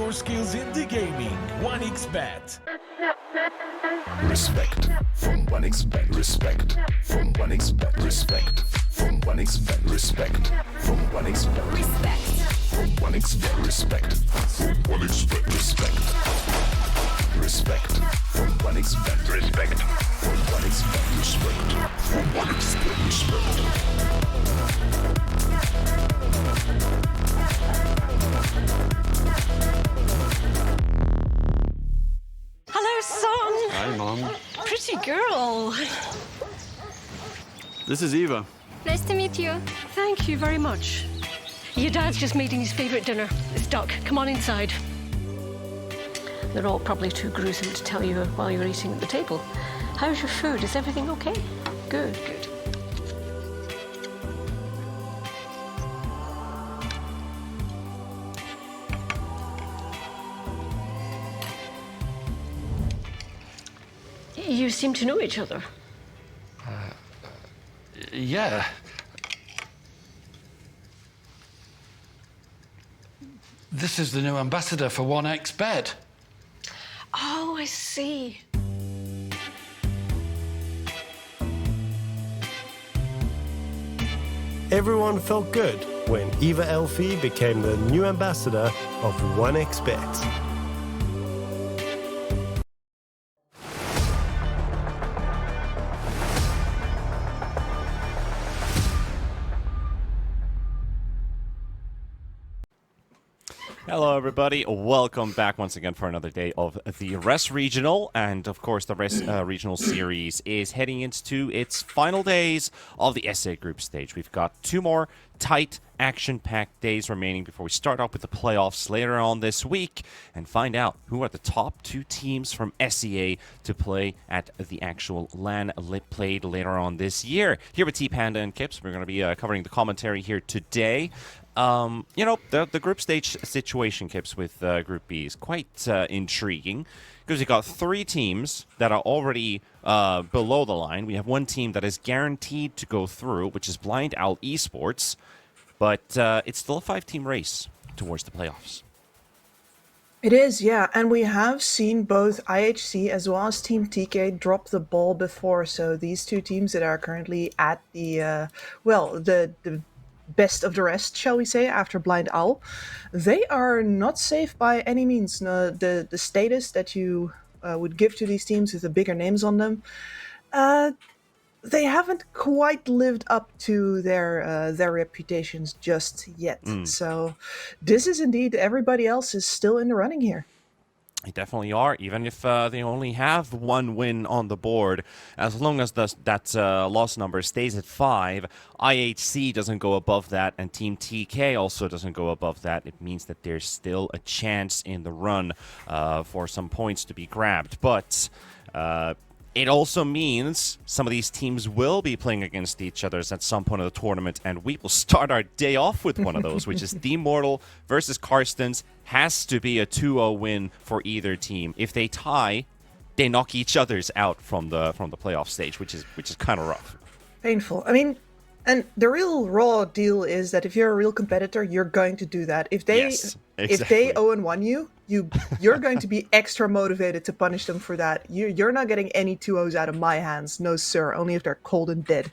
your skills in the gaming. 1xBet. Respect from 1xBet. Respect from 1xBet. Respect from 1xBet. Respect from 1xBet. Respect from 1xBet. Respect from 1xBet. Respect. Respect from 1xBet. Respect from 1xBet. Respect from 1xBet. Respect. Hello, son. Hi, Mom. Pretty girl. This is Eva. Nice to meet you. Thank you very much. Your dad's just making his favorite dinner. It's duck. Come on inside. They're all probably too gruesome to tell you while you're eating at the table. How's your food? Is everything okay? Good, good. You seem to know each other. Yeah. This is the new ambassador for 1xBet. Oh, I see. Everyone felt good when Eva Elfie became the new ambassador of 1xBet. Hello everybody, welcome back once again for another day of the Res Regional, and of course the Res Regional Series is heading into its final days of the SA Group stage. We've got two more tight, action-packed days remaining before we start off with the playoffs later on this week and find out who are the top two teams from SEA to play at the actual LAN played later on this year. Here with T-Panda and Kips, we're going to be covering the commentary here today. You know, the group stage situation, Kips, with Group B is quite intriguing because you've got three teams that are already below the line. We have one team that is guaranteed to go through, which is Blind Owl Esports, but it's still a five-team race towards the playoffs. It is, yeah, and we have seen both IHC as well as Team TK drop the ball before, so these two teams that are currently at the, the best of the rest, shall we say, after Blind Owl, they are not safe by any means. No, the status that you would give to these teams with the bigger names on them, they haven't quite lived up to their reputations just yet. So this is indeed, everybody else is still in the running here. They definitely are, even if they only have one win on the board. As long as that loss number stays at 5, IHC doesn't go above that, and Team TK also doesn't go above that. It means that there's still a chance in the run for some points to be grabbed. But it also means some of these teams will be playing against each other at some point of the tournament, and we will start our day off with one of those, which is the Immortal versus Carstensz. Has to be a 2-0 win for either team. If they tie, they knock each other's out from the playoff stage, which is kind of rough. Painful. I mean, and the real raw deal is that if you're a real competitor, you're going to do that. If they if they 0-1 you're going to be extra motivated to punish them for that. You're not getting any 2-0s out of my hands, no sir. Only if they're cold and dead.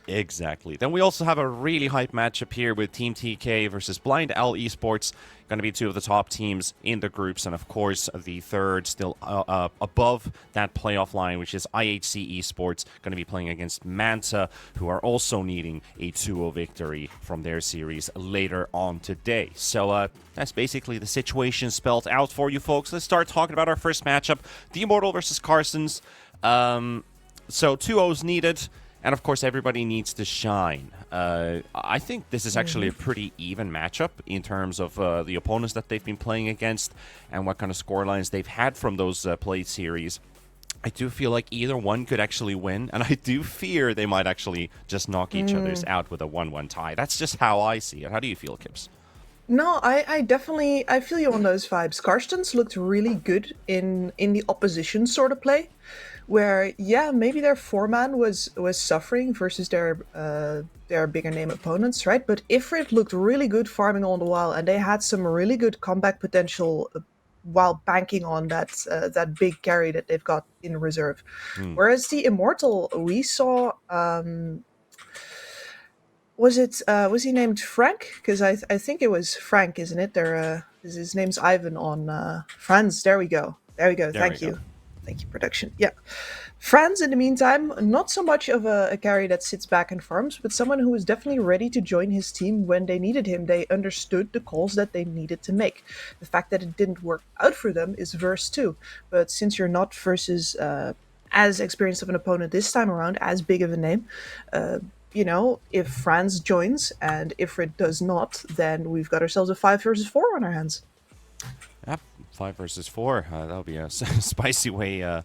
Exactly. Then we also have a really hype matchup here with Team TK versus Blind Owl Esports. Going to be two of the top teams in the groups, and of course the third still above that playoff line, which is IHC Esports, going to be playing against Manta, who are also needing a 2-0 victory from their series later on today. So that's basically the situation spelled out for you folks. Let's start talking about our first matchup, the Immortal versus Carstensz. So 2-0s needed. And, of course, everybody needs to shine. I think this is actually a pretty even matchup in terms of the opponents that they've been playing against and what kind of scorelines they've had from those played series. I do feel like either one could actually win, and I do fear they might actually just knock each other's out with a 1-1 tie. That's just how I see it. How do you feel, Kips? No, I definitely, I feel you on those vibes. Carstensz looked really good in the opposition sort of play. Where, yeah, maybe their 4-man was suffering versus their bigger name opponents, right? But Ifrit looked really good farming all the while, and they had some really good comeback potential while banking on that big carry that they've got in reserve. Whereas the Immortal, we saw. Was he named Frank? Because I think it was Frank, isn't it? His name's Ivan on Franz. There we go. Thank you. Thank you, production. Yeah. Franz, in the meantime, not so much of a carry that sits back and farms, but someone who was definitely ready to join his team when they needed him. They understood the calls that they needed to make. The fact that it didn't work out for them is verse 2. But since you're not versus as experienced of an opponent this time around, as big of a name, if Franz joins and Ifrit does not, then we've got ourselves a 5 versus 4 on our hands. Yep, 5 versus 4. That'll be a spicy way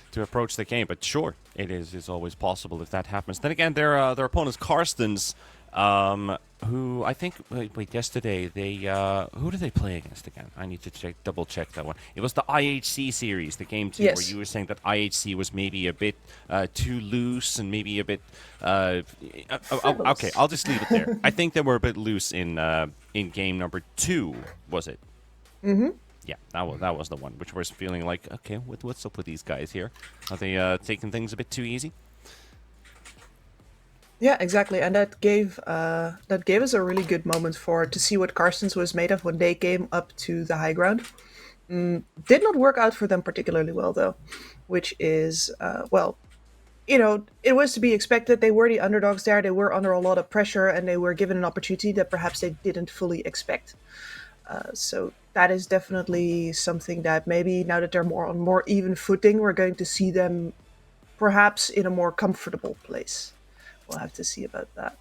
to approach the game, but sure, it's always possible if that happens. Then again, their opponent's Carstensz, who I think yesterday who did they play against again? I need to double check that one. It was the IHC series, the game 2, where you were saying that IHC was maybe a bit too loose and maybe a bit okay, I'll just leave it there. I think they were a bit loose in game number 2, was it? Mm-hmm. Yeah, that was the one, which was feeling like, okay, what's up with these guys here? Are they taking things a bit too easy? Yeah, exactly, and that gave us a really good moment to see what Carstensz was made of when they came up to the high ground. Did not work out for them particularly well, though, which is it was to be expected. They were the underdogs there. They were under a lot of pressure, and they were given an opportunity that perhaps they didn't fully expect. So that is definitely something that maybe now that they're on more even footing, we're going to see them perhaps in a more comfortable place. We'll have to see about that.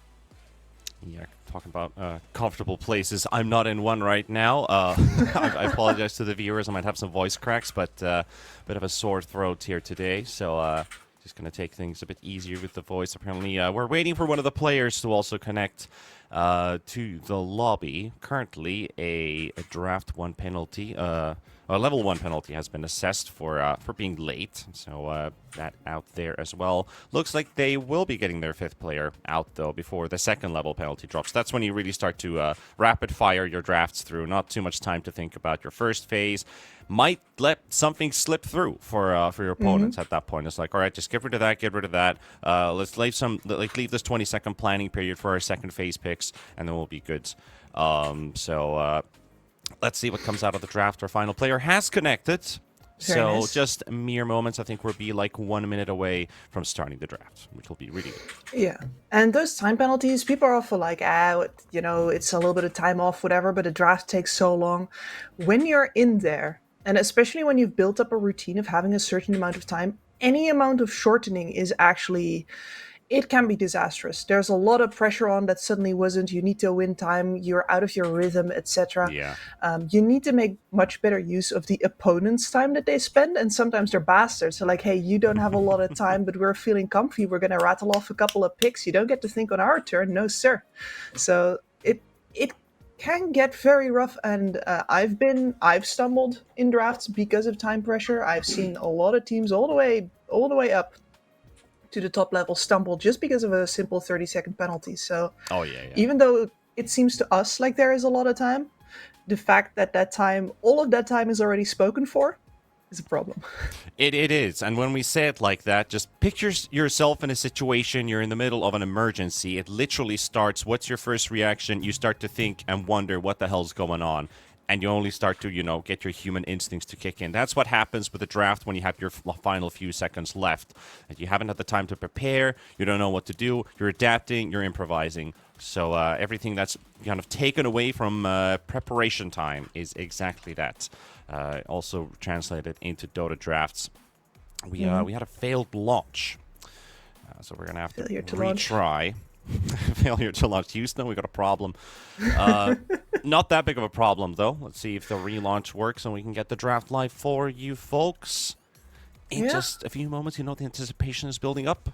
Yeah, talking about comfortable places. I'm not in one right now. I apologize to the viewers. I might have some voice cracks, but bit of a sore throat here today. So just going to take things a bit easier with the voice. Apparently, we're waiting for one of the players to also connect to the lobby. Currently, a draft 1 penalty, a level 1 penalty has been assessed for being late. So that out there as well. Looks like they will be getting their 5th player out, though, before the 2nd level penalty drops. That's when you really start to rapid fire your drafts through. Not too much time to think about your first phase. Might let something slip through for your opponents at that point. It's like, all right, just get rid of that. Let's leave leave this 20-second planning period for our second phase picks, and then we'll be good. Let's see what comes out of the draft. Our final player has connected. Very nice. Just mere moments. I think we'll be like 1 minute away from starting the draft, which will be really good. Yeah, and those time penalties, people are often like, it's a little bit of time off, whatever, but the draft takes so long. When you're in there, and especially when you've built up a routine of having a certain amount of time, any amount of shortening is actually, it can be disastrous. There's a lot of pressure on that suddenly wasn't. You need to win time. You're out of your rhythm, etc. Yeah. You need to make much better use of the opponent's time that they spend. And sometimes they're bastards. They're like, hey, you don't have a lot of time, but we're feeling comfy. We're going to rattle off a couple of picks. You don't get to think on our turn. No, sir. So it can get very rough. And I've stumbled in drafts because of time pressure. I've seen a lot of teams all the way up to the top level stumble just because of a simple 30-second penalty. So even though it seems to us like there is a lot of time, the fact that all of that time is already spoken for is a problem. It is. And when we say it like that, just picture yourself in a situation, you're in the middle of an emergency. It literally starts, what's your first reaction? You start to think and wonder what the hell's going on. And you only start to, get your human instincts to kick in. That's what happens with the draft when you have your final few seconds left. And you haven't had the time to prepare. You don't know what to do. You're adapting. You're improvising. So everything that's kind of taken away from preparation time is exactly that. Also translated into Dota drafts. We had a failed launch. So we're going to have to retry. Failure to launch Houston. We got a problem. Not that big of a problem, though. Let's see if the relaunch works and we can get the draft live for you folks. In just a few moments, the anticipation is building up.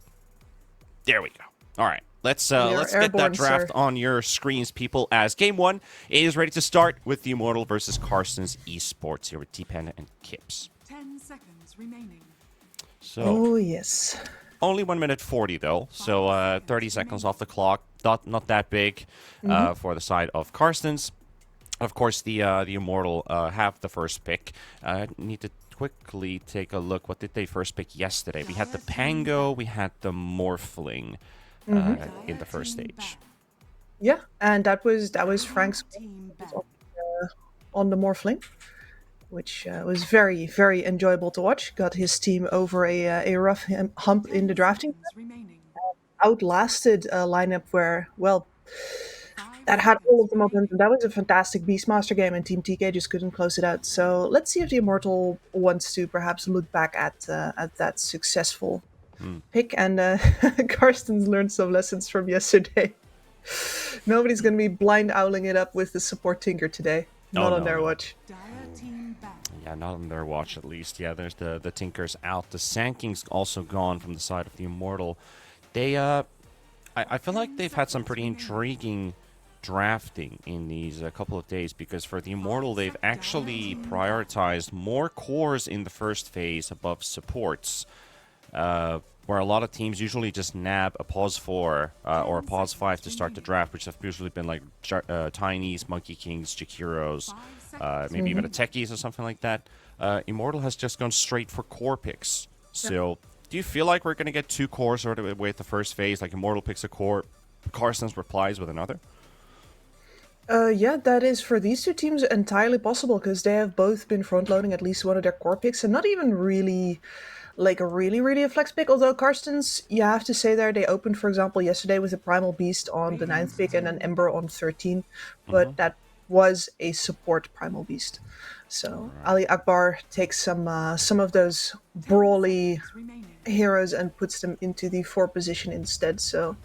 There we go. All right. Let's get that draft on your screens, people, as Game 1 is ready to start with the Immortal versus Carstensz Esports here with T-Panda and Kips. 10 seconds remaining. So, oh, yes. Only 1 minute 40, though, so 30 seconds off the clock. Not that big for the side of Carstensz. Of course, the Immortal have the first pick. Need to quickly take a look. What did they first pick yesterday? We had the Pango, we had the Morphling in the first stage. Yeah, and that was Frank's on the Morphling, which was very, very enjoyable to watch. Got his team over a rough hump in the drafting. Remaining. Outlasted a lineup where, well, that had all of the momentum. That was a fantastic Beastmaster game, and Team TK just couldn't close it out. So let's see if the Immortal wants to perhaps look back at that successful pick. And Carstensz learned some lessons from yesterday. Nobody's going to be blind owling it up with the support Tinker today. Not on their watch. Dire team back. Yeah, not on their watch at least. Yeah, there's the Tinkers out. The Sanking's also gone from the side of the Immortal. They, I feel like they've had some pretty intriguing drafting in these couple of days, because for the Immortal, they've actually prioritized more cores in the first phase above supports. Where a lot of teams usually just nab a pause 4 or a pause 5 to start the draft, which have usually been like Tinies, Monkey Kings, Jakiros, maybe even a Techies or something like that. Immortal has just gone straight for core picks. So, do you feel like we're going to get 2 cores sort of with the first phase? Like Immortal picks a core, Carstensz replies with another? Yeah, that is for these two teams entirely possible, because they have both been front-loading at least one of their core picks, and not even really like a really a flex pick. Although Carstensz, you have to say there, they opened, for example, yesterday with a Primal Beast on the 9th pick and an Ember on 13, but that was a support Primal Beast. So Ali Akbar takes some of those brawly heroes and puts them into the 4 position instead. So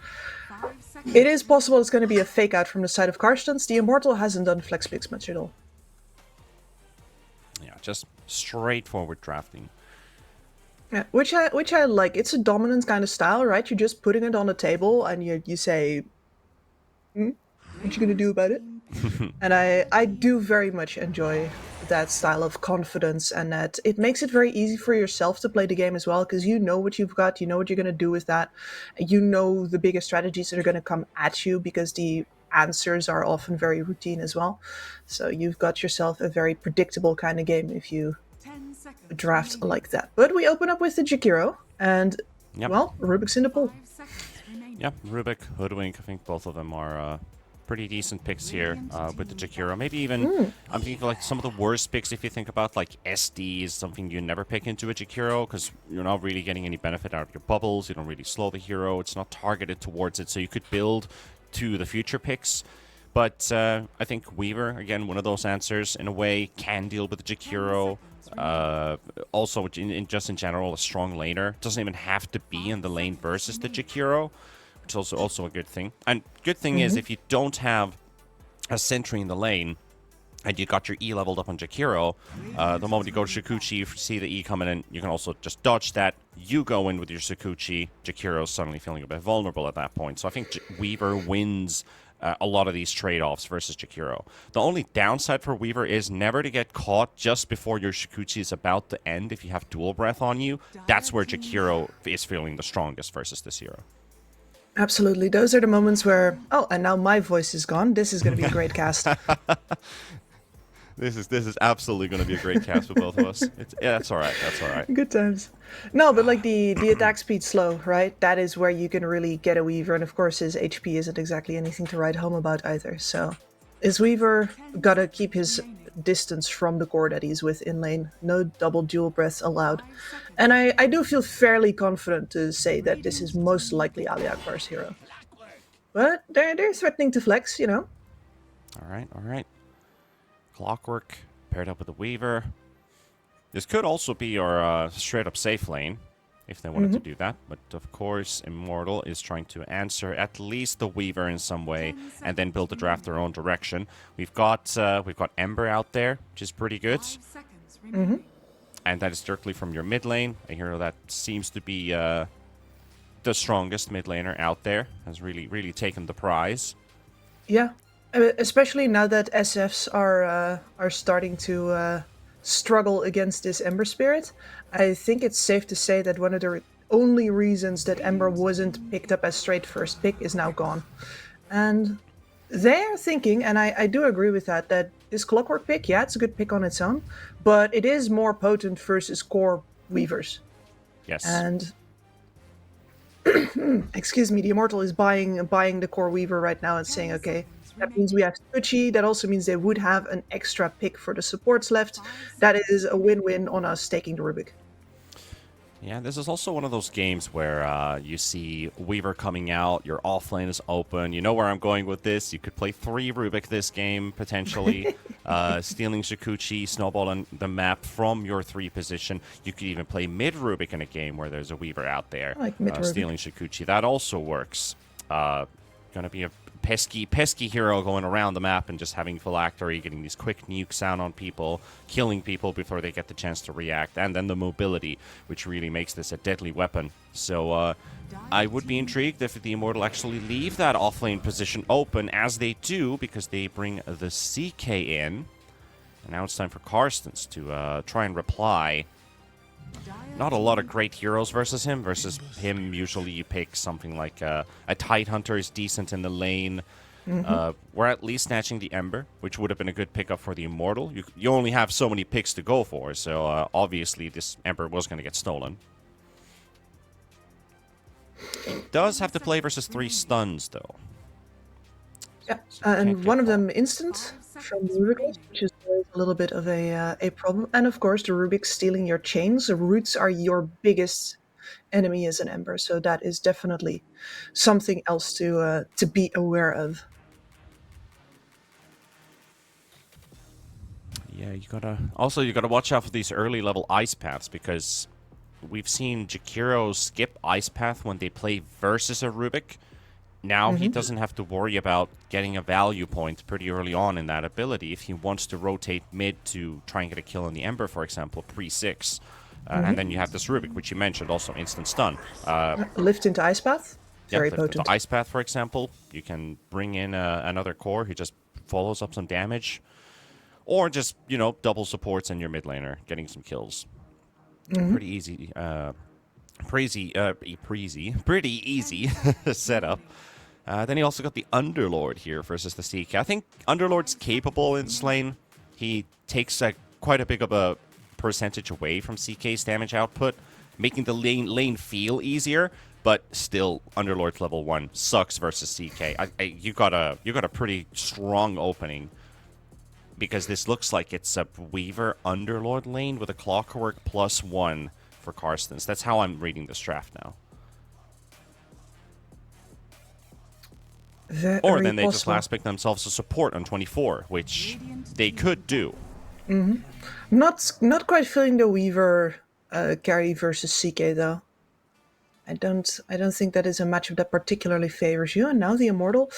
it is possible it's going to be a fake out from the side of Carstensz. The Immortal hasn't done flex picks much at all. Yeah, just straightforward drafting. Yeah, which I like. It's a dominant kind of style, right? You're just putting it on the table and you say, what you gonna do about it? And I do very much enjoy that style of confidence, and that it makes it very easy for yourself to play the game as well, because you know what you've got, you know what you're gonna do with that, you know the bigger strategies that are gonna come at you, because the answers are often very routine as well. So you've got yourself a very predictable kind of game if you draft like that. But we open up with the Jakiro, and well, Rubik's in the pool. Yeah, Rubik, Hoodwink, I think both of them are pretty decent picks here with the Jakiro. Maybe even, I'm thinking like some of the worst picks if you think about like SD is something you never pick into a Jakiro, because you're not really getting any benefit out of your bubbles, you don't really slow the hero, it's not targeted towards it, so you could build to the future picks. But I think Weaver, again, one of those answers in a way, can deal with the Jakiro. Also, just in general, a strong laner. Doesn't even have to be in the lane versus the Jakiro, which is also a good thing. And good thing is, if you don't have a sentry in the lane, and you got your E leveled up on Jakiro, the moment you go to Shukuchi, you see the E coming in, you can also just dodge that. You go in with your Shukuchi, Jakiro's suddenly feeling a bit vulnerable at that point. So I think Weaver wins a lot of these trade-offs versus Jakiro. The only downside for Weaver is never to get caught just before your Shukuchi is about to end if you have dual breath on you. That's where Jakiro is feeling the strongest versus this hero. Absolutely. Those are the moments where, oh, and now my voice is gone. This is going to be a great cast. This is absolutely going to be a great cast for both of us. That's all right. That's all right. Good times. No, but like the attack speed slow, right? That is where you can really get a Weaver, and of course his HP isn't exactly anything to write home about either. So is Weaver gotta keep his distance from the core that he's with in lane. No double dual breaths allowed. And I do feel fairly confident to say that this is most likely Ali Akbar's hero. But they're threatening to flex, you know. All right. Clockwork paired up with the Weaver. This could also be your straight-up safe lane, if they wanted to do that. But of course, Immortal is trying to answer at least the Weaver in some way, and then build the draft their own direction. We've got Ember out there, which is pretty good. And that is directly from your mid lane. A hero that seems to be the strongest mid laner out there. Has really taken the prize. Yeah. Especially now that SFs are starting to struggle against this Ember Spirit, I think it's safe to say that one of the only reasons that Ember wasn't picked up as straight first pick is now gone. And They're thinking, and I do agree with that, that this Clockwork pick, yeah, it's a good pick on its own, but it is more potent versus core Weavers. Yes. And excuse me, the Immortal is buying the core Weaver right now and saying, okay, that means we have Suchi. That also means they would have an extra pick for the supports left. That is a win-win on us taking the Rubik. Yeah, this is also one of those games where you see Weaver coming out, your offlane is open, you know where I'm going with this, you could play 3 Rubik this game, potentially, stealing Shikuchi, snowballing the map from your 3 position. You could even play mid Rubik in a game where there's a Weaver out there, I like mid Rubik. stealing Shikuchi. That also works. Gonna be a pesky hero going around the map and just having phylactery, getting these quick nukes out on people, killing people before they get the chance to react, and then the mobility, which really makes this a deadly weapon. So I would be intrigued if the Immortal actually leave that offlane position open, as they do, because they bring the CK in. And now it's time for Carstensz to try and reply. Not a lot of great heroes versus him. Versus him, usually you pick something like a Tidehunter is decent in the lane. We're at least snatching the Ember, which would have been a good pickup for the Immortal. You only have so many picks to go for, so obviously this Ember was going to get stolen. He does have to play versus 3 stuns, though. Yeah, and one of them instant from the Rubik, which is always a little bit of a problem. And of course, the Rubik stealing your chains. The roots are your biggest enemy as an Ember, so that is definitely something else to be aware of. Yeah, you gotta watch out for these early level ice paths, because we've seen Jakiro skip ice path when they play versus a Rubik. Now he doesn't have to worry about getting a value point pretty early on in that ability if he wants to rotate mid to try and get a kill on the Ember, for example, pre-6. And then you have this Rubik, which you mentioned, also instant stun. Lift into Ice Path, very The potent. Ice Path, for example, you can bring in another core who just follows up some damage. Or just, double supports in your mid laner, getting some kills. Pretty easy. Pretty easy setup. Then he also got the Underlord here versus the CK. I think Underlord's capable in this lane. He takes quite a big of a percentage away from CK's damage output, making the lane feel easier. But still, Underlord's level 1 sucks versus CK. You got a pretty strong opening, because this looks like it's a Weaver Underlord lane with a Clockwork +1 for Carstensz. That's how I'm reading this draft now. Or then they just last pick themselves a support on 24, which they could do. Not quite feeling the Weaver carry versus CK though. I don't think that is a matchup that particularly favors you. And now the Immortal.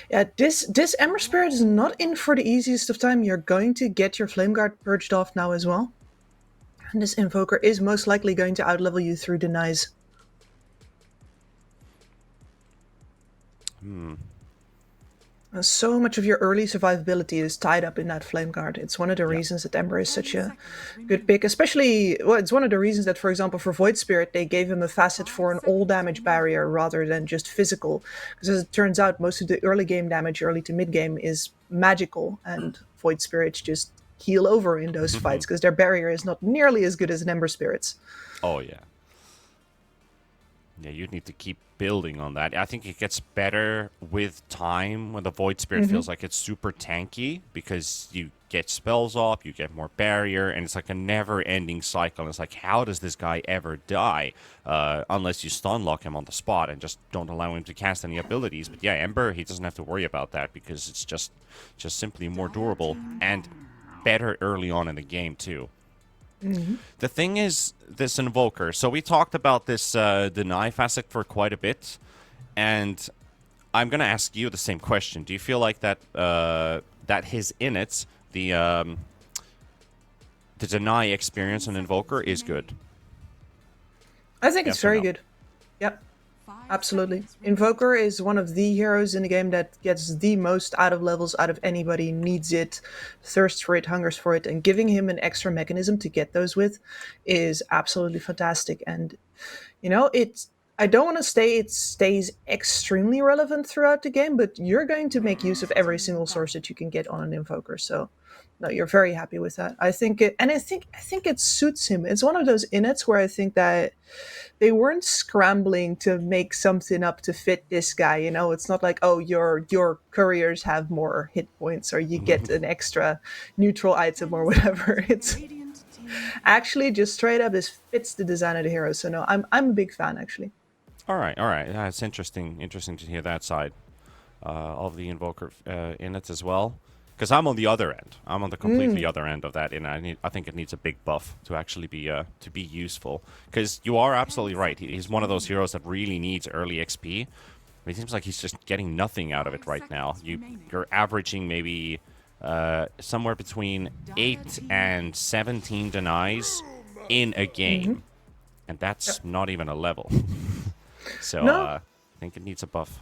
Yeah, this Ember Spirit is not in for the easiest of time. You're going to get your Flame Guard purged off now as well. And this Invoker is most likely going to outlevel you through denies. So much of your early survivability is tied up in that Flame Guard. It's one of the reasons that Ember is such a good pick. Especially, well, it's one of the reasons that, for example, for Void Spirit, they gave him a facet for an all damage barrier rather than just physical. Because as it turns out, most of the early game damage, early to mid game, is magical. And Void Spirits just heal over in those fights because their barrier is not nearly as good as an Ember Spirit's. Oh, yeah. Yeah, you'd need to keep building on that. I think it gets better with time when the Void Spirit feels like it's super tanky, because you get spells off, you get more barrier, and it's like a never-ending cycle. And it's like, how does this guy ever die? Unless you stun lock him on the spot and just don't allow him to cast any abilities. But yeah, Ember, he doesn't have to worry about that, because it's just simply more durable and better early on in the game, too. The thing is, this Invoker, so we talked about this deny facet for quite a bit, and I'm going to ask you the same question. Do you feel like that that his init, the deny experience on Invoker is good? I think it's very good. Yep. Absolutely. Invoker is one of the heroes in the game that gets the most out of levels out of anybody, needs it, thirsts for it, hungers for it, and giving him an extra mechanism to get those with is absolutely fantastic. And, I don't want to say it stays extremely relevant throughout the game, but you're going to make use of every single source that you can get on an invoker. So, no, you're very happy with that. I think it, and I think it suits him. It's one of those inits where I think that they weren't scrambling to make something up to fit this guy. You know, it's not like, oh, your couriers have more hit points or you get an extra neutral item or whatever. It's actually just straight up this fits the design of the hero. So no, I'm a big fan actually. All right, all right. That's interesting. Interesting to hear that side of the Invoker in it as well. Because I'm on the other end. I'm on the completely other end of that, and I think it needs a big buff to actually be useful. Because you are absolutely right. He's one of those heroes that really needs early XP. It seems like he's just getting nothing out of it right now. You're averaging maybe somewhere between 8 and 17 denies in a game, and that's not even a level. So No. I think it needs a buff.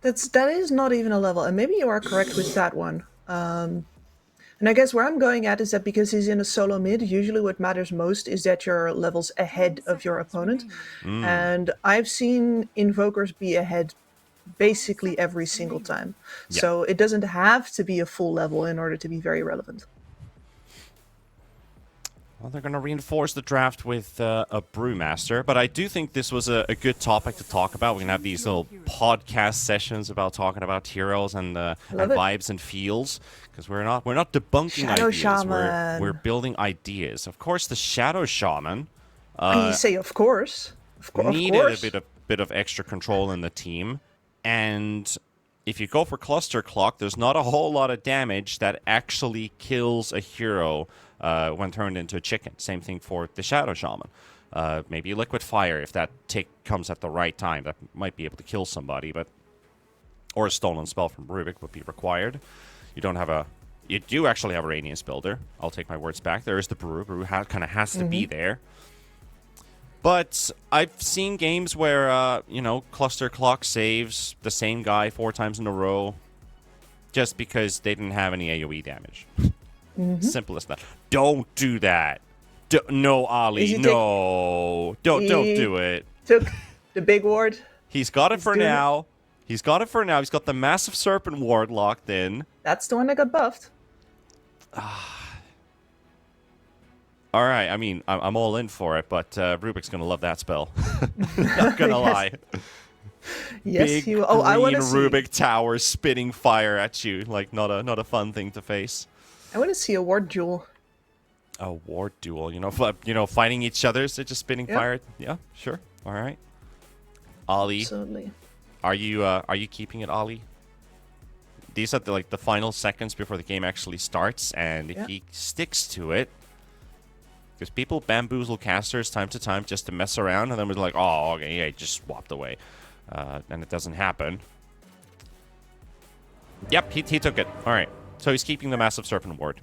That is not even a level, and maybe you are correct with that one. And I guess where I'm going at is that because he's in a solo mid, usually what matters most is that you're levels ahead of your opponent. And I've seen invokers be ahead basically every single time. Yeah. So it doesn't have to be a full level in order to be very relevant. Well, they're going to reinforce the draft with a Brewmaster, but I do think this was a good topic to talk about. We're going to have these little podcast sessions about talking about heroes and vibes and feels, because we're not debunking Shadow ideas. Shaman. We're building ideas. Of course, the Shadow Shaman And you say, of course. Of needed course. a bit of extra control in the team, and if you go for Cluster Clock, there's not a whole lot of damage that actually kills a hero when turned into a chicken. Same thing for the Shadow Shaman. Maybe Liquid Fire, if that tick comes at the right time, that might be able to kill somebody, but or a Stolen Spell from Rubik would be required. You do actually have a Radiance Builder. I'll take my words back. There is the Brew. Brew kind of has to be there. But I've seen games where, Cluster Clock saves the same guy 4 times in a row just because they didn't have any AoE damage. Simple as that. Don't do that. No, Ali. No. Don't do it. Took the big ward. He's got it for doing now. He's got it for now. He's got the Massive Serpent ward locked in. That's the one that got buffed. All right, I mean, I'm all in for it, but Rubik's going to love that spell. Not going to lie. Yes, Big he will. Oh, I want to see. Rubik tower spitting fire at you. Like, not a fun thing to face. I want to see a ward duel. A ward duel, fighting each other, so just spitting Yeah. fire. Yeah, sure. All right. Ali, Absolutely. are you keeping it, Ali? These are the final seconds before the game actually starts, and if he sticks to it, because people bamboozle casters time to time just to mess around, and then we're like, oh, okay, yeah, just swapped away, and it doesn't happen. Yep, he took it. All right, so he's keeping the Massive Serpent ward.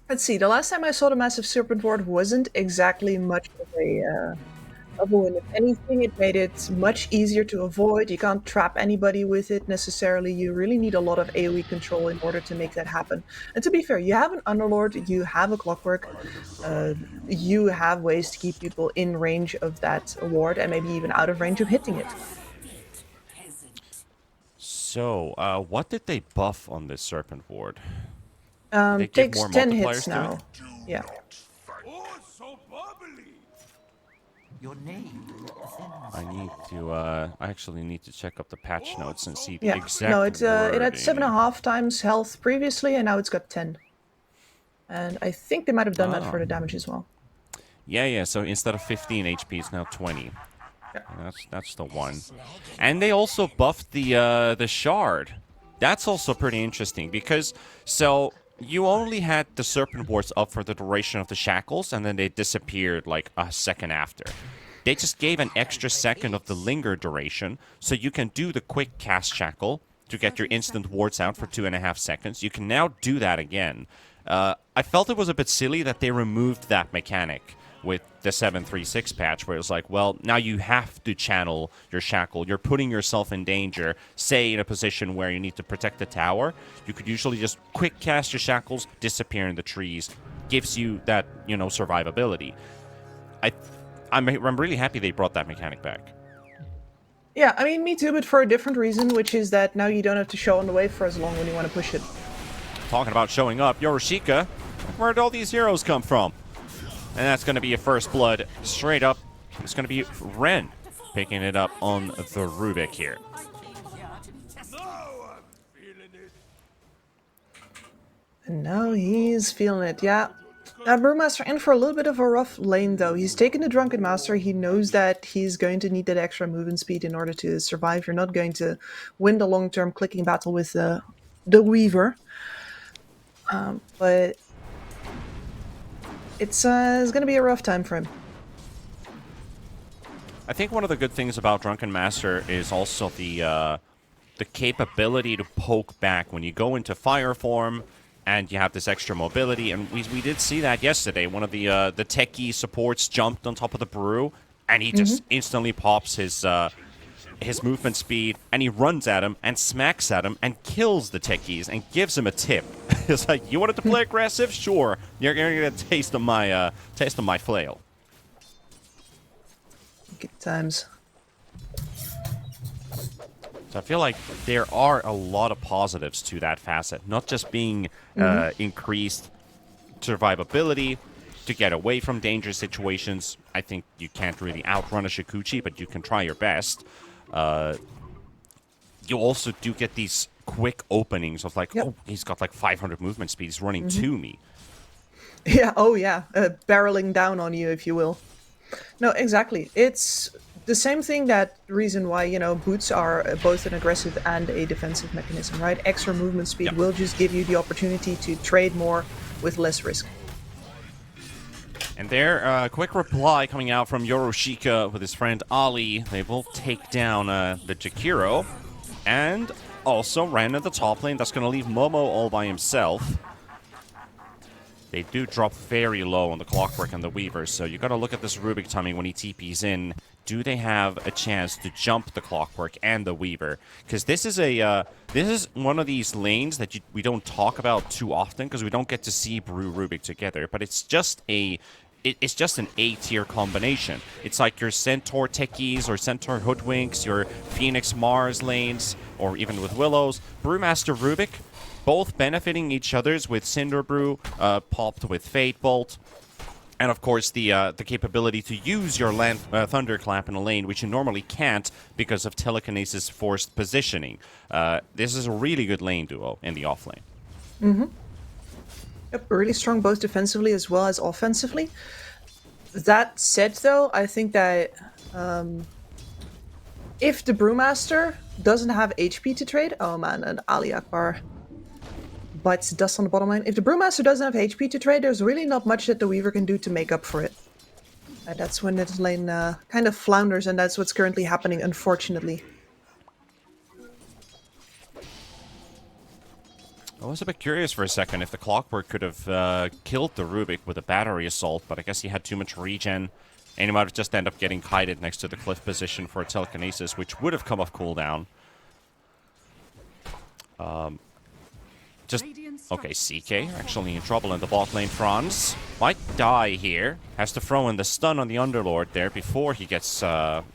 Let's see. The last time I saw the Massive Serpent ward wasn't exactly much of a win. If anything, it made it much easier to avoid. You can't trap anybody with it necessarily. You really need a lot of AoE control in order to make that happen. And to be fair, you have an Underlord, you have a Clockwork, you have ways to keep people in range of that ward and maybe even out of range of hitting it. So, what did they buff on this Serpent ward? They give Takes more 10 multipliers hits to now. it? Yeah. Your name. I actually need to check up the patch notes and see the Yeah. exact No, it had wording. 7.5 times health previously, and now it's got 10. And I think they might have done that for the damage as well. Yeah. So instead of 15 HP, it's now 20. That's the one. And they also buffed the shard. That's also pretty interesting because you only had the Serpent wards up for the duration of the shackles, and then they disappeared like a second after. They just gave an extra second of the linger duration, so you can do the quick cast shackle to get your instant wards out for 2.5 seconds. You can now do that again. I felt it was a bit silly that they removed that mechanic with the 7.3.6 patch, where it was like, well, now you have to channel your shackle. You're putting yourself in danger, say in a position where you need to protect the tower. You could usually just quick cast your shackles, disappear in the trees. Gives you that, survivability. I'm really happy they brought that mechanic back. Yeah, I mean, me too, but for a different reason, which is that now you don't have to show on the wave for as long when you want to push it. Talking about showing up, Yoroshika, where'd all these heroes come from? And that's going to be a first blood straight up. It's going to be Ren picking it up on the Rubik here. And now he's feeling it, yeah. Brewmaster in for a little bit of a rough lane, though. He's taken the Drunken Master. He knows that he's going to need that extra movement speed in order to survive. You're not going to win the long-term clicking battle with the Weaver. But it's going to be a rough time for him. I think one of the good things about Drunken Master is also the capability to poke back when you go into fire form. And you have this extra mobility, and we did see that yesterday. One of the techie supports jumped on top of the Brew, and he just instantly pops his movement speed, and he runs at him and smacks at him and kills the techies and gives him a tip. It's like, you wanted to play aggressive? Sure, you're gonna get a taste of my flail. Good times. So I feel like there are a lot of positives to that facet, not just being increased survivability to get away from dangerous situations. I think you can't really outrun a Shikuchi, but you can try your best. You also do get these quick openings of like, oh, he's got like 500 movement speed, he's running to me. Yeah, oh yeah, barreling down on you, if you will. No, exactly. It's the same thing, that reason why, you know, boots are both an aggressive and a defensive mechanism, right? Extra movement speed will just give you the opportunity to trade more with less risk. And there, quick reply coming out from Yoroshika with his friend Ali. They will take down the Jakiro. And also ran at the top lane. That's going to leave Momo all by himself. They do drop very low on the Clockwork and the Weaver, so you got to look at this Rubik timing when he TPs in. Do they have a chance to jump the Clockwork and the Weaver? Because this is one of these lanes that we don't talk about too often because we don't get to see Brew Rubik together. But it's just an A-tier combination. It's like your Centaur Techies or Centaur Hoodwinks, your Phoenix Mars lanes, or even with Willows. Brewmaster Rubik, both benefiting each other's with Cinder Brew, popped with Fate Bolt, and of course the capability to use your Thunderclap in a lane, which you normally can't because of Telekinesis forced positioning. This is a really good lane duo in the offlane. Mm-hmm. Yep, really strong both defensively as well as offensively. That said, though, I think that if the Brewmaster doesn't have HP to trade, oh man, and Ali Akbar bites dust on the bottom line. If the Brewmaster doesn't have HP to trade, there's really not much that the Weaver can do to make up for it. That's when this lane kind of flounders, and that's what's currently happening, unfortunately. I was a bit curious for a second if the Clockwork could have killed the Rubik with a battery assault, but I guess he had too much regen, and he might have just ended up getting kited next to the cliff position for a Telekinesis, which would have come off cooldown. Okay, CK actually in trouble in the bot lane. Franz might die here. Has to throw in the stun on the Underlord there before he gets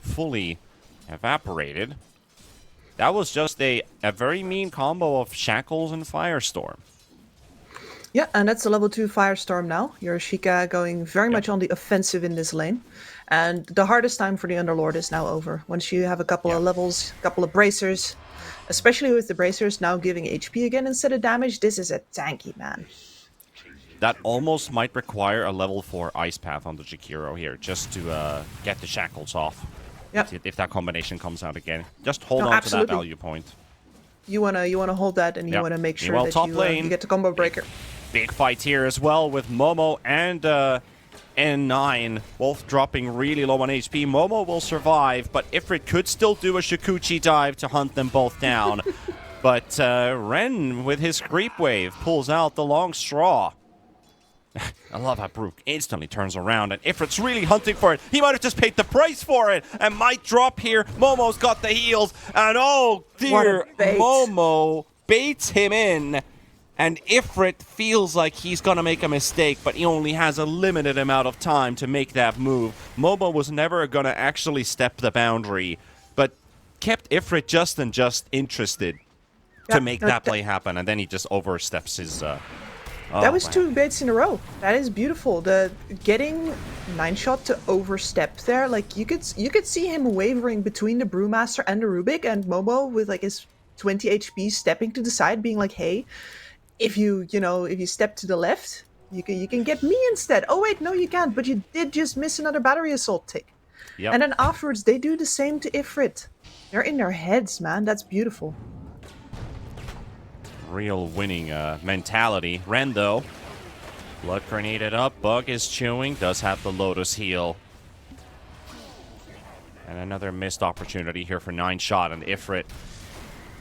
fully evaporated. That was just a very mean combo of Shackles and Firestorm. Yeah, and that's a level 2 Firestorm now. Yoroshika going very much on the offensive in this lane. And the hardest time for the Underlord is now over. Once you have a couple of levels, a couple of bracers, especially with the bracers now giving HP again instead of damage, this is a tanky man. That almost might require a level 4 Ice Path on the Jakiro here, just to get the Shackles off. Yep. If that combination comes out again. Just hold on to that value point. You wanna hold that, and you wanna make sure that you get the combo breaker. Big fight here as well with Momo and N9, both dropping really low on HP. Momo will survive, but Ifrit could still do a Shikuchi dive to hunt them both down. But Ren, with his creep wave, pulls out the long straw. I love how Brook instantly turns around, and Ifrit's really hunting for it. He might have just paid the price for it, and might drop here. Momo's got the heals, and oh dear, Momo baits him in. And Ifrit feels like he's going to make a mistake, but he only has a limited amount of time to make that move. Momo was never going to actually step the boundary, but kept Ifrit just interested to make that play happen, and then he just oversteps his... that was 2 baits in a row. That is beautiful. The getting 9shot to overstep there, like you could see him wavering between the Brewmaster and the Rubik, and Momo with like his 20 HP stepping to the side, being like, "Hey, if you step to the left, you can get me instead." Oh wait, no, you can't. But you did just miss another battery assault tick. Yep. And then afterwards, they do the same to Ifrit. They're in their heads, man. That's beautiful. Real winning mentality. Ren, though, blood grenaded up. Bug is chewing. Does have the Lotus heal. And another missed opportunity here for 9shot and Ifrit.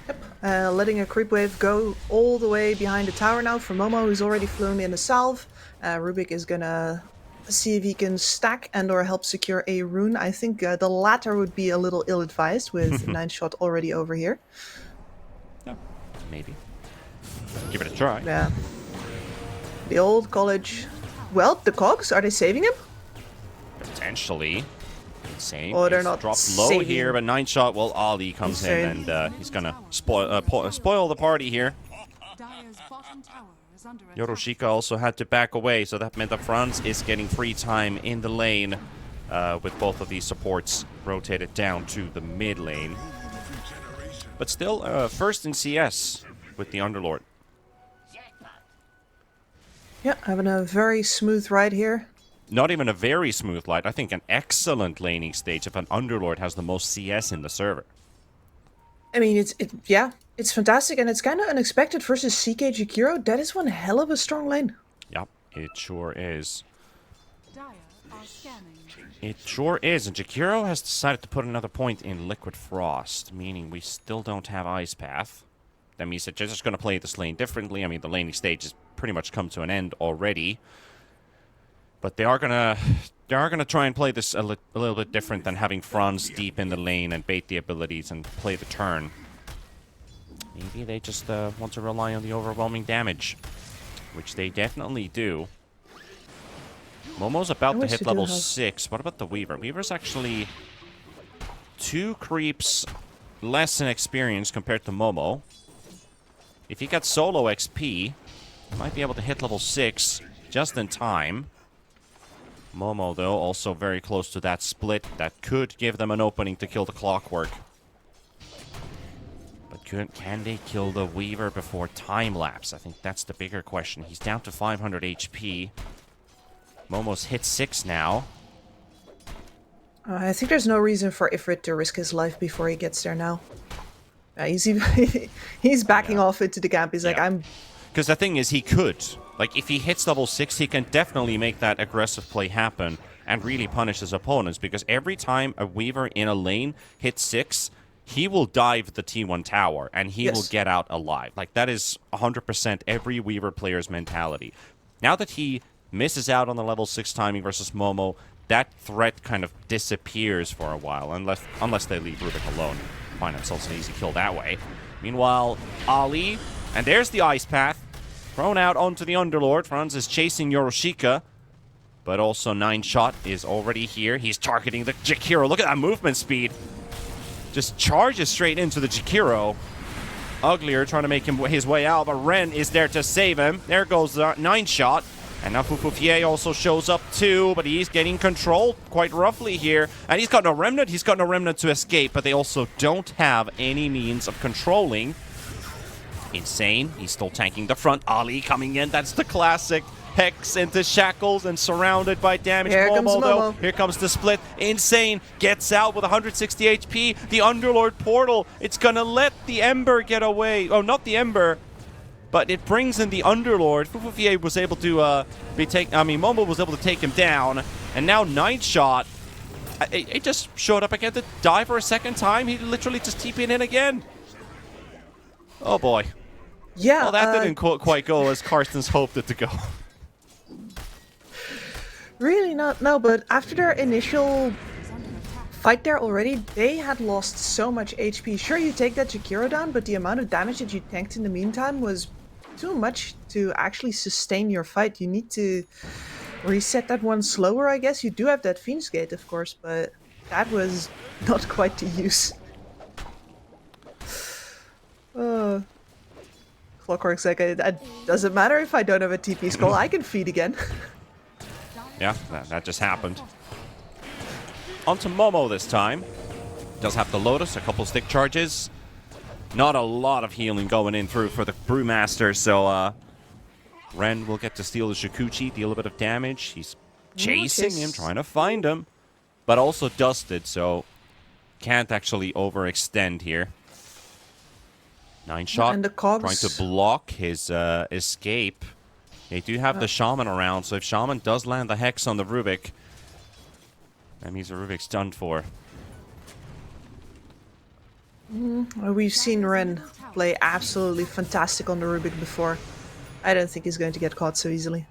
Yep. Letting a creep wave go all the way behind the tower now for Momo, who's already flown in a salve. Rubik is gonna see if he can stack and or help secure a rune. I think the latter would be a little ill-advised with 9shot already over here. Yeah, maybe. Give it a try. Yeah. The old college. Well, the cogs, are they saving him? Potentially. Insane. Oh, they're not dropped low saving. here, but 9shot, well, Ali comes in and he's gonna spoil the party here. Dire's bottom tower is under attack. Yoroshika also had to back away, so that meant that Franz is getting free time in the lane with both of these supports rotated down to the mid lane. But still, first in CS with the Underlord. Yeah, having a very smooth ride here. Not even a very smooth ride. I think an excellent laning stage if an Underlord has the most CS in the server. I mean, it's fantastic, and it's kind of unexpected versus CK Jakiro. That is one hell of a strong lane. Yep, it sure is. Dire are scanning. It sure is, and Jakiro has decided to put another point in Liquid Frost, meaning we still don't have Ice Path. That means that they're just going to play this lane differently. I mean, the laning stage has pretty much come to an end already. But they are gonna try and play this a little bit different than having Franz deep in the lane and bait the abilities and play the turn. Maybe they just want to rely on the overwhelming damage, which they definitely do. Momo's about to hit level 6. What about the Weaver? Weaver's actually 2 creeps less in experience compared to Momo. If he got solo XP, he might be able to hit level 6 just in time. Momo, though, also very close to that split. That could give them an opening to kill the Clockwork. But can they kill the Weaver before time lapse? I think that's the bigger question. He's down to 500 HP. Momo's hit 6 now. I think there's no reason for Ifrit to risk his life before he gets there now. He's backing off into the camp. He's like, I'm... Because the thing is, he could. Like, if he hits level 6, he can definitely make that aggressive play happen and really punish his opponents. Because every time a Weaver in a lane hits 6, he will dive the T1 tower and he will get out alive. Like, that is 100% every Weaver player's mentality. Now that he misses out on the level 6 timing versus Momo, that threat kind of disappears for a while, unless they leave Rubik alone. Find themselves an easy kill that way. Meanwhile, Ali, and there's the Ice Path, thrown out onto the Underlord. Franz is chasing Yoroshika, but also 9shot is already here. He's targeting the Jakiro. Look at that movement speed. Just charges straight into the Jakiro. Uglier trying to make his way out, but Ren is there to save him. There goes the 9shot. And now Fufufier also shows up too, but he's getting controlled quite roughly here. And he's got no Remnant. He's got no Remnant to escape, but they also don't have any means of controlling. Insane. He's still tanking the front. Ali coming in. That's the classic. Hex into shackles and surrounded by damage. Here comes Momo, though. Momo. Here comes the split. Insane. Gets out with 160 HP. The Underlord portal. It's going to let the Ember get away. Oh, not the Ember. But it brings in the Underlord. Fufufier was able to Momo was able to take him down. And now 9shot. It just showed up again to die for a second time. He literally just TP'd in again. Oh boy. Yeah. Well, that didn't quite go as Carstensz hoped it to go. Really not. No, but after their initial fight there already, they had lost so much HP. Sure, you take that Jakiro down, but the amount of damage that you tanked in the meantime was too much to actually sustain your fight. You need to reset that one slower, I guess. You do have that Phoenix Gate, of course, but that was not quite to use. Clockwork's like, it doesn't matter if I don't have a TP scroll, I can feed again. Yeah, that just happened. On to Momo this time. Does have the Lotus, a couple stick charges. Not a lot of healing going in through for the Brewmaster, so Ren will get to steal the Shikuchi, deal a bit of damage. He's chasing him, trying to find him, but also dusted, so can't actually overextend here. 9 shot, and the cogs trying to block his escape. They do have the Shaman around, so if Shaman does land the Hex on the Rubik, that means the Rubik's done for. We've seen Ren play absolutely fantastic on the Rubik before. I don't think he's going to get caught so easily.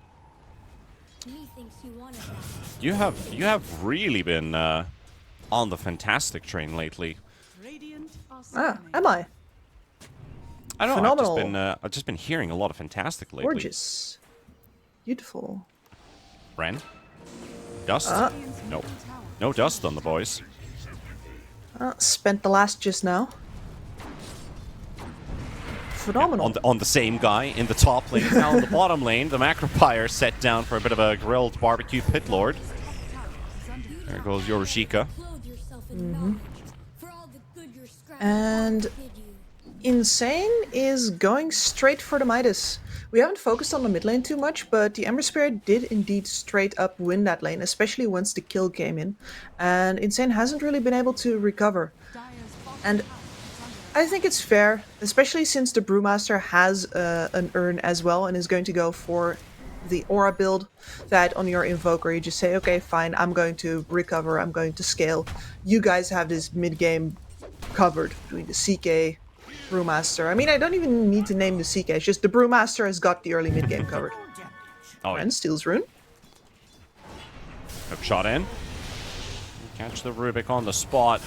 You have really been on the fantastic train lately. Am I? I don't know. Phenomenal. I've just been hearing a lot of fantastic lately. Gorgeous. Beautiful. Ren? Dust? Nope. No dust on the boys. Spent the last just now. Phenomenal. On the same guy in the top lane. Now in the bottom lane, the Macropire set down for a bit of a grilled barbecue pit lord. There goes Yorushika. And Insane is going straight for the Midas. We haven't focused on the mid lane too much, but the Ember Spirit did indeed straight up win that lane, especially once the kill came in. And Insane hasn't really been able to recover. And I think it's fair, especially since the Brewmaster has an urn as well and is going to go for the aura build, that on your Invoker you just say, okay, fine, I'm going to recover, I'm going to scale. You guys have this mid-game covered between the CK, Brewmaster. I mean, I don't even need to name the CK, it's just the Brewmaster has got the early mid-game covered. Oh, and steals rune. Hook shot in. Catch the Rubik on the spot.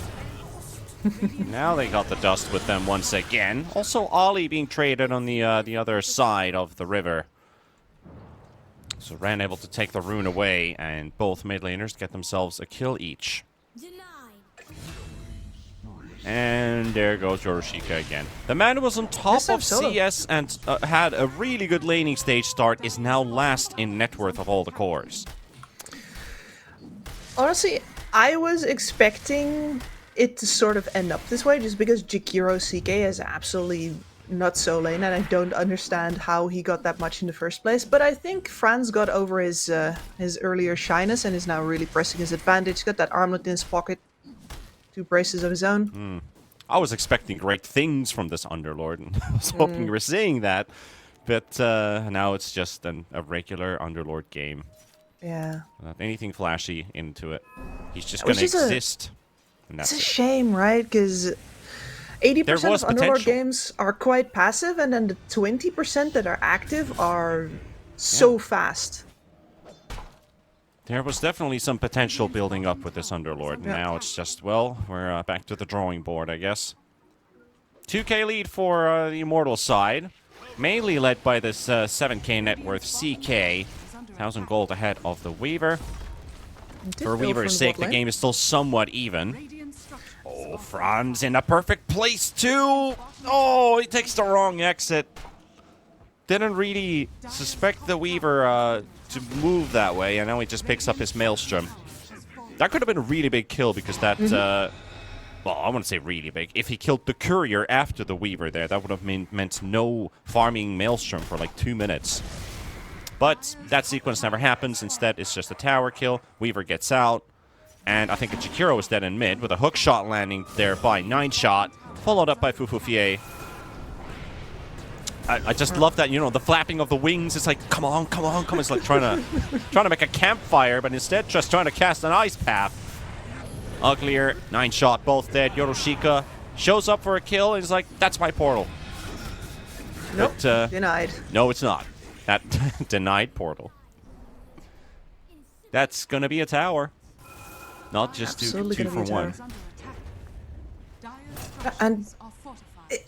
Now they got the dust with them once again. Also, Ollie being traded on the other side of the river. So Ren able to take the rune away, and both mid laners get themselves a kill each. And there goes Yorushika again. The man who was on top of CS and had a really good laning stage start is now last in net worth of all the cores. Honestly, I was expecting it to sort of end up this way, just because Jakiro CK is absolutely not so lane, and I don't understand how he got that much in the first place. But I think Franz got over his earlier shyness and is now really pressing his advantage. Got that armlet in his pocket, 2 braces of his own. I was expecting great things from this Underlord, and I was hoping you were saying that. But now it's just a regular Underlord game. Yeah. Without anything flashy into it. He's just going to exist. It's a shame, right? Because 80% of Underlord games are quite passive, and then the 20% that are active are so fast. There was definitely some potential building up with this Underlord, and now it's just, well, we're back to the drawing board, I guess. 2k lead for the Immortal side, mainly led by this 7k net worth CK. 1,000 gold ahead of the Weaver. For Weaver's sake, the game is still somewhat even. Oh, Franz in a perfect place too! Oh, he takes the wrong exit. Didn't really suspect the Weaver to move that way, and now he just picks up his Maelstrom. That could have been a really big kill, because that... well, I wouldn't say really big. If he killed the Courier after the Weaver there, that would have meant no farming Maelstrom for like 2 minutes. But that sequence never happens. Instead, it's just a tower kill. Weaver gets out. And I think Jakiro is dead in mid with a hook shot landing there by 9 shot. Followed up by Fufufie. I just love that, you know, the flapping of the wings. It's like, come on, come on, come on. It's like trying to make a campfire, but instead just trying to cast an ice path. Uglier, 9 shot, both dead. Yorushika shows up for a kill and is like, that's my portal. Nope, but, denied. No, it's not. That denied portal. That's gonna be a tower. Not just two for one. And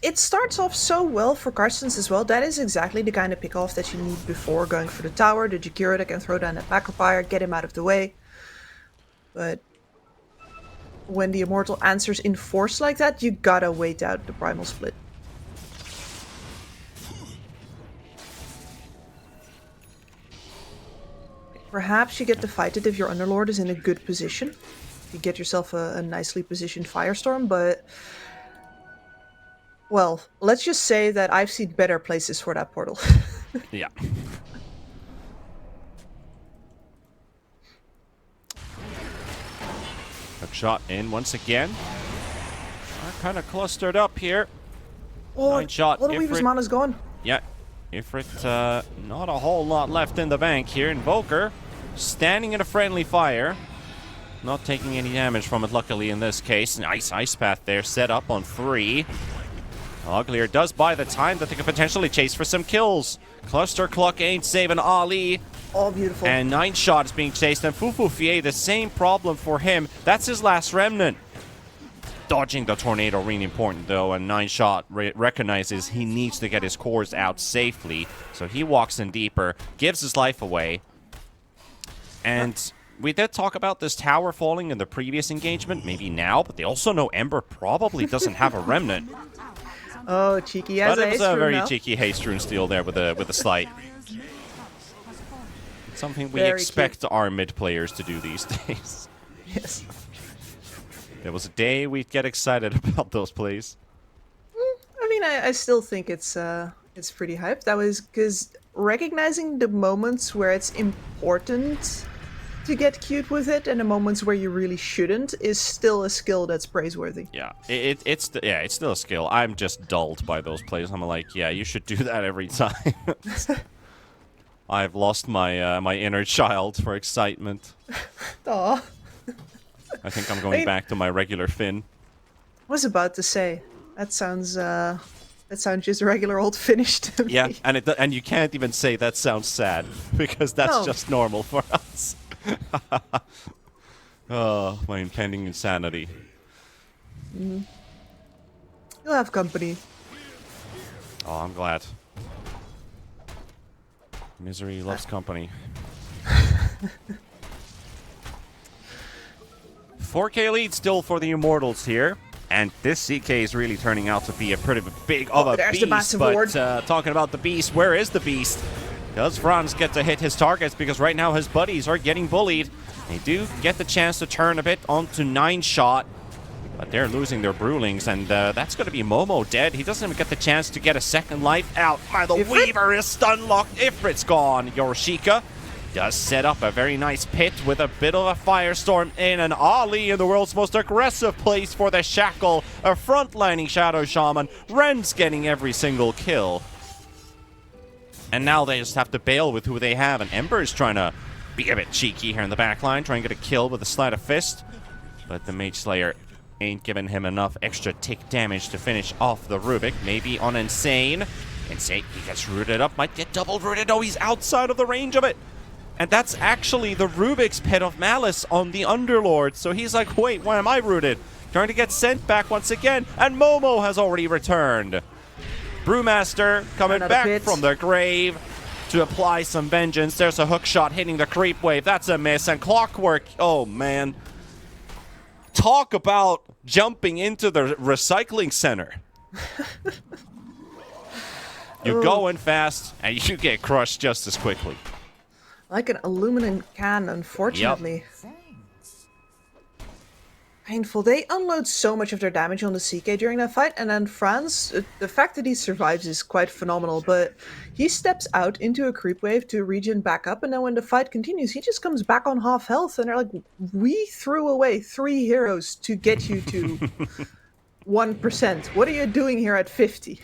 It starts off so well for Carstensz as well. That is exactly the kind of pick-off that you need before going for the tower. The Jakiro that can throw down that Macropire, get him out of the way. But when the Immortal answers in force like that, you gotta wait out the Primal Split. Perhaps you get to fight it if your Underlord is in a good position. You get yourself a nicely positioned Firestorm, but... Well, let's just say that I've seen better places for that portal. Yeah. Hook shot in once again. Are kind of clustered up here. Oh, 9 shot. Little Weaver's mana's gone. Yeah. Ifrit, not a whole lot left in the bank here. Invoker standing in a friendly fire. Not taking any damage from it, luckily, in this case. Nice Ice Path there, set up on 3. Uglier does buy the time that they could potentially chase for some kills. Cluster Cluck ain't saving Ali. Oh, beautiful. And 9 shot is being chased. And Fufufier, the same problem for him. That's his last remnant. Dodging the tornado, really important, though. And 9 shot recognizes he needs to get his cores out safely. So he walks in deeper, gives his life away. And we did talk about this tower falling in the previous engagement. Maybe now, but they also know Ember probably doesn't have a remnant. Oh, cheeky as but it was a very now. cheeky haste rune steal there with a slight. Something we Very expect our mid players to do these days. Yes. There was a day we'd get excited about those plays. I mean, I still think it's pretty hyped. That was because recognizing the moments where it's important to get cute with it and the moments where you really shouldn't is still a skill that's praiseworthy. Yeah, it's still a skill. I'm just dulled by those plays. I'm like, yeah, you should do that every time. I've lost my my inner child for excitement. Aw. I think I'm going back to my regular Finn. I was about to say that sounds just regular old Finnish to me. Yeah, and you can't even say that sounds sad because that's just normal for us. Oh, my impending insanity. You'll have company. Oh, I'm glad. Misery loves company. 4K lead still for the Immortals here. And this CK is really turning out to be a pretty big of a there's beast. the massive But ward. talking about the beast, where is the beast? Does Franz get to hit his targets? Because right now his buddies are getting bullied. They do get the chance to turn a bit onto 9 shot. But they're losing their Brewlings, and that's going to be Momo dead. He doesn't even get the chance to get a second life out. The Weaver is stun locked. Ifrit's gone. Yorshika does set up a very nice pit with a bit of a firestorm in, and Ali in the world's most aggressive place for the Shackle, a frontlining Shadow Shaman. Ren's getting every single kill. And now they just have to bail with who they have, and Ember is trying to be a bit cheeky here in the backline, trying to get a kill with a sleight of fist. But the Mage Slayer ain't giving him enough extra tick damage to finish off the Rubik. Maybe on Insane. Insane, he gets rooted up, might get double rooted. Oh, he's outside of the range of it. And that's actually the Rubik's Pit of Malice on the Underlord. So he's like, wait, why am I rooted? Trying to get sent back once again, and Momo has already returned. Brewmaster coming back from the grave to apply some vengeance. There's a hook shot hitting the creep wave. That's a miss. And Clockwork, oh man. Talk about jumping into the recycling center. You go in fast, and you get crushed just as quickly. Like an aluminum can, unfortunately. Thanks. Painful. They unload so much of their damage on the CK during that fight, and then Franz, the fact that he survives is quite phenomenal, but he steps out into a creep wave to regen back up, and then when the fight continues, he just comes back on half health, and they're like, we threw away 3 heroes to get you to 1%. What are you doing here at 50?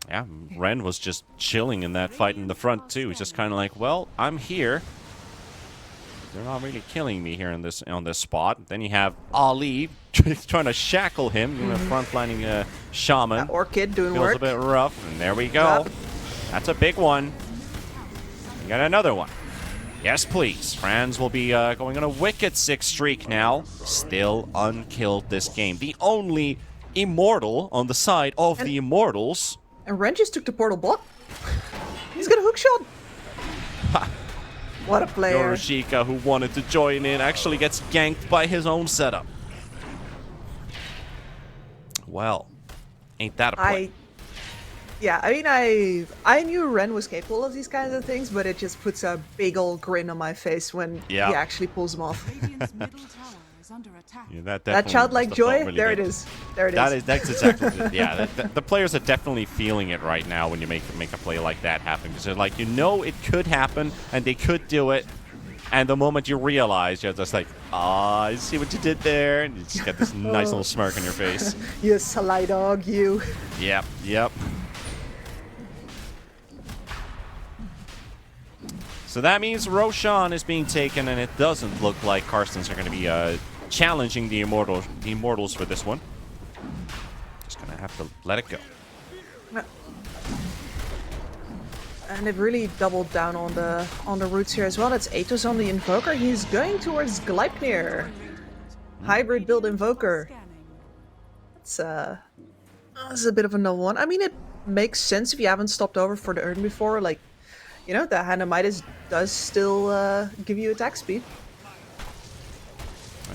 Yeah, Ren was just chilling in that fight in the front too. He's just kind of like, well, I'm here. They're not really killing me here on this spot. Then you have Ali trying to shackle him, you know, frontlining Shaman. Orchid doing Feels work. a bit rough, and there we go. That's a big one. You got another one. Yes, please. Franz will be going on a wicked 6 streak now. Still unkilled this game. The only Immortal on the side of the Immortals. And Ren just took the portal block. He's got a hook shot. What a player. Yoroshika, who wanted to join in, actually gets ganked by his own setup. Well, ain't that a play? Yeah, I mean, I knew Ren was capable of these kinds of things, but it just puts a big old grin on my face when he actually pulls them off. Radiant's middle tower is under attack. Yeah, that childlike joy, really there big. it is. There it is. That's exactly it. Yeah, the players are definitely feeling it right now when you make a play like that happen. Because they're like, you know it could happen, and they could do it. And the moment you realize, you're just like, I see what you did there. And you just get this nice little smirk on your face. You sly dog, you. Yep. So that means Roshan is being taken, and it doesn't look like Carstensz are going to be challenging the Immortals for this one. Just going to have to let it go. And they've really doubled down on the roots here as well. That's Atos on the Invoker. He's going towards Gleipnir. Hybrid build Invoker. That's a bit of a novel one. I mean, it makes sense if you haven't stopped over for the urn before. Like, you know, the Hand of Midas does still give you attack speed.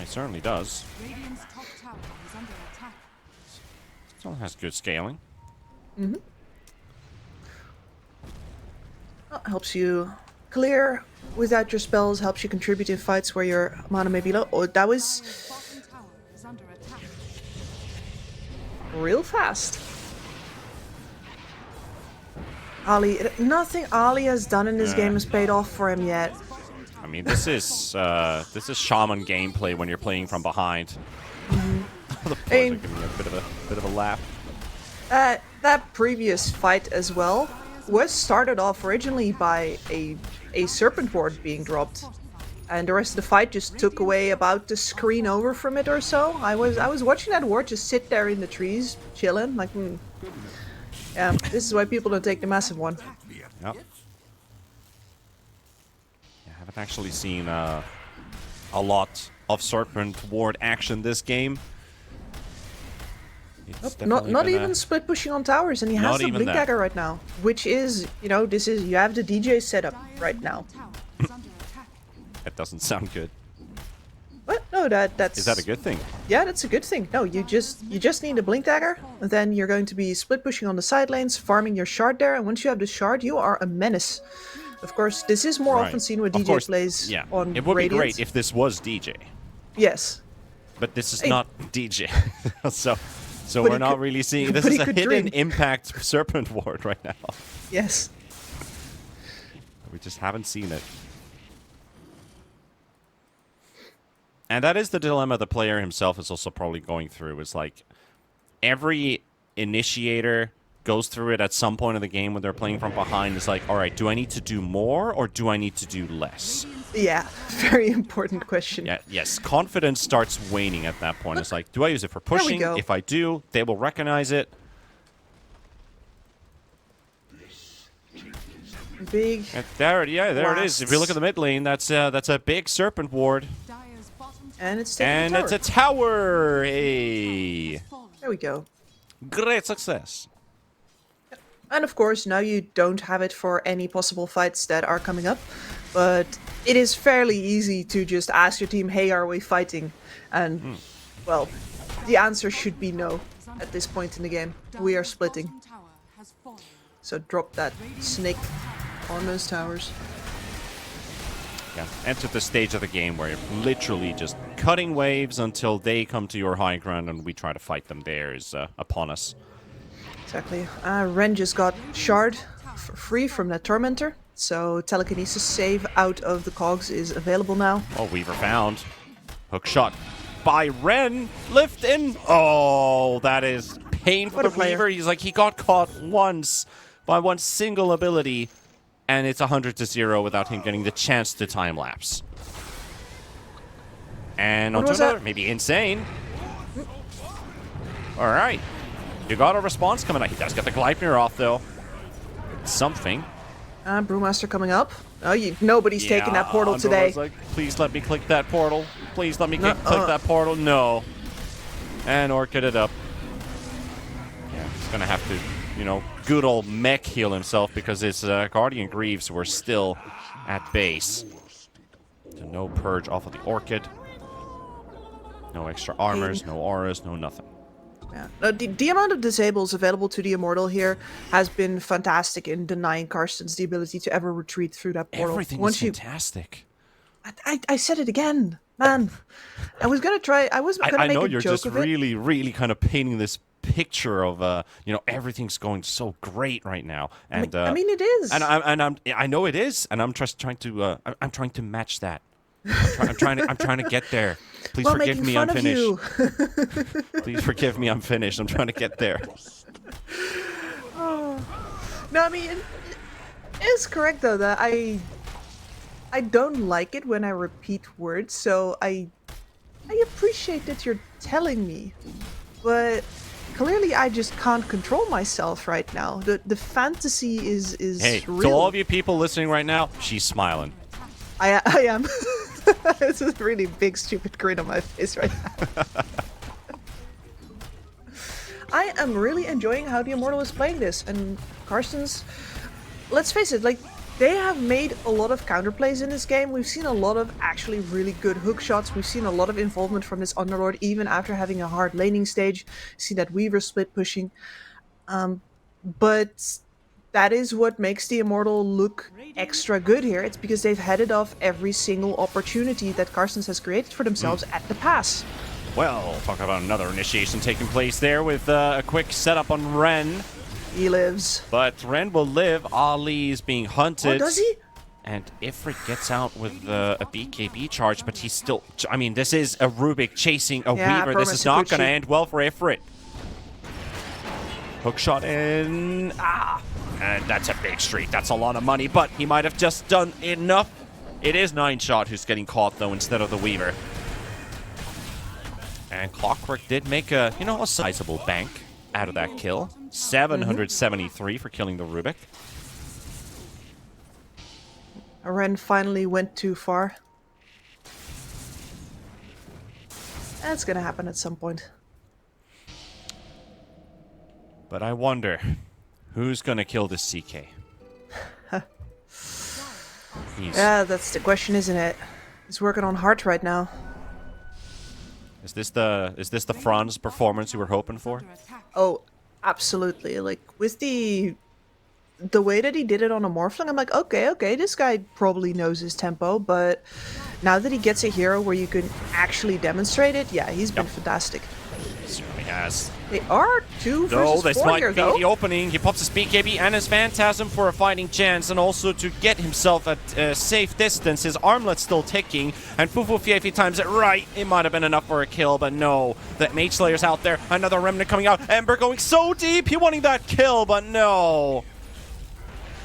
It certainly does. Radiant's top tower is under attack. Still has good scaling. Well, helps you clear without your spells, helps you contribute in fights where your mana may be low. Oh, that was Bottom tower is under attack. real fast. Ali, nothing Ali has done in this game has paid off for him yet. I mean, this is shaman gameplay when you're playing from behind. The players are giving me a bit of a laugh. That previous fight as well was started off originally by a serpent ward being dropped, and the rest of the fight just took away about the screen over from it or so. I was watching that ward just sit there in the trees, chilling, like, yeah, this is why people don't take the massive one. Yep. I haven't actually seen a lot of serpent ward action this game. Not even split pushing on towers, and he has the blink that. dagger right now, which is, you know, you have the DJ setup right now. That doesn't sound good. What? No, that's. Is that a good thing? Yeah, that's a good thing. No, you just need a blink dagger, and then you're going to be split pushing on the side lanes, farming your shard there, and once you have the shard, you are a menace. Of course, this is more often seen when DJ plays on it would Radiant. be great if this was DJ. Yes. But this is not DJ. So we're not really seeing... This is a hidden impact serpent ward right now. Yes. We just haven't seen it. And that is the dilemma the player himself is also probably going through. It's like every initiator goes through it at some point in the game when they're playing from behind. It's like, all right, do I need to do more or do I need to do less? Yeah, very important question. Yeah, yes, confidence starts waning at that point. It's like, do I use it for pushing? If I do, they will recognize it. Big. There it is. If you look at the mid lane, that's a big serpent ward. And it's a tower. Hey. There we go. Great success. And of course, now you don't have it for any possible fights that are coming up, but it is fairly easy to just ask your team, hey, are we fighting? And, well, the answer should be no at this point in the game. We are splitting. So drop that snake on those towers. Yeah, enter the stage of the game where you're literally just cutting waves until they come to your high ground and we try to fight them there is upon us. Exactly. Ren just got shard for free from that Tormentor, so telekinesis save out of the cogs is available now. Oh, Weaver found. Hook shot by Ren. Lift in. Oh, that is pain for the Weaver. He's like, he got caught once by one single ability, and it's 100-0 without him getting the chance to time lapse. And onto another, maybe insane. All right. You got a response coming out. He does get the Gleipnir off, though. Something. Brewmaster coming up. Oh, nobody's taking that portal today. Like, please let me click that portal. Please let me click that portal. No. And Orchid it up. Yeah, he's going to have to, good old mech heal himself because his Guardian Greaves were still at base. So no purge off of the Orchid. No extra armors, no auras, no nothing. Yeah. The amount of disables available to the Immortal here has been fantastic in denying Carstensz the ability to ever retreat through that portal. Everything is fantastic. I said it again, man. I was gonna try. I was gonna make a joke of it. I know you're just really, really kind of painting this picture of everything's going so great right now, and I mean it is. And I know it is, and I'm just trying to I'm trying to match that. I'm trying to get there. Please forgive me, I'm finished. Please forgive me, I'm finished. I'm trying to get there. No, I mean, it's correct though that I don't like it when I repeat words, so I appreciate that you're telling me, but clearly I just can't control myself right now. The fantasy is hey, real. to all of you people listening right now, she's smiling. I am. It's a really big, stupid grin on my face right now. I am really enjoying how the Immortal is playing this, and Carstensz, let's face it, like, they have made a lot of counterplays in this game. We've seen a lot of actually really good hook shots. We've seen a lot of involvement from this Underlord, even after having a hard laning stage. See that Weaver split pushing. But that is what makes the Immortal look extra good here. It's because they've headed off every single opportunity that Carstensz has created for themselves at the pass. Well, talk about another initiation taking place there with a quick setup on Ren. He lives. But Ren will live. Ali's being hunted. Oh, does he? And Ifrit gets out with a BKB charge, but he's still... I mean, this is a Rubik chasing a Weaver. This is not going to end well for Ifrit. Hook shot in. And that's a big streak. That's a lot of money, but he might have just done enough. It is 9shot who's getting caught, though, instead of the Weaver. And Clockwork did make a sizable bank out of that kill. 773 for killing the Rubik. Ren finally went too far. That's gonna happen at some point. But I wonder, who's gonna kill this CK? Yeah, that's the question, isn't it? He's working on Heart right now. Is this the Franz performance you were hoping for? Oh, absolutely. Like, with the way that he did it on a Morphling, I'm like, okay, this guy probably knows his tempo, but now that he gets a hero where you can actually demonstrate it, yeah, he's been fantastic. Certainly has. They are 2 versus 4 No, this might here, be the opening. He pops his BKB and his Phantasm for a fighting chance, and also to get himself at a safe distance. His armlet's still ticking, and Fufu if he times it right, it might have been enough for a kill, but no. The Mage Slayer's out there. Another Remnant coming out. Ember going so deep. He wanting that kill, but no.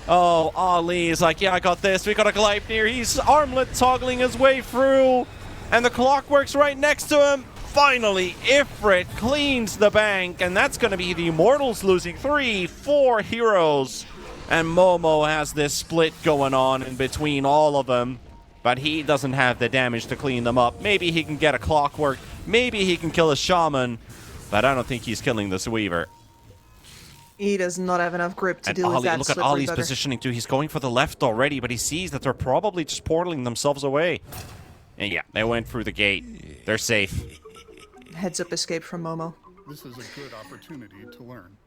Oh, Ali is like, yeah, I got this. We got a Gleipnir. He's armlet toggling his way through, and the Clockwork's right next to him. Finally, Ifrit cleans the bank, and that's going to be the Immortals losing 3-4 heroes. And Momo has this split going on in between all of them, but he doesn't have the damage to clean them up. Maybe he can get a Clockwork, maybe he can kill a Shaman, but I don't think he's killing this Weaver. He does not have enough grip to deal with that. Look at Ali's positioning too. He's going for the left already, but he sees that they're probably just portaling themselves away. And yeah, they went through the gate. They're safe. Heads up escape from Momo. This is a good opportunity to learn.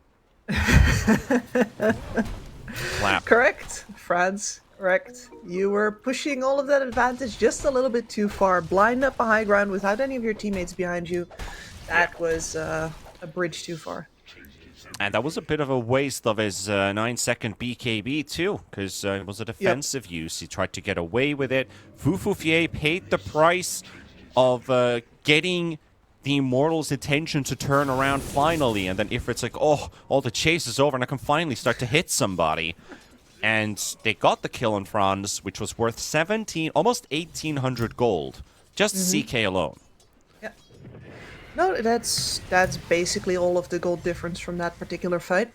Clap. Correct, Franz. Correct. You were pushing all of that advantage just a little bit too far. Blind up a high ground without any of your teammates behind you. That was a bridge too far. And that was a bit of a waste of his 9-second BKB too, because it was a defensive use. He tried to get away with it. Fufufier paid the price of getting the Immortals' attention to turn around finally, and then Ifrit's like, oh, all the chase is over and I can finally start to hit somebody. And they got the kill on Franz, which was worth 17, almost 1,800 gold. Just CK alone. Yeah. No, that's basically all of the gold difference from that particular fight.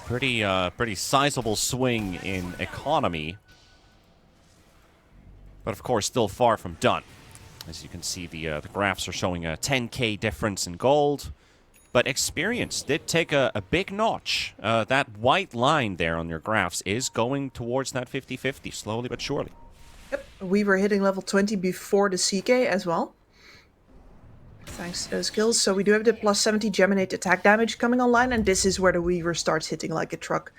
Pretty sizable swing in economy. But of course, still far from done. As you can see, the graphs are showing a 10k difference in gold. But experience did take a big notch. That white line there on your graphs is going towards that 50-50, slowly but surely. Yep, we were hitting level 20 before the CK as well. Thanks to those skills. So we do have the plus 70 Geminate attack damage coming online, and this is where the Weaver starts hitting like a truck.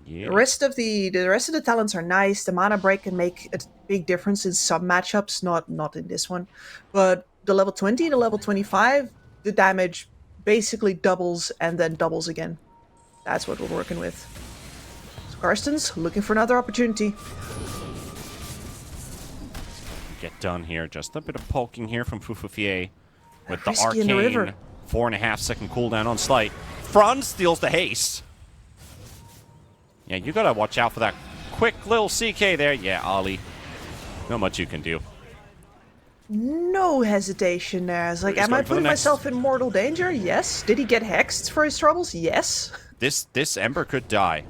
Yeah. The rest of the talents are nice. The mana break can make a big difference in some matchups, not in this one. But the level 20, the level 25, the damage basically doubles and then doubles again. That's what we're working with. So Carstensz looking for another opportunity. Get done here. Just a bit of poking here from Fufufier with the Risky in the river. arcane 4.5 second cooldown on Slight. Franz steals the haste. Yeah, you gotta watch out for that quick little CK there. Yeah, Ali. Not much you can do. No hesitation there. It's like, He's am I going for the putting next. myself in mortal danger? Yes. Did he get hexed for his troubles? Yes. This Ember could die.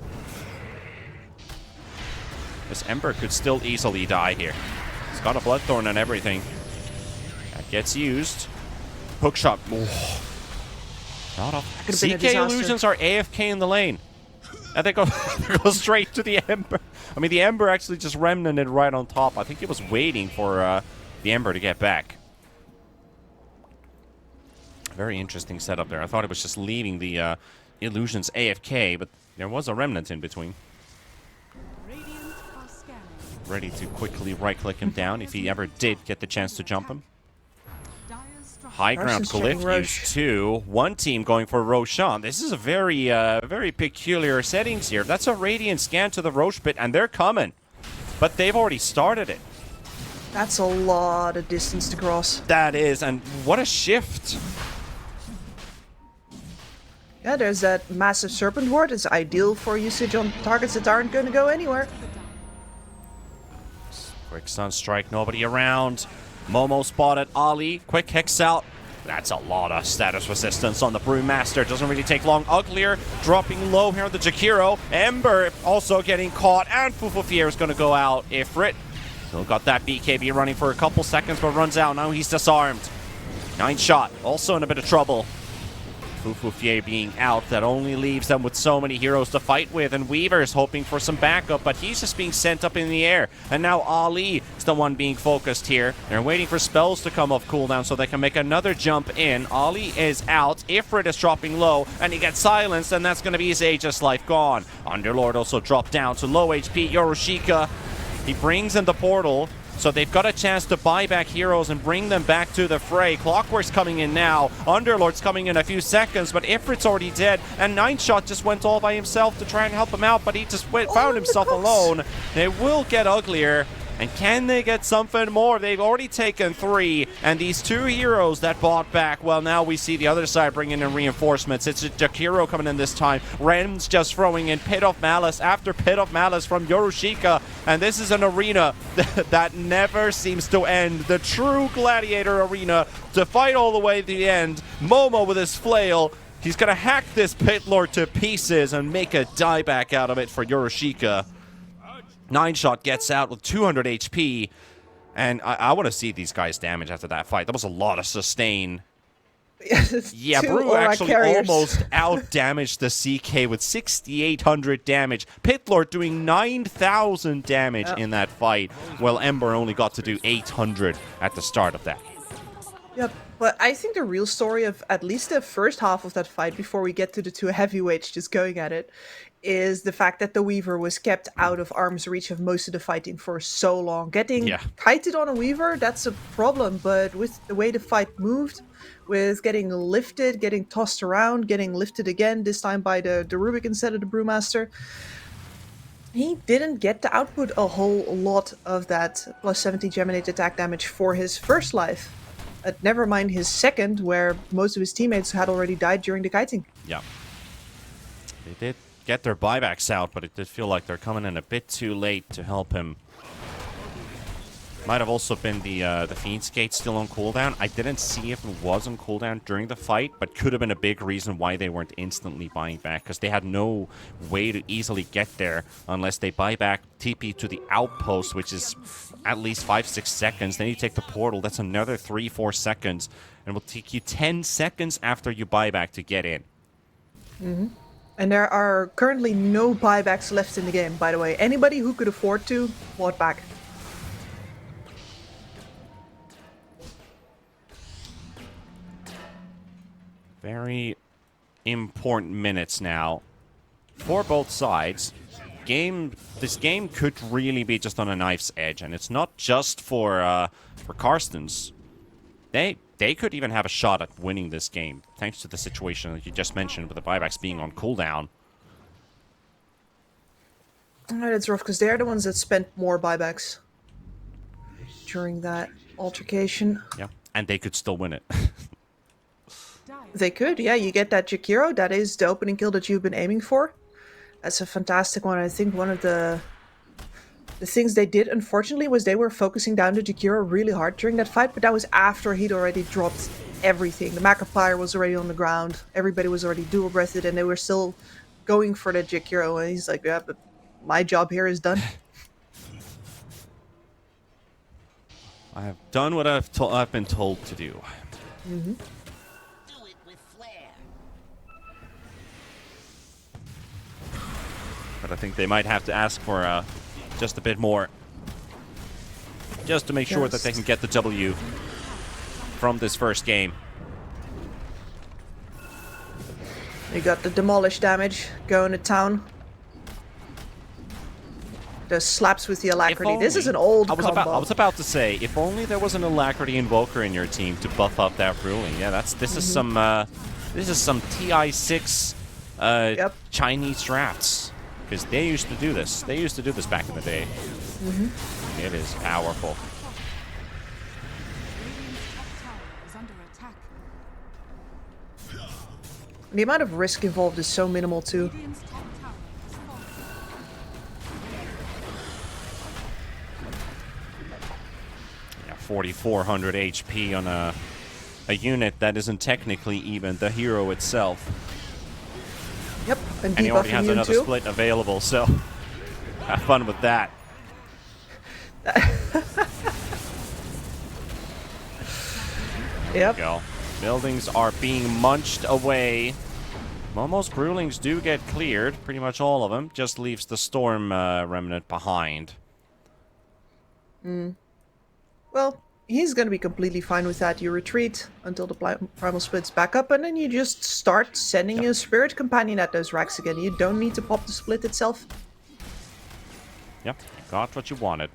This Ember could still easily die here. He's got a Bloodthorn and everything. That gets used. Hook shot. Not off. could've been a CK disaster. illusions are AFK in the lane. And they go, they go straight to the Ember. I mean, the Ember actually just remnanted right on top. I think he was waiting for the Ember to get back. Very interesting setup there. I thought it was just leaving the illusions AFK, but there was a remnant in between. Radiant are scanning. Ready to quickly right-click him down if he ever did get the chance to jump him. Dire's structure. High ground Carstensz checking Glyph Roche. used two. One team going for Roshan. This is a very, very peculiar settings here. That's a Radiant scan to the Roche pit, and they're coming. But they've already started it. That's a lot of distance to cross. That is, and what a shift. Yeah, there's that massive serpent ward. It's ideal for usage on targets that aren't going to go anywhere. Quick Sunstrike, nobody around. Momo spotted Ali. Quick Hex out. That's a lot of status resistance on the Brewmaster. Doesn't really take long. Uglier dropping low here on the Jakiro. Ember also getting caught. And Fufufier is going to go out. Ifrit still got that BKB running for a couple seconds, but runs out. Now he's disarmed. 9 shot. Also in a bit of trouble. Fufufier being out, that only leaves them with so many heroes to fight with, and Weaver's hoping for some backup, but he's just being sent up in the air. And now Ali is the one being focused here. They're waiting for spells to come off cooldown so they can make another jump in. Ali is out, Ifrit is dropping low, and he gets silenced, and that's going to be his Aegis life gone. Underlord also dropped down to low HP. Yoroshika, he brings in the portal, so they've got a chance to buy back heroes and bring them back to the fray. Clockwork's coming in now. Underlord's coming in a few seconds, but Ifrit's already dead. And 9shot just went all by himself to try and help him out, but he just found himself alone. They will get uglier. And can they get something more? They've already taken 3, and these 2 heroes that bought back, well, now we see the other side bringing in reinforcements. It's Jakiro coming in this time. Ren's just throwing in Pit of Malice after Pit of Malice from Yoroshika, and this is an arena that never seems to end. The true gladiator arena to fight all the way to the end. Momo with his flail. He's going to hack this Pit Lord to pieces and make a dieback out of it for Yoroshika. 9shot gets out with 200 HP, and I want to see these guys damage after that fight. That was a lot of sustain. Yeah, Brew actually almost out-damaged the CK with 6,800 damage. Pitlord doing 9,000 damage in that fight, while Ember only got to do 800 at the start of that. Yep, but I think the real story of at least the first half of that fight, before we get to the 2 heavyweights just going at it, is the fact that the Weaver was kept out of arm's reach of most of the fighting for so long. Getting kited on a Weaver, that's a problem, but with the way the fight moved, with getting lifted, getting tossed around, getting lifted again, this time by the Rubik instead of the Brewmaster, he didn't get to output a whole lot of that plus 70 Geminate attack damage for his first life. Never mind his second, where most of his teammates had already died during the kiting. Yeah. They did get their buybacks out, but it did feel like they're coming in a bit too late to help him. Might have also been the Fiend's Gate still on cooldown. I didn't see if it was on cooldown during the fight, but could have been a big reason why they weren't instantly buying back, because they had no way to easily get there unless they buy back TP to the outpost, which is at least 5-6 seconds. Then you take the portal, that's another 3-4 seconds, and it will take you 10 seconds after you buy back to get in. Mm-hmm. And there are currently no buybacks left in the game, by the way. Anybody who could afford to bought back. Very important minutes now for both sides. This game could really be just on a knife's edge, and it's not just for Carstensz. They could even have a shot at winning this game, thanks to the situation that you just mentioned with the buybacks being on cooldown. That's rough, because they're the ones that spent more buybacks during that altercation. Yeah, and they could still win it. They could, yeah. You get that Jakiro. That is the opening kill that you've been aiming for. That's a fantastic one. I think one of the things they did, unfortunately, was they were focusing down the Jakiro really hard during that fight, but that was after he'd already dropped everything. The Macapire was already on the ground. Everybody was already dual-breathed, and they were still going for the Jakiro. And he's like, yeah, but my job here is done. I have done what I've been told to do. Mm-hmm. But I think they might have to ask for just a bit more, just to make sure that they can get the W from this first game. We got the demolish damage going to town. The slaps with the alacrity. This is an old combo. I was about to say, if only there was an alacrity invoker in your team to buff up that ruling. Yeah, this is some TI6 Chinese drafts. Because they used to do this. They used to do this back in the day. Mm-hmm. It is powerful. The amount of risk involved is so minimal too. Yeah, 4,400 HP on a unit that isn't technically even the hero itself. Yep, and he already has another split available, so have fun with that. Yep. Go. Buildings are being munched away. Momo's Brewlings do get cleared, pretty much all of them. Just leaves the Storm Remnant behind. Well, he's going to be completely fine with that. You retreat until the primal splits back up, and then you just start sending a spirit companion at those racks again. You don't need to pop the split itself. Yep, you got what you wanted.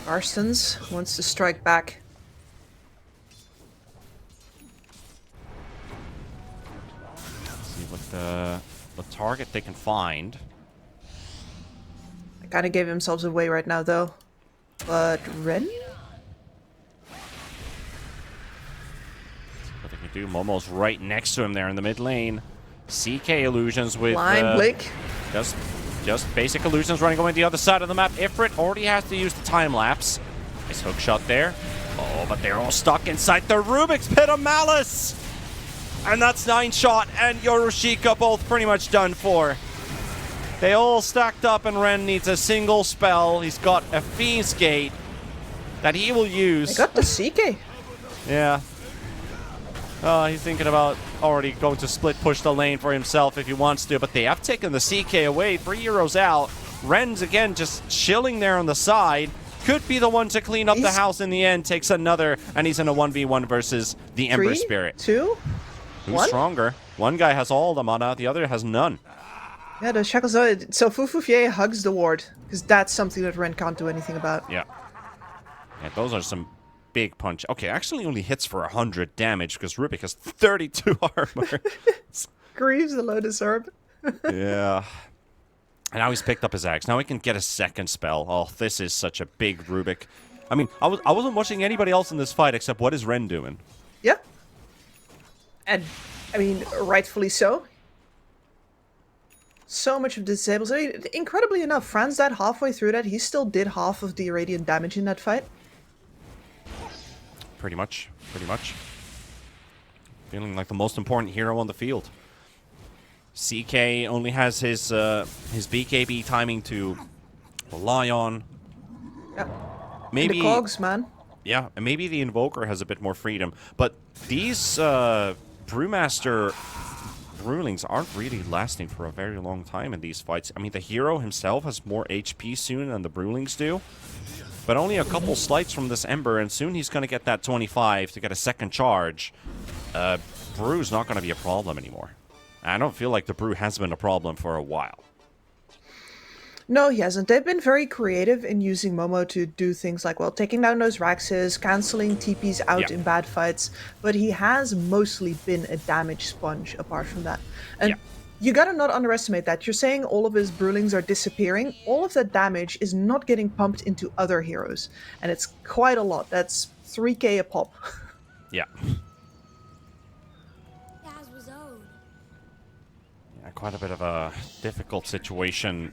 Carstensz wants to strike back. Let's see what target they can find. Kind of gave themselves away right now, though. But Ren? What they can do. Momo's right next to him there in the mid lane. CK illusions with Blind Blink. Just basic illusions running going the other side of the map. Ifrit already has to use the time lapse. Nice hook shot there. Oh, but they're all stuck inside the Rubik's Pit of Malice. And that's 9 shot and Yorushika both pretty much done for. They all stacked up, and Ren needs a single spell. He's got a Fiend's Gate that he will use. They got the CK. Yeah. He's thinking about already going to split push the lane for himself if he wants to, but they have taken the CK away. 3 heroes out. Ren's again just chilling there on the side. Could be the one to clean up the house in the end. Takes another, and he's in a 1v1 versus the Ember Spirit. 2, Who's 1? stronger? One guy has all the mana, the other has none. Yeah, the shackles. So Fufufier hugs the ward, because that's something that Ren can't do anything about. Yeah. Yeah, those are some big punch. Okay, actually only hits for 100 damage, because Rubik has 32 armor. Grieves the Lotus Herb. Yeah. And now he's picked up his axe. Now he can get a second spell. Oh, this is such a big Rubik. I mean, I wasn't watching anybody else in this fight except what is Ren doing? Yeah. And, I mean, rightfully so. So much of the disables. I mean, incredibly enough, Franz died halfway through that. He still did half of the radiant damage in that fight. Pretty much. Pretty much. Feeling like the most important hero on the field. CK only has his BKB timing to rely on. Yeah. Maybe And the cogs, man. Yeah, and maybe the Invoker has a bit more freedom. But these Brewmaster Brewlings aren't really lasting for a very long time in these fights. I mean, the hero himself has more HP soon than the Brewlings do. But only a couple slights from this Ember, and soon he's going to get that 25 to get a second charge. Brew's not going to be a problem anymore. I don't feel like the Brew has been a problem for a while. No, he hasn't. They've been very creative in using Momo to do things like, well, taking down those Raxes, cancelling TPs out in bad fights, but he has mostly been a damage sponge apart from that. And you gotta not underestimate that. You're saying all of his Brewlings are disappearing. All of that damage is not getting pumped into other heroes. And it's quite a lot. That's 3k a pop. Yeah. Yeah, quite a bit of a difficult situation.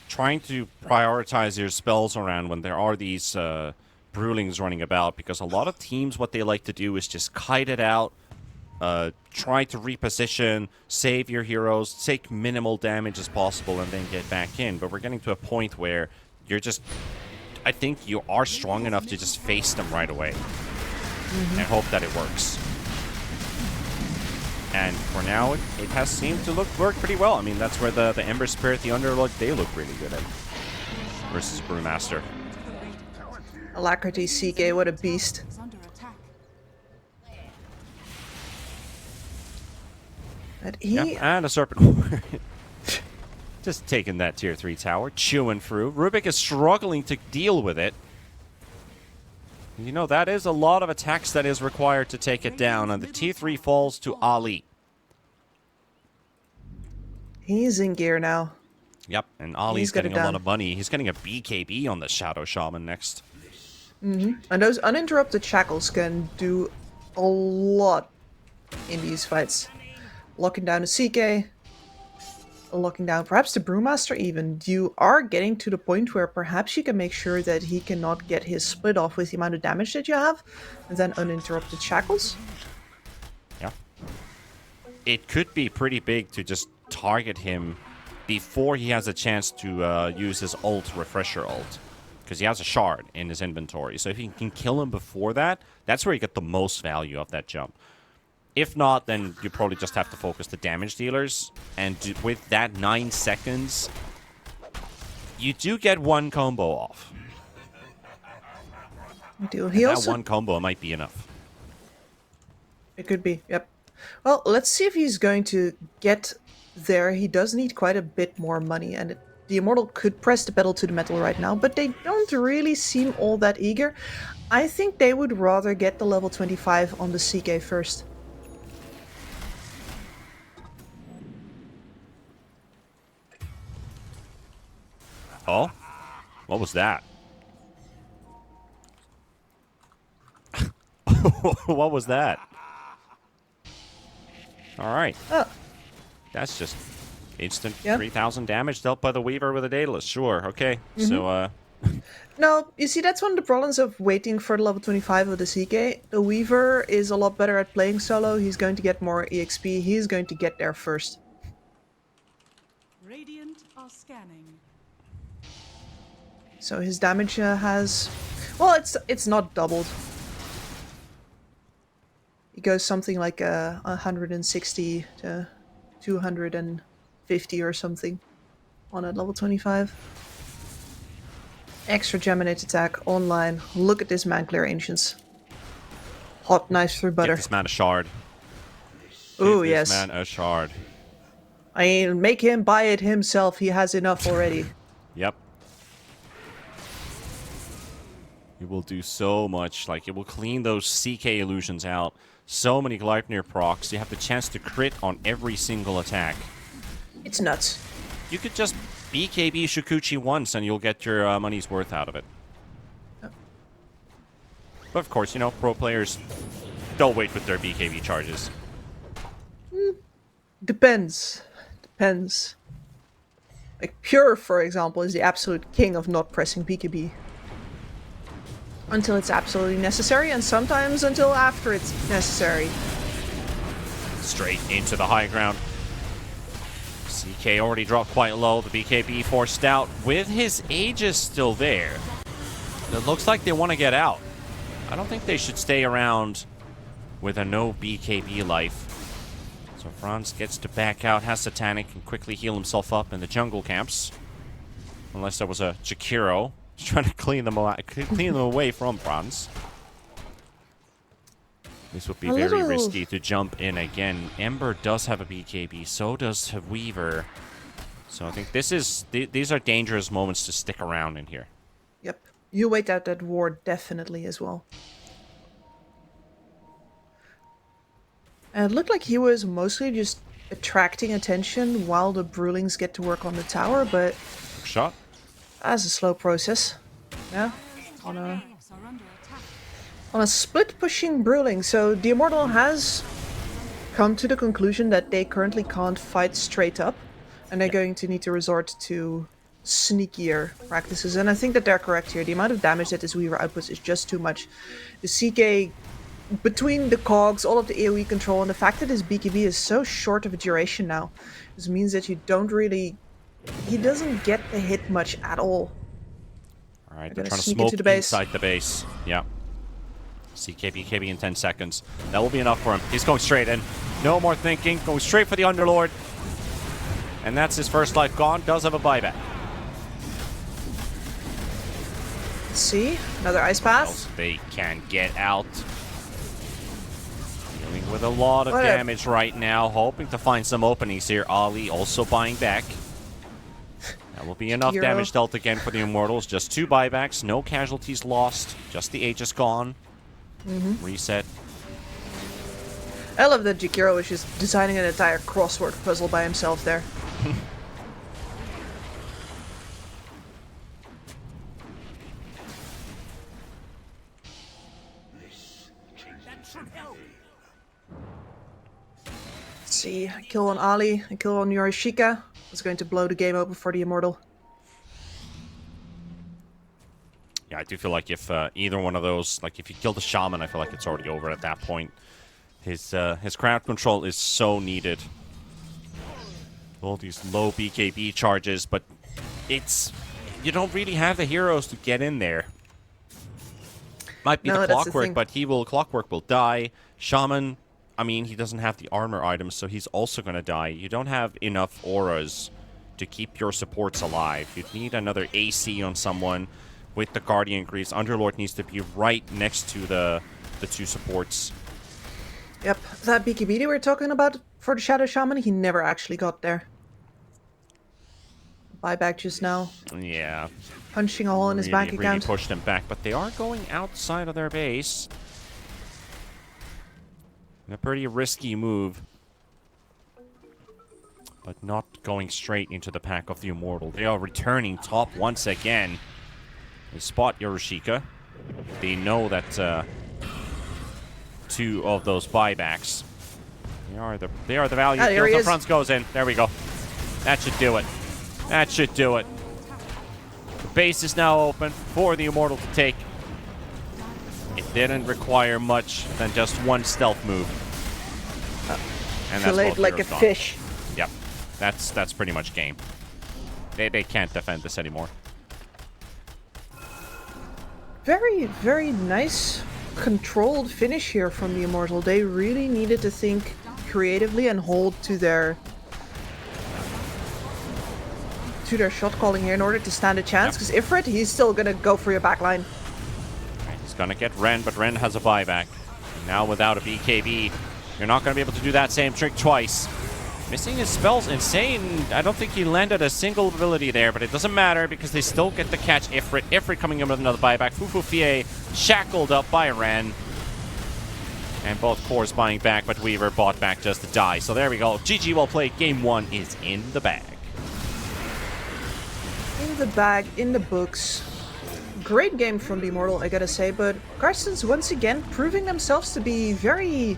Trying to prioritize your spells around when there are these Brewlings running about, because a lot of teams, what they like to do is just kite it out, try to reposition, save your heroes, take minimal damage as possible, and then get back in. But we're getting to a point where you're just... I think you are strong enough to just face them right away and hope that it works. And for now, it has seemed to work pretty well. I mean, that's where the Ember Spirit, the Underlord, they look really good at versus Brewmaster. Alacrity CK, what a beast. But he... Yeah, and a Serpent Horde. Just taking that tier 3 tower, chewing through. Rubik is struggling to deal with it. You know, that is a lot of attacks that is required to take it down, and the tier 3 falls to Ali. He's in gear now. Yep, and Ali's getting a lot of money. He's getting a BKB on the Shadow Shaman next. And those uninterrupted shackles can do a lot in these fights. Locking down a CK, locking down perhaps the Brewmaster even. You are getting to the point where perhaps you can make sure that he cannot get his split off with the amount of damage that you have, and then uninterrupted shackles. Yeah. It could be pretty big to just target him before he has a chance to use his ult, Refresher ult. Because he has a shard in his inventory. So if you can kill him before that, that's where you get the most value of that jump. If not, then you probably just have to focus the damage dealers. And with that 9 seconds, you do get one combo off. That one combo might be enough. It could be, yep. Well, let's see if he's going to get there. He does need quite a bit more money, and the Immortal could press the pedal to the metal right now, but they don't really seem all that eager. I think they would rather get the level 25 on the CK first. Oh? What was that? What was that? Alright. Oh. That's just instant 3,000 damage dealt by the Weaver with a Daedalus. Sure, okay. So, No, you see, that's one of the problems of waiting for the level 25 of the CK. The Weaver is a lot better at playing solo. He's going to get more EXP. He's going to get there first. Radiant are scanning. So his damage has... Well, it's not doubled. He goes something like 160 to 250 or something on at level 25. Extra Geminate attack online. Look at this man clear Ancients. Hot knife through butter. give this man a shard. Ooh, give yes. this man a shard. I mean, make him buy it himself. He has enough already. Yep. It will do so much. Like, it will clean those CK illusions out. So many Gleipnir procs. You have the chance to crit on every single attack. It's nuts. You could just BKB Shikuchi once and you'll get your money's worth out of it. But of course, you know, pro players don't wait with their BKB charges. Depends. Depends. Like Pure, for example, is the absolute king of not pressing BKB. Until it's absolutely necessary, and sometimes until after it's necessary. Straight into the high ground. CK already dropped quite low. The BKB forced out with his Aegis still there. It looks like they want to get out. I don't think they should stay around with a no BKB life. So Franz gets to back out, has Satanic, and quickly heal himself up in the jungle camps. Unless there was a Jakiro trying to clean them away from Franz. This would be very risky to jump in again. Ember does have a BKB, so does Weaver. So I think these are dangerous moments to stick around in here. Yep. You wait out that ward definitely as well. And it looked like he was mostly just attracting attention while the Brewlings get to work on the tower, but shot. That's a slow process. Yeah. On a split pushing Brewling. So the Immortal has come to the conclusion that they currently can't fight straight up, and they're going to need to resort to sneakier practices. And I think that they're correct here. The amount of damage that this Weaver outputs is just too much. The CK, between the cogs, all of the AoE control, and the fact that his BKB is so short of a duration now, this means that you don't really... He doesn't get the hit much at all. Alright, they're trying to smoke inside the base. Yeah. CK BKB in 10 seconds. That will be enough for him. He's going straight in. No more thinking. Going straight for the Underlord. And that's his first life gone. Does have a buyback. Let's see. Another ice path. They can get out. Dealing with a lot of damage right now. Hoping to find some openings here. Ali also buying back. That will be enough damage dealt again for the Immortals. Just 2 buybacks. No casualties lost. Just the Aegis gone. Reset. I love that Jakiro is just designing an entire crossword puzzle by himself there. Let's see, kill on Ali, and kill on Yorishika. That's going to blow the game open for the Immortal. Yeah, I do feel like if either one of those, like if you kill the Shaman, I feel like it's already over at that point. His crowd control is so needed. All these low BKB charges, but you don't really have the heroes to get in there. Might be the Clockwork, but Clockwork will die. Shaman, I mean, he doesn't have the armor items, so he's also going to die. You don't have enough auras to keep your supports alive. You'd need another AC on someone with the Guardian Greaves. Underlord needs to be right next to the 2 supports. Yep, that BKB we were talking about for the Shadow Shaman, he never actually got there. Buyback just now. Yeah. Punching a hole in his bank account. Really pushed him back, but they are going outside of their base. A pretty risky move. But not going straight into the pack of the Immortal. They are returning top once again. They spot Yorishika. They know that 2 of those buybacks. They are the value. The front goes in. There we go. That should do it. That should do it. The base is now open for the Immortal to take. It didn't require much than just 1 stealth move. And that's laid like a fish. Yep. That's pretty much game. They can't defend this anymore. Very, very nice controlled finish here from the Immortal. They really needed to think creatively and hold to their shot calling here in order to stand a chance, because Ifrit, he's still gonna go for your backline. He's gonna get Ren, but Ren has a buyback. Now without a BKB, you're not gonna be able to do that same trick twice. Missing his spells, insane. I don't think he landed a single ability there, but it doesn't matter because they still get to catch Ifrit. Ifrit coming in with another buyback. Fufufie shackled up by Ren. And both cores buying back, but Weaver bought back just to die. So there we go. GG, well played. Game 1 is in the bag. In the bag, in the books. great game from the Immortal, I gotta say, but Carstensz once again proving themselves to be very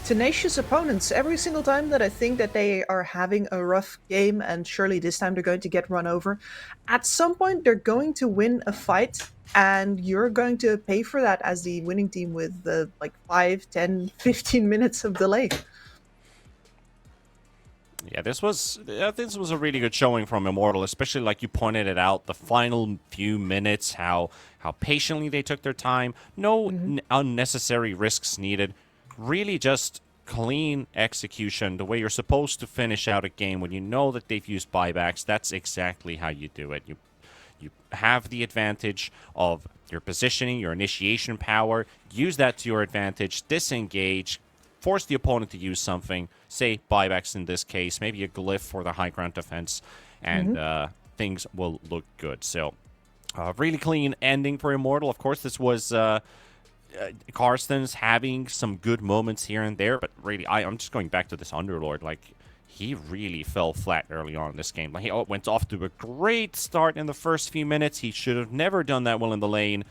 tenacious opponents. Every single time that I think that they are having a rough game, and surely this time they're going to get run over, at some point they're going to win a fight, and you're going to pay for that as the winning team with the like 5, 10, 15 minutes of delay. Yeah, this was a really good showing from Immortal, especially like you pointed it out, the final few minutes, how patiently they took their time, no unnecessary risks needed, really just clean execution, the way you're supposed to finish out a game when you know that they've used buybacks. That's exactly how you do it. You have the advantage of your positioning, your initiation power, use that to your advantage, disengage, force the opponent to use something, say buybacks in this case, maybe a glyph for the high ground defense, and things will look good. So, really clean ending for Immortal. Of course, this was Carstensz having some good moments here and there, but really, I'm just going back to this Underlord. Like, he really fell flat early on in this game. Like, he went off to a great start in the first few minutes. He should have never done that well in the lane.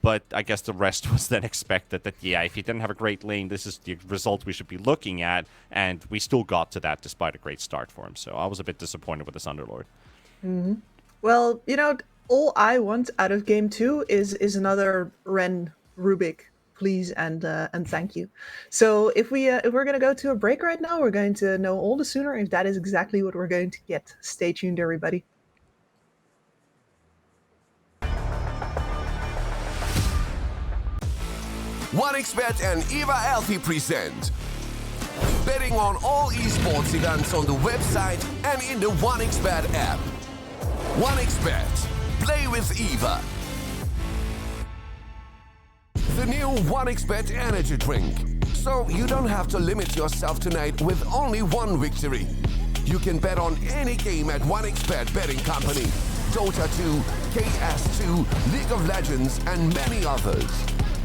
But I guess the rest was then expected that, yeah, if he didn't have a great lane, this is the result we should be looking at. And we still got to that despite a great start for him. So I was a bit disappointed with this Underlord. Well, you know, all I want out of game 2 is another Ren Rubik, please and thank you. So if we're gonna go to a break right now, we're going to know all the sooner if that is exactly what we're going to get. Stay tuned, everybody. OneXBet and Eva Alfie present betting on all esports events on the website and in the OneXBet app. OneXBet. Play with Eva. The new OneXBet energy drink. So you don't have to limit yourself tonight with only one victory. You can bet on any game at OneXBet Betting Company, Dota 2, KS2, League of Legends, and many others.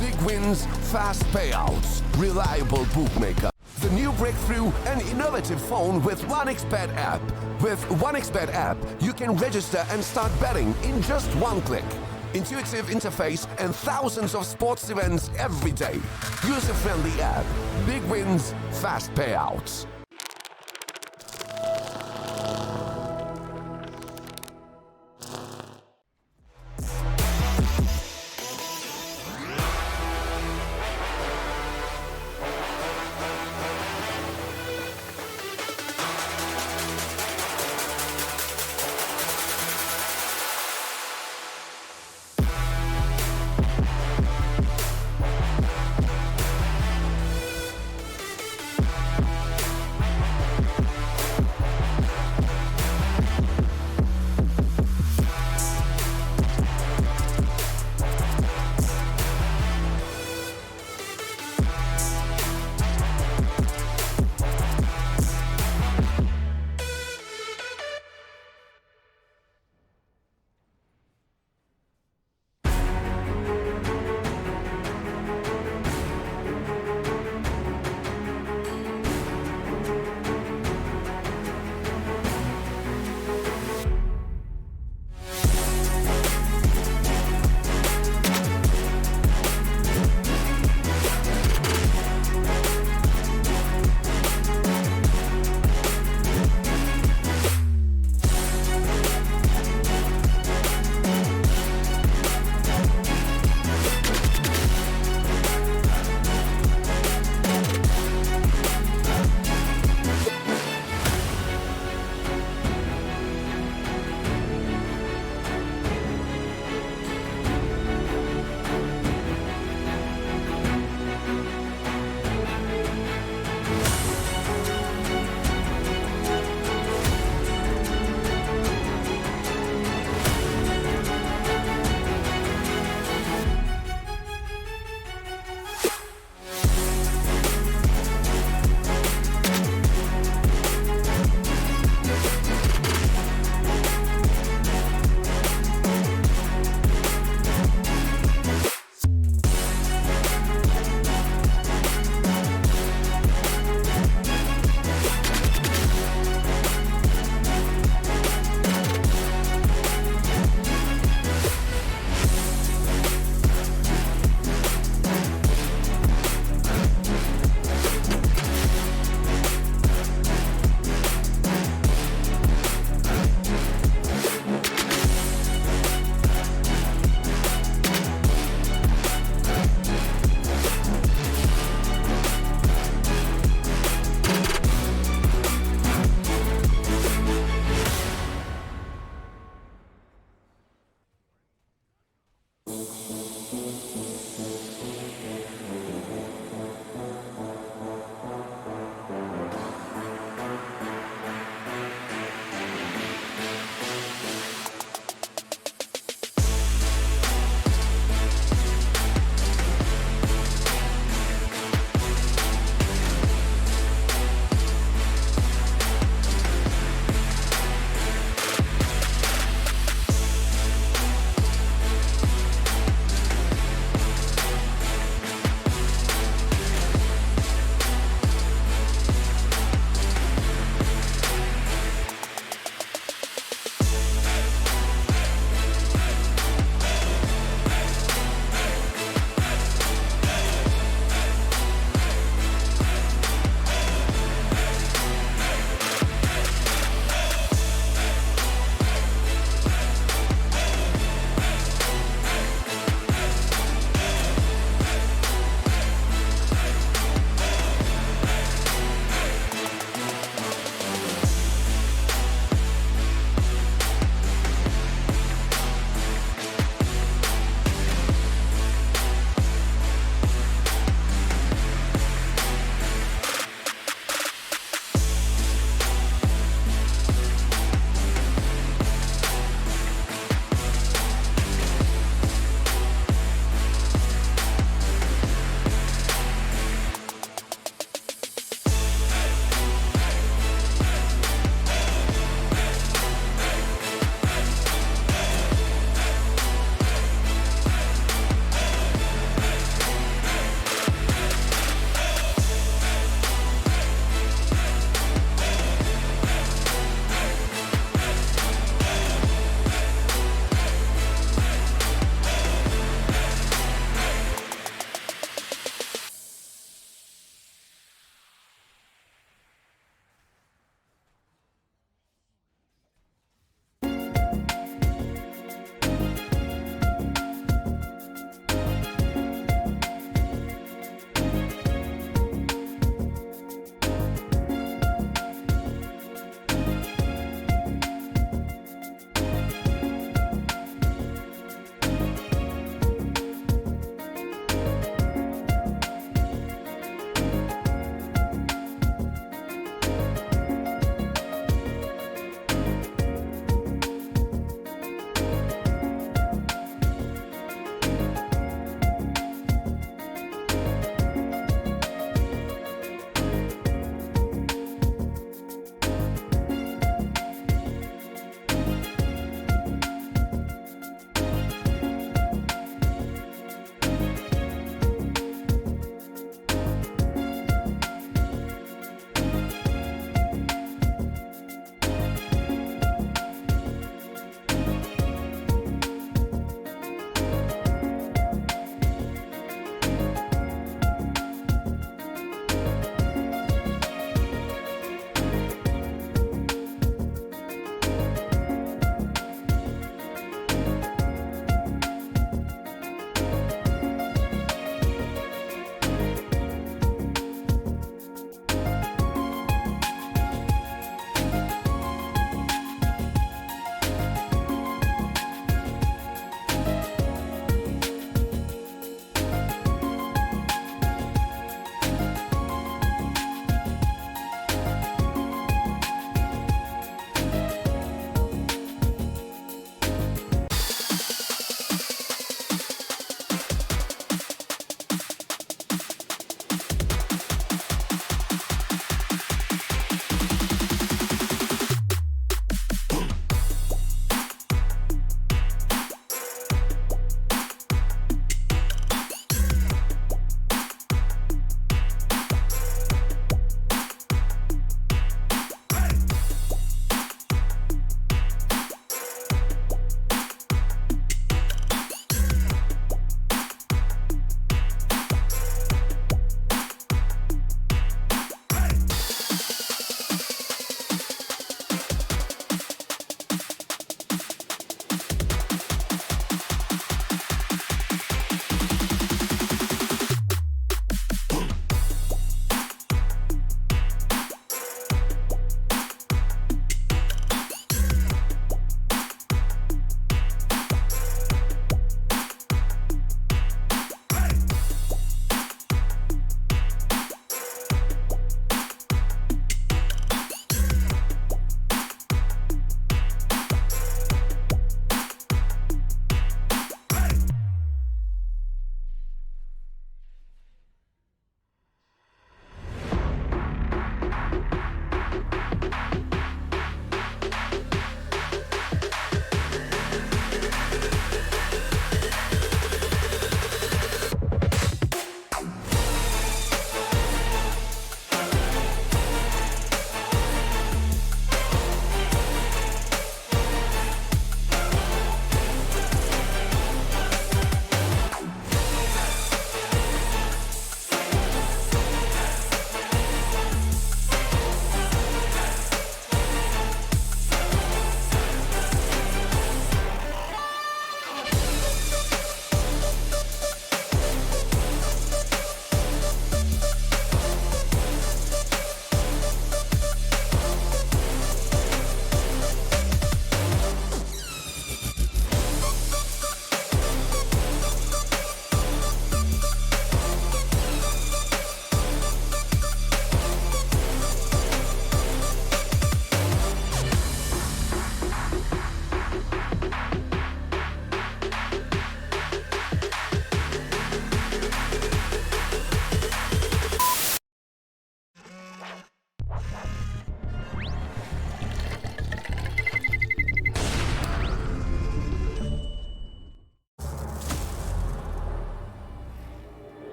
Big wins, fast payouts, reliable bookmaker. The new breakthrough and innovative phone with OneXBet app. With OneXBet app, you can register and start betting in just one click. Intuitive interface and thousands of sports events every day. User-friendly app. Big wins, fast payouts.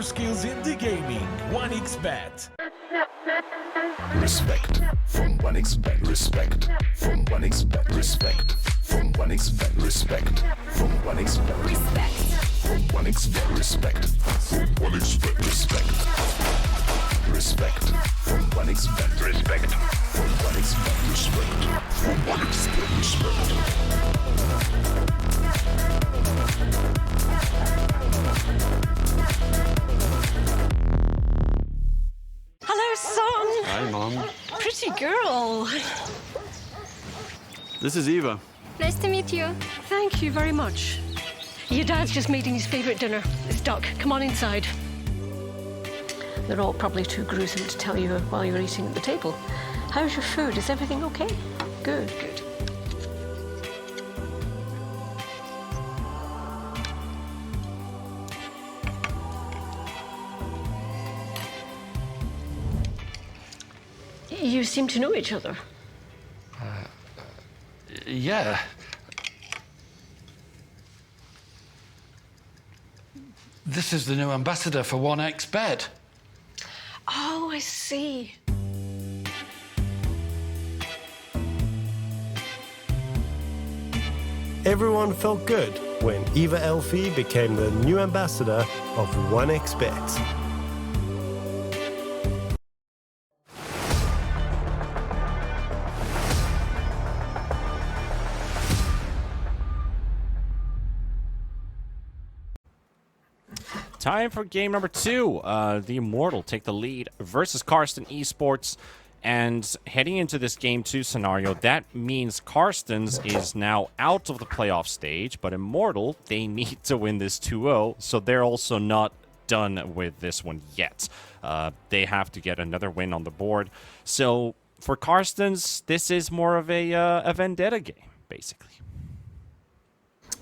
skills in the gaming. 1xBet. Respect from 1xBet. Respect from 1xBet. Respect from 1xBet. Respect from 1xBet. Respect from 1xBet. Respect from 1xBet. Respect. Respect from 1xBet. Respect from 1xBet. Respect from 1xBet. Respect. Hello, son. Hi, Mom. Pretty girl. This is Eva. Nice to meet you. Thank you very much. Your dad's just making his favourite dinner. It's duck. Come on inside. They're all probably too gruesome to tell you while you're eating at the table. How's your food? Is everything okay? Good, good. You seem to know each other. Yeah. This is the new ambassador for 1xBet. Oh, I see. Everyone felt good when Eva Elfie became the new ambassador of 1xBet. Time for game number 2. The Immortal take the lead versus Carstensz Esports. And heading into this game 2 scenario, that means Carstensz is now out of the playoff stage. But Immortal, they need to win this 2-0. So they're also not done with this one yet. They have to get another win on the board. So for Carstensz, this is more of a vendetta game, basically.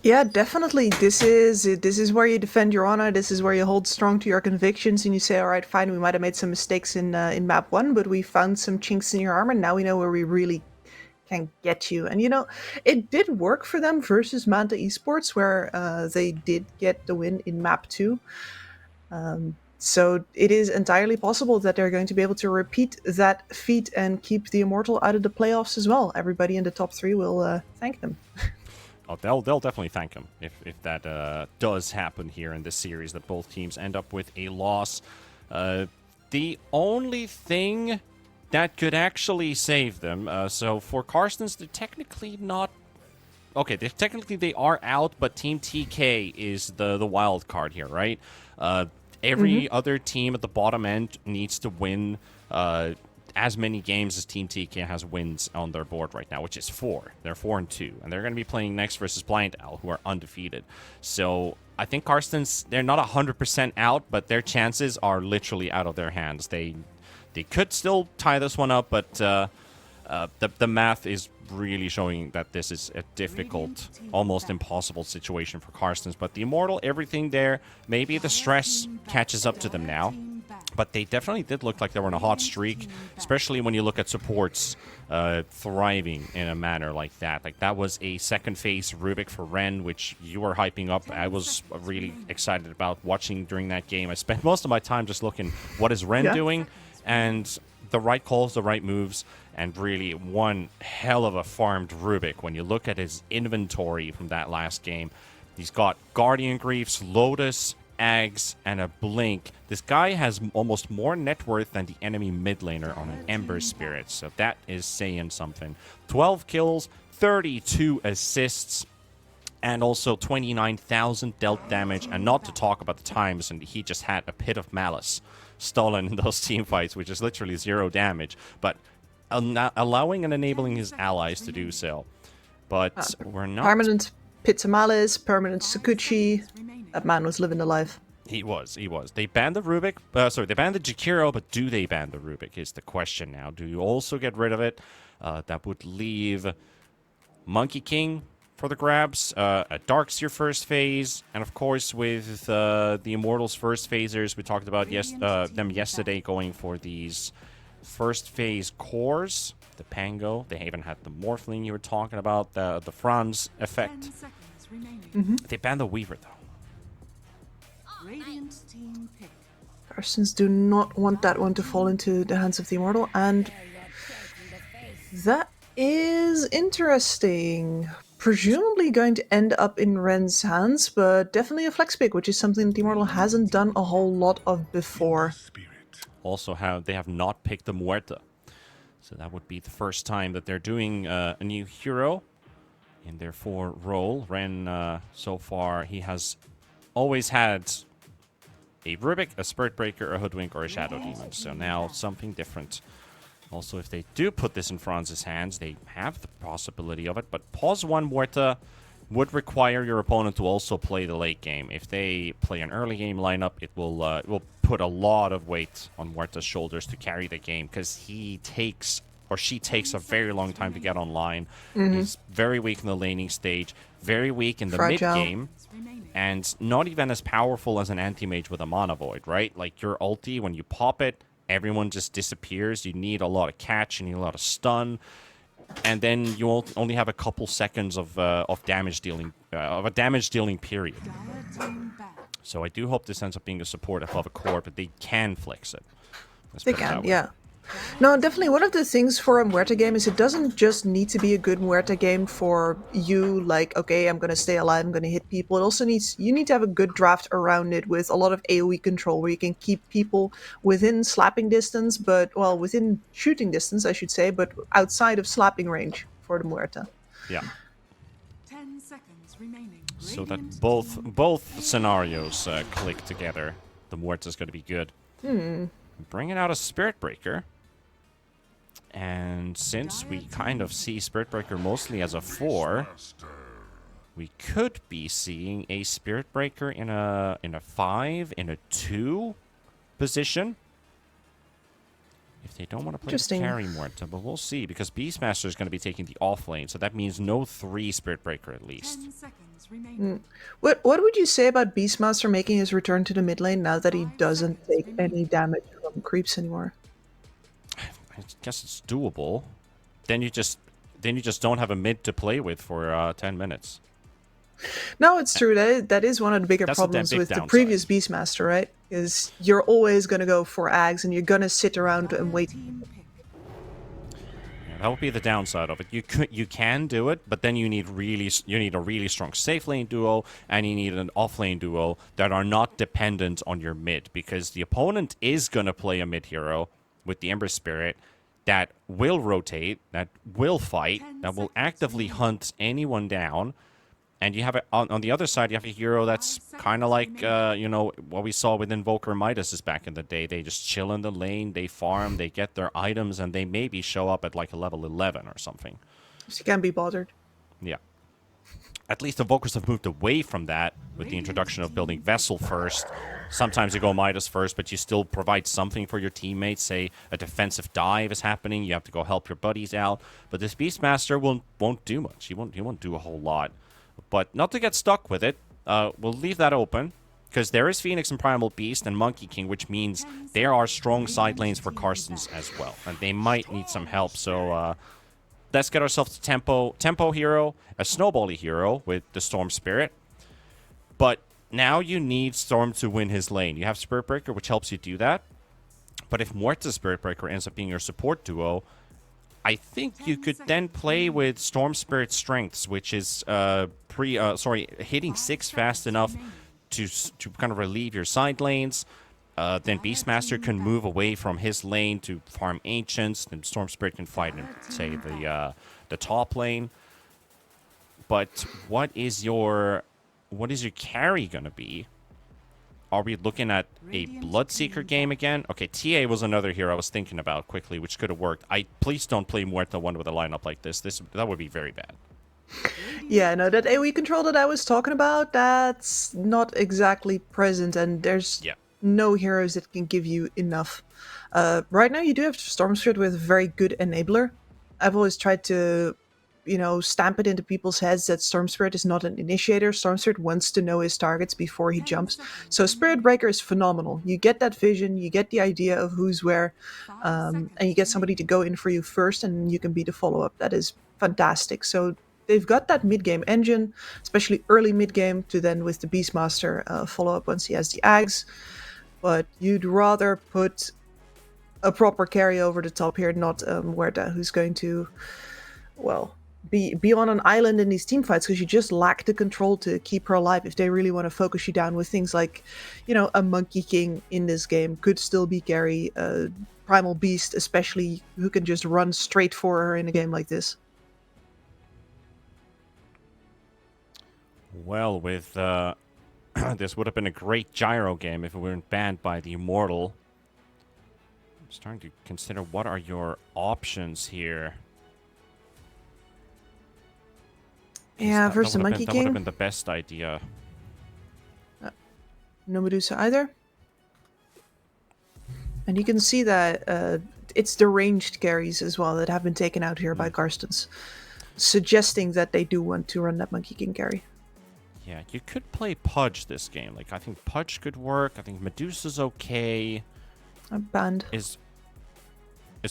Yeah, definitely. This is where you defend your honor. This is where you hold strong to your convictions, and you say, "All right, fine. We might have made some mistakes in map 1, but we found some chinks in your armor. Now we know where we really can get you." And it did work for them versus Manta Esports, where they did get the win in map 2. So it is entirely possible that they're going to be able to repeat that feat and keep the Immortal out of the playoffs as well. Everybody in the top 3 will thank them. Oh, they'll definitely thank him if that does happen here in this series, that both teams end up with a loss. The only thing that could actually save them, so for Carstensz, they're technically not... Okay, technically they are out, but Team TK is the wild card here, right? Every other team at the bottom end needs to win as many games as Team TK has wins on their board right now, which is 4. They're 4-2, and they're going to be playing next versus Blind Owl, who are undefeated. So I think Carstensz, they're not 100% out, but their chances are literally out of their hands. They could still tie this one up, but the math is really showing that this is a difficult, almost impossible situation for Carstensz. But the Immortal, everything there, maybe the stress catches up to them now. But they definitely did look like they were on a hot streak, especially when you look at supports thriving in a manner like that. Like, that was a second phase Rubik for Ren, which you were hyping up. I was really excited about watching during that game. I spent most of my time just looking, what is Ren doing? And the right calls, the right moves, and really one hell of a farmed Rubik. When you look at his inventory from that last game, he's got Guardian Griefs, Lotus, Ags, and a Blink. This guy has almost more net worth than the enemy mid laner on an Ember Spirit, so that is saying something. 12 kills, 32 assists, and also 29,000 dealt damage, and not to talk about the times, and he just had a Pit of Malice stolen in those team fights, which is literally 0 damage, but allowing and enabling his allies to do so. But we're not... Permanent Pit of Malice, permanent Sakuchi. That man was living the life. He was. They banned the Rubik. They banned the Jakiro, but do they ban the Rubik is the question now. Do you also get rid of it? That would leave Monkey King for the grabs. A Darkseer first phase. And of course, with the Immortals first phasers, we talked about them yesterday going for these first phase cores. The Pango. They even had the Morphling you were talking about. The Franz effect. They banned the Weaver, though. Radiant team pick. Carstensz do not want that one to fall into the hands of the Immortal, and that is interesting. Presumably going to end up in Ren's hands, but definitely a flex pick, which is something that the Immortal hasn't done a whole lot of before. Also, they have not picked the Muerta. So that would be the first time that they're doing a new hero in their 4 role. Ren, so far, he has always had a Rubik, a Spirit Breaker, a Hoodwink, or a Shadow Demon. So now something different. Also, if they do put this in Franz's hands, they have the possibility of it. But pause 1 Muerta would require your opponent to also play the late game. If they play an early game lineup, it will put a lot of weight on Muerta's shoulders to carry the game, because he takes, or she takes, a very long time to get online. He's very weak in the laning stage, very weak in the mid game, and not even as powerful as an anti-mage with a Mana Void, right? Like, your ulti, when you pop it, everyone just disappears. You need a lot of catch, you need a lot of stun, and then you only have a couple seconds of damage dealing, of a damage dealing period. So I do hope this ends up being a support above a core, but they can flex it. They can, yeah. No, definitely one of the things for a Muerta game is it doesn't just need to be a good Muerta game for you, like, okay, I'm going to stay alive, I'm going to hit people. It also you need to have a good draft around it with a lot of AoE control, where you can keep people within slapping distance, but, well, within shooting distance, I should say, but outside of slapping range for the Muerta. Yeah. 10 seconds remaining. So that both scenarios click together, the Muerta's going to be good. Bringing out a Spirit Breaker. And since we kind of see Spirit Breaker mostly as a 4, we could be seeing a Spirit Breaker in a 5, in a 2 position. If they don't want to play the carry Muerta, but we'll see, because Beastmaster is going to be taking the off lane, so that means no 3 Spirit Breaker at least. 10 seconds remaining. What would you say about Beastmaster making his return to the mid lane now that he doesn't take any damage from creeps anymore? I guess it's doable. Then you just don't have a mid to play with for 10 minutes. No, it's true. That is one of the bigger problems with the previous Beastmaster, right? Is you're always going to go for Ags and you're going to sit around and wait. Yeah, that would be the downside of it. You can do it, but then you need a really strong safe lane duo, and you need an off lane duo that are not dependent on your mid, because the opponent is going to play a mid hero with the Ember Spirit that will rotate, that will fight, that will actively hunt anyone down. And you have on the other side, you have a hero that's kind of like, what we saw with Invoker Midas back in the day. They just chill in the lane, they farm, they get their items, and they maybe show up at like a level 11 or something. So you can't be bothered. Yeah. At least Invokers have moved away from that with the introduction of building Vessel first. Sometimes you go Midas first, but you still provide something for your teammates. Say a defensive dive is happening, you have to go help your buddies out. But this Beastmaster won't do much. He won't do a whole lot. But not to get stuck with it, we'll leave that open, because there is Phoenix and Primal Beast and Monkey King, which means there are strong side lanes for Carstensz as well. And they might need some help, so let's get ourselves a tempo hero, a snowbally hero with the Storm Spirit. But now you need Storm to win his lane. You have Spirit Breaker, which helps you do that. But if Muerta's Spirit Breaker ends up being your support duo, I think you could then play with Storm Spirit Strengths, which is hitting 6 fast enough to kind of relieve your side lanes. Then Beastmaster can move away from his lane to farm Ancients. Then Storm Spirit can fight in, say, the top lane. But what is your carry gonna be? Are we looking at a Bloodseeker game again? Okay, TA was another hero I was thinking about quickly, which could have worked. Please don't play Muerta 1 with a lineup like this. That would be very bad. Yeah, no, that AoE control that I was talking about, that's not exactly present, and there's no heroes that can give you enough. Right now, you do have Storm Spirit with a very good enabler. I've always tried to, stamp it into people's heads that Storm Spirit is not an initiator. Storm Spirit wants to know his targets before he jumps. So Spirit Breaker is phenomenal. You get that vision, you get the idea of who's where, and you get somebody to go in for you first, and you can be the follow-up. That is fantastic. So they've got that mid-game engine, especially early mid-game, to then with the Beastmaster follow-up once he has the Ags. but you'd rather put a proper carry over the top here, not Huerta, who's going to, well, be on an island in these team fights because you just lack the control to keep her alive if they really want to focus you down with things like, you know, a Monkey King in this game could still be carry, Primal Beast especially, who can just run straight for her in a game like this. Well, with this would have been a great gyro game if it weren't banned by the Immortal. I'm starting to consider what are your options here. Yeah, versus the Monkey That would have King. been the best idea. No Medusa either. And you can see that it's the ranged carries as well that have been taken out here by Carstensz, suggesting that they do want to run that Monkey King carry. Yeah, you could play Pudge this game. Like, I think Pudge could work. I think Medusa's okay. Banned. Is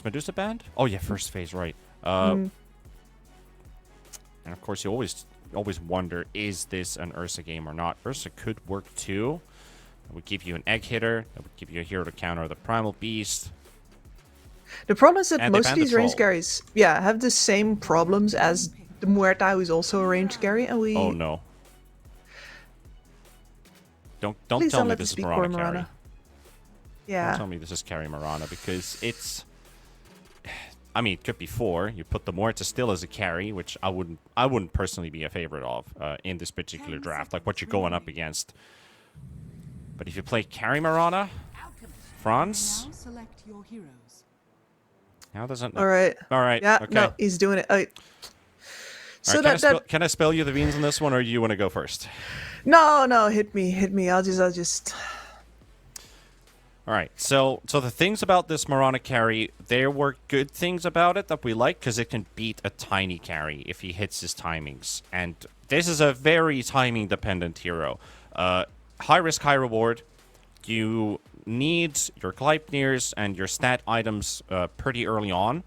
Medusa banned? Oh yeah, first phase, right. And of course, you always wonder, is this an Ursa game or not? Ursa could work too. That would give you an egg hitter. That would give you a hero to counter the Primal Beast. The problem is that And most they of banned these the ranged troll. carries, have the same problems as the Muerta, who's also a ranged carry, and we. Oh no! Don't Please tell don't me let this is speak Marana for carry. Marana. Don't Yeah. tell me this is carry Marana because it's. I mean, it could be 4. You put the Muerta still as a carry, which I wouldn't personally be a favorite of in this particular draft. Like what you're going up against. But if you play carry Marana, Franz, Now select your heroes. how does it? All right. All right. Yeah. Okay. No, he's doing it. So All right, can I spell you the beans on this one, or do you want to go first? No, hit me. I'll just. All right, so the things about this Marana carry, there were good things about it that we like because it can beat a tiny carry if he hits his timings. And this is a very timing-dependent hero. High risk, high reward. You need your Gleipnirs and your stat items pretty early on.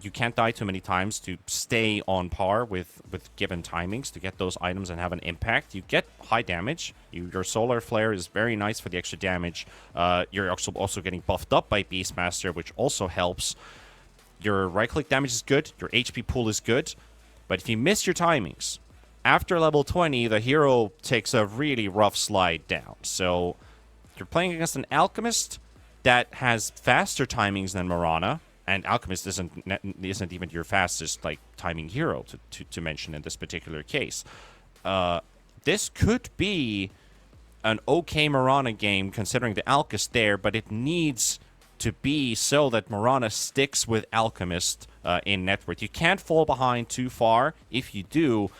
You can't die too many times to stay on par with given timings to get those items and have an impact. You get high damage. Your Solar Flare is very nice for the extra damage. You're also getting buffed up by Beastmaster, which also helps. Your right-click damage is good. Your HP pool is good. But if you miss your timings, after level 20, the hero takes a really rough slide down. So you're playing against an Alchemist that has faster timings than Marana. And Alchemist isn't even your fastest timing hero to mention in this particular case. This could be an okay Marana game considering the Alchemist there, but it needs to be so that Marana sticks with Alchemist in net worth. You can't fall behind too far. If you do,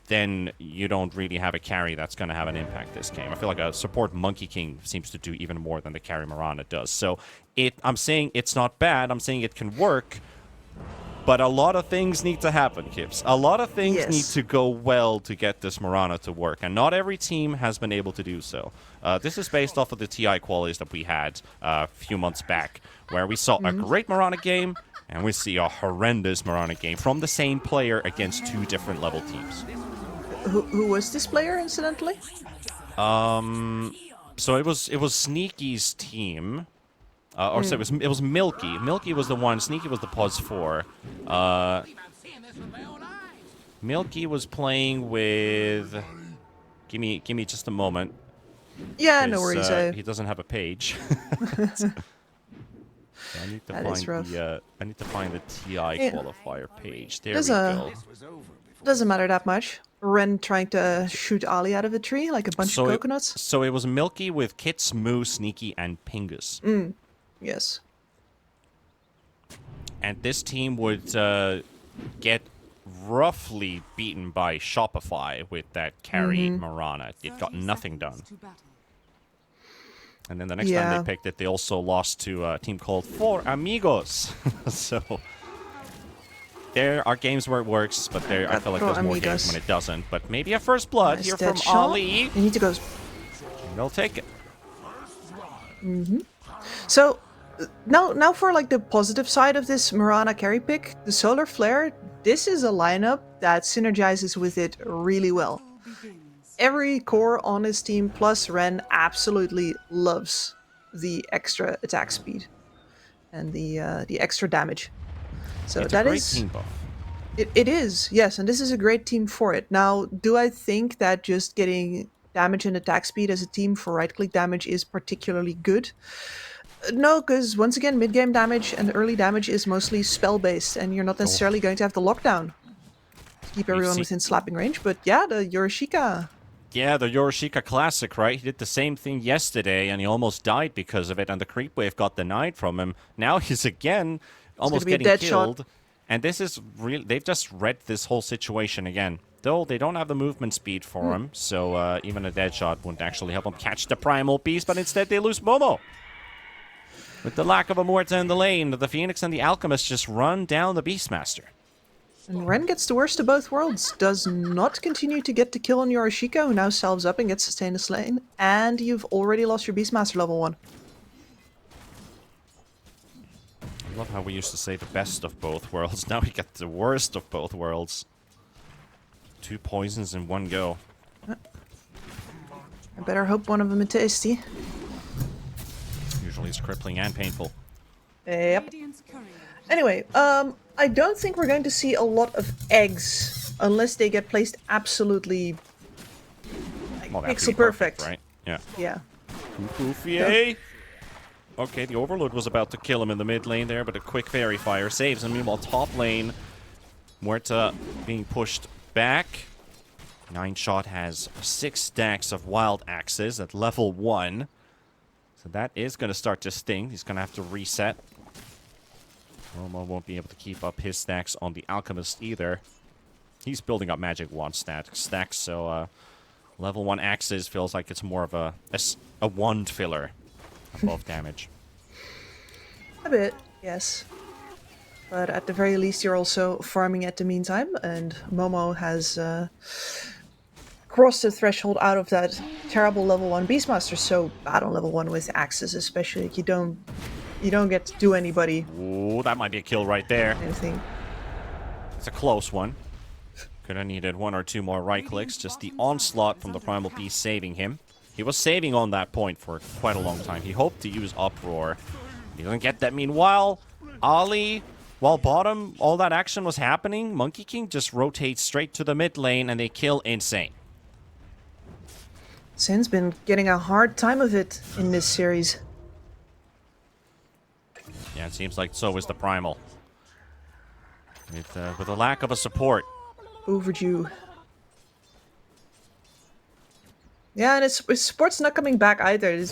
then you don't really have a carry that's going to have an impact this game. I feel like a support Monkey King seems to do even more than the carry Marana does. So I'm saying it's not bad. I'm saying it can work. But a lot of things need to happen, Kips. A lot of things need to go well to get this Marana to work. And not every team has been able to do so. This is based off of the TI qualities that we had a few months back, where we saw a great Marana game, and we see a horrendous Marana game from the same player against 2 different level teams. Who was this player, incidentally? So it was Sneaky's team. So it was Milky. Milky was the one. Sneaky was the Puz 4. Milky was playing with. Give me just a moment. Yeah, no worries. He doesn't have a page. I need to I need to find the TI qualifier page. There we go. Doesn't matter that much. Ren trying to shoot Ali out of a tree like a bunch of coconuts. So it was Milky with Kits, Moo, Sneaky, and Pingus. Yes. And this team would get roughly beaten by Shopify with that carry Marana. It got nothing done. And then the next time they picked it, they also lost to a team called Four Amigos. So there are games where it works, but I feel like there's more games when it doesn't. But maybe a first blood here from Ali. You need to go. They'll take it. So now for the positive side of this Marana carry pick, the Solar Flare. This is a lineup that synergizes with it really well. Every core on his team plus Ren absolutely loves the extra attack speed and the extra damage. So It's that a great is team buff. it is, yes, and this is a great team for it. Now, do I think that just getting damage and attack speed as a team for right-click damage is particularly good? No, because once again, mid-game damage and early damage is mostly spell-based, and you're not necessarily going to have the lockdown to keep everyone within slapping range. But yeah, the Yorishika. Yeah, the Yorishika Classic, right? He did the same thing yesterday, and he almost died because of it, and the creep wave got denied from him. Now he's again almost getting killed. Shot. And this is real. They've just read this whole situation again. Though they don't have the movement speed for him, so even a dead shot wouldn't actually help him catch the Primal Beast, but instead they lose Momo. With the lack of Immortal in the lane, the Phoenix and the Alchemist just run down the Beastmaster. And Ren gets the worst of both worlds. Does not continue to get the kill on Yorishika, who now salves up and gets sustained a lane. And you've already lost your Beastmaster level 1. I love how we used to say the best of both worlds. Now we get the worst of both worlds. 2 poisons in one go. I better hope one of them is tasty. Usually it's crippling and painful. Yep. Anyway, I don't think we're going to see a lot of eggs unless they get placed absolutely pixel perfect. Right? Yeah. Yeah. Fufufie. Okay, the Overload was about to kill him in the mid lane there, but a quick Fairy Fire saves him. Meanwhile, top lane, Muerta being pushed back. 9shot has 6 stacks of Wild Axes at level 1. So that is going to start to sting. He's going to have to reset. Momo won't be able to keep up his stacks on the Alchemist either. He's building up Magic Wand stacks, so level 1 Axes feels like it's more of a wand filler above damage. A bit, yes. But at the very least, you're also farming at the meantime, and Momo has crossed the threshold out of that terrible level 1 Beastmaster. So bad on level 1 with Axes, especially. You don't get to do anybody. Ooh, that might be a kill right there. Anything. It's a close one. Could have needed 1 or 2 more right clicks. Just the onslaught from the Primal Beast saving him. He was saving on that point for quite a long time. He hoped to use Uproar. He doesn't get that. Meanwhile, Ali, while bottom, all that action was happening, Monkey King just rotates straight to the mid lane and they kill Insane. Insane's been getting a hard time of it in this series. Yeah, it seems like so is the Primal. With a lack of a support. Overdue. Yeah, and his support's not coming back either.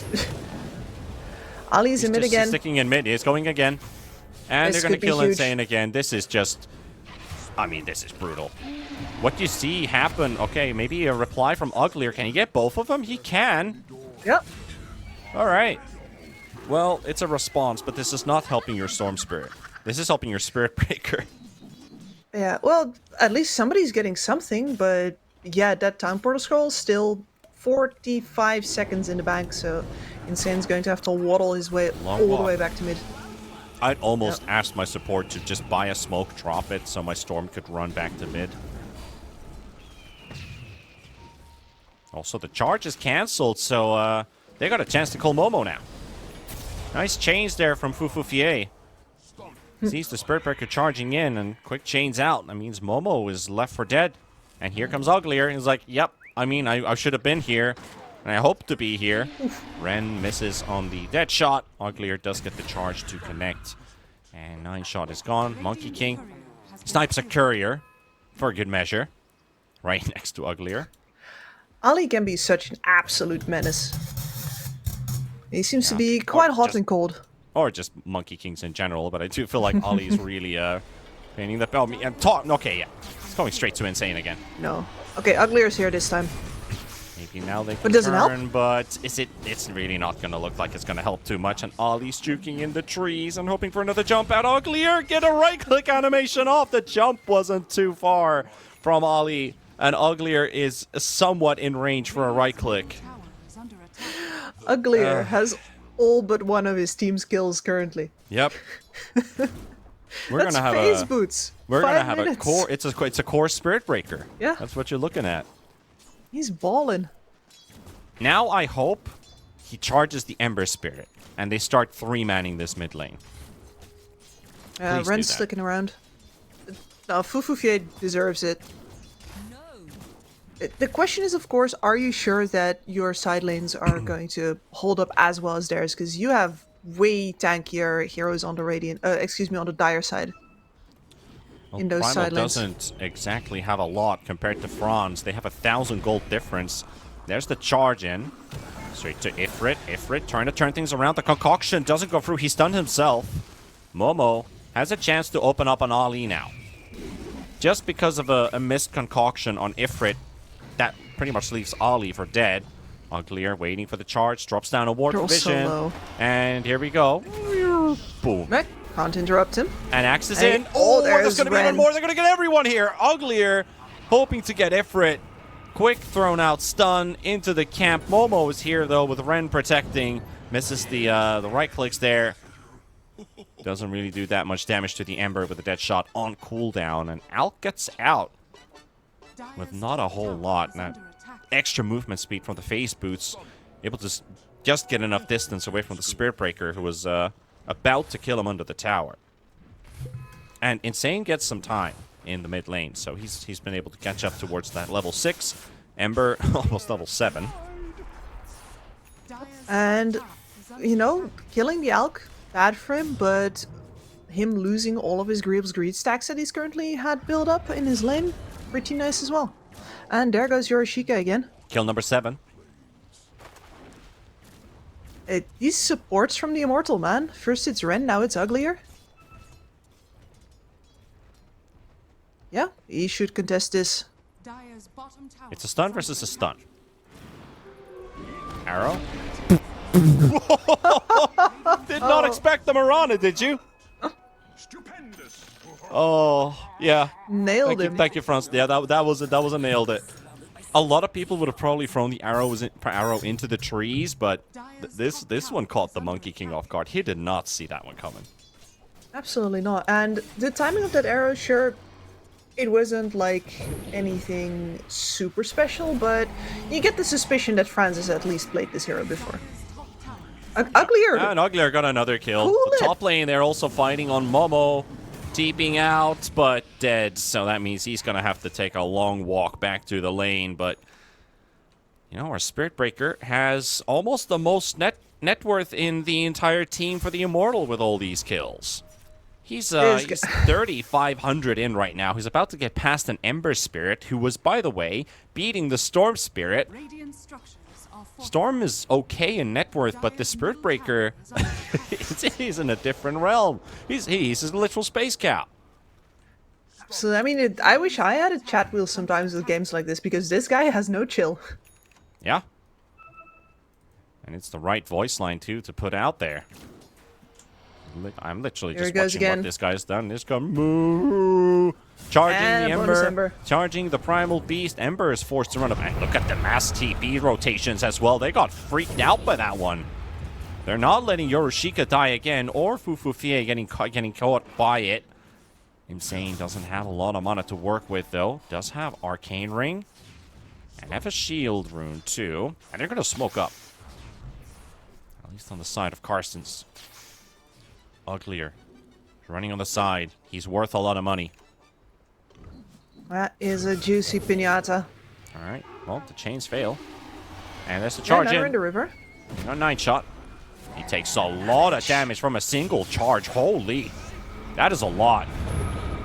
Ali's in mid again. He's sticking in mid. He's going again. And This they're going to could be kill huge. Insane again. This is just... I mean, this is brutal. What do you see happen? Okay, maybe a reply from Uglier. Can he get both of them? He can. Yep. All right. Well, it's a response, but this is not helping your Storm Spirit. This is helping your Spirit Breaker. Yeah, well, at least somebody's getting something, but yeah, that Town Portal Scroll still 45 seconds in the bank, so Insane's going to have to waddle his way all the way back to mid. I'd almost ask my support to just buy a smoke, drop it, so my Storm could run back to mid. Also, the charge is cancelled, so they got a chance to kill Momo now. Nice chains there from Fufufie. Sees the Spirit Breaker charging in, and quick chains out. That means Momo is left for dead. And here comes Uglier. He's like, yep, I mean, I should have been here. And I hope to be here. Ren misses on the dead shot. Uglier does get the charge to connect. And 9shot is gone. Monkey King snipes a courier for a good measure. Right next to Uglier. Ali can be such an absolute menace. He seems to be quite hot and cold. Or just Monkey Kings in general, but I do feel like Ollie's really painting the bell. Okay, yeah. It's going straight to Insane again. No. Okay, Uglier's here this time. Maybe now they can But doesn't help. turn, but it's really not going to look like it's going to help too much. And Ollie's juking in the trees and hoping for another jump out. Uglier, get a right-click animation off. The jump wasn't too far from Ollie. And Uglier is somewhat in range for a right-click. Uglier has all but one of his team's kills currently. Yep. We're That's gonna have phase boots. We're 5 gonna have minutes. a core. It's a core Spirit Breaker. Yeah. That's what you're looking at. He's balling. Now I hope he charges the Ember Spirit, and they start 3-manning this mid lane. Please do Ren's that. sticking around. No, Fufufier deserves it. The question is, of course, are you sure that your side lanes are going to hold up as well as theirs? Because you have way tankier heroes on the on the Dire side. Well, In those Primal side lanes. doesn't exactly have a lot compared to Franz. They have 1,000 gold difference. There's the charge in. Straight to Ifrit. Ifrit trying to turn things around. The concoction doesn't go through. He's stunned himself. Momo has a chance to open up on Ali now. Just because of a missed concoction on Ifrit, that pretty much leaves Ali for dead. Uglier waiting for the charge. Drops down a ward They're all so vision. low. And here we go. Boom. Mech, can't interrupt him. And Axe is Hey, in. Oh, there's there's going to be even Ren. more. They're going to get everyone here. Uglier hoping to get Ifrit. Quick thrown out stun into the camp. Momo is here, though, with Ren protecting. Misses the right clicks there. Doesn't really do that much damage to the Ember with a dead shot on cooldown. And Alk gets out with not a whole lot. And that extra movement speed from the phase boots. Able to just get enough distance away from the Spirit Breaker, who was about to kill him under the tower. And Insane gets some time in the mid lane, so he's been able to catch up towards that level 6. Ember almost level 7. And, you know, killing the Alk, bad for him, but him losing all of his Grievous Greed stacks that he's currently had built up in his lane, pretty nice as well. And there goes Yorishika again. Kill number 7. These supports from the Immortal, man. First it's Ren, now it's Uglier. Yeah, he should contest this. Dire's bottom tower It's a stun versus a stun. Arrow. Did not expect the Mirana, did you? Oh, yeah. Nailed him. Thank you, Franz. Yeah, that was a nailed it. A lot of people would have probably thrown the arrow into the trees, but this one caught the Monkey King off guard. He did not see that one coming. Absolutely not. And the timing of that arrow, sure, it wasn't like anything super special, but you get the suspicion that Franz has at least played this hero before. Uglier! And Uglier got another kill. Cool The it. top lane, they're also fighting on Momo. Deeping out, but dead. So that means he's going to have to take a long walk back to the lane. But, you know, our Spirit Breaker has almost the most net worth in the entire team for the Immortal with all these kills. He's 3,500 in right now. He's about to get past an Ember Spirit, who was, by the way, beating the Storm Spirit. Radiant structures are Storm is okay in net worth, but the Spirit Breaker, he's in a different realm. He's a literal space cow. So, I mean, I wish I had a chat wheel sometimes with games like this, because this guy has no chill. Yeah. And it's the right voice line, too, to put out there. I'm literally Here just it goes watching again. what this guy's done. This guy, moo! Charging And the a bonus Ember, Ember. charging the Primal Beast. Ember is forced to run up. And look at the mass TP rotations as well. They got freaked out by that one. They're not letting Yorishika die again, or Fufufie getting caught by it. Insane doesn't have a lot of mana to work with, though. Does have Arcane Ring. And have a Shield Rune, too. And they're going to smoke up. At least on the side of Carstensz. Uglier. Running on the side. He's worth a lot of money. That is a juicy pinata. Alright. Well, the chains fail. And there's the charge Another in. in the river. A 9-shot. He takes a lot of damage from a single charge. Holy. That is a lot.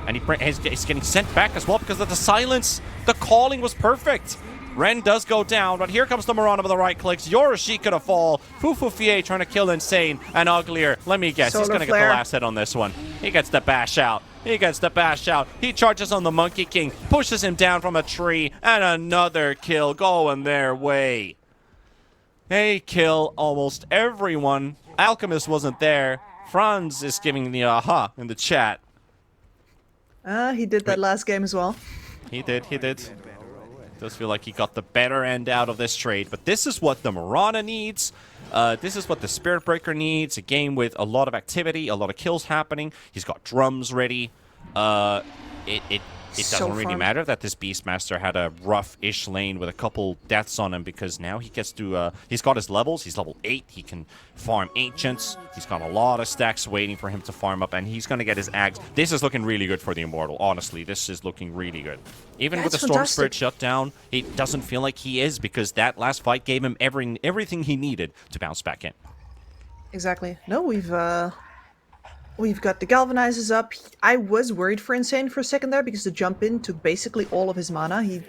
And he's getting sent back as well because of the silence. The calling was perfect. Ren does go down, but here comes the Mirana with the right clicks. Yorishika to fall. Fufufie trying to kill Insane. And Uglier, let me guess, he's Solar going to get the flare. last hit on this one. He gets the bash out. He gets the bash out. He charges on the Monkey King, pushes him down from a tree, and another kill going their way. They kill almost everyone. Alchemist wasn't there. Franz is giving the aha in the chat. He did that last game as well. He did. Does feel like he got the better end out of this trade, but this is what the Mirana needs. This is what the Spirit Breaker needs. A game with a lot of activity, a lot of kills happening. He's got drums ready. it doesn't really matter that this Beastmaster had a rough-ish lane with a couple deaths on him, because now he gets to, he's got his levels, he's level 8, he can farm Ancients, he's got a lot of stacks waiting for him to farm up, and he's going to get his Ags. This is looking really good for the Immortal, honestly, this is looking really good. Even with the Storm Spirit shut down, it doesn't feel like he is, because that last fight gave him everything he needed to bounce back in. Exactly. No, we've got the Galvanizers up. I was worried for Insane for a second there because the jump in took basically all of his mana. He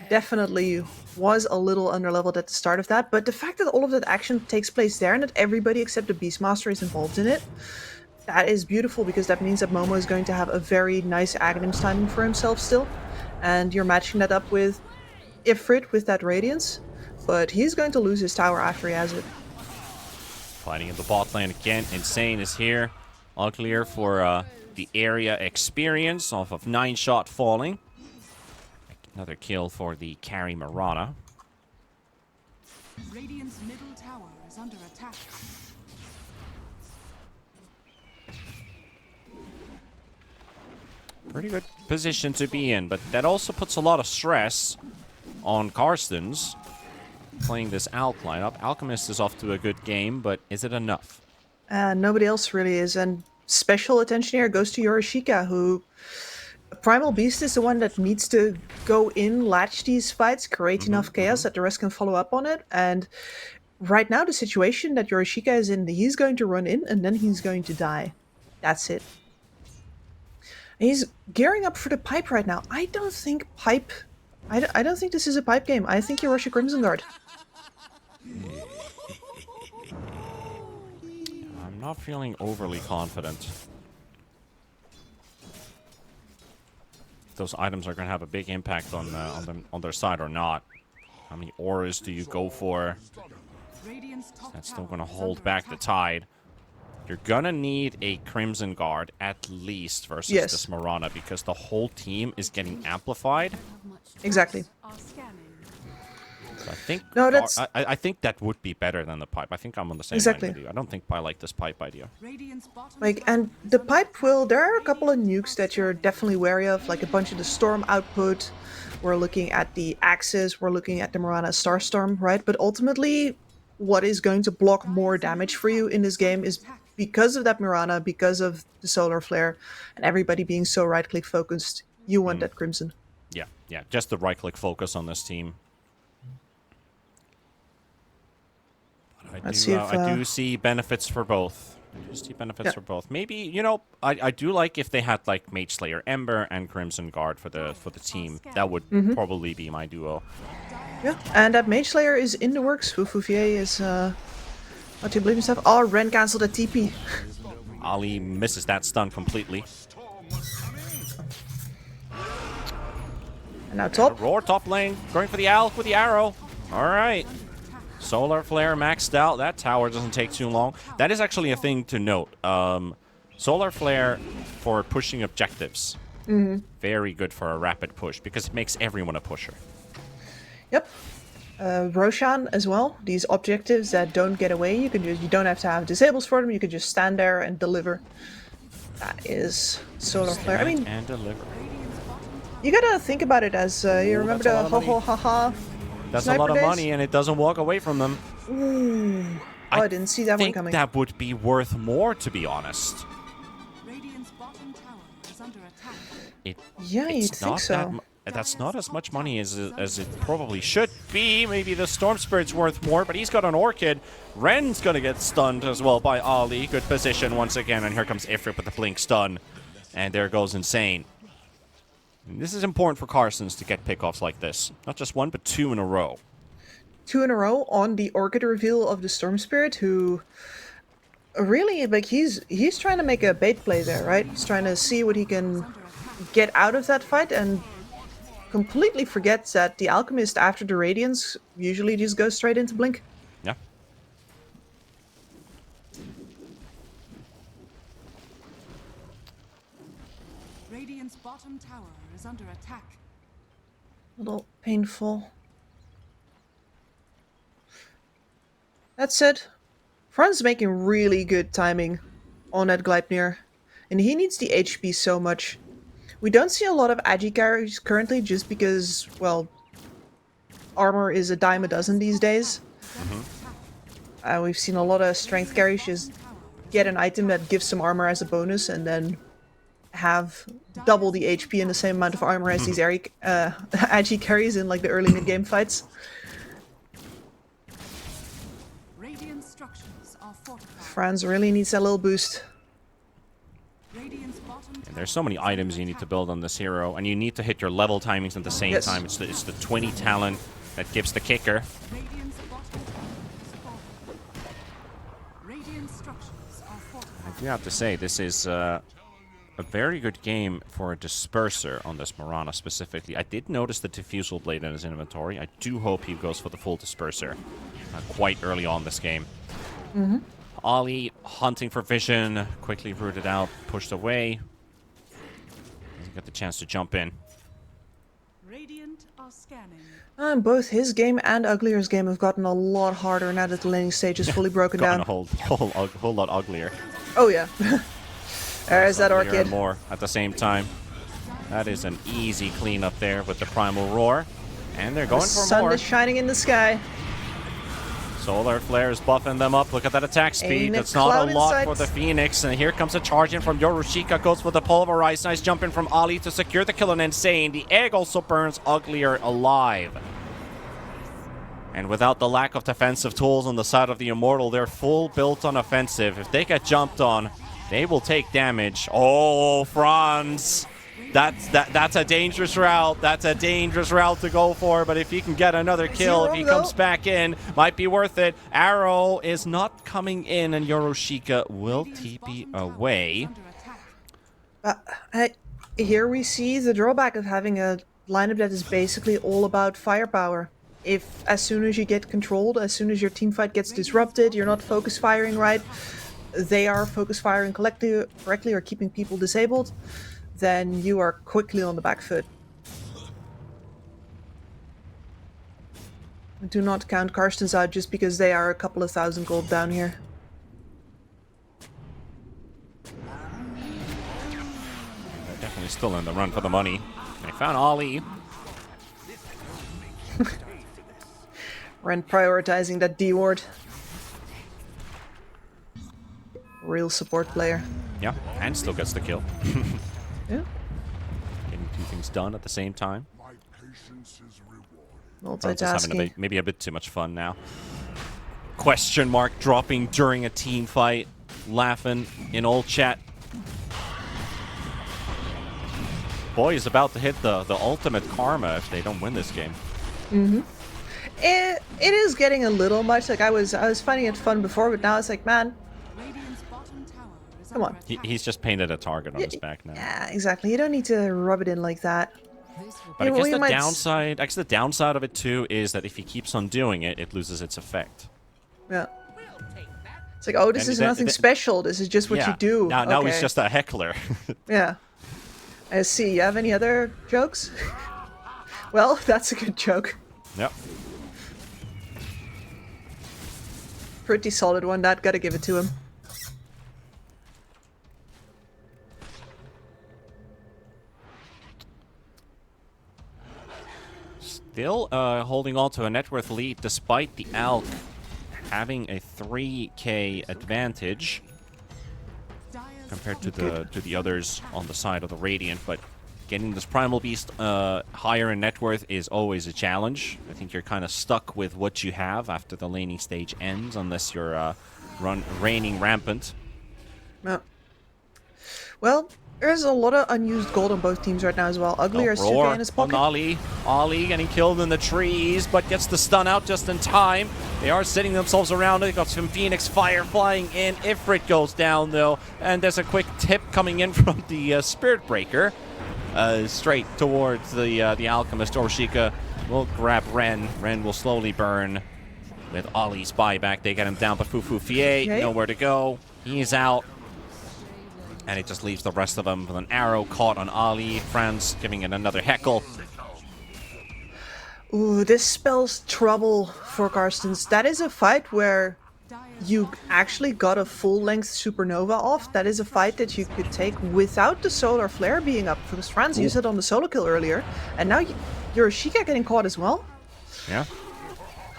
definitely was a little underleveled at the start of that, but the fact that all of that action takes place there and that everybody except the Beastmaster is involved in it, that is beautiful, because that means that Momo is going to have a very nice Aghanims timing for himself still. And you're matching that up with Ifrit with that Radiance, but he's going to lose his tower after he has it. Fighting in the bot lane again. Insane is here. All clear for the area experience off of 9-shot falling. Another kill for the carry Mirana. Radiant's middle tower is under attack. Pretty good position to be in, but that also puts a lot of stress on Carstensz playing this Alk lineup. Alchemist is off to a good game, but is it enough? Nobody else really is, and special attention here goes to Yorishika, who... Primal Beast is the one that needs to go in, latch these fights, create enough chaos that the rest can follow up on it, and right now the situation that Yorishika is in, he's going to run in, and then he's going to die. That's it. And he's gearing up for the pipe right now. I don't think pipe... I don't think this is a pipe game. I think you rush a Crimson Guard. I'm not feeling overly confident. Those items are going to have a big impact on their side or not. How many auras do you go for? That's still going to hold back the tide. You're going to need a Crimson Guard at least versus this Mirana, because the whole team is getting amplified. Exactly. So I think I think that would be better than the pipe. I think I'm on the same line with you. I don't think I like this pipe idea. Like, and the pipe will... There are a couple of nukes that you're definitely wary of, like a bunch of the Storm output. We're looking at the Axis. We're looking at the Mirana Starstorm, right? But ultimately, what is going to block more damage for you in this game is because of that Mirana, because of the Solar Flare, and everybody being so right-click focused, you want that Crimson. Yeah, just the right-click focus on this team. I do see benefits for both. I do see benefits for both. Maybe, you know, I do like if they had like Mage Slayer Ember and Crimson Guard for the team. That would probably be my duo. Yeah, and that Mage Slayer is in the works. Fufufier is what do you believe in stuff? Oh, Ren cancelled a TP. Ali misses that stun completely. And now top. Roar top lane, going for the Alk with the arrow. All right. Solar Flare maxed out. That tower doesn't take too long. That is actually a thing to note. Solar Flare for pushing objectives. Very good for a rapid push because it makes everyone a pusher. Yep. Roshan as well. These objectives that don't get away, you don't have to have disables for them. You can just stand there and deliver. That is Solar Flare. I mean, and deliver. You gotta think about it as you remember the ho ho ha ha. That's a lot of money, and it doesn't walk away from them. Ooh. Oh, I didn't see that one coming. I think that would be worth more, to be honest. Radiant's bottom tower is under attack. You'd think so. That's not as much money as it probably should be. Maybe the Storm Spirit's worth more, but he's got an Orchid. Ren's going to get stunned as well by Ali. Good position once again, and here comes Ifrit with the Blink stun. And there goes Insane. And this is important for Carstensz to get pickoffs like this. Not just one, but 2 in a row. 2 in a row on the Orchid reveal of the Storm Spirit, who really, like, he's trying to make a bait play there, right? He's trying to see what he can get out of that fight, and completely forgets that the Alchemist, after the Radiance, usually just goes straight into Blink. Yeah. Radiant's bottom tower is under attack. A little painful. That said, Fran's making really good timing on that Gleipnir, and he needs the HP so much. We don't see a lot of agi carries currently just because, well, armor is a dime a dozen these days. We've seen a lot of strength carries just get an item that gives some armor as a bonus and then have double the HP and the same amount of armor as these agi carries in like the early mid-game fights. Radiant structures are fortified. Franz really needs that little boost. Radiant's bottom And there's so many items you need to build on this hero, and you need to hit your level timings at the same Yes. time. It's the 20 talent that gives the kicker. Radiant's bottom tower is fortified. Radiant structures are fortified. I do have to say, this is a very good game for a disperser on this Mirana specifically. I did notice the diffusal blade in his inventory. I do hope he goes for the full disperser quite early on this game. Ollie hunting for vision, quickly rooted out, pushed away. Doesn't get the chance to jump in. Radiant are scanning. And both his game and Uglier's game have gotten a lot harder now that the laning stage is fully broken Gotten down. a whole lot uglier. Oh yeah. There's that Uglier and orchid. more at the same time. That is an easy cleanup there with the Primal Roar. And they're going The for sun more. is shining in the sky. Solar Flare is buffing them up. Look at that attack speed. Ain't it That's not cloud a in lot sight? for the Phoenix. And here comes a charge in from Yorushika. Goes for the Pulverize. Nice jump in from Ali to secure the kill on Insane. The egg also burns Uglier alive. And without the lack of defensive tools on the side of the Immortal, they're full built on offensive. If they get jumped on, they will take damage. Oh, Franz. That's a dangerous route. That's a dangerous route to go for. But if he can get another kill, if he comes back in, might be worth it. Arrow is not coming in, and Yorushika will TP away. Here we see the drawback of having a lineup that is basically all about firepower. If as soon as you get controlled, as soon as your teamfight gets disrupted, you're not focus firing right, they are focus firing correctly or keeping people disabled, then you are quickly on the back foot. Do not count Carstensz out just because they are a couple of thousand gold down here. They're definitely still in the run for the money. They found Ali. Ren prioritizing that D ward. Real support player. Yeah, and still gets the kill. Yeah. Getting two things done at the same time. Franz is having Multitasking. maybe a bit too much fun now. Question mark dropping during a team fight. Laughing in old chat. Boy is about to hit the ultimate karma if they don't win this game. It is getting a little much. Like I was finding it fun before, but now it's like, man, Radiant's bottom tower is come under on. attack. He's just painted a target on his back now. Yeah, exactly. You don't need to rub it in like that. But Yeah, I guess we the might downside of it too is that if he keeps on doing it, it loses its effect. Yeah. It's like, oh, this And is then- nothing then- special. This is just what you do. Now he's Okay. just a heckler. Yeah. I see. You have any other jokes? Well, that's a good joke. Yep. Pretty solid one. That gotta give it to him. Still holding on to a net worth lead despite the Alk having a 3k advantage compared to the others on the side of the Radiant, but getting this Primal Beast higher in net worth is always a challenge. I think you're kind of stuck with what you have after the laning stage ends, unless you're reigning rampant. No. Well, there's a lot of unused gold on both teams right now as well. Ugly is 2k Roar in his on pocket. Ollie. Ollie getting killed in the trees, but gets the stun out just in time. They are setting themselves around. They got some Phoenix Fire flying in. Ifrit goes down though, and there's a quick tip coming in from the Spirit Breaker, straight towards the Alchemist. Yorushika will grab Ren. Ren will slowly burn with Ollie's buyback. They get him down, but Fufu Fie nowhere to go. He's out. And it just leaves the rest of them with an arrow caught on Ali. Franz giving it another heckle. Ooh, this spells trouble for Carstensz. That is a fight where you actually got a full-length supernova off. That is a fight that you could take without the solar flare being up. Because Franz used it on the solo kill earlier, and now you're Sheikah getting caught as well. Yeah.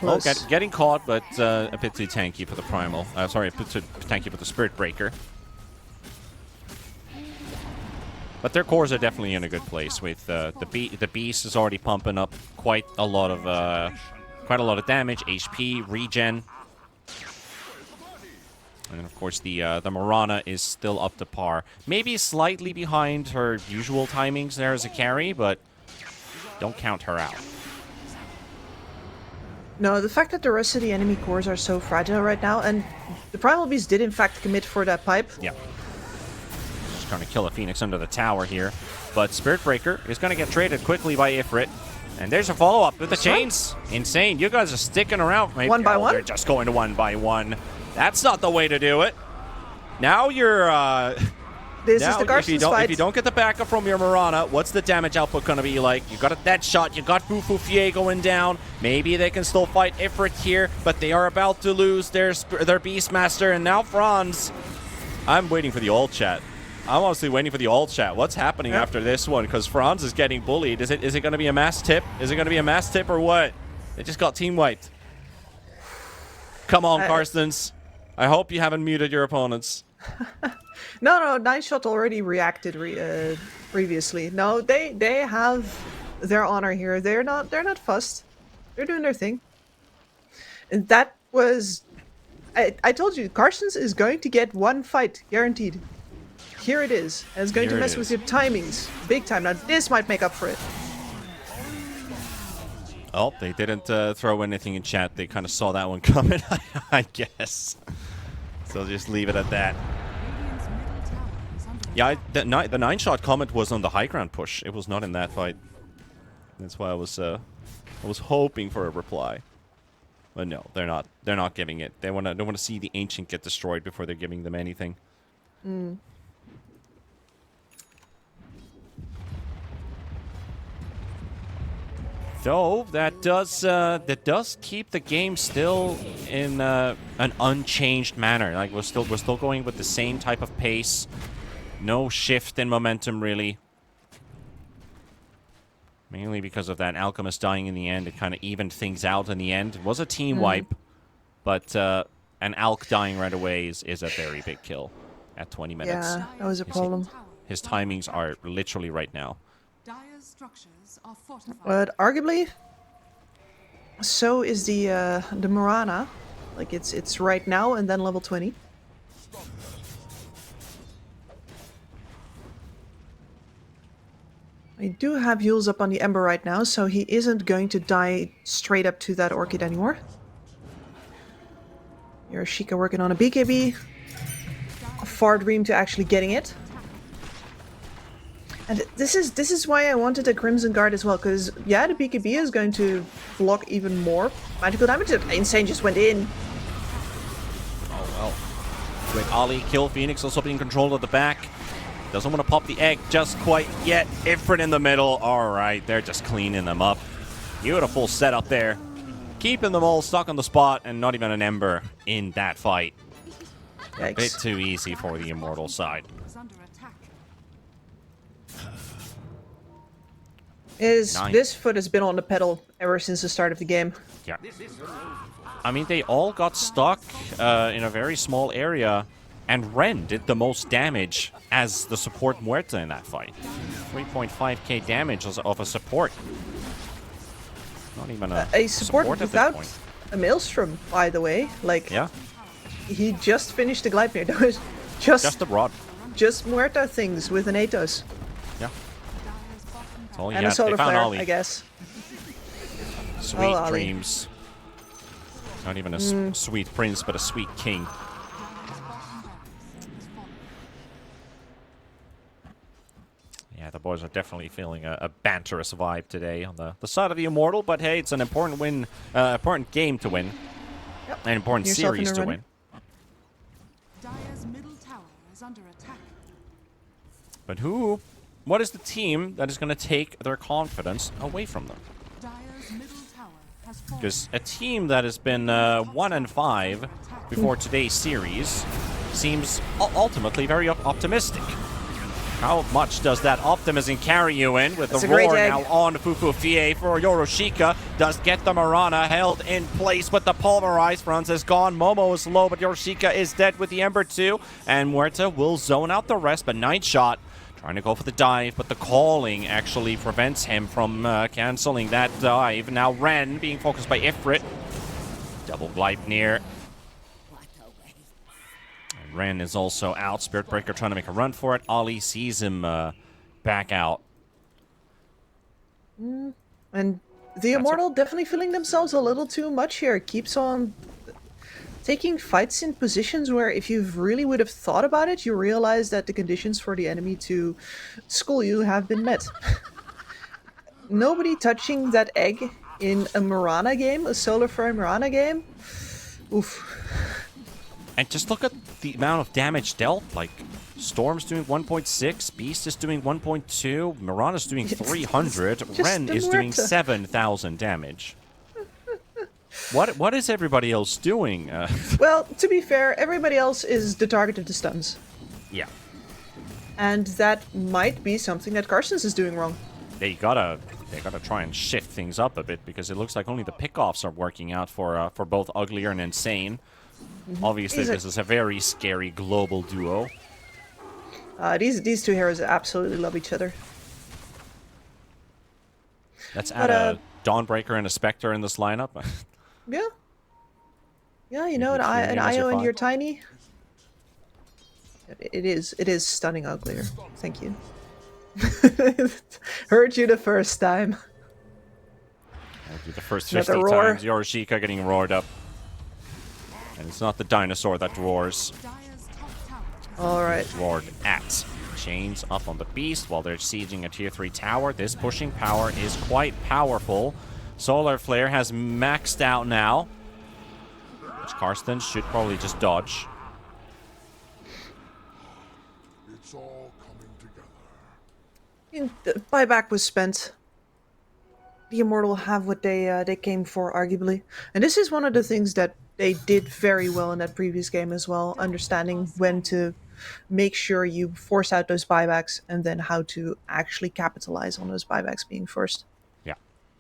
Well, getting caught, but a bit too tanky for the primal. Sorry, a bit too tanky for the spirit breaker. But their cores are definitely in a good place. With the beast is already pumping up quite a lot of damage, HP, regen, and of course the Mirana is still up to par. Maybe slightly behind her usual timings there as a carry, but don't count her out. No, the fact that the rest of the enemy cores are so fragile right now, and the Primal Beast did in fact commit for that pipe. Yeah. Just trying to kill a Phoenix under the tower here. But Spirit Breaker is going to get traded quickly by Ifrit. And there's a follow-up with the chains. Insane. You guys are sticking around. Maybe, one by one? They're just going to 1 by 1. That's not the way to do it. Now you're... This is the Carstensz fight. If you don't get the backup from your Mirana, what's the damage output going to be like? You got a dead shot. You got Bufoufier going down. Maybe they can still fight Ifrit here, but they are about to lose their Beastmaster. And now Franz. I'm waiting for the ult chat. I'm honestly waiting for the ult chat. What's happening after this one? Because Franz is getting bullied. Is it going to be a mass tip? Is it going to be a mass tip or what? They just got team wiped. Come on, Carstensz. I hope you haven't muted your opponents. No, Nine Shot already reacted previously. No, they have their honor here. They're not fussed. They're doing their thing. And that was... I told you, Carstensz is going to get one fight, guaranteed. Here it is. And it's going to mess with your timings. Big time. Now this might make up for it. Oh, they didn't throw anything in chat. They kind of saw that one coming, I guess. So just leave it at that. Yeah, the 9-shot comment was on the high ground push. It was not in that fight. That's why I was hoping for a reply. But no, they're not. They're not giving it. They want to see the Ancient get destroyed before they're giving them anything. Mm. Though that does keep the game still in an unchanged manner. Like we're still going with the same type of pace. No shift in momentum, really. Mainly because of that Alchemist dying in the end. It kind of evened things out in the end. It was a team wipe, but an Alk dying right away is a very big kill at 20 minutes. Yeah, that was a problem. His timings are literally right now. But arguably, so is the Mirana. Like it's right now and then level 20. I do have Yules up on the Ember right now, so he isn't going to die straight up to that Orchid anymore. Here's Sheikah working on a BKB. A far dream to actually getting it. And this is why I wanted a Crimson Guard as well, because yeah, the BKB is going to block even more magical damage. Insane just went in. Oh well. Great Ali kill. Phoenix also being controlled at the back. Doesn't want to pop the egg just quite yet. Ifrit in the middle. All right, they're just cleaning them up. Beautiful setup there. Keeping them all stuck on the spot and not even an Ember in that fight. Yikes. A bit too easy for the Immortal side. This foot has been on the pedal ever since the start of the game. Yeah. I mean, they all got stuck in a very small area, and Ren did the most damage as the support Muerta in that fight. 3.5k damage of a support. Not even a support without a Maelstrom, by the way. Like, yeah. He just finished the Gleipnir. That was just the rod. Just Muerta things with an Atos. Yeah. That's all he and had. a solar flare, Ollie. I guess. Sweet dreams. Not even a sweet prince, but a sweet king. Yeah, the boys are definitely feeling a banterous vibe today on the side of the Immortal, but hey, it's an important win, important game to win. Yep. An important series to win. Dire's middle tower is under attack. But what is the team that is going to take their confidence away from them? Dire's middle tower has fallen. Because a team that has been 1-5 before today's series seems ultimately very optimistic. How much does that optimism carry you in with the roar now on Fufufie for Yoroshika? Does get the Mirana held in place, but the pulverized Franz is gone. Momo is low, but Yoroshika is dead with the Ember 2. And Muerta will zone out the rest, but Night Shot trying to go for the dive, but the calling actually prevents him from canceling that dive. Now Ren being focused by Ifrit. Double Gleipnir. Ren is also out. Spirit Breaker trying to make a run for it. Ali sees him back out. And the Immortal definitely feeling themselves a little too much here. Keeps on taking fights in positions where if you really would have thought about it, you realize that the conditions for the enemy to school you have been met. Nobody touching that egg in a Mirana game, a solo for a Mirana game. Oof. And just look at the amount of damage dealt. Like, Storm's doing 1.6, Beast is doing 1.2, Mirana's doing 300, Ren is doing 7,000 damage. What is everybody else doing? Well, to be fair, everybody else is the target of the stuns. Yeah. And that might be something that Carstensz is doing wrong. They gotta try and shift things up a bit, because it looks like only the pickoffs are working out for both Uglier and Insane. Obviously, this is a very scary global duo. These two heroes absolutely love each other. Let's add a Dawnbreaker and a Spectre in this lineup. Yeah. Yeah, you know, an IO and your Tiny. It is stunning Uglier. Thank you. Heard you the first time. Heard you the first 50 times. Yoroshika getting roared up. And it's not the dinosaur that roars. Alright. Roared at. Chains up on the Beast while they're sieging a tier 3 tower. This pushing power is quite powerful. Solar Flare has maxed out now, which Carstensz should probably just dodge. It's all coming together. The buyback was spent. The Immortal have what they came for, arguably. And this is one of the things that they did very well in that previous game as well, understanding when to make sure you force out those buybacks and then how to actually capitalize on those buybacks being forced. Yeah.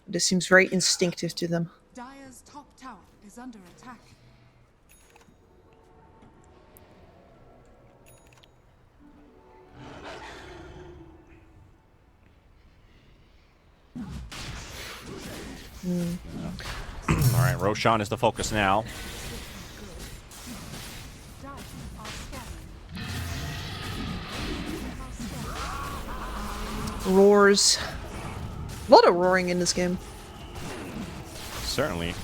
This seems very instinctive to them. Dire's top tower is under attack. Alright, Roshan is the focus now. Roars. A lot of roaring in this game. Certainly.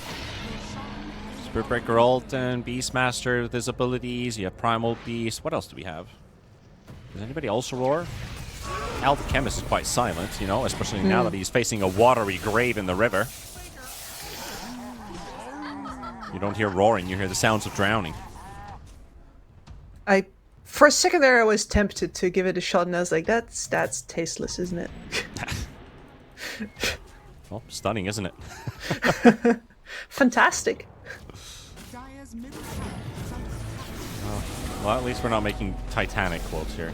Spirit Breaker ult and Beastmaster with his abilities. You have Primal Beast. What else do we have? Does anybody also roar? Alchemist is quite silent, you know, especially now that he's facing a watery grave in the river. You don't hear roaring, you hear the sounds of drowning. For a second there, I was tempted to give it a shot, and I was like, that's tasteless, isn't it? Well, stunning, isn't it? Fantastic. Well, at least we're not making Titanic quotes here.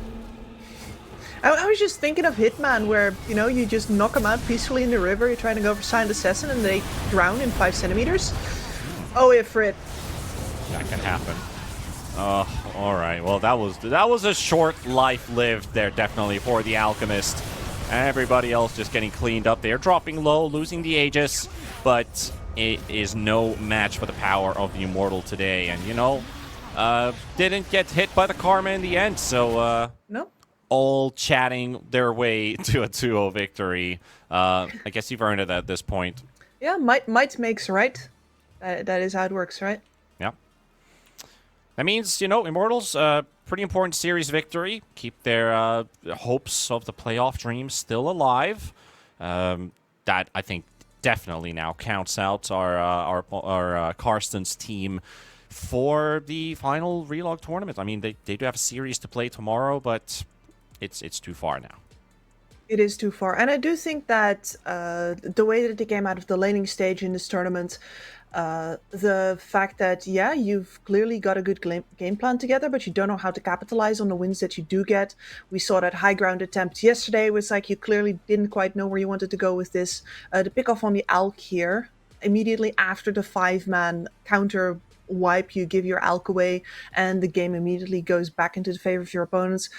I was just thinking of Hitman, where, you know, you just knock them out peacefully in the river, you're trying to go for Silent Assassin, and they drown in 5 centimeters. Oh, Ifrit. That can happen. Oh, alright. Well, that was a short life lived there, definitely, for the Alchemist. Everybody else just getting cleaned up there, dropping low, losing the Aegis, but it is no match for the power of the Immortal today. And, you know, didn't get hit by the Karma in the end, so, no. All chatting their way to a 2-0 victory. I guess you've earned it at this point. Yeah, might makes right. That is how it works, right? Yeah. That means, you know, Immortals, pretty important series victory. Keep their hopes of the playoff dream still alive. That, I think, definitely now counts out our Carstensz team for the final relog tournament. I mean, they do have a series to play tomorrow, but it's too far now. It is too far. And I do think that the way that they came out of the laning stage in this tournament, the fact that, yeah, you've clearly got a good game plan together, but you don't know how to capitalize on the wins that you do get. We saw that high ground attempt yesterday was like you clearly didn't quite know where you wanted to go with this. The pick off on the Alk here, immediately after the 5-man counter wipe, you give your Alk away, and the game immediately goes back into the favor of your opponents.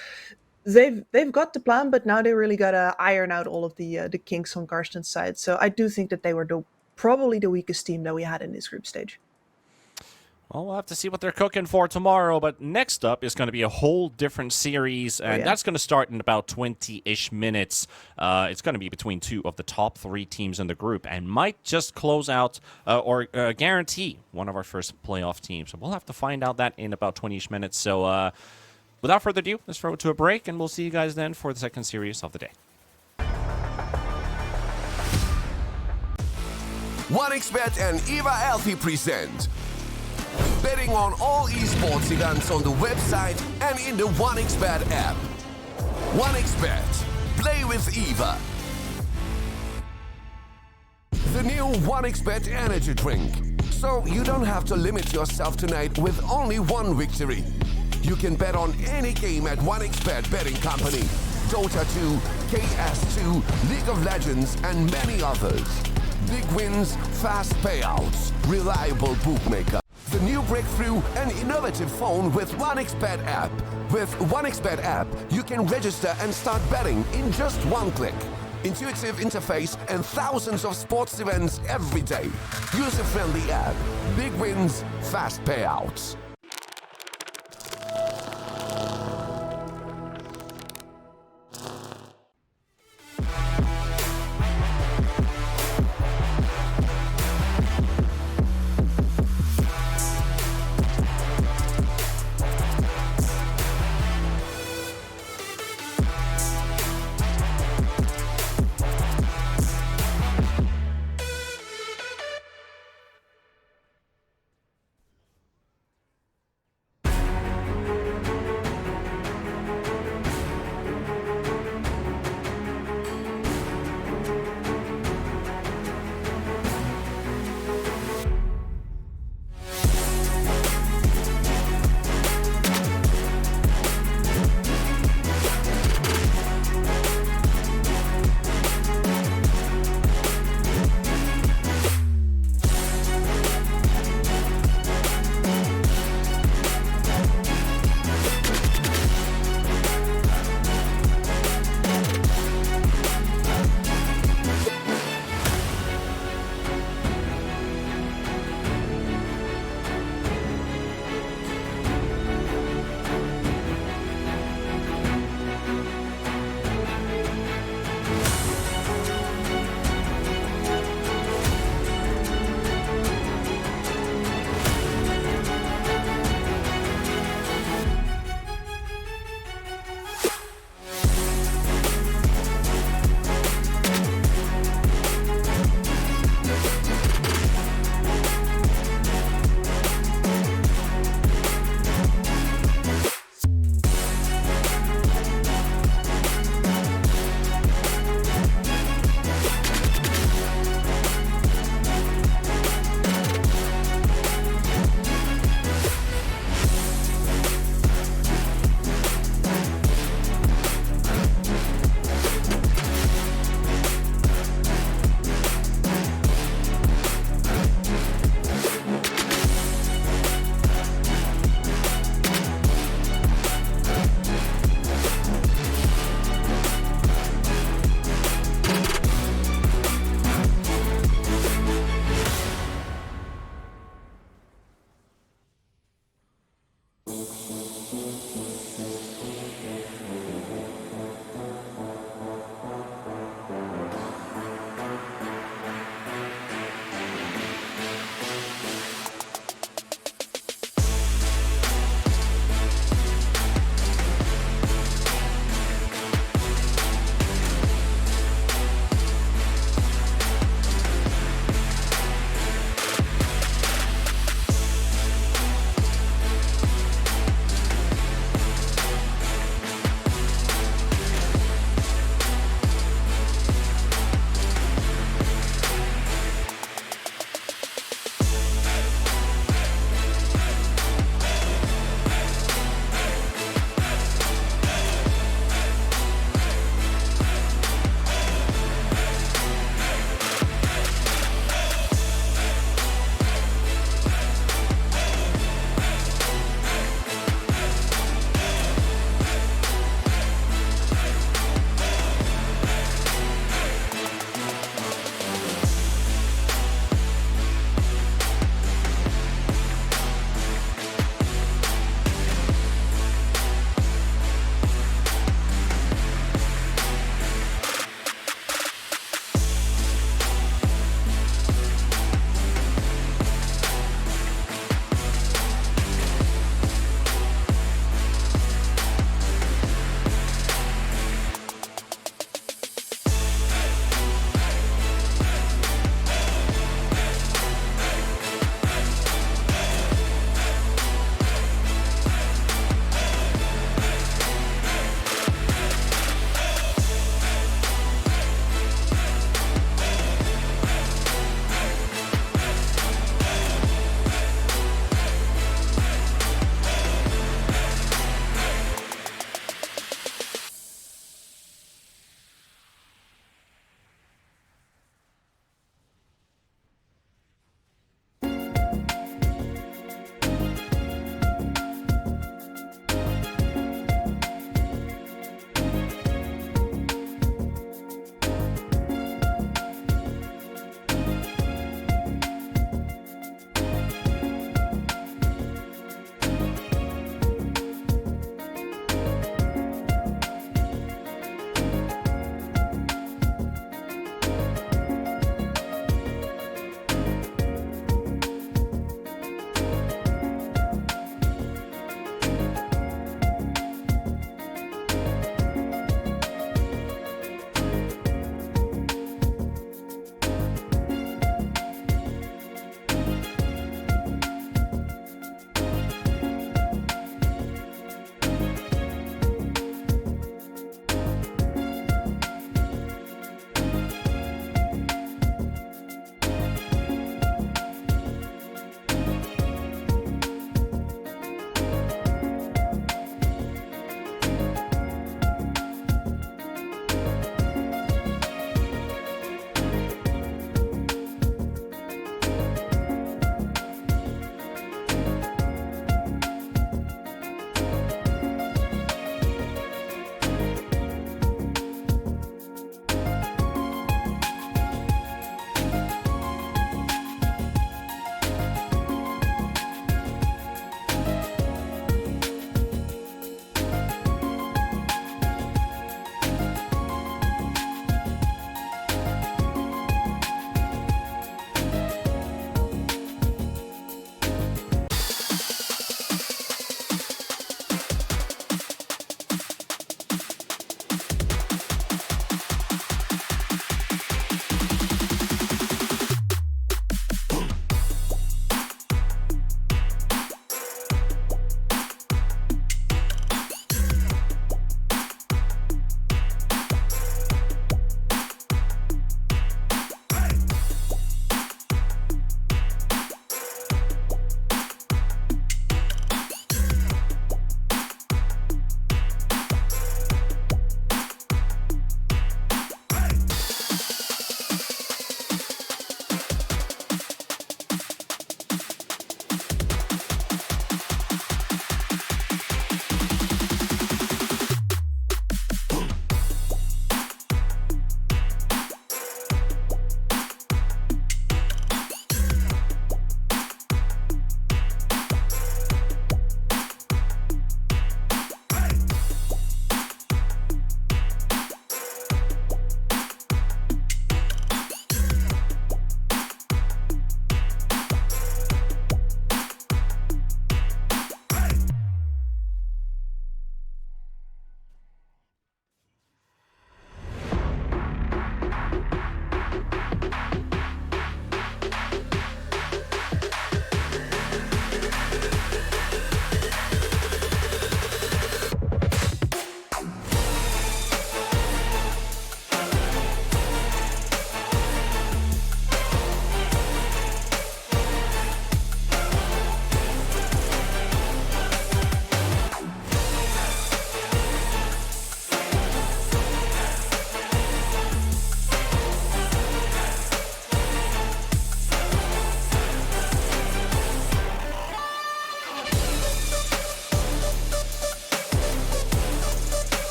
They've got the plan, but now they really gotta iron out all of the kinks on Carstensz's side. So I do think that they were probably the weakest team that we had in this group stage. Well, we'll have to see what they're cooking for tomorrow. But next up is going to be a whole different series, and that's going to start in about 20-ish minutes. It's going to be between two of the top 3 teams in the group, and might just close out or guarantee one of our first playoff teams. So we'll have to find out that in about 20-ish minutes. So without further ado, let's throw it to a break, and we'll see you guys then for the second series of the day. 1xBet and Eva Alfie present betting on all esports events on the website and in the 1xBet app. 1xBet. Play with Eva. The new 1xBet energy drink. So you don't have to limit yourself tonight with only one victory. You can bet on any game at 1xBet betting company. Dota 2, KS2, League of Legends, and many others. Big wins, fast payouts, reliable bookmaker. The new breakthrough and innovative phone with 1xBet app. With 1xBet app, you can register and start betting in just one click. Intuitive interface and thousands of sports events every day. User-friendly app. Big wins, fast payouts.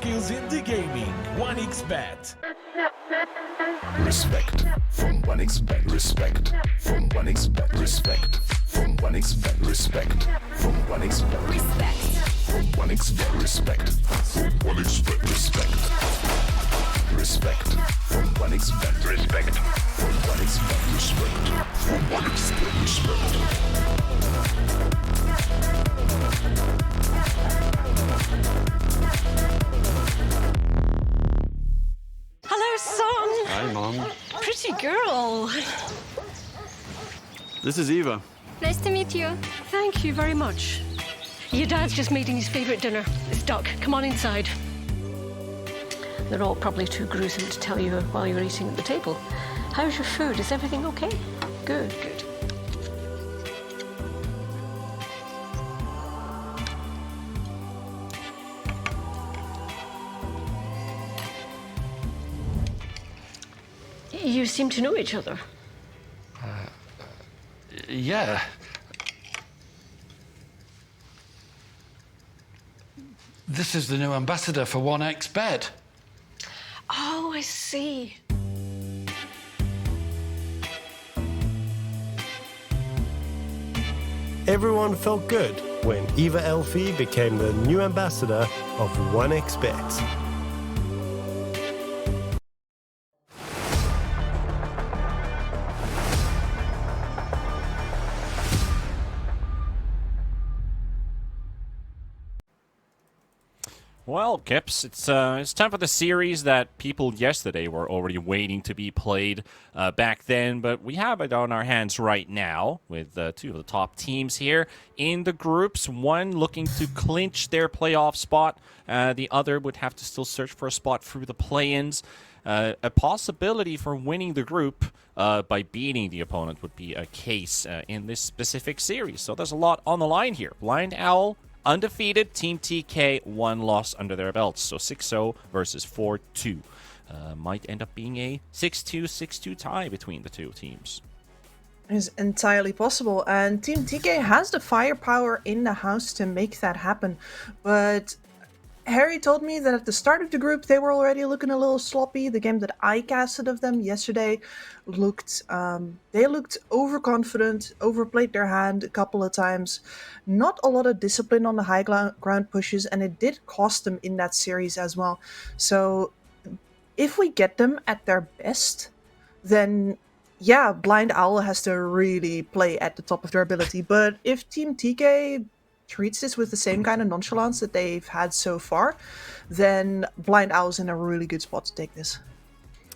skills in the gaming. 1xBet. Respect from 1xBet. Respect from 1xBet. Respect from 1xBet. Respect from 1xBet. Respect. From 1xBet. Respect from 1xBet. Respect. Respect from 1xBet. Respect from 1xBet. Respect from 1xBet. Respect. Hello, son. Hi, Mom. Pretty girl. This is Eva. Nice to meet you. Thank you very much. Your dad's just made his favourite dinner. It's duck. Come on inside. They're all probably too gruesome to tell you while you're eating at the table. How's your food? Is everything okay? Good, good. You seem to know each other. Yeah. This is the new ambassador for 1xBet. Oh, I see. Everyone felt good when Eva Elfie became the new ambassador of 1xBet. Well, Kips, it's time for the series that people yesterday were already waiting to be played back then, but we have it on our hands right now with two of the top teams here in the groups. One looking to clinch their playoff spot. The other would have to still search for a spot through the play-ins. A possibility for winning the group by beating the opponent would be a case in this specific series. So there's a lot on the line here. Blind Owl, undefeated. Team TK, 1 loss under their belts. So 6-0 versus 4-2. Might end up being a 6-2, 6-2 tie between the two teams. Is entirely possible, and Team TK has the firepower in the house to make that happen. But Harry told me that at the start of the group they were already looking a little sloppy. The game that I casted of them yesterday looked overconfident, overplayed their hand a couple of times. Not a lot of discipline on the high ground pushes, and it did cost them in that series as well. So if we get them at their best, then yeah, Blind Owl has to really play at the top of their ability. But if Team TK treats this with the same kind of nonchalance that they've had so far, then Blind Owl's in a really good spot to take this.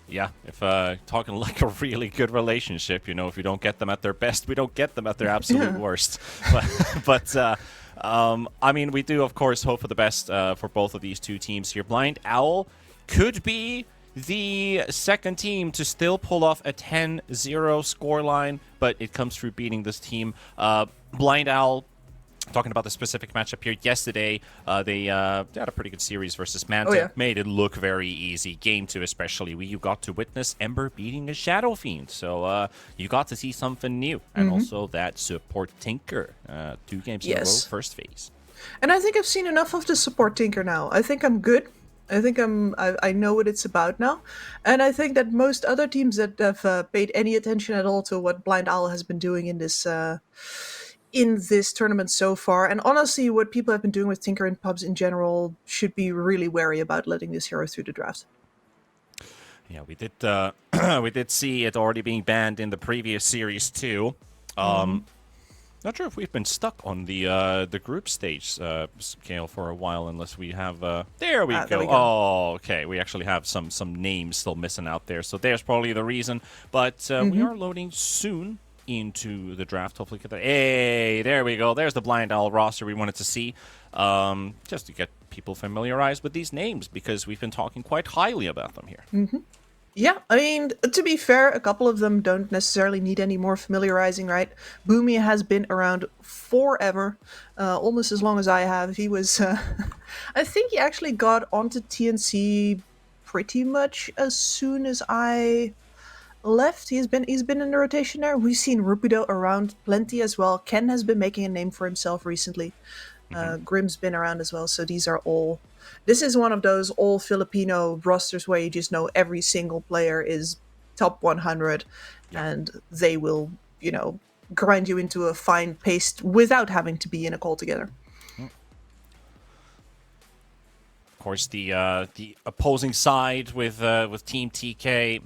Yeah, if talking like a really good relationship, you know, if you don't get them at their best, we don't get them at their absolute worst. But I mean, we do, of course, hope for the best for both of these two teams here. Blind Owl could be the second team to still pull off a 10-0 scoreline, but it comes through beating this team. Blind Owl, talking about the specific matchup here yesterday, they had a pretty good series versus Manta. Oh, yeah. Made it look very easy. Game 2 especially, you got to witness Ember beating a Shadow Fiend. So you got to see something new. And also that support Tinker. 2 games in a row, first phase. And I think I've seen enough of the support Tinker now. I think I'm good. I think I know what it's about now. And I think that most other teams that have paid any attention at all to what Blind Owl has been doing in this tournament so far, and honestly what people have been doing with Tinker in pubs in general, should be really wary about letting this hero through the draft. Yeah, we did we did see it already being banned in the previous series too. Not sure if we've been stuck on the group stage scale for a while, unless we have. There we go. Oh, okay. We actually have some names still missing out there, so there's probably the reason. But we are loading soon into the draft. Hopefully, hey, there we go. There's the Blind Owl roster we wanted to see, just to get people familiarized with these names, because we've been talking quite highly about them here. Yeah, I mean, to be fair, a couple of them don't necessarily need any more familiarizing, right? Boomy has been around forever, almost as long as I have. He was, I think he actually got onto TNC pretty much as soon as I left. He's been in the rotation there. We've seen Rupido around plenty as well. Ken has been making a name for himself recently. Grim's been around as well. So these are all. This is one of those all Filipino rosters where you just know every single player is top 100, and they will, grind you into a fine paste without having to be in a call together. Of course, the opposing side with Team TK,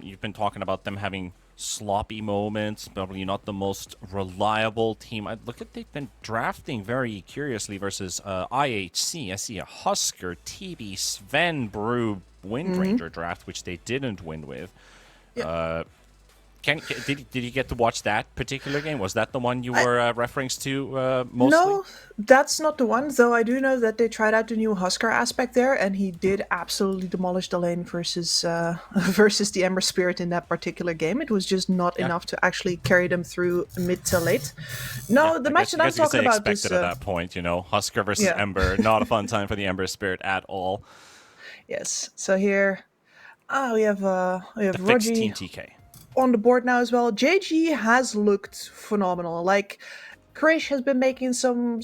you've been talking about them having sloppy moments, probably not the most reliable team. I look at they've been drafting very curiously versus IHC. I see a Husker, TB, Sven, Brew, Wind Ranger draft, which they didn't win with. Did you get to watch that particular game? Was that the one you were referring to mostly? No, that's not the one, though I do know that they tried out the new Husker aspect there, and he did absolutely demolish the lane versus the Ember Spirit in that particular game. It was just not enough to actually carry them through mid to late. No, the match that I'm talking about is... expected at that point, Husker versus Ember, not a fun time for the Ember Spirit at all. Yes, so here we have Roger Team TK on the board now as well. JG has looked phenomenal. Like, Krish has been making some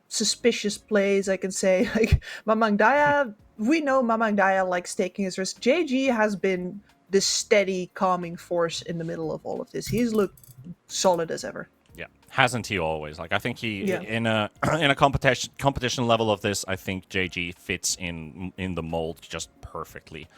suspicious plays, I can say. Like, Mamang Daya, we know Mamang Daya likes taking his risk. JG has been the steady, calming force in the middle of all of this. He's looked solid as ever. Yeah, hasn't he always? Like, I think he in a competition level of this, I think JG fits in the mold just perfectly.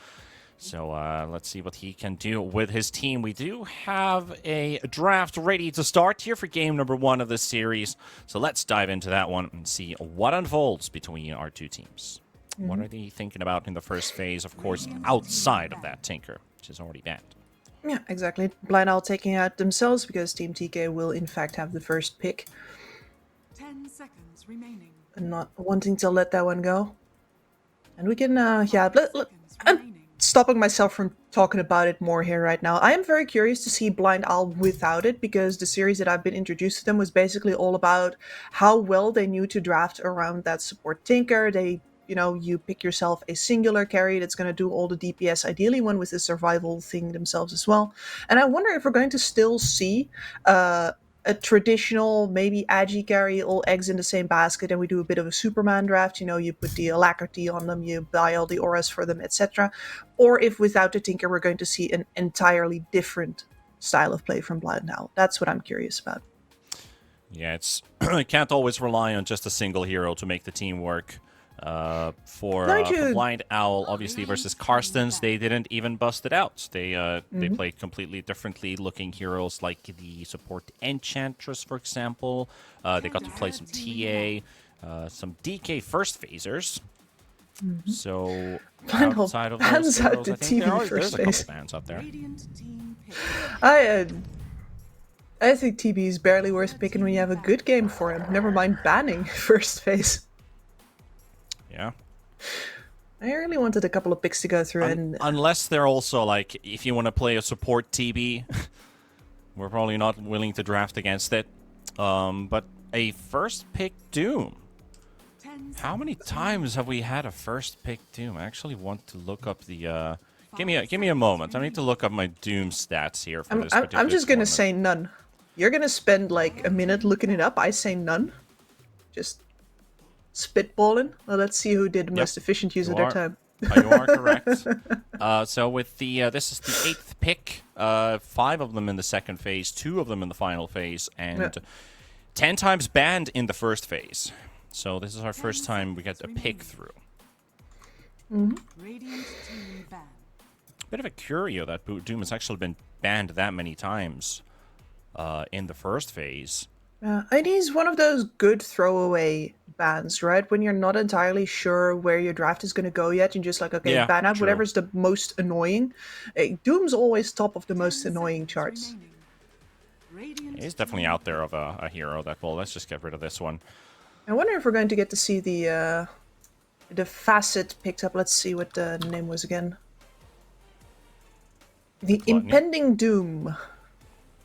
So let's see what he can do with his team. We do have a draft ready to start here for game number 1 of this series. So let's dive into that one and see what unfolds between our two teams. What are they thinking about in the first phase? Of course, outside of that Tinker, which is already banned. Yeah, exactly. Blind Owl taking out themselves because Team TK will in fact have the first pick. 10 seconds remaining. And not wanting to let that one go. And we can, I'm stopping myself from talking about it more here right now. I am very curious to see Blind Owl without it, because the series that I've been introduced to them was basically all about how well they knew to draft around that support Tinker. They, you pick yourself a singular carry that's going to do all the DPS, ideally one with the survival thing themselves as well. And I wonder if we're going to still see a traditional, maybe Agi carry, all eggs in the same basket, and we do a bit of a Superman draft. You put the alacrity on them, you buy all the auras for them, etc. Or if without the Tinker, we're going to see an entirely different style of play from Blind Owl. That's what I'm curious about. Yeah, it's you can't always rely on just a single hero to make the team work. For Blind Owl, obviously, versus Carstensz, they didn't even bust it out. They played completely differently looking heroes, like the support Enchantress, for example. They got to play some TA, some DK first phasers. So outside of those heroes, I think there's a couple bans out there. I think TB is barely worth picking when you have a good game for him. Never mind banning first phase. Yeah. I really wanted a couple of picks to go through. And unless they're also like, if you want to play a support TB, we're probably not willing to draft against it. But a first pick Doom. How many times have we had a first pick Doom? I actually want to look up the... Give me a moment. I need to look up my Doom stats here for this particular I'm just going to tournament. say none. You're going to spend like a minute looking it up. I say none. Just... spitballing. Well, let's see who did the most efficient use of their time. You are correct. So with the this is the 8th pick. 5 of them in the second phase, 2 of them in the final phase, and 10 times banned in the first phase. So this is our first time we get a pick through. Bit of a curio that Doom has actually been banned that many times in the first phase. And he's one of those good throwaway bans, right? When you're not entirely sure where your draft is going to go yet, and just like, okay, ban out whatever's the most annoying. Doom's always top of the most annoying charts. He's definitely out there of a hero that, well, let's just get rid of this one. I wonder if we're going to get to see the facet picked up. Let's see what the name was again. The Impending Doom.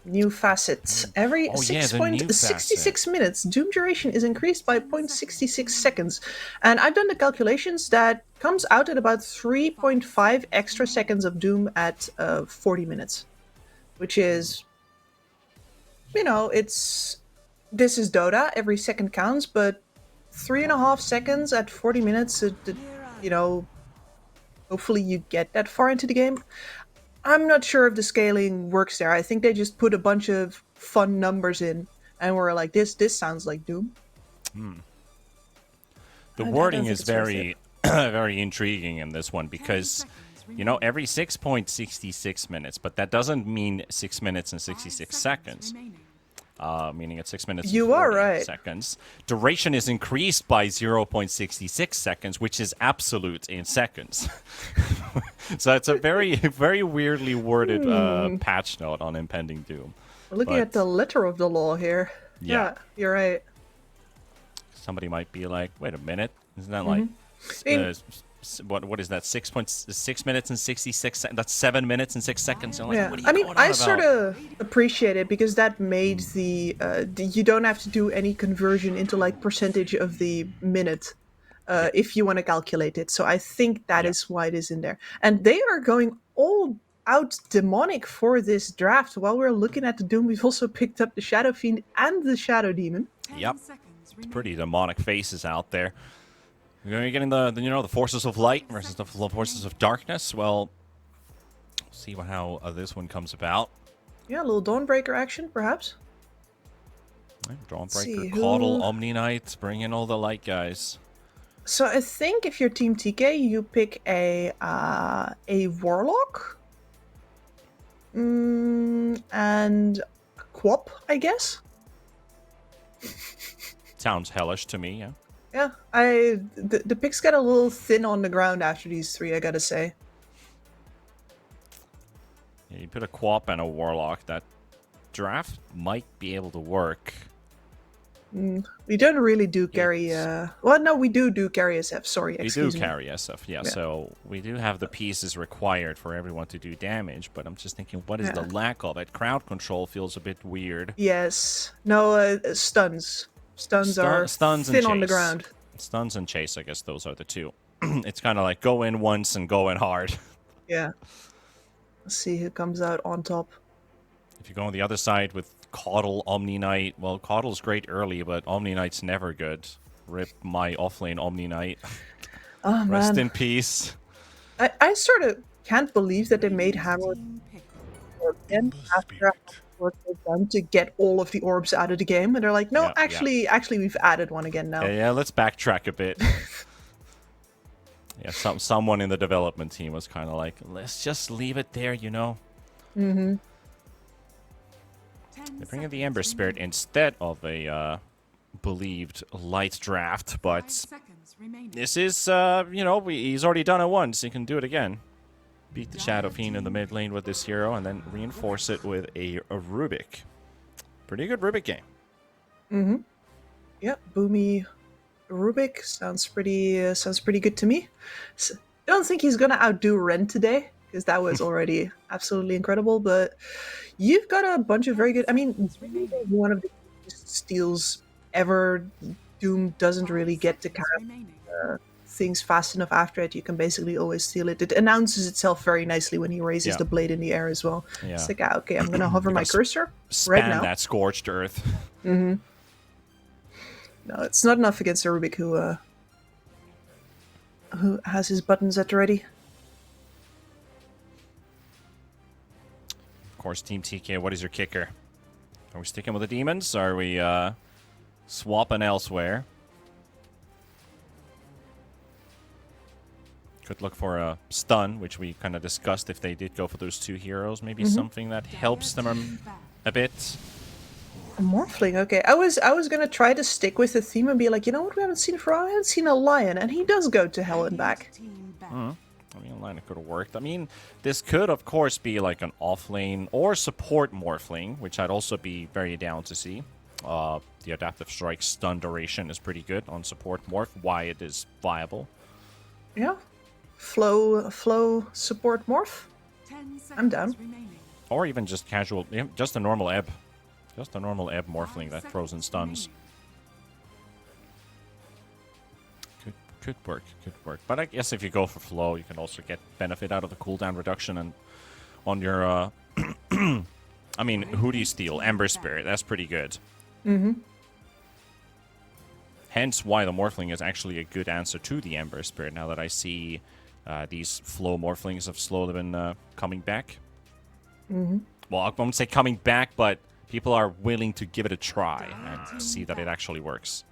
New facets. Every 6.66 minutes, Doom duration is increased by 0.66 seconds. And I've done the calculations that comes out at about 3.5 extra seconds of Doom at 40 minutes. Which is, it's this is Dota. Every second counts, but 3.5 seconds at 40 minutes, you know, hopefully you get that far into the game. I'm not sure if the scaling works there. I think they just put a bunch of fun numbers in, and we're like, this sounds like Doom. The wording is very, very intriguing in this one because, you know, every 6.66 minutes, but that doesn't mean 6 minutes and 66 seconds. Meaning at 6 minutes You and 40 are right. seconds. Duration is increased by 0.66 seconds, which is absolute in seconds. So it's a very, very weirdly worded patch note on Impending Doom. We're looking at the letter of the law here. Yeah. You're right. Somebody might be like, wait a minute, isn't that like, what is that, 6.6 minutes and 66 seconds? That's 7 minutes and 6 seconds. Like, Yeah, what are you I mean, going on I about? sort of appreciate it because that made you don't have to do any conversion into like percentage of the minute if you want to calculate it. So I think that is why it is in there. And they are going all out demonic for this draft. While we're looking at the Doom, we've also picked up the Shadow Fiend and the Shadow Demon. Yep, it's pretty demonic faces out there. You're getting the forces of light versus the forces of darkness. Well, see how this one comes about. Yeah, a little Dawnbreaker action, perhaps. Dawnbreaker, Caudal, Omni Knight, bring in all the light guys. So I think if you're Team TK, you pick a Warlock, and a Quap, I guess. Sounds hellish to me, yeah. Yeah, the picks get a little thin on the ground after these three, I gotta say. Yeah, you put a Quap and a Warlock. That draft might be able to work. We don't really do carry. Well, no, we do carry SF. Sorry, excuse me. We do carry SF, yeah. So we do have the pieces required for everyone to do damage. But I'm just thinking, what is the lack of it? Crowd control feels a bit weird. Yes. No, stuns. Stuns are stuns thin and on the chase. ground. Stuns and chase, I guess those are the two. It's kind of like go in once and go in hard. Yeah. Let's see who comes out on top. If you go on the other side with Caudal, Omni Knight, well, Caudal's great early, but Omni Knight's never good. Rip my offlane Omni Knight. Oh, man. Rest in peace. I sort of can't believe that they made Hammer again after work they've done to get all of the orbs out of the game, and they're like, no, actually, we've added one again now. Yeah, let's backtrack a bit. Yeah, someone in the development team was kind of like, let's just leave it there, you know. Mm-hmm. They bring in the Ember Spirit instead of a believed light draft, but this is, he's already done it once. He can do it again. Beat the Shadow Fiend in the mid lane with this hero, and then reinforce it with a Rubik. Pretty good Rubik game. Mm-hmm. Yeah, Boomy Rubik sounds pretty good to me. So, I don't think he's gonna outdo Ren today, because that was already absolutely incredible, but you've got a bunch of very good... I mean, one of the steals ever. Doom doesn't really get to kind of things fast enough after it. You can basically always steal it. It announces itself very nicely when he raises the blade in the air as well. Yeah. It's like, okay, I'm going to hover my cursor right now. That scorched earth. Mm-hmm. No, it's not enough against a Rubik who has his buttons at the ready. Of course, Team TK, what is your kicker? Are we sticking with the demons? Are we swapping elsewhere? Could look for a stun, which we kind of discussed if they did go for those two heroes. Maybe something that helps them a bit. A Morphling, okay. I was gonna try to stick with the theme and be like, you know what, we haven't seen for a while? I haven't seen a lion, and he does go to hell and back. I mean, line could have worked. I mean, this could, of course, be like an offlane or support Morphling, which I'd also be very down to see. The Adaptive Strike stun duration is pretty good on support Morph, why it is viable. Yeah. Flow support Morph? I'm down. Or even just casual, just a normal ebb. Just a normal ebb Morphling that throws in stuns. Could work. But I guess if you go for flow, you can also get benefit out of the cooldown reduction and on your I mean, who do you steal? Ember Spirit, that's pretty good. Mm-hmm. Hence why the Morphling is actually a good answer to the Ember Spirit, now that I see these flow Morphlings have slowly been coming back. Well, I won't say coming back, but people are willing to give it a try and see that it actually works.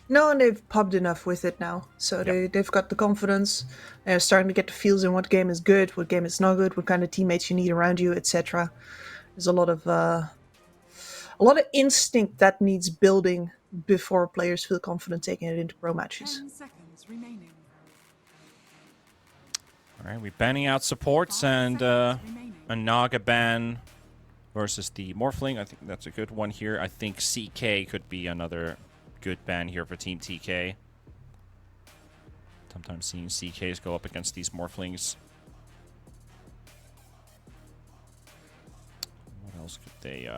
No, and they've popped enough with it now. So they've got the confidence. They're starting to get the feels in what game is good, what game is not good, what kind of teammates you need around you, etc. There's a lot of instinct that needs building before players feel confident taking it into pro matches. 10 seconds remaining. All right, we're banning out supports and a Naga ban versus the Morphling. I think that's a good one here. I think CK could be another good ban here for Team TK. Sometimes seeing CKs go up against these Morphlings. What else could they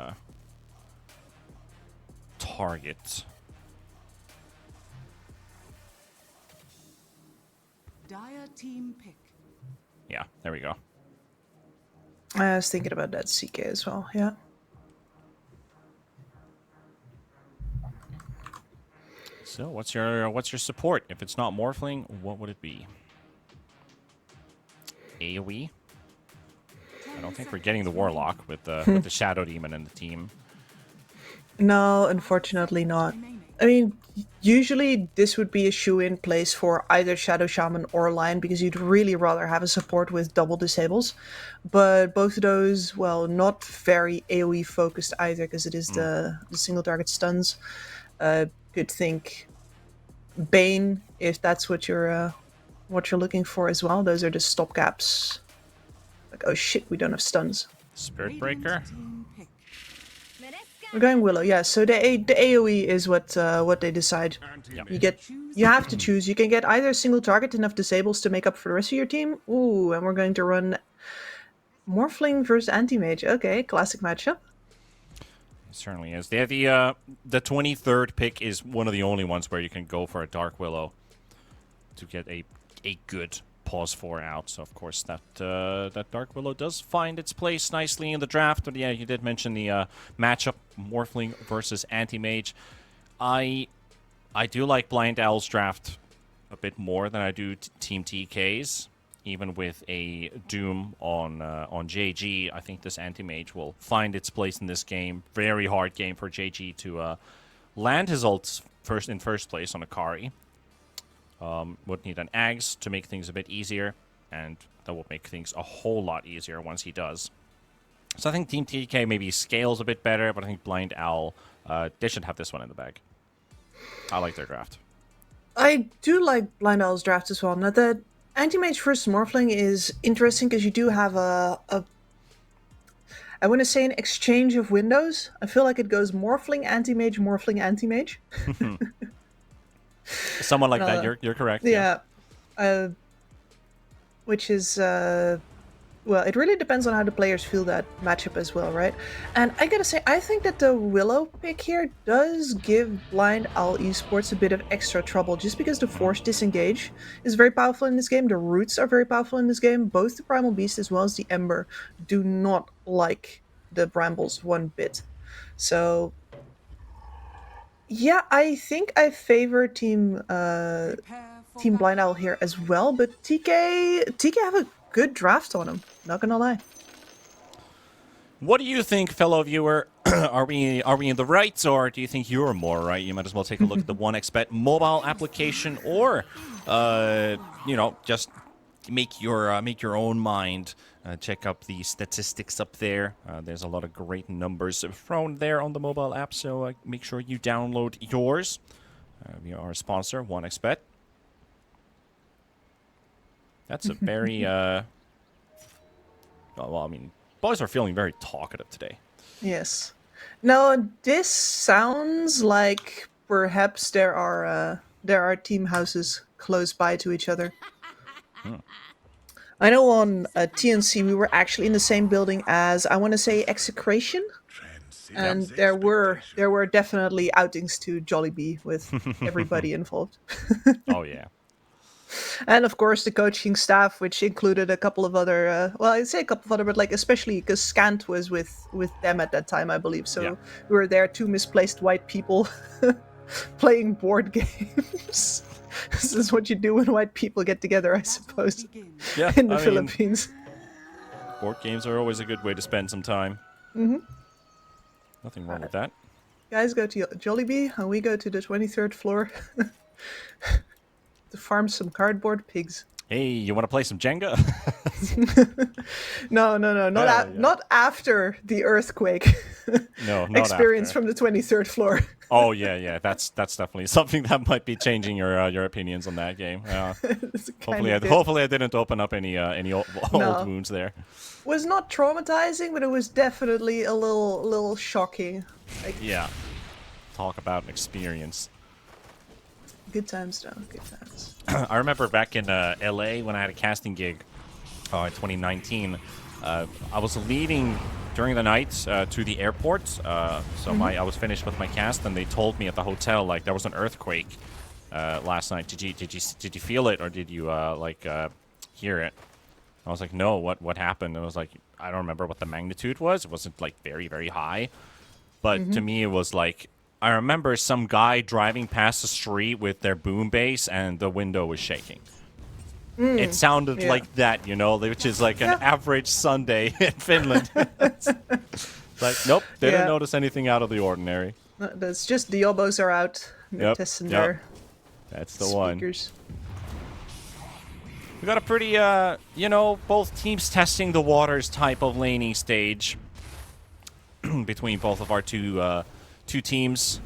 target? Dire team pick. Yeah, there we go. I was thinking about that CK as well, yeah. So, what's your support? If it's not Morphling, what would it be? AoE? I don't think we're getting the Warlock with the Shadow Demon in the team. No, unfortunately not. I mean, usually this would be a shoe-in place for either Shadow Shaman or Lion, because you'd really rather have a support with double disables. But both of those, well, not very AoE focused either, because it is the single target stuns. Could think Bane, if that's what you're looking for as well. Those are the stopgaps. Like, oh shit, we don't have stuns. Spirit Breaker. We're going Willow, yeah. So the AoE is what they decide. Yep. You have to choose. You can get either a single target, enough disables to make up for the rest of your team. Ooh, and we're going to run Morphling versus Anti-Mage. Okay, classic matchup. It certainly is. They have the 23rd pick is one of the only ones where you can go for a Dark Willow to get a good pause 4 out. So of course that Dark Willow does find its place nicely in the draft. But yeah, you did mention the matchup Morphling versus Anti-Mage. I do like Blind Owl's draft a bit more than I do Team TK's. Even with a Doom on JG, I think this Anti-Mage will find its place in this game. Very hard game for JG to land his ults in first place on Akari. Would need an Ags to make things a bit easier, and that will make things a whole lot easier once he does. So I think Team TK maybe scales a bit better, but I think Blind Owl, they should have this one in the bag. I like their draft. I do like Blind Owl's draft as well. Now that Anti-Mage versus Morphling is interesting because you do have I want to say an exchange of windows. I feel like it goes Morphling, Anti-Mage, Morphling, Anti-Mage. Someone like that, you're correct. Yeah. Which is, well, it really depends on how the players feel that matchup as well, right? And I gotta say, I think that the Willow pick here does give Blind Owl Esports a bit of extra trouble, just because the Force Disengage is very powerful in this game, the Roots are very powerful in this game, both the Primal Beast as well as the Ember do not like the Brambles one bit. So yeah, I think I favor Team Blind Owl here as well, but TK have a good draft on him, not gonna lie. What do you think, fellow viewer? Are we in the right, or do you think you're more right? You might as well take a look at the 1xBet mobile application, or just make your own mind. Check up the statistics up there. There's a lot of great numbers thrown there on the mobile app, so make sure you download yours. We are a sponsor, 1xBet. That's a very, well, I mean, boys are feeling very talkative today. Yes. No, this sounds like perhaps there are team houses close by to each other. I know on TNC we were actually in the same building as, I want to say, Execration. And there were definitely outings to Jollibee with everybody involved. Oh, yeah. And of course the coaching staff, which included a couple of other, well, I'd say a couple of other, but like especially because Scant was with them at that time, I believe. So we were there, two misplaced white people. playing board games. This is what you do when white people get together, I suppose, Yeah, in the I mean, Philippines. board games are always a good way to spend some time. Mm-hmm. Nothing wrong with that. Guys go to Jollibee, and we go to the 23rd floor to farm some cardboard pigs. Hey, you want to play some Jenga? No, not after the earthquake No, not experience after. from the 23rd floor. Oh yeah. That's definitely something that might be changing your opinions on that game. Hopefully I didn't open up any old wounds there. Was not traumatizing, but it was definitely a little shocking. Like, Yeah. Talk about an experience. good times, though. Good times. I remember back in LA when I had a casting gig in 2019. I was leaving during the night to the airport. I was finished with my cast, and they told me at the hotel like there was an earthquake last night. Did you feel it, or did you hear it? I was like, no. What happened? And I was like, I don't remember what the magnitude was. It wasn't like very, very high, but to me it was like, I remember some guy driving past the street with their boom bass and the window was shaking. It sounded like that, which is like an average Sunday in Finland. It's like, nope, didn't notice anything out of the ordinary. That's just the obos are out. They're testing their That's the speakers. We got a pretty, both teams testing the waters type of laning stage between both of our two teams.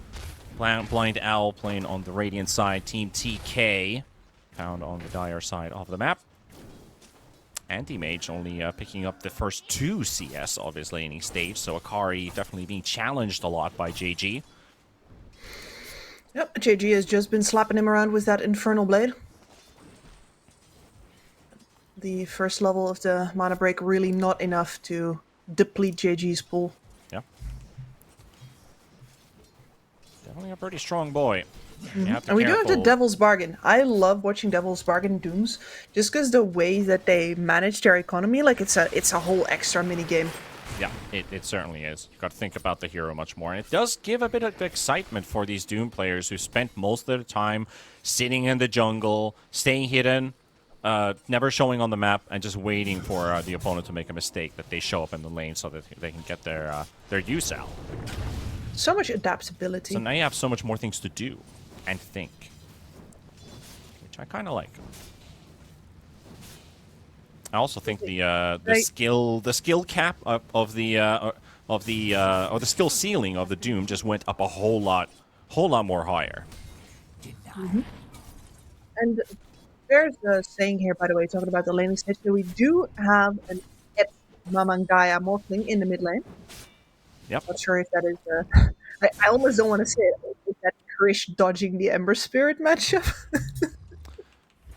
Blind Owl playing on the Radiant side. Team TK found on the Dire side of the map. Anti-Mage only picking up the first 2 CS of his laning stage, so Akari definitely being challenged a lot by JG. Yep, JG has just been slapping him around with that Infernal Blade. The first level of the mana break really not enough to deplete JG's pool. Yeah. Definitely a pretty strong boy. And we do have the Devil's Bargain. I love watching Devil's Bargain Dooms just because the way that they manage their economy, like it's a whole extra mini game. Yeah, it certainly is. You've got to think about the hero much more. And it does give a bit of excitement for these Doom players who spent most of their time sitting in the jungle, staying hidden, never showing on the map, and just waiting for the opponent to make a mistake, that they show up in the lane so that they can get their use out. So much adaptability. So now you have so much more things to do and think, which I kind of like. I also think the skill cap of the skill ceiling of the Doom just went up a whole lot more higher. And there's a saying here, by the way, talking about the laning stage. So we do have an Mamangaya morphling in the mid lane. Yep. Not sure if that is. I almost don't want to say it. Is that Krish dodging the Ember Spirit matchup?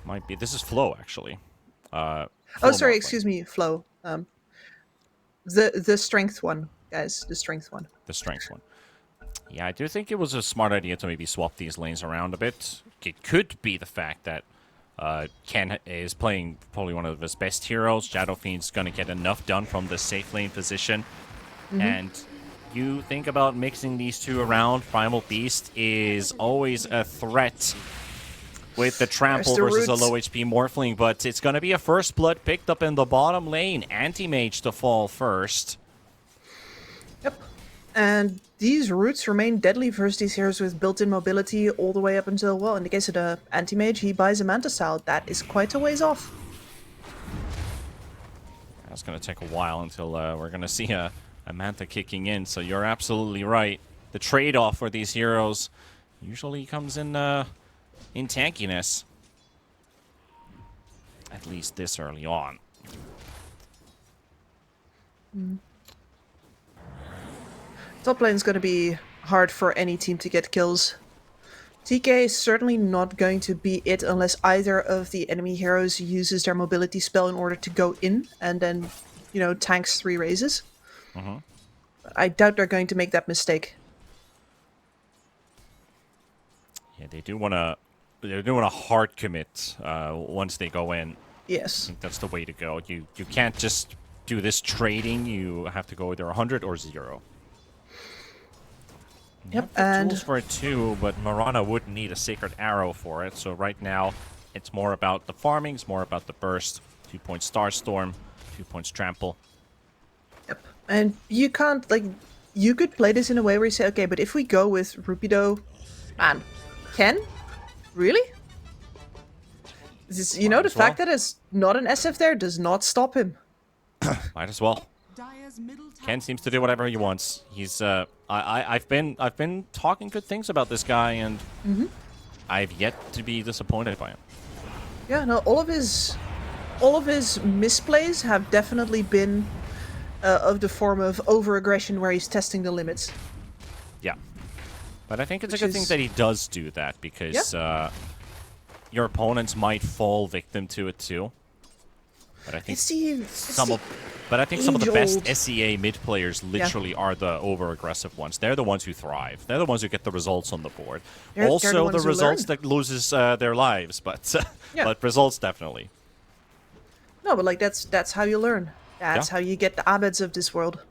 Might be. This is Flo, actually. Oh, sorry. Excuse me, Flo. The strength one, guys. The strength one. The strength one. Yeah, I do think it was a smart idea to maybe swap these lanes around a bit. It could be the fact that Ken is playing probably one of his best heroes. Shadow Fiend's going to get enough done from the safe lane position. And you think about mixing these two around. Primal Beast is always a threat with the trample versus a low HP Morphling, but it's going to be a first blood picked up in the bottom lane. Anti-Mage to fall first. Yep. And these roots remain deadly versus these heroes with built-in mobility all the way up until, well, in the case of the Anti-Mage, he buys a Manta Style. That is quite a ways off. That's going to take a while until we're going to see a Manta kicking in, so you're absolutely right. The trade-off for these heroes usually comes in tankiness. At least this early on. Top lane is going to be hard for any team to get kills. TK is certainly not going to be it unless either of the enemy heroes uses their mobility spell in order to go in and then, tanks 3 raises. But I doubt they're going to make that mistake. Yeah, they do want to. They're doing a hard commit once they go in. Yes. I think that's the way to go. You can't just do this trading. You have to go either 100 or 0. Yep, The and tools for it too, but Marana would need a Sacred Arrow for it. So right now, it's more about the farming, it's more about the burst. 2 points Starstorm, 2 points Trample. yep, and you can't like you could play this in a way where you say, okay, but if we go with Rupido, man, Ken, really? This, you know, the fact that it's not an SF there does not stop him. Might as well. Ken seems to do whatever he wants. He's I've been talking good things about this guy, and I've yet to be disappointed by him. Yeah, no, all of his misplays have definitely been of the form of over-aggression where he's testing the limits. Yeah. But I think it's a Which good thing is- that he does do that, because your opponents might fall victim to it too. But I think some of the best age-old- SEA mid players literally are the over-aggressive ones. They're the ones who thrive. They're the ones who get the results on the board. They're Also, the the ones who results learn. that loses their lives, but but results definitely. No, but like that's how you learn. That's how you get the Abeds of this world.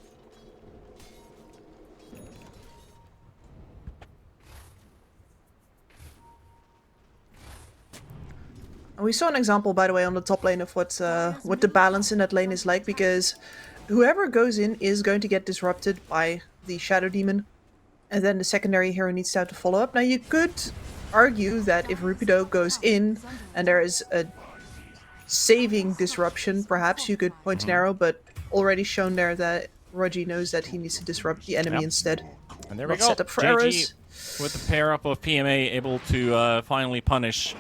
And we saw an example, by the way, on the top lane of what the balance in that lane is like, because whoever goes in is going to get disrupted by the Shadow Demon, and then the secondary hero needs to have to follow up. Now, you could argue that if Rupido goes in and there is a saving disruption, perhaps you could point an arrow, but already shown there that Rogi knows that he needs to disrupt the enemy instead. And there we Not go. set up for JG arrows. with the pair up of PMA able to finally punish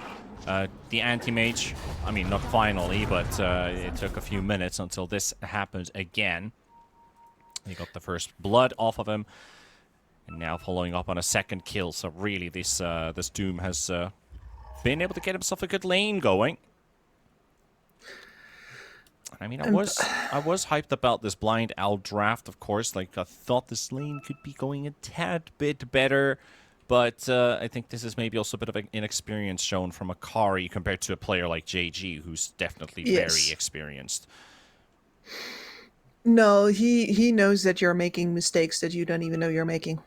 the anti-mage. I mean, not finally, but it took a few minutes until this happened again. He got the first blood off of him, and now following up on a second kill. So really, this Doom has been able to get himself a good lane going. I mean, I was hyped about this Blind Owl draft, of course. Like, I thought this lane could be going a tad bit better, but I think this is maybe also a bit of an inexperience shown from Akari compared to a player like JG, who's definitely very experienced. No, he knows that you're making mistakes that you don't even know you're making.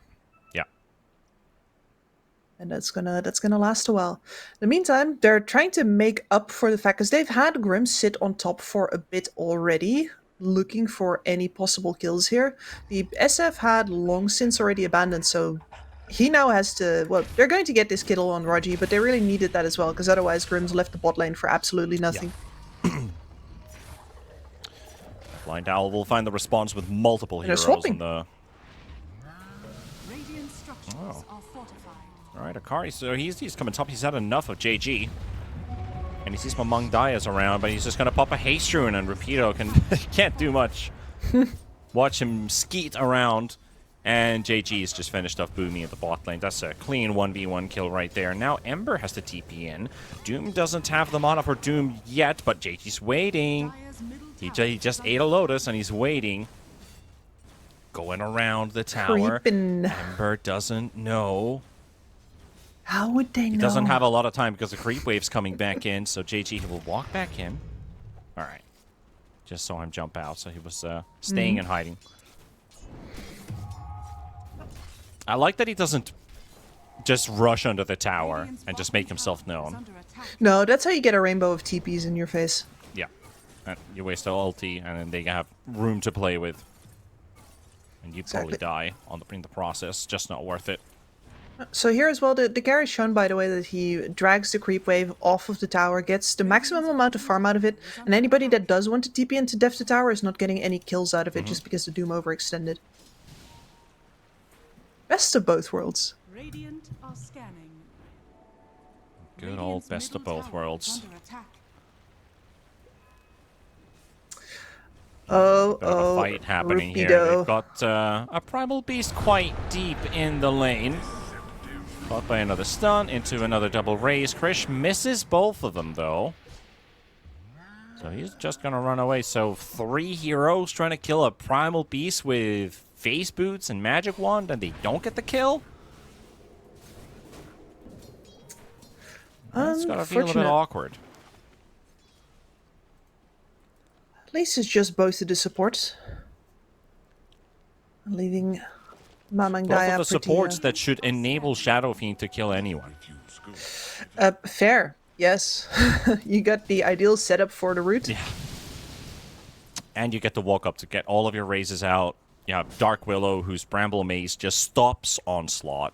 Yeah. And that's gonna last a while. In the meantime, they're trying to make up for the fact, because they've had Grim sit on top for a bit already, looking for any possible kills here. The SF had long since already abandoned, so he now has to... Well, they're going to get this kill on Rogi, but they really needed that as well, because otherwise Grim's left the bot lane for absolutely nothing. Yeah. Blind Owl will find the response with multiple And they're heroes swapping. in the... Radiant structures are fortified. Alright, Akari, so he's coming top. He's had enough of JG. And he sees Mamang Dias around, but he's just going to pop a Haste Rune, and Rapido can't do much. Watch him skeet around, and JG's just finished off Boomy at the bot lane. That's a clean 1v1 kill right there. Now Ember has to TP in. Doom doesn't have the mana for Doom yet, but JG's waiting. He just ate a Lotus, and he's waiting. Going around the tower. Creepin'. Ember doesn't know. How would they know? He doesn't have a lot of time because the creep wave's coming back in, so JG will walk back in. Alright. Just saw him jump out, so he was staying and hiding. I like that he doesn't just rush under the tower and just make himself known. No, that's how you get a rainbow of TPs in your face. Yeah. And you waste the ulti, and then they have room to play with. And you probably die in the process. Just not worth it. So here as well, the carry is shown, by the way, that he drags the creep wave off of the tower, gets the maximum amount of farm out of it, and anybody that does want to TP into Def the tower is not getting any kills out of it just because the Doom overextended. Best of both worlds. Radiant are scanning. Good old best of both worlds. Oh, Bit of a fight happening here. They've got a Primal Beast quite deep in the lane. Caught by another stun into another double raise. Krish misses both of them, though. So he's just going to run away. So 3 heroes trying to kill a Primal Beast with Face Boots and Magic Wand, and they don't get the kill? It's got to feel a bit awkward. At least it's just both of the supports. Leaving Mamang Both Daya of the supports that should enable Shadow Fiend to kill anyone. Fair, yes. You got the ideal setup for the root. Yeah. And you get to walk up to get all of your raises out. You have Dark Willow, whose Bramble Maze just stops Onslaught.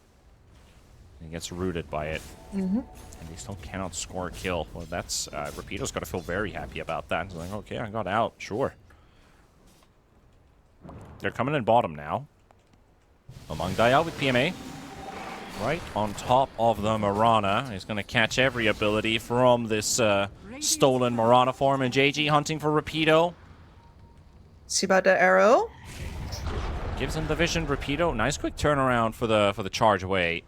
He gets rooted by it. And they still cannot score a kill. Well, that's... Rapido's got to feel very happy about that. He's like, okay, I got out. Sure. They're coming in bottom now. Among Daya with PMA. Right on top of the Mirana. He's going to catch every ability from this stolen Mirana form. And JG hunting for Rapido. See about the arrow? Gives him the vision. Rapido. Nice quick turnaround for the charge away.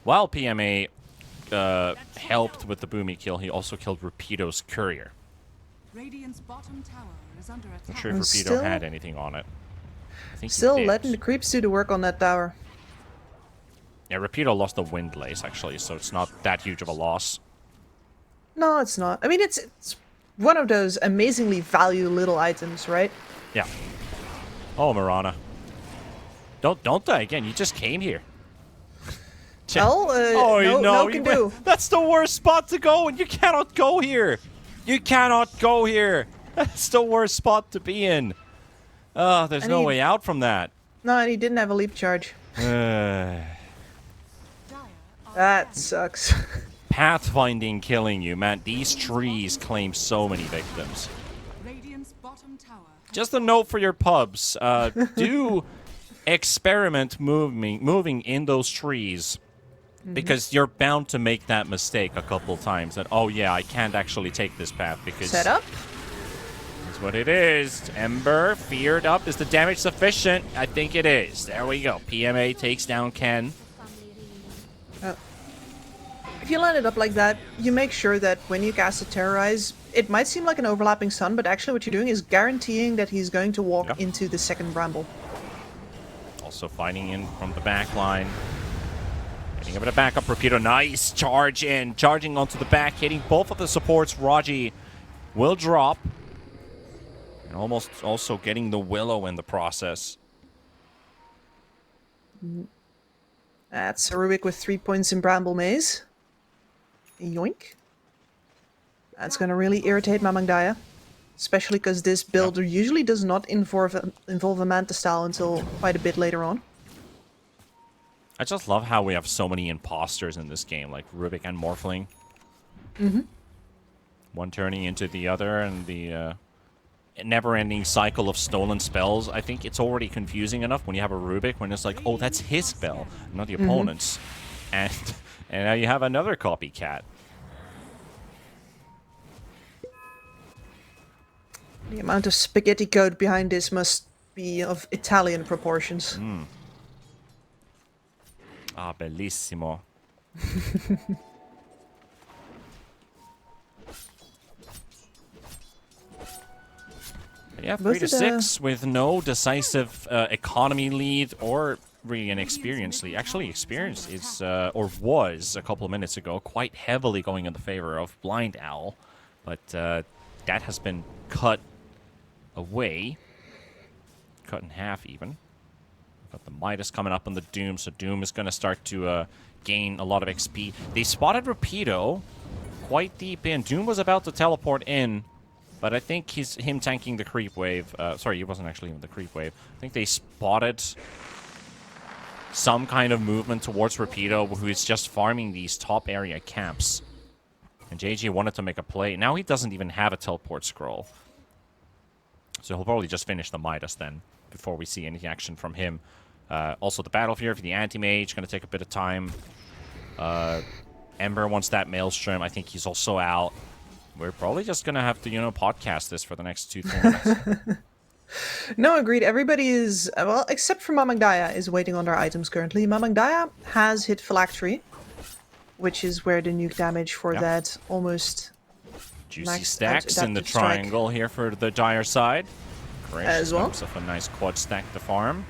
While PMA helped with the Boomy kill, he also killed Rapido's courier. Radiant's bottom tower is under attack. Not sure if Rapido had anything on it. I think Still he did. letting the creeps do the work on that tower. Yeah, Rapido lost the Wind Lace, actually, so it's not that huge of a loss. No, it's not. I mean, it's one of those amazingly valued little items, right? Yeah. Oh, Mirana. Don't die again. You just came here. Well, no can do. That's the worst spot to go, and you cannot go here. You cannot go here. That's the worst spot to be in. There's no way out from that. No, and he didn't have a leap charge. That sucks. Pathfinding killing you, man. These trees claim so many victims. Radiant's bottom tower. Just a note for your pubs. Do experiment moving in those trees. Because you're bound to make that mistake a couple times. That, oh yeah, I can't actually take this path because... Set up? That's what it is. Ember, feared up. Is the damage sufficient? I think it is. There we go. PMA takes down Ken. If you line it up like that, you make sure that when you cast a Terrorize, it might seem like an overlapping stun, but actually what you're doing is guaranteeing that he's going to walk into the second Bramble. Also fighting in from the back line. Getting a bit of backup. Rapido, nice charge in. Charging onto the back, hitting both of the supports. Raji will drop. And almost also getting the Willow in the process. That's a Rubik with 3 points in Bramble Maze. Yoink. That's going to really irritate Mamang Daya. Especially because this build usually does not involve a Manta style until quite a bit later on. I just love how we have so many imposters in this game, like Rubik and Morphling. One turning into the other, and the never-ending cycle of stolen spells. I think it's already confusing enough when you have a Rubik, when it's like, oh, that's his spell, not the opponent's. And now you have another copycat. The amount of spaghetti code behind this must be of Italian proportions. Ah, bellissimo. Yeah, 3 to 6 with no decisive economy lead or really an experience lead. Actually, experience is, or was a couple of minutes ago, quite heavily going in the favor of Blind Owl. But that has been cut away. Cut in half, even. Got the Midas coming up on the Doom, so Doom is going to start to gain a lot of XP. They spotted Rapido quite deep in. Doom was about to teleport in, but I think him tanking the creep wave. Sorry, he wasn't actually in the creep wave. I think they spotted some kind of movement towards Rapido, who is just farming these top area camps. And JG wanted to make a play. Now he doesn't even have a teleport scroll. So he'll probably just finish the Midas then, before we see any action from him. Also, the Battle Fear for the Anti-Mage, going to take a bit of time. Ember wants that Maelstrom. I think he's also out. We're probably just going to have to, podcast this for the next 2-3 minutes. No, agreed. Everybody is, well, except for Mamang Daya, is waiting on their items currently. Mamang Daya has hit Phylactery, which is where the nuke damage for that almost... Juicy stacks in the triangle here for the Dire side. As well. Himself a nice quad stack to farm.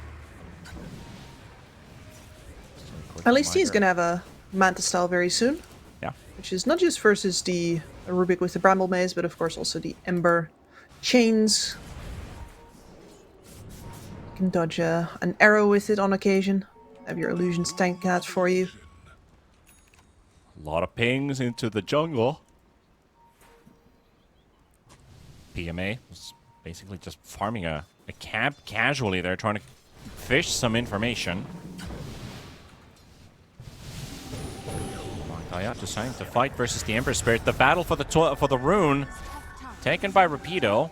At least he's going to have a Manta style very soon. Yeah. Which is not just versus the Rubik with the Bramble Maze, but of course also the Ember Chains. can dodge an arrow with it on occasion. Have your illusions tank that for you. A lot of pings into the jungle. PMA was basically just farming a camp casually there, trying to fish some information. Daya deciding to fight versus the Ember Spirit. The battle for the rune taken by Rapido.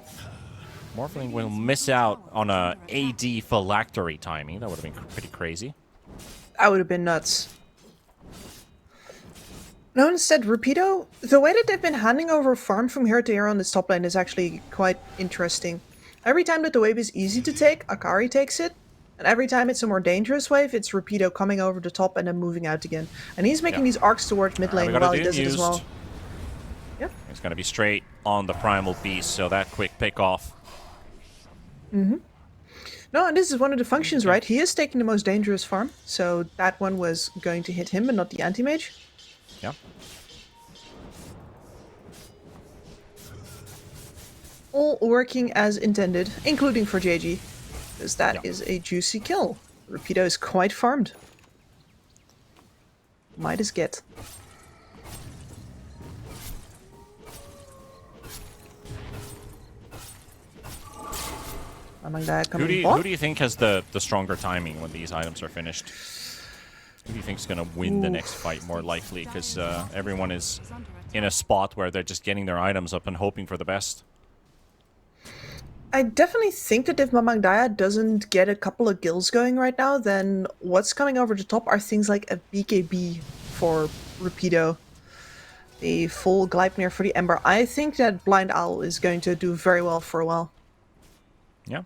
Morphling will miss out on a AD phylactery timing. That would have been pretty crazy. That would have been nuts. No, instead, Rapido, the way that they've been handing over farm from here to here on this top lane is actually quite interesting. Every time that the wave is easy to take, Akari takes it. And every time it's a more dangerous wave, it's Rapido coming over the top and then moving out again. And he's making these arcs towards mid lane while he does it as well. Yep. It's going to be straight on the Primal Beast, so that quick pick off. Mm-hmm. No, and this is one of the functions, right? He is taking the most dangerous farm, so that one was going to hit him, but not the anti-mage. Yeah. All working as intended, including for JG, because that is a juicy kill. Rapido is quite farmed. Might as get. Who do you think has the stronger timing when these items are finished? Who do you think is going to win the next fight more likely? Because everyone is in a spot where they're just getting their items up and hoping for the best. I definitely think that if Mamang Daya doesn't get a couple of gills going right now, then what's coming over the top are things like a BKB for Rapido. The full Gleipnir for the Ember. I think that Blind Owl is going to do very well for a while. Yeah.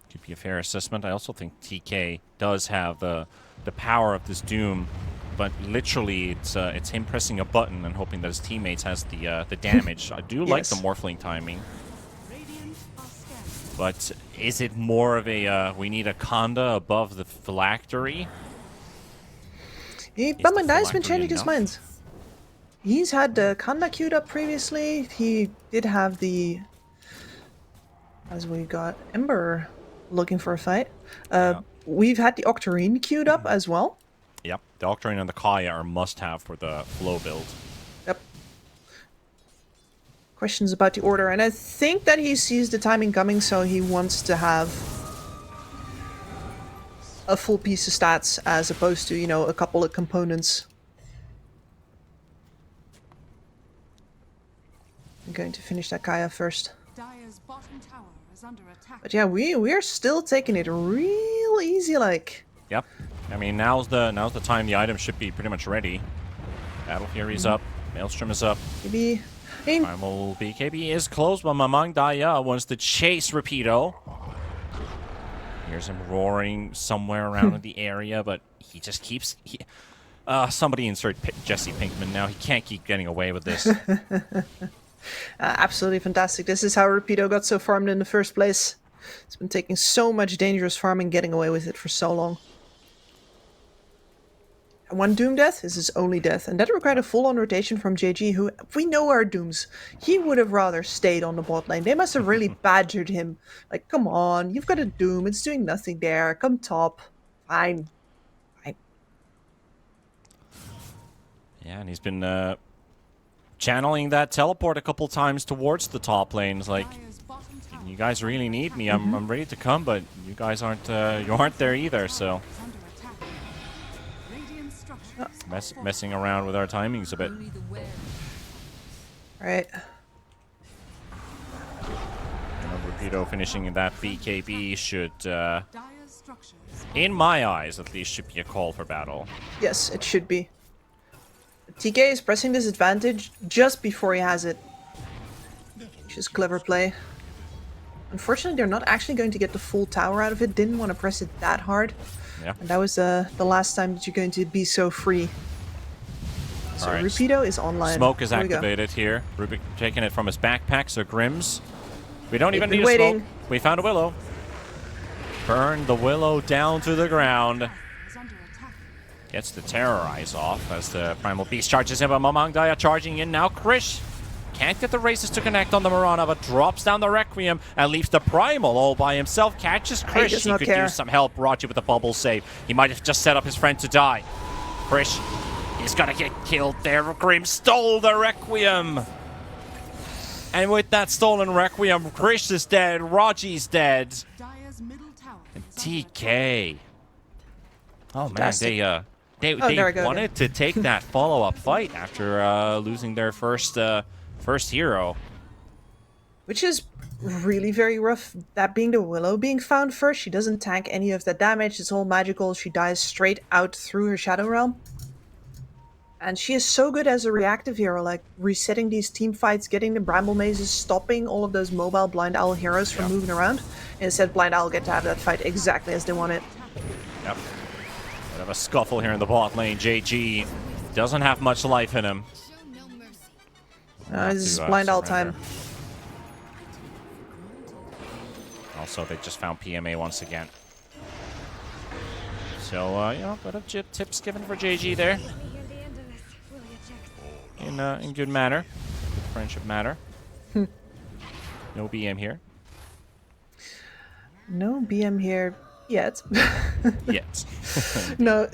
Could be a fair assessment. I also think TK does have the power of this Doom, but literally it's him pressing a button and hoping that his teammates has the damage. I do like the Morphling timing. But is it more of a we need a Kanda above the phylactery? Mamandai's been changing his mind. He's had the Kanda queued up previously. He did have the... As we got Ember looking for a fight. We've had the Octarine queued up as well. Yep, the Octarine and the Kaya are must-have for the flow build. Yep. Questions about the order, and I think that he sees the timing coming, so he wants to have a full piece of stats as opposed to, you know, a couple of components. I'm going to finish that Kaya first. But yeah, we are still taking it real easy, like. Yep. I mean, now's the time the items should be pretty much ready. Battle Fury's up. Maelstrom is up. Maybe. Primal BKB is close, but Mamang Daya wants to chase Rapido. Here's him roaring somewhere around in the area, but he just keeps... somebody insert Jesse Pinkman now. He can't keep getting away with this. Absolutely fantastic. This is how Rapido got so farmed in the first place. It's been taking so much dangerous farming, getting away with it for so long. And one Doom death is his only death, and that required a full-on rotation from JG, who we know are Dooms. He would have rather stayed on the bot lane. They must have really badgered him. Like, come on, you've got a Doom, it's doing nothing there. Come top. Fine. Fine. Yeah, and he's been channeling that teleport a couple times towards the top lanes. Like, you guys really need me. I'm ready to come, but you guys aren't. You aren't there either. So messing around with our timings a bit. Right. Rapido finishing in that BKB should, in my eyes at least, should be a call for battle. Yes, it should be. TK is pressing this advantage just before he has it. Which is clever play. Unfortunately, they're not actually going to get the full tower out of it. Didn't want to press it that hard. Yeah. And that was the last time that you're going to be so free. So right. Rapido is online. Smoke is activated here. Rubik taking it from his backpack, so Grims. We don't even need a smoke. We found a Willow. Burn the Willow down to the ground. Gets the Terrorize off as the Primal Beast charges in, but Mamang Daya charging in now. Krish Can't get the races to connect on the Mirana, but drops down the Requiem and leaves the Primal all by himself. Catches Krish. He could use some help. Raji with the bubble save. He might have just set up his friend to die. Krish is gonna get killed there. Grim stole the Requiem. And with that stolen Requiem, Krish is dead, Raji's dead. And TK. Oh man, they wanted to take that follow-up fight after losing their first hero. Which is really very rough. That being the Willow being found first, she doesn't tank any of the damage, it's all magical, she dies straight out through her Shadow Realm. And she is so good as a reactive hero, like resetting these team fights, getting the Bramble Mazes, stopping all of those mobile Blind Owl heroes from moving around. And instead, Blind Owl get to have that fight exactly as they want it. Yep. Bit of a scuffle here in the bot lane. JG doesn't have much life in him. This is Blind Owl time. Also, they just found PMA once again. So, you know, bit of tips given for JG there. In good manner. Good friendship manner. No BM here. No BM here yet. Yet. No,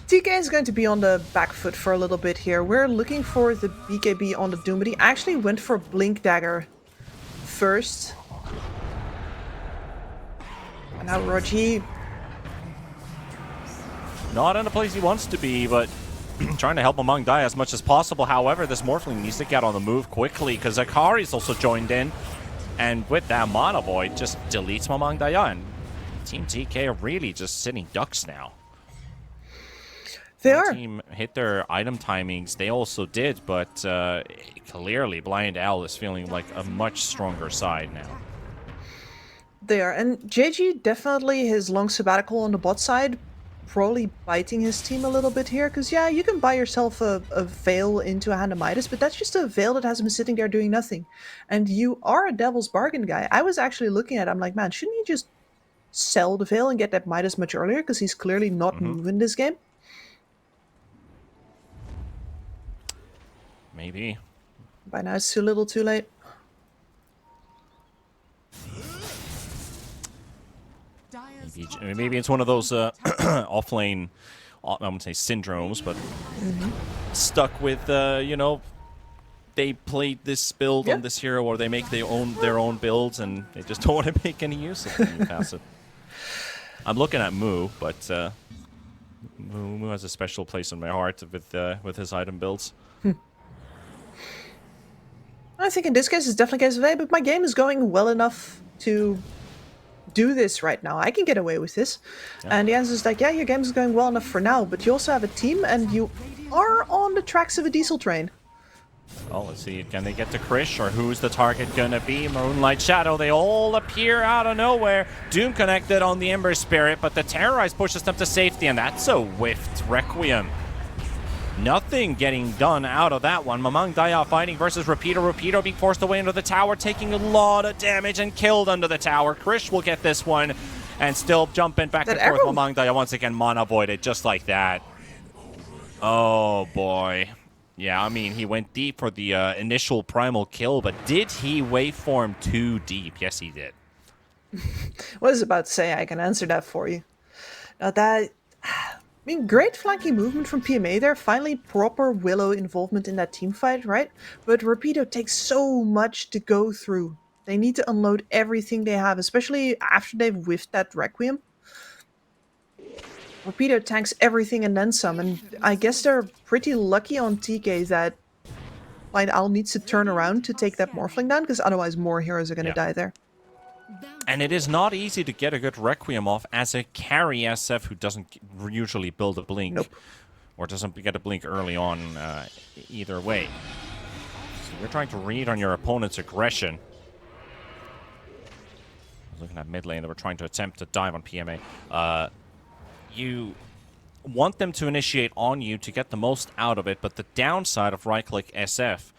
TK is going to be on the back foot for a little bit here. We're looking for the BKB on the Doom, but he actually went for Blink Dagger first. And now Raji. Not in a place he wants to be, but trying to help Mamang die as much as possible. However, this Morphling needs to get on the move quickly because Akari's also joined in. And with that, Mana Void just deletes Mamang Daya. And Team TK are really just sitting ducks now. They are. Team hit their item timings. They also did, but clearly Blind Owl is feeling like a much stronger side now. They are. And JG definitely his long sabbatical on the bot side probably biting his team a little bit here, because yeah, you can buy yourself a veil into a Hand of Midas, but that's just a veil that has been sitting there doing nothing. And you are a devil's bargain guy. I was actually looking at it, I'm like, man, shouldn't he just sell the veil and get that Midas much earlier, because he's clearly not moving this game? Maybe. By now it's too little too late. Maybe it's one of those off-lane, I wouldn't say syndromes, but stuck with, you know, they played this build on this hero, or they make their own builds, and they just don't want to make any use of the new passive. I'm looking at Moo, but Moo has a special place in my heart with his item builds. I think in this case it's definitely case of A, but my game is going well enough to do this right now. I can get away with this. Yeah. And the answer is like, yeah, your game is going well enough for now, but you also have a team and you are on the tracks of a diesel train. Oh, let's see. Can they get to Krish, or who's the target gonna be? Moonlight Shadow, they all appear out of nowhere. Doom connected on the Ember Spirit, but the Terrorize pushes them to safety, and that's a whiffed Requiem. Nothing getting done out of that one. Mamang Daya fighting versus Rapido. Rapido being forced away into the tower, taking a lot of damage and killed under the tower. Krish will get this one and still jumping back and forth. Mamang Daya once again mana voided just like that. Oh boy. Yeah, I mean, he went deep for the initial primal kill, but did he waveform too deep? Yes, he did. I was about to say, I can answer that for you. Now that... I mean, great flanking movement from PMA there. Finally, proper Willow involvement in that team fight, right? But Rapido takes so much to go through. They need to unload everything they have, especially after they've whiffed that Requiem. Rapido tanks everything and then some, and I guess they're pretty lucky on TK that Blind Owl needs to turn around to take that Morphling down, because otherwise more heroes are going to die there. And it is not easy to get a good Requiem off as a carry SF who doesn't usually build a Blink. Nope. Or doesn't get a Blink early on either way. So you're trying to read on your opponent's aggression. Looking at mid lane, they were trying to attempt to dive on PMA. You want them to initiate on you to get the most out of it, but the downside of right-click SF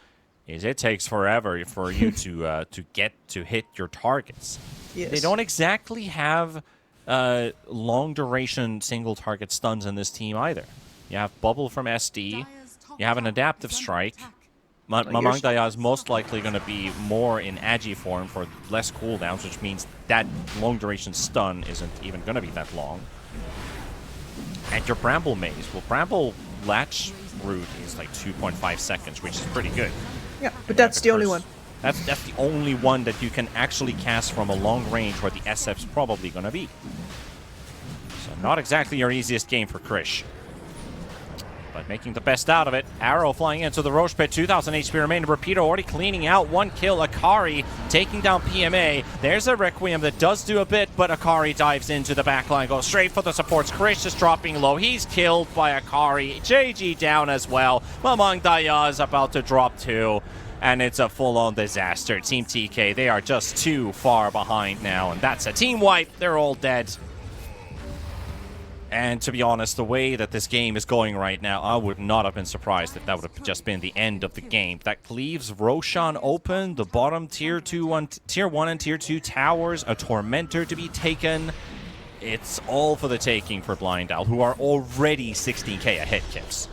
is it takes forever for you to get to hit your targets. Yes. They don't exactly have long-duration single-target stuns in this team either. You have Bubble from SD, you have an Adaptive Strike, Mamang Daya is most likely going to be more in Agi form for less cooldowns, which means that long duration stun isn't even going to be that long. And your Bramble Maze, well, Bramble Latch route is like 2.5 seconds, which is pretty good. Yeah, but that's the only one. That's the only one that you can actually cast from a long range where the SF's probably going to be. So not exactly your easiest game for Krish. But making the best out of it. Arrow flying into the Roche Pit. 2,000 HP remaining. Rapido already cleaning out. 1 kill. Akari taking down PMA. There's a Requiem that does do a bit, but Akari dives into the backline. Goes straight for the supports. Krish is dropping low. He's killed by Akari. JG down as well. Mamang Daya is about to drop 2. And it's a full-on disaster. Team TK, they are just too far behind now. And that's a team wipe. They're all dead. And to be honest, the way that this game is going right now, I would not have been surprised if that would have just been the end of the game. That leaves Roshan open, the bottom tier 1 and tier 2 towers, a Tormentor to be taken. It's all for the taking for Blind Owl, who are already 16k ahead, Kips.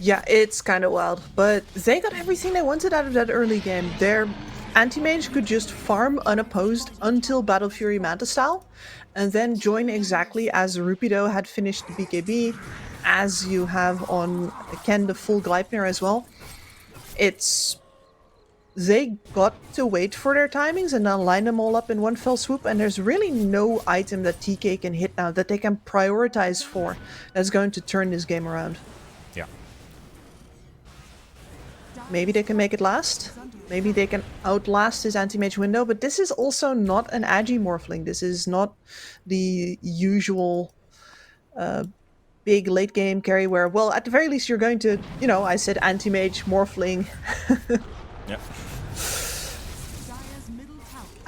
Yeah, it's kind of wild, but they got everything they wanted out of that early game. Their anti-mage could just farm unopposed until Battle Fury Manta style, and then join exactly as Rupido had finished the BKB, as you have on Ken the full Gleipnir as well. They got to wait for their timings and then line them all up in one fell swoop, and there's really no item that TK can hit now that they can prioritize for that's going to turn this game around. Yeah. Maybe they can make it last. Maybe they can outlast his anti-mage window, but this is also not an Agi Morphling. This is not the usual big late game carry where, well, at the very least you're going to, you know, I said anti-mage Morphling. Yep.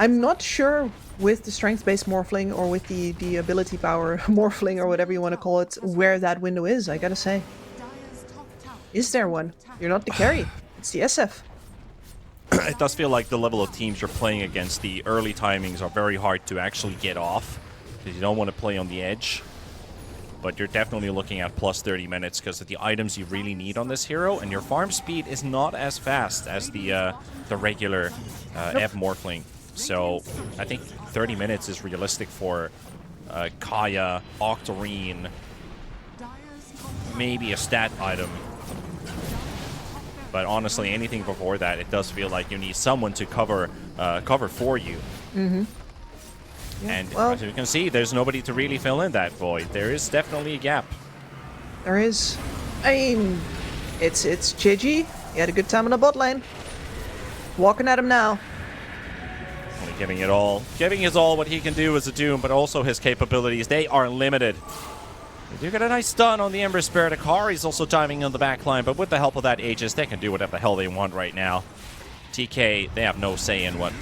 I'm not sure with the strength-based Morphling or with the ability power Morphling or whatever you want to call it, where that window is, I gotta say. Is there one? You're not the carry. It's the SF. It does feel like the level of teams you're playing against, the early timings are very hard to actually get off, because you don't want to play on the edge. But you're definitely looking at plus 30 minutes because of the items you really need on this hero, and your farm speed is not as fast as the regular Ev Morphling. So I think 30 minutes is realistic for Kaya, Octarine, maybe a stat item. But honestly, anything before that, it does feel like you need someone to cover for you. Mm-hmm. Yeah, and well, as you can see, there's nobody to really fill in that void. There is definitely a gap. There is. I mean, it's JG. He had a good time on the bot lane. Walking at him now. Only giving it all. Giving his all what he can do as a Doom, but also his capabilities. They are limited. They do get a nice stun on the Ember Spirit. Akari's also diving on the back line, but with the help of that Aegis, they can do whatever the hell they want right now. TK, they have no say in what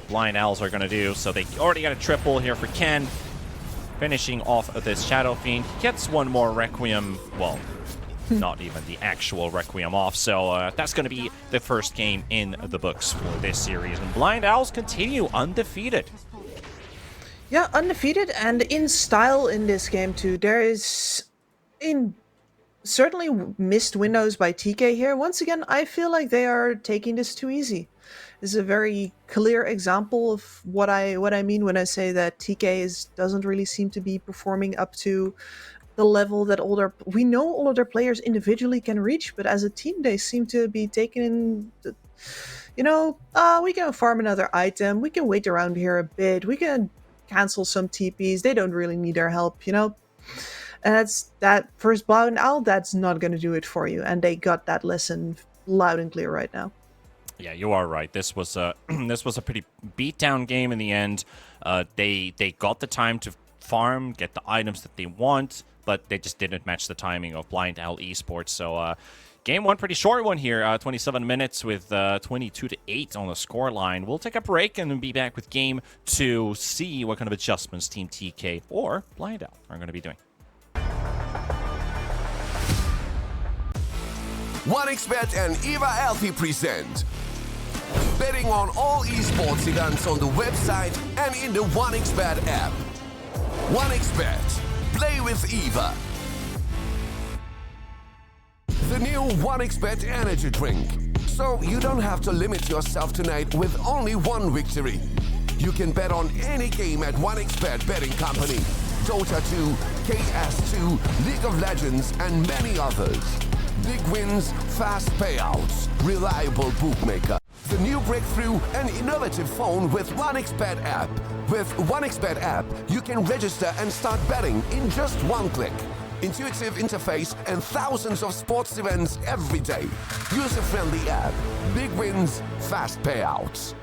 Blind Owls are going to do, so they already got a triple here for Ken. Finishing off of this Shadow Fiend. He gets one more Requiem, well, not even the actual Requiem off, so that's going to be the first game in the books for this series. And Blind Owls continue undefeated. Yeah, undefeated and in style in this game too. There is certainly missed windows by TK here. Once again, I feel like they are taking this too easy. This is a very clear example of what I mean when I say that TK doesn't really seem to be performing up to the level that we know all of their players individually can reach, but as a team they seem to be taking we can farm another item, we can wait around here a bit, we can cancel some TPs, they don't really need our help, And that's that first Blind Owl, that's not going to do it for you, and they got that lesson loud and clear right now. Yeah, you are right. This was a pretty beat-down game in the end. They got the time to farm, get the items that they want, but they just didn't match the timing of Blind Owl Esports. So game one, pretty short one here, 27 minutes with 22-8 on the scoreline. We'll take a break and then be back with game two, see what kind of adjustments Team TK or Blind Owl are going to be doing. 1xBet and Eva Alfie present betting on all esports events on the website and in the 1xBet app. 1xBet. Play with Eva. The new 1xBet energy drink. So you don't have to limit yourself tonight with only one victory. You can bet on any game at 1xBet betting company. Dota 2, KS2, League of Legends, and many others. Big wins, fast payouts, reliable bookmaker. The new breakthrough and innovative phone with 1xBet app. With 1xBet app, you can register and start betting in just one click. Intuitive interface and thousands of sports events every day. User-friendly app. Big wins, fast payouts.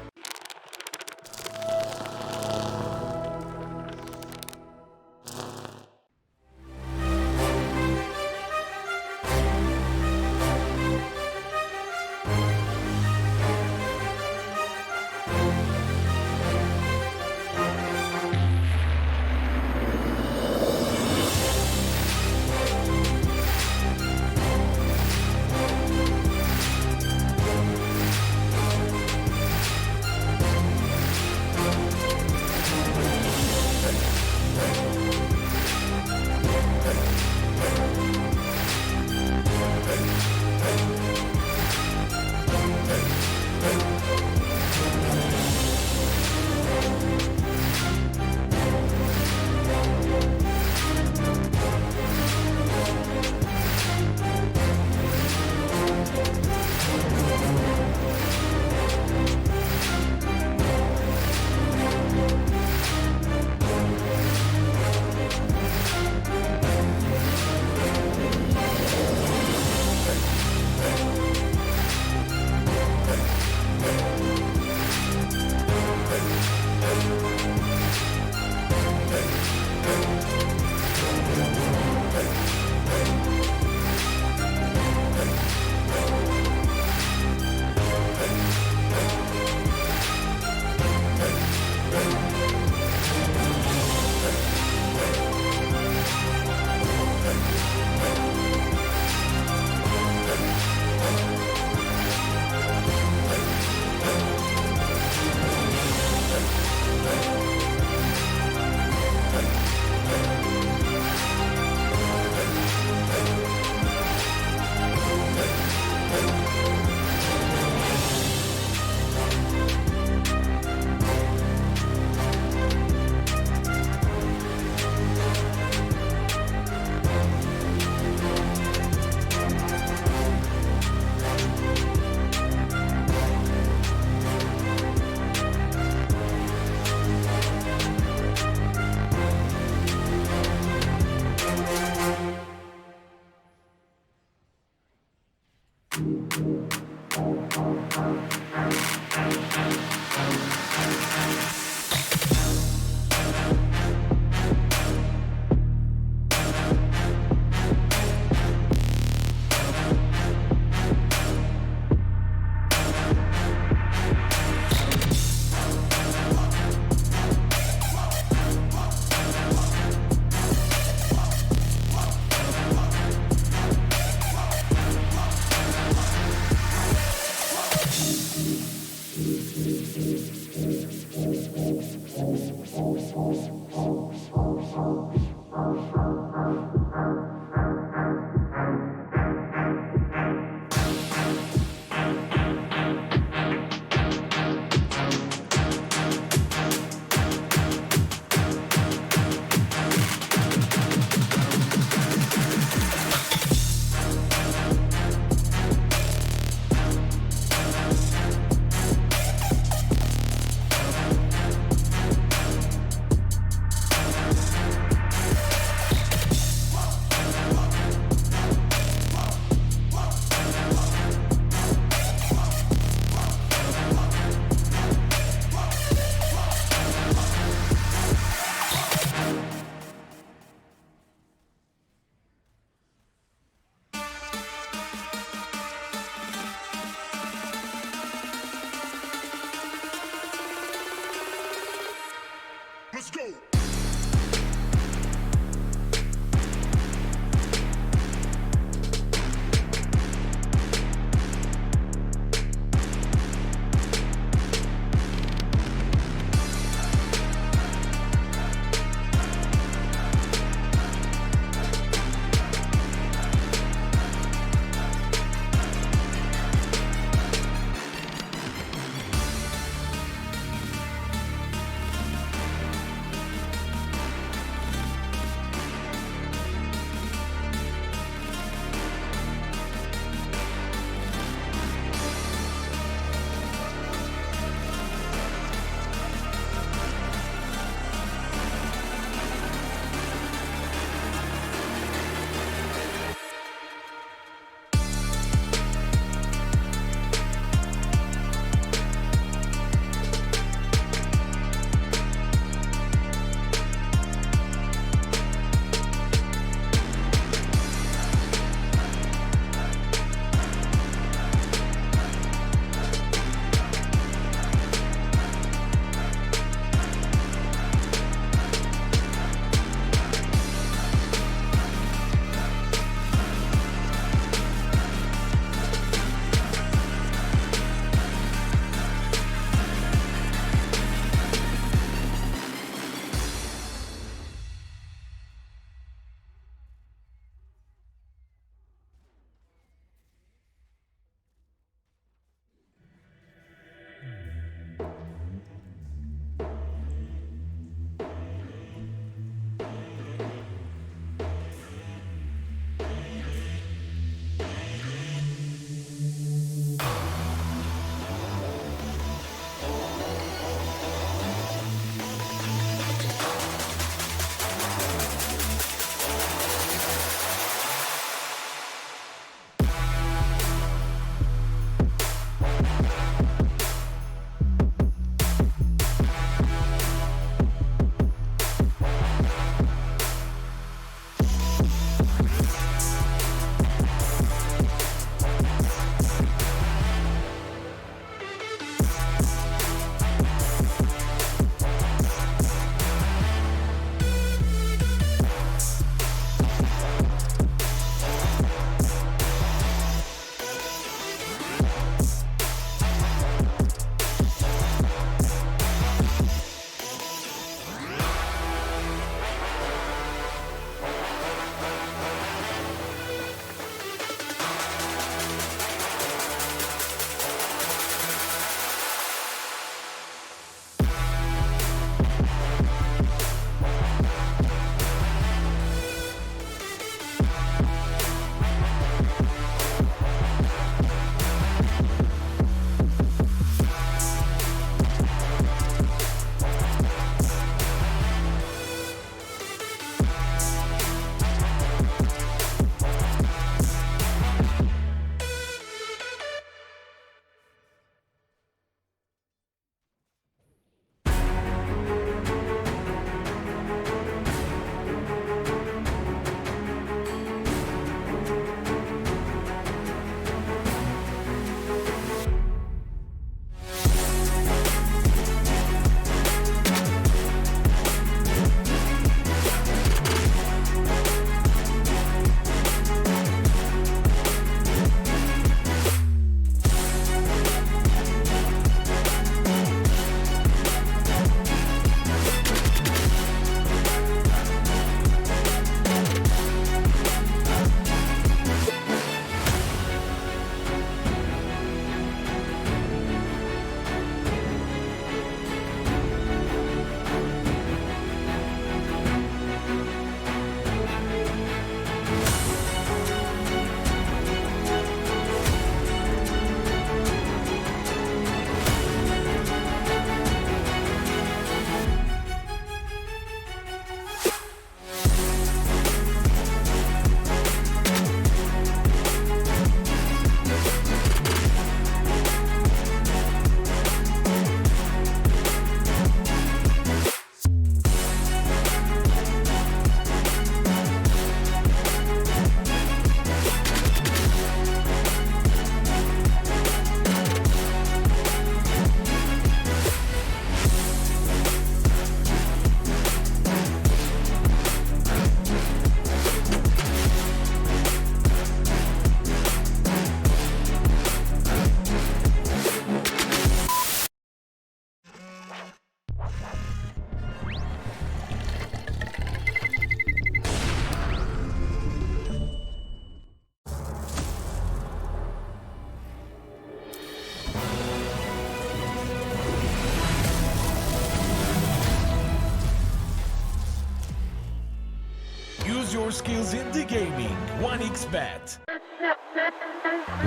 your skills in the gaming. 1xBet.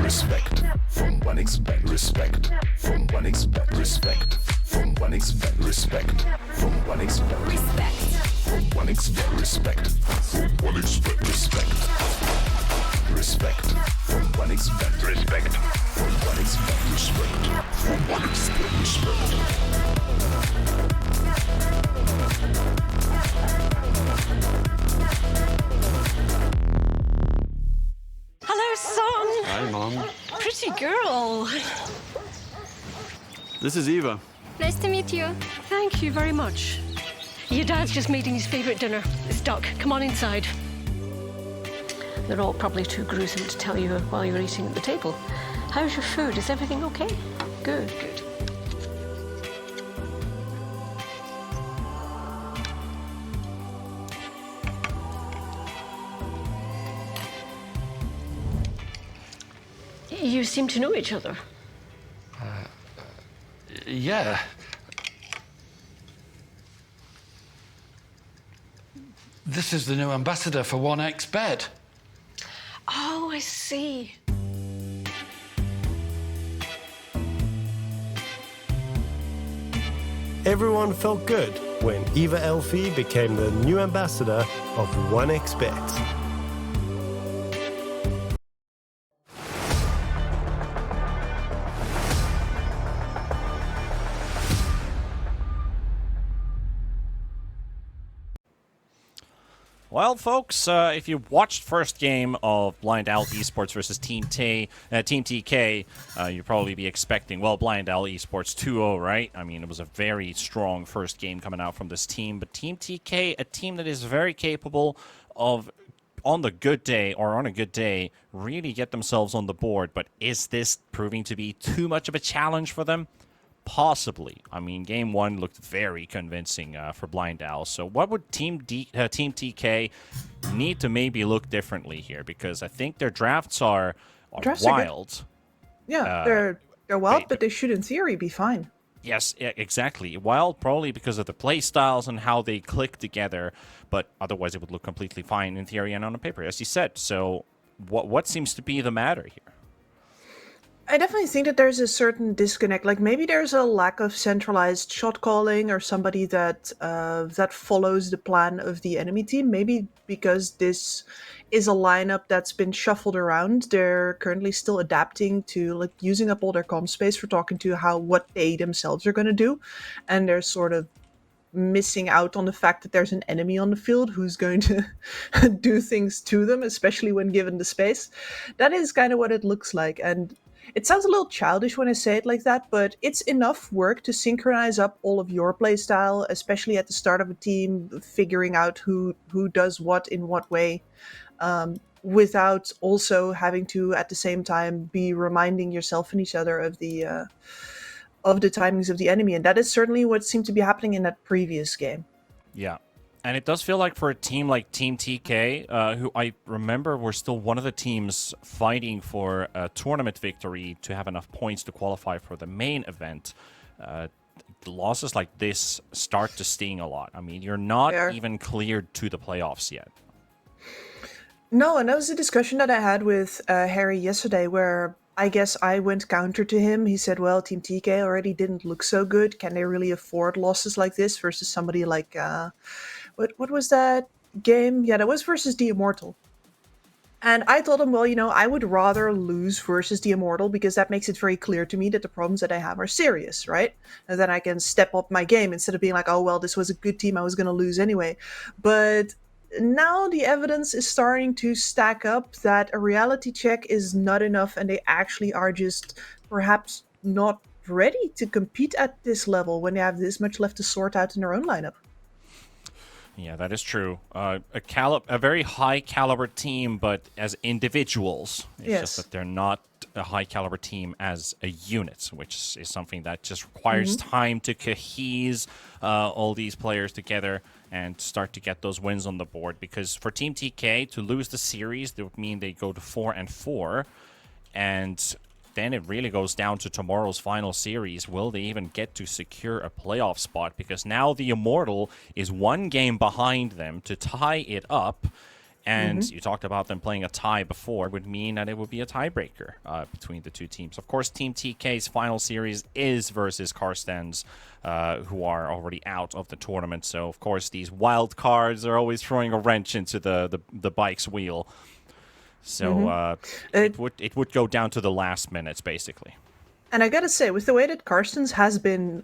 Respect from 1xBet. Respect from 1xBet. Respect from 1xBet. Respect from 1xBet. Respect. From 1xBet. Respect from 1xBet. Respect. Respect from 1xBet. Respect from 1xBet. Respect from 1xBet. Respect. Hello, son. Hi, Mom. Pretty girl. This is Eva. Nice to meet you. Thank you very much. Your dad's just making his favorite dinner. It's duck. Come on inside. They're all probably too gruesome to tell you while you're eating at the table. How's your food? Is everything okay? Good, good. You seem to know each other. Yeah. This is the new ambassador for 1xBet. Oh, I see. Everyone felt good when Eva Elfie became the new ambassador of 1xBet. Well, folks, if you watched first game of Blind Owl Esports versus Team TK, you'd probably be expecting, well, Blind Owl Esports 2-0, right? I mean, it was a very strong first game coming out from this team. But Team TK, a team that is very capable of, on a good day, really get themselves on the board. But is this proving to be too much of a challenge for them? Possibly. I mean, game one looked very convincing for Blind Owl. So what would Team TK need to maybe look differently here? Because I think their drafts are wild. Yeah, they're wild, but they should, in theory, be fine. Yes, exactly. Wild probably because of the play styles and how they click together, but otherwise it would look completely fine in theory and on paper, as you said. So what seems to be the matter here? I definitely think that there's a certain disconnect. Like maybe there's a lack of centralized shot calling or somebody that that follows the plan of the enemy team. Maybe because this is a lineup that's been shuffled around, they're currently still adapting to like using up all their comm space for talking to what they themselves are going to do, and they're sort of missing out on the fact that there's an enemy on the field who's going to do things to them, especially when given the space. That is kind of what it looks like, and it sounds a little childish when I say it like that, but it's enough work to synchronize up all of your playstyle, especially at the start of a team, figuring out who does what in what way, without also having to, at the same time, be reminding yourself and each other of the timings of the enemy. And that is certainly what seemed to be happening in that previous game. Yeah. And it does feel like for a team like Team TK, who I remember were still one of the teams fighting for a tournament victory to have enough points to qualify for the main event, losses like this start to sting a lot. I mean, you're not even cleared to the playoffs yet. No, and that was a discussion that I had with Harry yesterday where I guess I went counter to him. He said, well, Team TK already didn't look so good. Can they really afford losses like this versus somebody like... What was that game? Yeah, that was versus the Immortal. And I told him, well, I would rather lose versus the Immortal because that makes it very clear to me that the problems that I have are serious, right? And then I can step up my game instead of being like, oh, well, this was a good team, I was going to lose anyway. But now the evidence is starting to stack up that a reality check is not enough and they actually are just perhaps not ready to compete at this level when they have this much left to sort out in their own lineup. Yeah, that is true. A very high caliber team, but as individuals, it's just that they're not a high caliber team as a unit, which is something that just requires time to cohese all these players together and start to get those wins on the board. Because for Team TK to lose the series, that would mean they go to 4-4, and then it really goes down to tomorrow's final series. Will they even get to secure a playoff spot? Because now the Immortal is one game behind them to tie it up. And you talked about them playing a tie before. It would mean that it would be a tiebreaker between the two teams. Of course, Team TK's final series is versus Carstensz, who are already out of the tournament. So, of course, these wild cards are always throwing a wrench into the bike's wheel. So it would go down to the last minutes, basically. And I gotta say, with the way that Carstensz has been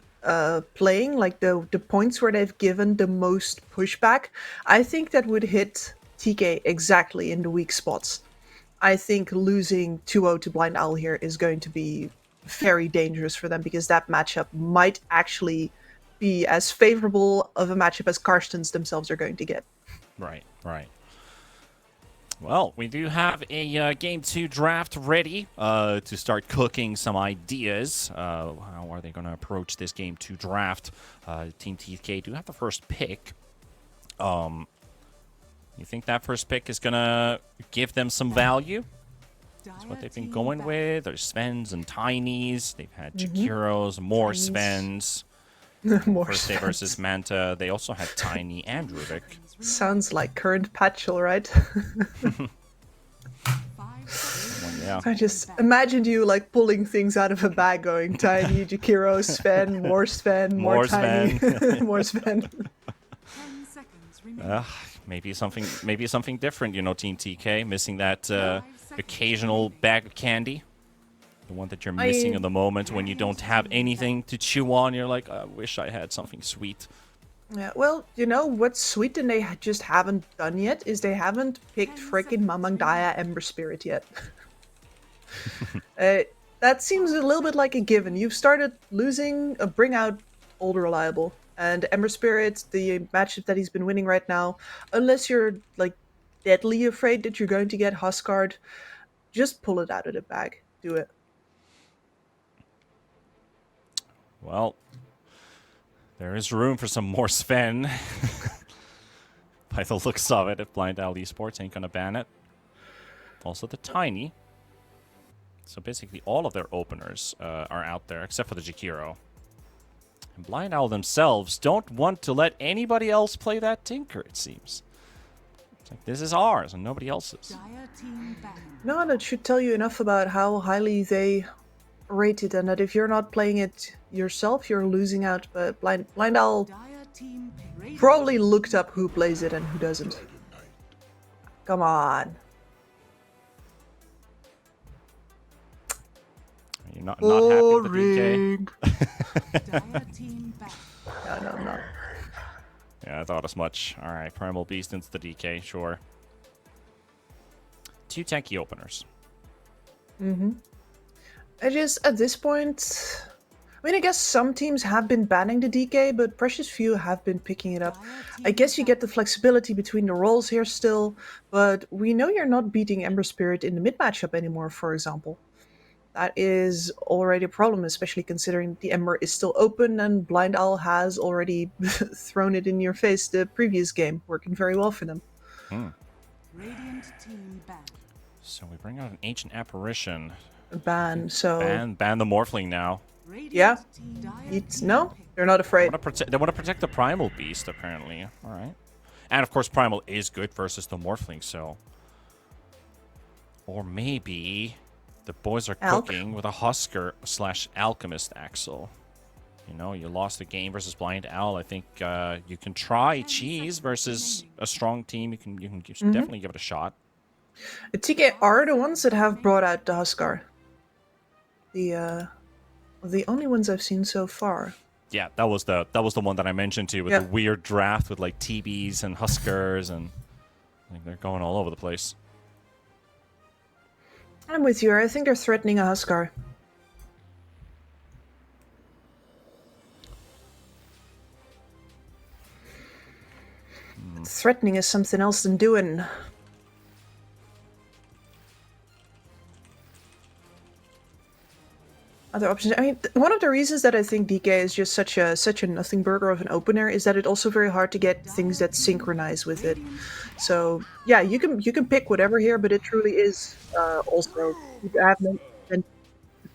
playing, like the points where they've given the most pushback, I think that would hit TK exactly in the weak spots. I think losing 2-0 to Blind Owl here is going to be very dangerous for them, because that matchup might actually be as favorable of a matchup as Carstensz themselves are going to get. Right. Well, we do have a Game 2 draft ready to start cooking some ideas. How are they going to approach this Game 2 draft? Team TK do have the first pick. You think that first pick is going to give them some value? That's what they've been going with. There's Svens and Tinies. They've had Jakiros, more Svens. First day versus Manta. They also had Tiny and Rubik. Sounds like current patch, all right? Yeah. I just imagined you like pulling things out of a bag, going Tiny, Jakiro, Sven, more Sven, more Tiny, more Sven. 10 seconds remaining. Maybe something different, you know, Team TK. Missing that occasional bag of candy. The one that you're missing in the moment when you don't have anything to chew on. You're like, I wish I had something sweet. Yeah, well, you know what's sweet and they just haven't done yet is they haven't picked freaking Mamang Daya Ember Spirit yet. That seems a little bit like a given. You've started losing a bring out Old Reliable. And Ember Spirit, the matchup that he's been winning right now, unless you're like deadly afraid that you're going to get Huskard, just pull it out of the bag. Do it. Well, there is room for some more Sven. By the looks of it, if Blind Owl Esports ain't going to ban it. Also the Tiny. So basically all of their openers are out there, except for the Jakiro. And Blind Owl themselves don't want to let anybody else play that Tinker, it seems. It's like, this is ours and nobody else's. No, that should tell you enough about how highly they rate it, and that if you're not playing it yourself, you're losing out. But Blind Owl probably looked up who plays it and who doesn't. Come on. You're not happy with the DK? No. Yeah, I thought as much. Alright, Primal Beast into the DK, sure. 2 tanky openers. I just, at this point, I mean, I guess some teams have been banning the DK, but precious few have been picking it up. I guess you get the flexibility between the roles here still, but we know you're not beating Ember Spirit in the mid matchup anymore, for example. That is already a problem, especially considering the Ember is still open and Blind Owl has already thrown it in your face the previous game, working very well for them. Radiant team ban. So we bring out an Ancient Apparition. Ban, so... Ban the Morphling now. Yeah. No, they're not afraid. They want to protect the Primal Beast, apparently. Alright. And of course, Primal is good versus the Morphling, so... Or maybe... The boys are cooking with a Husker / Alchemist Axel. You know, you lost the game versus Blind Owl. I think you can try Cheese versus a strong team. You can definitely give it a shot. The TK are the ones that have brought out the Huskar. The only ones I've seen so far. Yeah, that was the one that I mentioned too, with the weird draft with like TBs and Huskers, and like, they're going all over the place. I'm with you. I think they're threatening a Huskar. Threatening is something else than doing. Other options. I mean, one of the reasons that I think DK is just such a nothing burger of an opener is that it's also very hard to get things that synchronize with it. So yeah, you can pick whatever here, but it truly is also you have no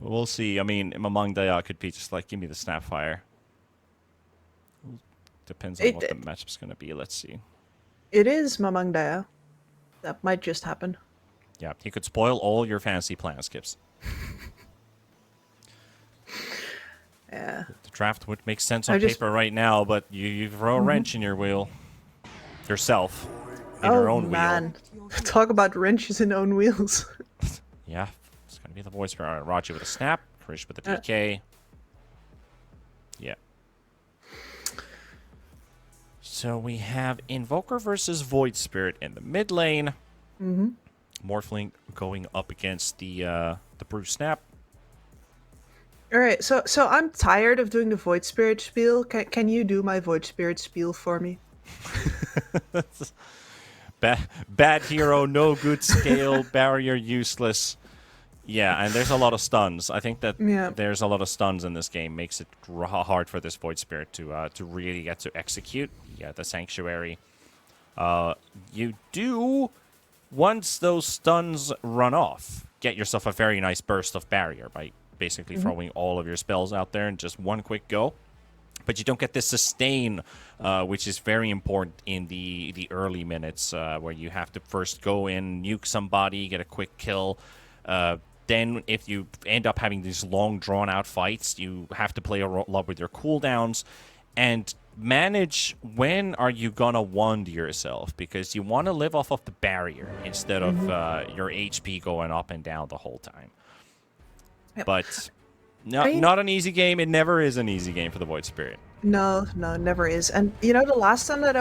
We'll see. I mean, Mamang Daya could be just like, give me the Snapfire. Depends on what the matchup's going to be. Let's see. It is Mamang Daya. That might just happen. Yeah, he could spoil all your fantasy plans, Skips. Yeah. The draft would make sense on paper right now, but you throw a wrench in your wheel. Yourself. In your own man. Talk about wrenches in own wheels. Yeah, it's going to be the voice for Raji with a snap, Krish with the DK. Yeah. So we have Invoker versus Void Spirit in the mid lane. Morphling going up against the Brew Snap. All right, so I'm tired of doing the Void Spirit spiel. Can you do my Void Spirit spiel for me? Bad hero, no good scale, barrier useless. Yeah, and there's a lot of stuns. I think that there's a lot of stuns in this game. Makes it hard for this Void Spirit to really get to execute. Yeah, the Sanctuary. You do, once those stuns run off, get yourself a very nice burst of barrier by basically throwing all of your spells out there in just one quick go. But you don't get this sustain, which is very important in the early minutes, where you have to first go in, nuke somebody, get a quick kill. Then if you end up having these long, drawn-out fights, you have to play a lot with your cooldowns and manage when are you going to wand yourself, because you want to live off of the barrier instead of your HP going up and down the whole time. Yep. But not an easy game. It never is an easy game for the Void Spirit. No, never is. And, you know, the last time that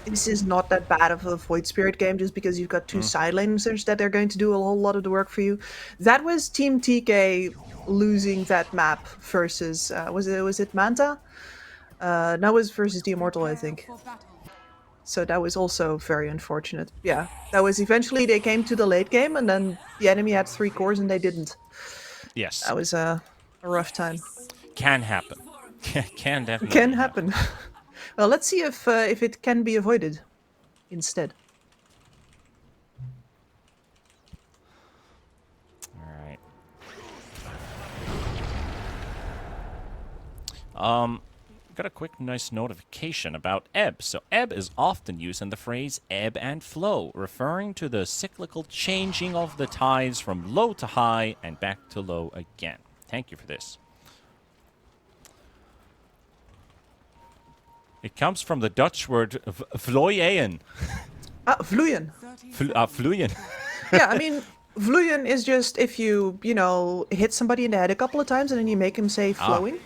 this is not that bad of a Void Spirit game just because you've got two side laners that are going to do a whole lot of the work for you. That was Team TK losing that map versus, was it Manta? That was versus the Immortal, I think. So that was also very unfortunate. Yeah, that was eventually they came to the late game and then the enemy had 3 cores and they didn't. Yes. That was a rough time. Can happen. Can definitely Can happen. Well, let's see if it can be avoided instead. All right. Got a quick nice notification about ebb. So ebb is often used in the phrase ebb and flow, referring to the cyclical changing of the tides from low to high and back to low again. Thank you for this. It comes from the Dutch word vloeien. Vloeien. Vloeien. Yeah, I mean, vloeien is just if you hit somebody in the head a couple of times and then you make him say flowing.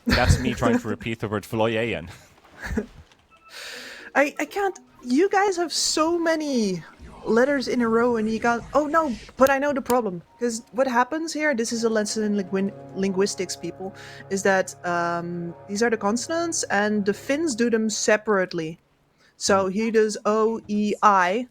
That's me trying to repeat the word vloeien. I can't. You guys have so many letters in a row and you got... Oh, no, but I know the problem. Because what happens here, this is a lesson in linguistics, people, is that these are the consonants and the Finns do them separately. So he does O, E, I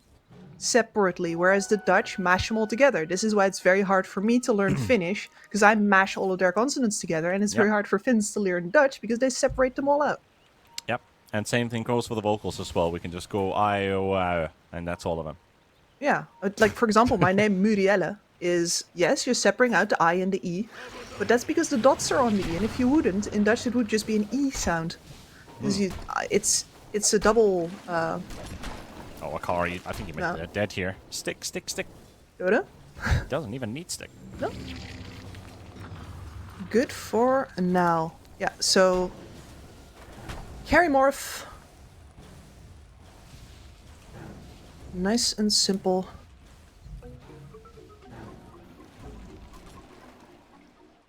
separately, whereas the Dutch mash them all together. This is why it's very hard for me to learn Finnish, because I mash all of their consonants together, and it's very hard for Finns to learn Dutch because they separate them all out. Yep, and same thing goes for the vocals as well. We can just go I, O, I, and that's all of them. Yeah, like for example, my name Murielle is, yes, you're separating out the I and the E, but that's because the dots are on the E, and if you wouldn't, in Dutch it would just be an E sound. Because it's a double... Oh, Akari, I think you might be dead here. Stick. Dota? Doesn't even need stick. No. Good for now. Yeah, so... Carry morph. Nice and simple.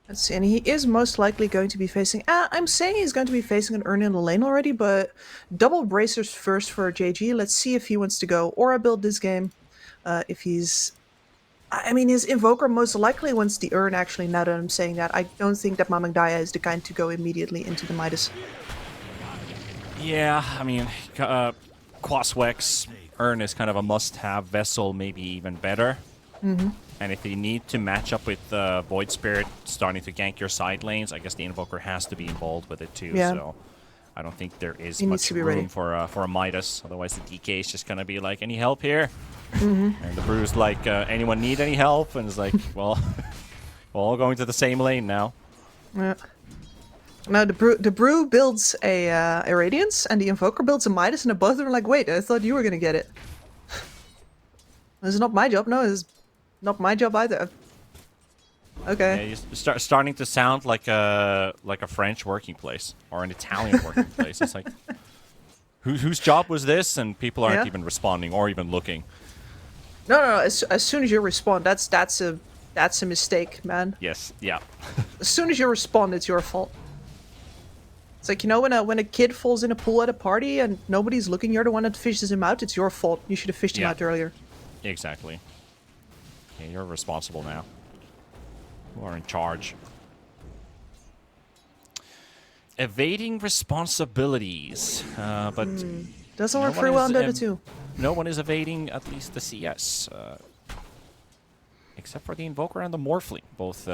Let's see, and he is most likely going to be facing... I'm saying he's going to be facing an Urn in the lane already, but double bracers first for JG. Let's see if he wants to go Aura build this game. If he's... I mean, his Invoker most likely wants the Urn, actually, now that I'm saying that. I don't think that Mamang Daya is the kind to go immediately into the Midas. Yeah, I mean, Quaswex, Urn is kind of a must-have vessel, maybe even better. And if you need to match up with Void Spirit starting to gank your side lanes, I guess the Invoker has to be involved with it too. Yeah. So I don't think there is much room for a Midas. Otherwise, the DK is just going to be like, any help here? And the Brew's like, anyone need any help? And it's like, well, All going to the same lane now. Yeah. Now the brew builds a Radiance and the Invoker builds a Midas, and both of them are like, wait, I thought you were gonna get it. This is not my job. No, it's not my job either. Okay. Yeah, you're starting to sound like a French working place or an Italian working place. It's like, whose job was this? And people aren't even responding or even looking. No. As soon as you respond, that's a mistake, man. Yes. Yeah. As soon as you respond, it's your fault. It's like, you know, when a kid falls in a pool at a party and nobody's looking, you're the one that fishes him out. It's your fault. You should have fished him out earlier. Exactly. Yeah, you're responsible now. You are in charge. Evading responsibilities, but doesn't work very well in Dota 2. No one is evading at least the CS, except for the Invoker and the Morphling, both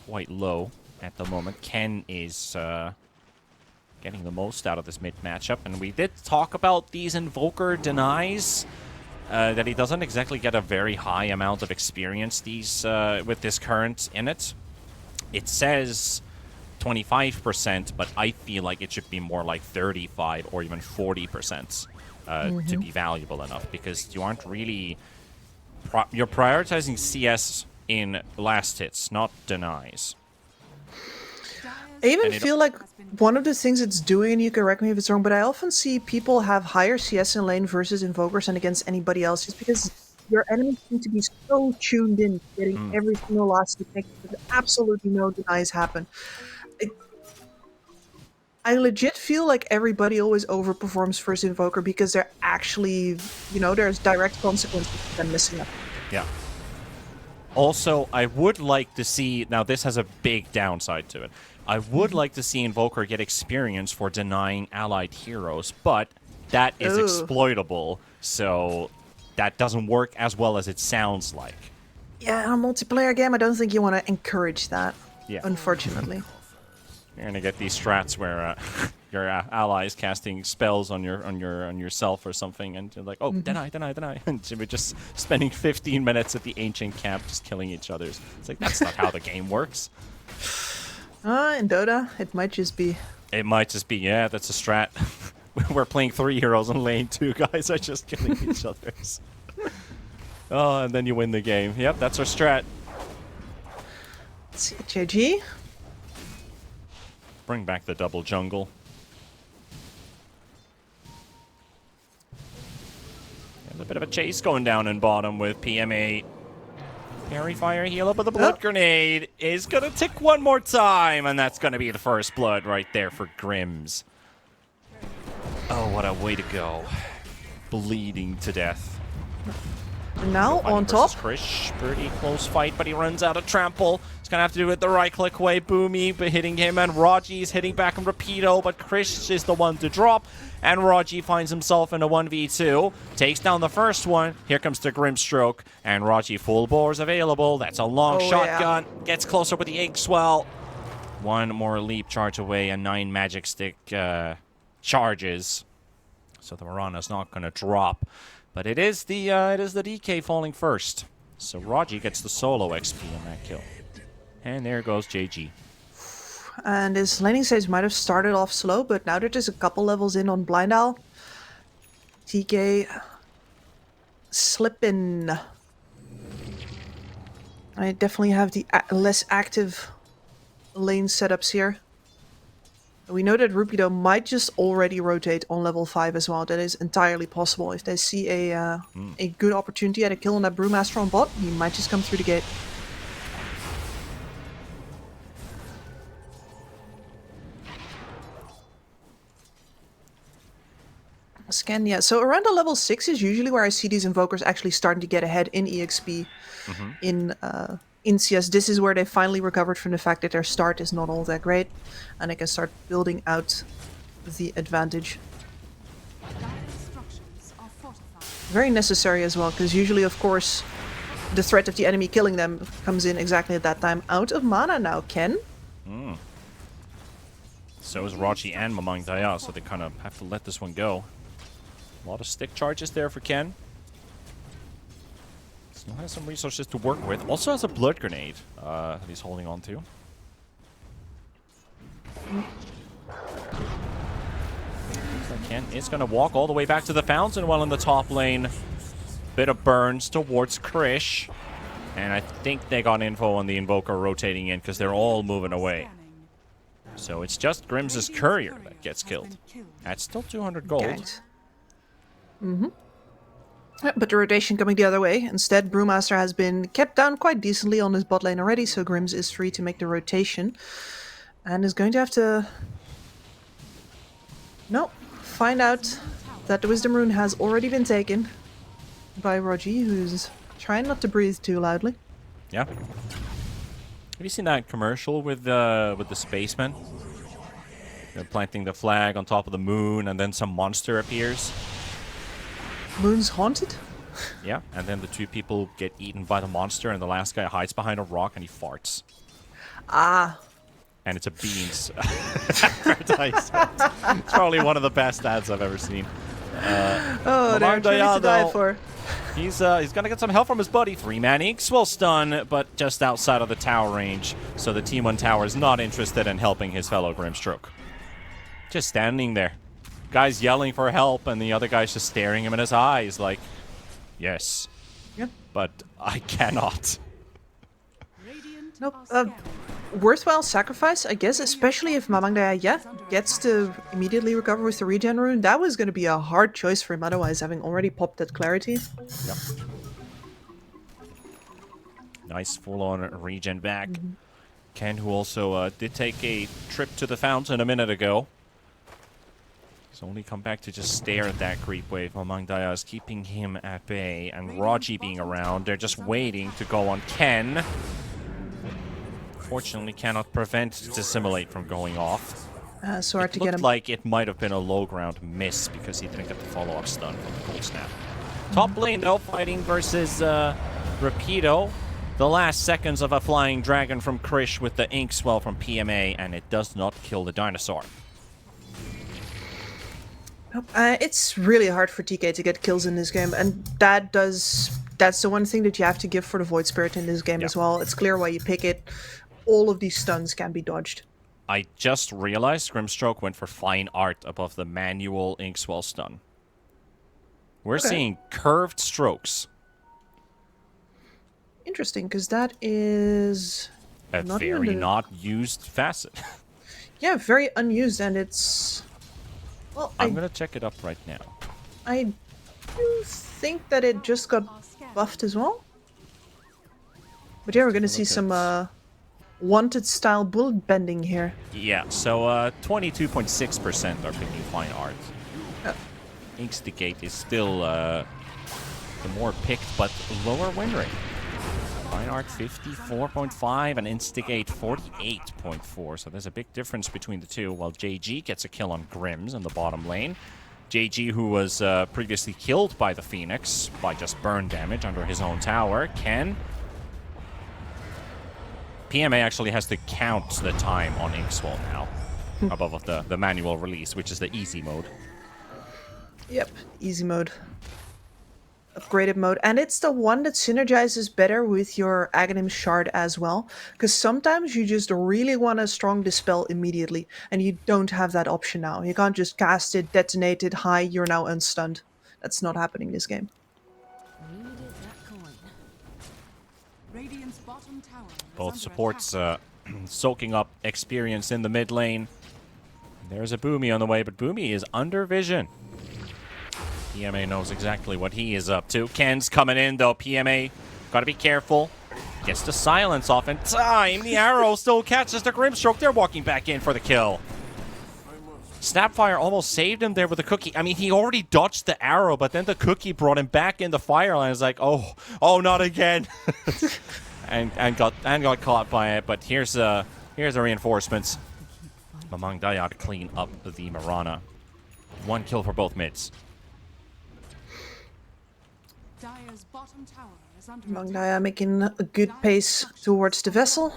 quite low at the moment. Ken is getting the most out of this mid matchup, and we did talk about these Invoker denies. That he doesn't exactly get a very high amount of experience with this current in it. It says 25%, but I feel like it should be more like 35 or even 40% to be valuable enough, because you aren't really... you're prioritizing CS in last hits, not denies. I even feel like one of the things it's doing, and you can correct me if it's wrong, but I often see people have higher CS in lane versus Invokers and against anybody else, just because your enemies seem to be so tuned in, getting every single last technique, that absolutely no denies happen. I legit feel like everybody always overperforms first Invoker because they're actually, you know, there's direct consequences to them missing up. Yeah. Also, I would like to see... Now, this has a big downside to it. I would like to see Invoker get experience for denying allied heroes, but that is exploitable, so that doesn't work as well as it sounds like. Yeah, in a multiplayer game, I don't think you want to encourage that, unfortunately. You're gonna get these strats where your allies casting spells on yourself or something, and you're like, oh, deny, and we're just spending 15 minutes at the ancient camp just killing each other. It's like, that's not how the game works. In Dota, it might just be. It might just be, yeah, that's a strat. We're playing 3 heroes in lane, 2 guys are just killing each other. Oh, and then you win the game. Yep, that's our strat. Let's see, JG. Bring back the double jungle. There's a bit of a chase going down in bottom with PMA. Parry fire heal up with a blood grenade is gonna tick one more time, and that's gonna be the first blood right there for Grims. Oh, what a way to go. Bleeding to death. And now on top. Krish, pretty close fight, but he runs out of trample. He's gonna have to do it the right click way. Boomy but hitting him, and Raji's hitting back on Rapido, but Krish is the one to drop, and Raji finds himself in a 1v2. Takes down the first one. Here comes the Grimstroke, and Raji full bores available. That's a long shotgun. Gets closer with the egg swell. One more leap charge away, and 9 magic stick charges. So the Mirana's not gonna drop. But it is the DK falling first. So Raji gets the solo XP on that kill. And there goes JG. And his laning stage might have started off slow, but now they're just a couple levels in on Blind Owl. TK slipping. I definitely have the less active lane setups here. We know that Rupido might just already rotate on level 5 as well. That is entirely possible. If they see a good opportunity at a kill on that Brewmaster on bot, he might just come through the gate. Scan, yeah. So around the level 6 is usually where I see these Invokers actually starting to get ahead in EXP. In CS, this is where they finally recovered from the fact that their start is not all that great, and they can start building out the advantage. Very necessary as well, because usually, of course, the threat of the enemy killing them comes in exactly at that time. Out of mana now, Ken. So is Raji and Mamang Daya, so they kind of have to let this one go. A lot of stick charges there for Ken. Still has some resources to work with. Also has a blood grenade that he's holding on to. Ken is going to walk all the way back to the fountain while in the top lane. Bit of burns towards Krish. And I think they got info on the Invoker rotating in because they're all moving away. So it's just Grims' courier that gets killed. That's still 200 gold. Mm-hmm. But the rotation coming the other way. Instead, Brewmaster has been kept down quite decently on his bot lane already, so Grims is free to make the rotation. And is going to have to... No, find out that the Wisdom Rune has already been taken by Rogi, who's trying not to breathe too loudly. Yeah. Have you seen that commercial with the spaceman? They're planting the flag on top of the moon, and then some monster appears. Moon's haunted? Yeah, and then the two people get eaten by the monster, and the last guy hides behind a rock and he farts. Ah. And it's a beans advertisement. It's probably one of the best ads I've ever seen. Oh, they're truly to die for. He's gonna get some help from his buddy. 3-man Inks will stun, but just outside of the tower range. So the Team 1 tower is not interested in helping his fellow Grimstroke. Just standing there. Guy's yelling for help, and the other guy's just staring him in his eyes like, yes. Yep. But I cannot. Nope. Worthwhile sacrifice, I guess, especially if Mamangdaya gets to immediately recover with the regen rune. That was going to be a hard choice for him otherwise, having already popped that clarity. Yep. Nice full-on regen back. Ken, who also did take a trip to the fountain a minute ago. He's only come back to just stare at that creep wave. Mamangdaya is keeping him at bay, and Raji being around. They're just waiting to go on Ken. Fortunately, cannot prevent Dissimulate from going off. So hard to get him. It looked like it might have been a low ground miss because he didn't get the follow-up stun from the cold snap. Top lane, though, fighting versus Rapido. The last seconds of a flying dragon from Krish with the ink swell from PMA, and it does not kill the dinosaur. Nope. It's really hard for TK to get kills in this game, and that's the one thing that you have to give for the Void Spirit in this game as well. It's clear why you pick it. All of these stuns can be dodged. I just realized Grimstroke went for fine art above the manual Inkswell stun. We're seeing curved strokes. Interesting, because that is... A very not used facet. Yeah, very unused, and it's... Well, I'm going to check it up right now. I do think that it just got buffed as well. But yeah, we're going to see some wanted style bullet bending here. Yeah, so 22.6% are picking fine art. Instigate is still the more picked but lower win rate. Fine art 54.5 and Instigate 48.4. So there's a big difference between the two. While JG gets a kill on Grims in the bottom lane. JG, who was previously killed by the Phoenix by just burn damage under his own tower, can... PMA actually has to count the time on Inkswell now, above the manual release, which is the easy mode. Yep, easy mode. Upgraded mode. And it's the one that synergizes better with your Aghanim Shard as well. Because sometimes you just really want a strong Dispel immediately, and you don't have that option now. You can't just cast it, detonate it, hi, you're now unstunned. That's not happening this game. Both supports soaking up experience in the mid lane. There's a Boomy on the way, but Boomy is under vision. PMA knows exactly what he is up to. Ken's coming in, though. PMA, gotta be careful. Gets the silence off in time. The arrow still catches the Grimstroke. They're walking back in for the kill. Snapfire almost saved him there with the cookie. I mean, he already dodged the arrow, but then the cookie brought him back in the fire line. It's like, oh, not again. and got caught by it. But here's the reinforcements. Mamangdaya to clean up the Mirana. One kill for both mids. Mamangdaya making a good pace towards the vessel.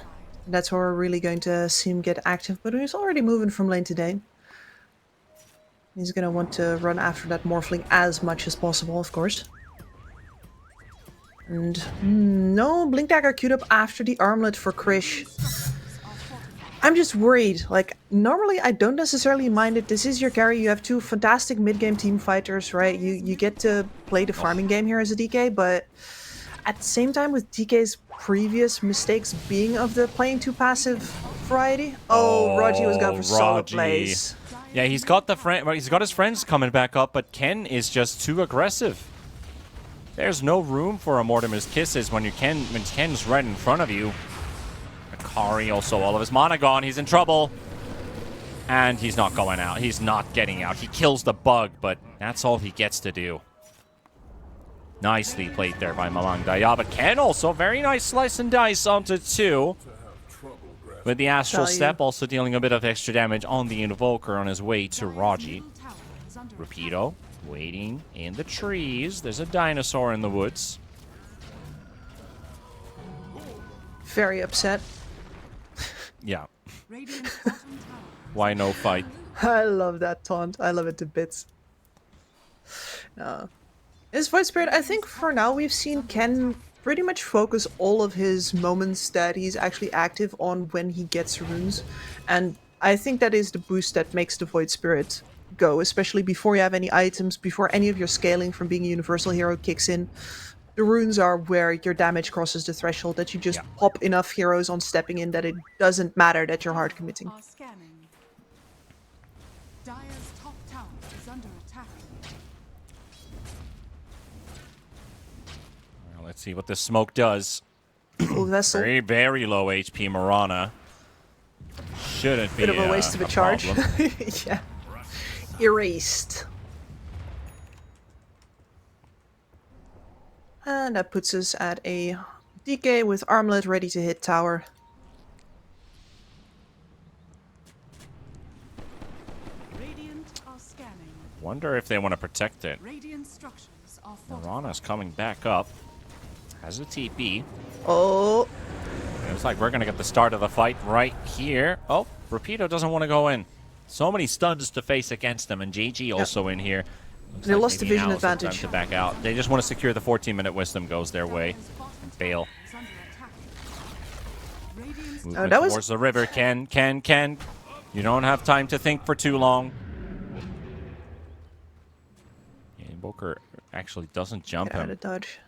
That's where we're really going to see him get active. But he's already moving from lane to lane. He's going to want to run after that Morphling as much as possible, of course. And no Blink Dagger queued up after the armlet for Krish. I'm just worried. Like, normally I don't necessarily mind it. This is your carry. You have two fantastic mid-game team fighters, right? You get to play the farming game here as a DK, but at the same time, with DK's previous mistakes being of the playing too passive variety. Oh, Raji was going for solo plays. Yeah, he's got he's got his friends coming back up, but Ken is just too aggressive. There's no room for a Mortimer's Kisses when Ken's right in front of you. Akari also, all of his mana gone. He's in trouble. And he's not going out. He's not getting out. He kills the bug, but that's all he gets to do. Nicely played there by Malang Daya. But Ken also, very nice slice and dice onto 2. With the Astral Step, also dealing a bit of extra damage on the Invoker on his way to Raji. Rapido, waiting in the trees. There's a dinosaur in the woods. Very upset. Yeah. Why no fight? I love that taunt. I love it to bits. His Void Spirit, I think for now we've seen Ken pretty much focus all of his moments that he's actually active on when he gets runes. And I think that is the boost that makes the Void Spirit go, especially before you have any items, before any of your scaling from being a universal hero kicks in. The runes are where your damage crosses the threshold, that you just pop enough heroes on stepping in that it doesn't matter that you're hard committing. Dire's top tower is under attack. Well, let's see what this smoke does. Full vessel. Very, very low HP Mirana. Shouldn't be Bit of a waste of a charge. Yeah. Erased. And that puts us at a DK with armlet ready to hit tower. Radiant are scanning. Wonder if they want to protect it. Radiant structures are Mirana's coming back up. Has a TP. Oh. Looks like we're going to get the start of the fight right here. Oh, Rapido doesn't want to go in. So many stuns to face against them, and JG also in here. Looks They like lost the maybe vision now's the time advantage. to back out. They just want to secure the 14-minute wisdom goes their way. And bail. Movement that was- towards the river. Ken. You don't have time to think for too long. Yeah, Invoker actually doesn't jump Get out him. of dodge.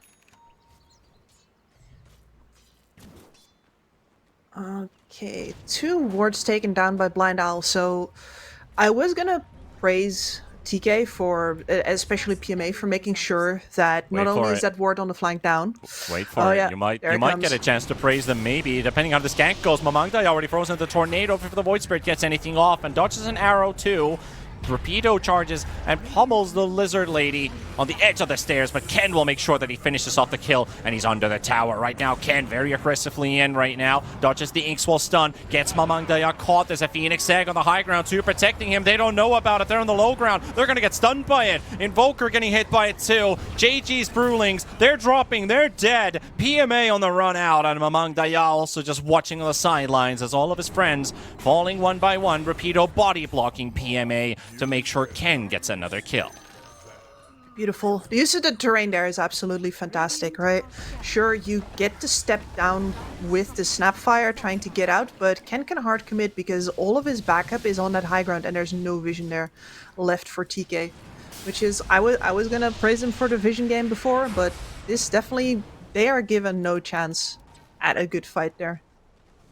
Okay, 2 wards taken down by Blind Owl. So I was gonna praise TK for, especially PMA, for making sure that not only is that ward on the flank down. Wait for it. Yeah, You might there it get comes. a chance to praise them, maybe, depending on how the skank goes. Mamangdai already frozen the tornado if the Void Spirit gets anything off, and dodges an arrow too. Rapido charges and pummels the lizard lady on the edge of the stairs, but Ken will make sure that he finishes off the kill, and he's under the tower. Right now, Ken very aggressively in right now. Dodges the Inkswell stun, gets Mamangdaya caught. There's a Phoenix Egg on the high ground too, protecting him. They don't know about it. They're on the low ground. They're going to get stunned by it. Invoker getting hit by it too. JG's Brewlings, they're dropping. They're dead. PMA on the run out, and Mamangdaya also just watching on the sidelines as all of his friends falling one by one. Rapido body blocking PMA to make sure Ken gets another kill. Beautiful. The use of the terrain there is absolutely fantastic, right? Sure, you get to step down with the Snapfire trying to get out, but Ken can hard commit because all of his backup is on that high ground and there's no vision there left for TK. Which is, I was gonna praise him for the vision game before, but this definitely, they are given no chance at a good fight there.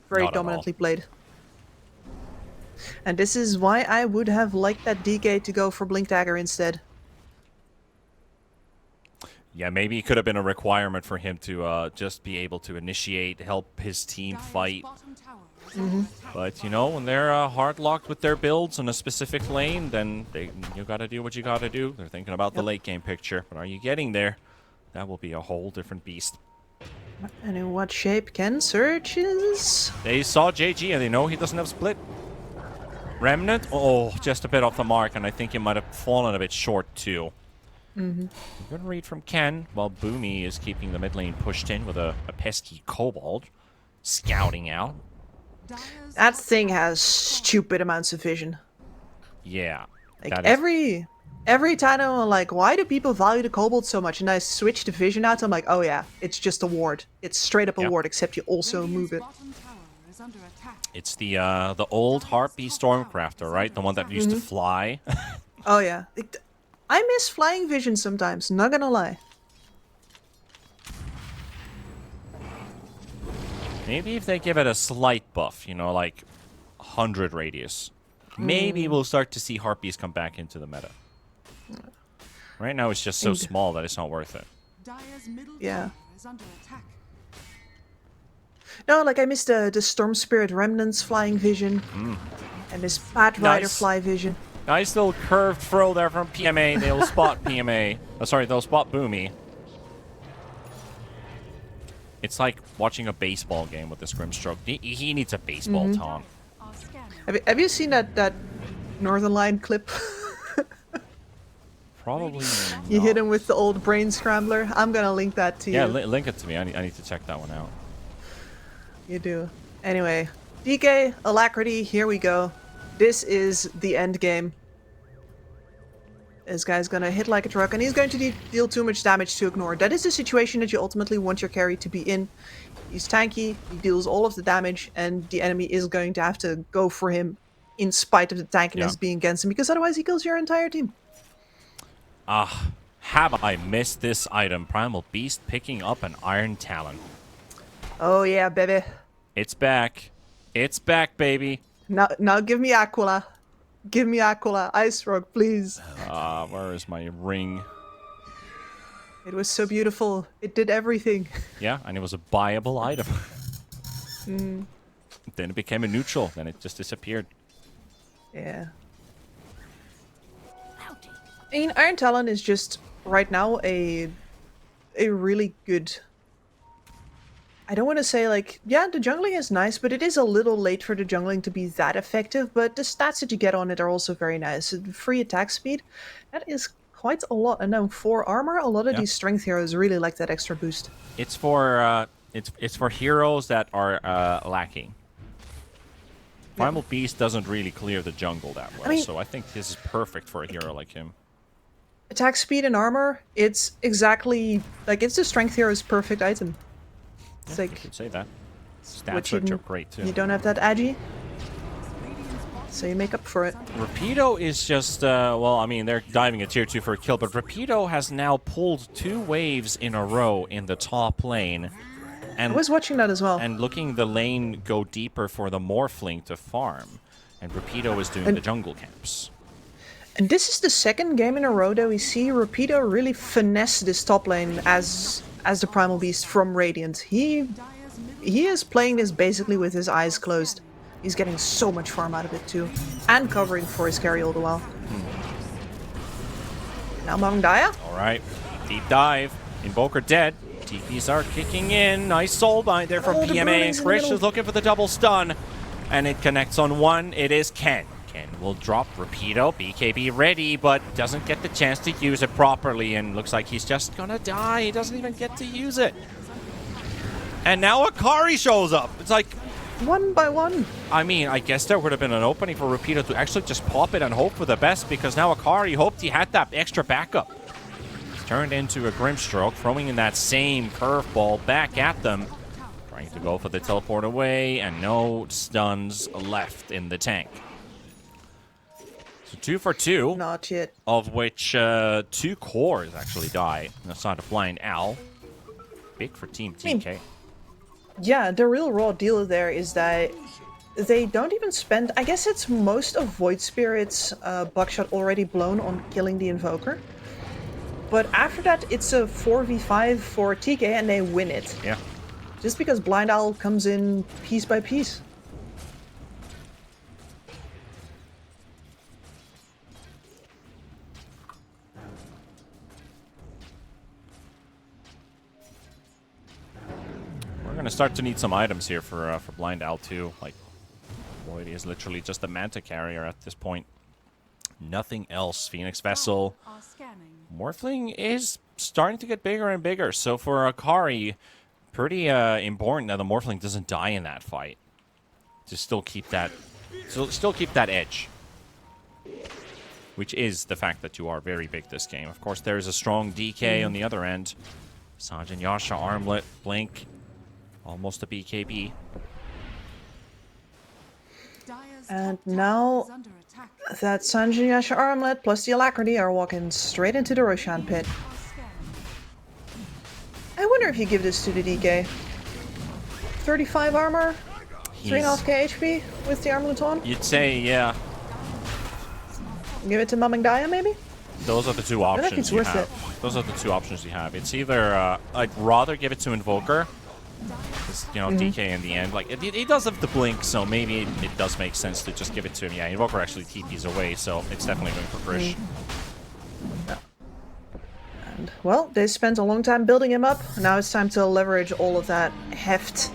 Very Not at all. dominantly played. And this is why I would have liked that DK to go for Blink Dagger instead. Yeah, maybe it could have been a requirement for him to just be able to initiate, help his team fight. But, you know, when they're hard locked with their builds on a specific lane, then you got to do what you got to do. They're thinking about the late game picture. But are you getting there? That will be a whole different beast. And in what shape Ken searches? They saw JG and they know he doesn't have split. Remnant? Oh, just a bit off the mark, and I think he might have fallen a bit short too. Good read from Ken, while Boomy is keeping the mid lane pushed in with a pesky kobold. Scouting out. That thing has stupid amounts of vision. Yeah. Like that is- Every time I'm like, why do people value the Kobold so much? And I switch the vision out, I'm like, oh yeah, it's just a ward. It's straight up a ward, except you also move it. It's the old Harpy Stormcrafter, right? The one that used to fly. Oh yeah. I miss flying vision sometimes, not gonna lie. Maybe if they give it a slight buff, you know, like 100 radius, maybe we'll start to see Harpies come back into the meta. Right now it's just so small that it's not worth it. Yeah. No, like I miss the Storm Spirit Remnants flying vision. And this Bat Rider fly vision. Nice little curved throw there from PMA. They'll spot PMA. Oh, sorry, they'll spot Boomy. It's like watching a baseball game with this Grimstroke. He needs a baseball taunt. Have you seen that Northern Line clip? Probably You hit him with the old brain scrambler. I'm gonna link that to you. Yeah, link it to me. I need to check that one out. You do. Anyway, DK, Alacrity, here we go. This is the end game. This guy's gonna hit like a truck, and he's going to deal too much damage to ignore. That is the situation that you ultimately want your carry to be in. He's tanky, he deals all of the damage, and the enemy is going to have to go for him in spite of the tankiness being against him, because otherwise he kills your entire team. Have I missed this item? Primal Beast picking up an Iron Talon. Oh yeah, baby. It's back. It's back, baby. Now give me Aquila. Give me Aquila. Ice Rock, please. Where is my ring? It was so beautiful. It did everything. Yeah, and it was a buyable item. Then it became a neutral. Then it just disappeared. Yeah. I mean, Iron Talon is just, right now, a really good... I don't want to say, like, yeah, the jungling is nice, but it is a little late for the jungling to be that effective, but the stats that you get on it are also very nice. Free attack speed, that is quite a lot. And now 4 armor, a lot of these strength heroes really like that extra boost. It's for it's for heroes that are lacking. Primal Beast doesn't really clear the jungle that well, so I think this is perfect for a hero like him. Attack speed and armor, it's exactly, like, it's the strength hero's perfect item. It's like, you could say that. Stats are great too. You don't have that agi, so you make up for it. Rapido is just, well, I mean, they're diving a tier 2 for a kill, but Rapido has now pulled 2 waves in a row in the top lane. And I was watching that as well. And looking the lane go deeper for the Morphling to farm. And Rapido is doing the jungle camps. And this is the second game in a row that we see Rapido really finesse this top lane as the Primal Beast from Radiant. He is playing this basically with his eyes closed. He's getting so much farm out of it too. And covering for his carry all the while. Now Mangdaya. Alright, deep dive. Invoker dead. TPs are kicking in. Nice soul bind there from PMA. And Krish is looking for the double stun. And it connects on one. It is Ken. Ken will drop Rapido. BKB ready, but doesn't get the chance to use it properly. And looks like he's just gonna die. He doesn't even get to use it. And now Akari shows up. It's like... one by one. I mean, I guess there would have been an opening for Rapido to actually just pop it and hope for the best, because now Akari hoped he had that extra backup. It's turned into a Grimstroke, throwing in that same curveball back at them. Trying to go for the teleport away, and no stuns left in the tank. So 2 for 2. Not yet. Of which 2 cores actually die. That's not a Blind Owl. Big for Team TK. Yeah, the real raw deal there is that they don't even spend... I guess it's most of Void Spirit's buckshot already blown on killing the Invoker. But after that, it's a 4v5 for TK and they win it. Yeah. Just because Blind Owl comes in piece by piece. We're gonna start to need some items here for Blind Owl too. Like, Void is literally just a Manta carrier at this point. Nothing else. Phoenix Vessel. Morphling is starting to get bigger and bigger. So for Akari, pretty important that the Morphling doesn't die in that fight. To still keep that, edge. which is the fact that you are very big this game. Of course, there's a strong DK on the other end. Sanjin Yasha, Armlet, Blink, almost a BKB. And now that Sanjin Yasha Armlet plus the Alacrity are walking straight into the Roshan pit. I wonder if you give this to the DK. 35 armor, 3.5k HP with the armlet on. You'd say, yeah. Give it to Mamangdaya, maybe? Those are the two options you have. Those are the two options you have. It's either, I'd rather give it to Invoker. You know, DK in the end. Like, it does have the blink, so maybe it does make sense to just give it to him. Yeah, Invoker actually TPs away, so it's definitely going for Krish. And, well, they spent a long time building him up. Now it's time to leverage all of that heft.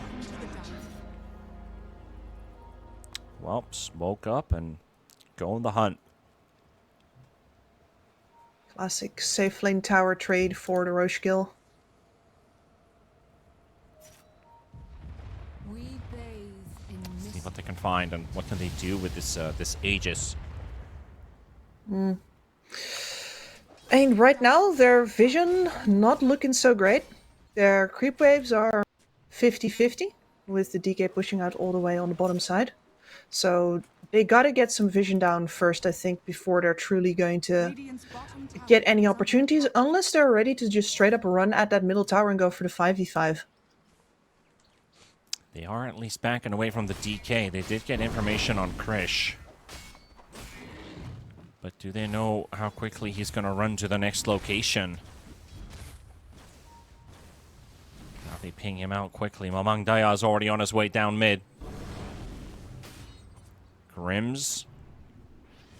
Well, smoke up and go on the hunt. Classic safe lane tower trade for the Roche kill. See what they can find and what can they do with this this Aegis. And right now, their vision not looking so great. Their creep waves are 50-50, with the DK pushing out all the way on the bottom side. So they gotta get some vision down first, I think, before they're truly going to get any opportunities, unless they're ready to just straight up run at that middle tower and go for the 5v5. They are at least backing away from the DK. They did get information on Krish. But do they know how quickly he's going to run to the next location? Now they ping him out quickly. Mamangdaya is already on his way down mid. Grims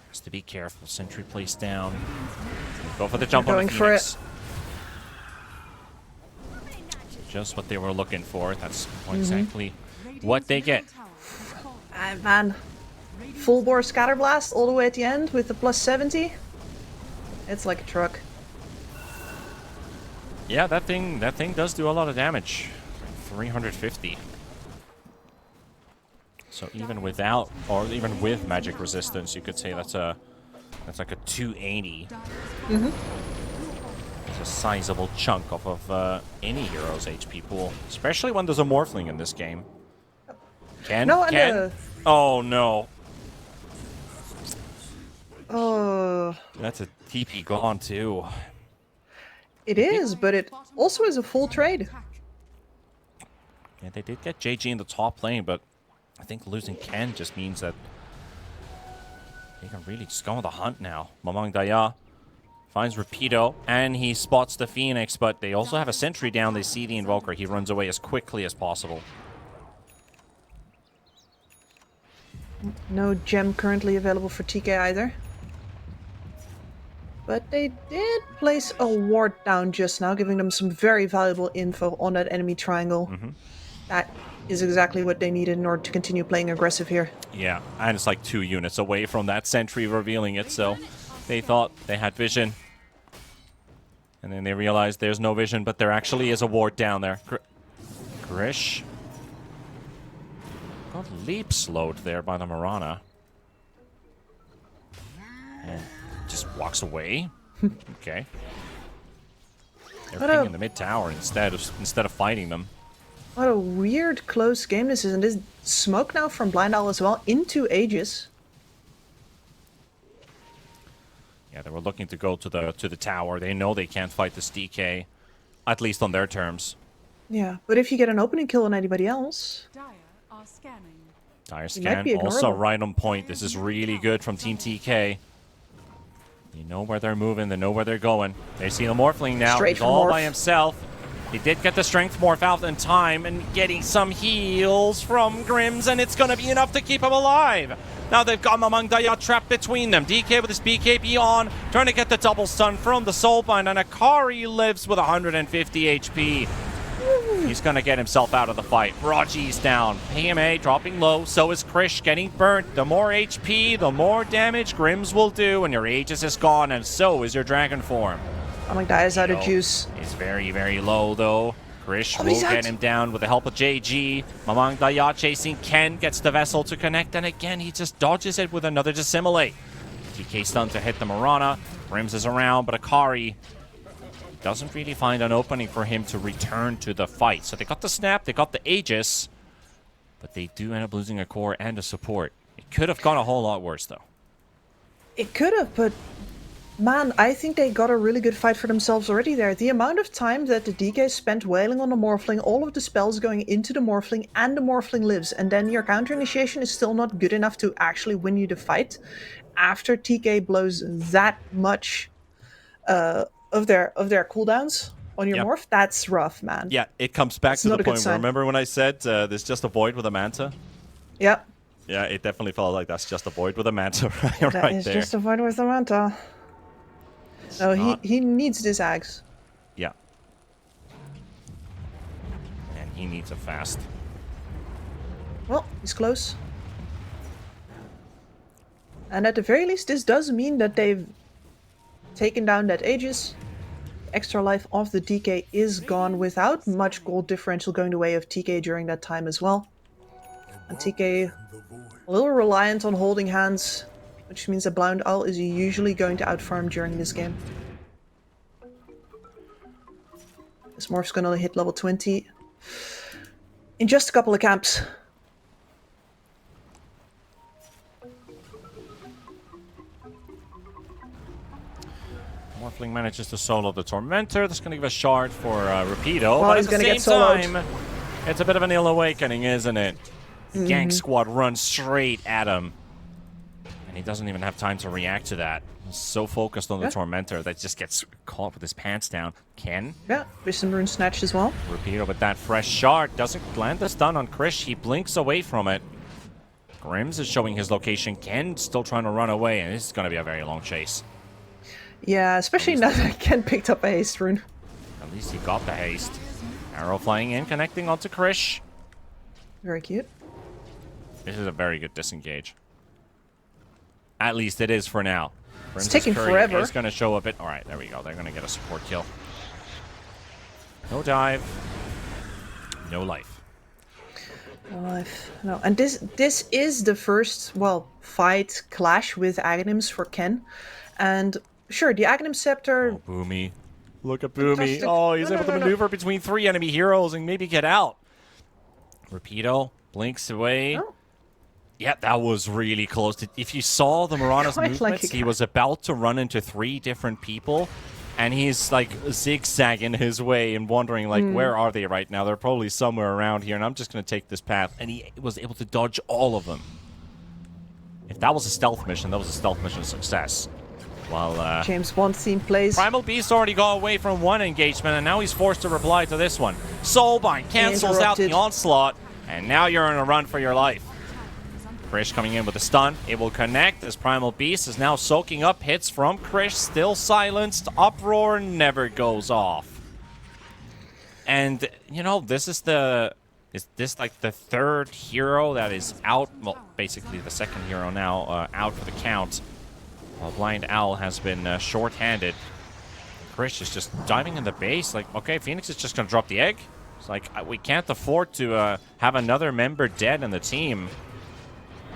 has to be careful. Sentry placed down. Go for the jump on the Phoenix. Just what they were looking for. That's exactly what they get. Man. Full bore scatter blast all the way at the end with the plus 70. It's like a truck. Yeah, that thing does do a lot of damage. 350. So even without, or even with magic resistance, you could say that's like a 280. It's a sizable chunk off of any hero's HP pool, especially when there's a Morphling in this game. Oh no. Oh. That's a TP gone too. It is, but it also is a full trade. Yeah, they did get JG in the top lane, but I think losing Ken just means that they can really just go on the hunt now. Mamangdaya finds Rapido, and he spots the Phoenix, but they also have a sentry down. They see the Invoker. He runs away as quickly as possible. No gem currently available for TK either. But they did place a ward down just now, giving them some very valuable info on that enemy triangle. That is exactly what they needed in order to continue playing aggressive here. Yeah, and it's like 2 units away from that sentry revealing it, so they thought they had vision. And then they realized there's no vision, but there actually is a ward down there. Grish got leap slowed there by the Mirana. And just walks away. Okay. They're pinging the mid tower instead of fighting them. What a weird close game this is, and this smoke now from Blind Owl as well into Aegis. Yeah, they were looking to go to the tower. They know they can't fight this DK, at least on their terms. Yeah, but if you get an opening kill on anybody else, Dire scan also right on point. This is really good from Team TK. You know where they're moving. They know where they're going. They see the Morphling now. He's all by himself. He did get the Strength Morph out in time and getting some heals from Grims, and it's going to be enough to keep him alive. Now they've got Mamangdaya trapped between them. DK with his BKB on, trying to get the double stun from the Soulbind, and Akari lives with 150 HP. He's going to get himself out of the fight. Raji's down. PMA dropping low. So is Krish getting burnt. The more HP, the more damage Grims will do, and your Aegis is gone, and so is your Dragon Form. Mamangdaya is out of juice. He's very, very low, though. Krish will get him down with the help of JG. Mamangdaya chasing Ken, gets the vessel to connect, and again, he just dodges it with another Dissimilate. TK stun to hit the Mirana. Grims is around, but Akari doesn't really find an opening for him to return to the fight. So they got the snap, they got the Aegis, but they do end up losing a core and a support. It could have gone a whole lot worse, though. It could have, but man, I think they got a really good fight for themselves already there. The amount of time that the DK spent wailing on the Morphling, all of the spells going into the Morphling, and the Morphling lives, and then your counter initiation is still not good enough to actually win you the fight after TK blows that much of their cooldowns on your morph. That's rough, man. Yeah, it comes back It's to not the a good point where, sign. remember when I said there's just a void with a Manta? Yep. Yeah, it definitely felt like that's just a void with a Manta right That is there. just a fight with Samantha. No, he needs this axe. Yeah. And he needs it fast. Well, he's close. And at the very least, this does mean that they've taken down that Aegis. Extra life of the DK is gone without much gold differential going the way of TK during that time as well. And TK a little reliant on holding hands, which means that Blind Owl is usually going to outfarm during this game. This Morph's gonna hit level 20 in just a couple of camps. Morphling manages to solo the Tormentor. That's going to give a shard for Rapido. Well, but he's at the gonna same get soloed. time, it's a bit of an ill awakening, isn't it? The gank squad runs straight at him. And he doesn't even have time to react to that. He's so focused on the Tormentor that just gets caught with his pants down. Ken? Yeah, Wisdom Rune snatched as well. Rapido with that fresh shard. Doesn't land the stun on Krish. He blinks away from it. Grims is showing his location. Ken still trying to run away, and this is going to be a very long chase. Yeah, especially now that Ken picked up a haste rune. At least he got the haste. Arrow flying in, connecting onto Krish. Very cute. This is a very good disengage. At least it is for now. It's taking forever. It's going to show a bit. All right, there we go. They're going to get a support kill. No dive. No life. No life. No, and this is the first, well, fight clash with Aghanims for Ken. And sure, the Aghanim Scepter... Oh, Boomy. Look at Boomy. Fantastic. Oh, he's No, able no, to no. maneuver between 3 enemy heroes and maybe get out. Rapido blinks away. Oh. Yeah, that was really close. If you saw the Mirana's Quite like movements, a he cat. was about to run into 3 different people. And he's like zigzagging his way and wondering like, where are they right now? They're probably somewhere around here, and I'm just going to take this path. And he was able to dodge all of them. If that was a stealth mission, that was a stealth mission success. While James Bond team plays. Primal Beast already got away from one engagement, and now he's forced to reply to this one. Soulbind cancels out the Interrupted. onslaught, and now you're in a run for your life. Krish coming in with a stun. It will connect as Primal Beast is now soaking up hits from Krish. Still silenced. Uproar never goes off. And, you know, this is the... Is this like the 3rd hero that is out? Well, basically the 2nd hero now out for the count. While Blind Owl has been short-handed. Krish is just diving in the base. Like, okay, Phoenix is just going to drop the egg. It's like, we can't afford to have another member dead in the team.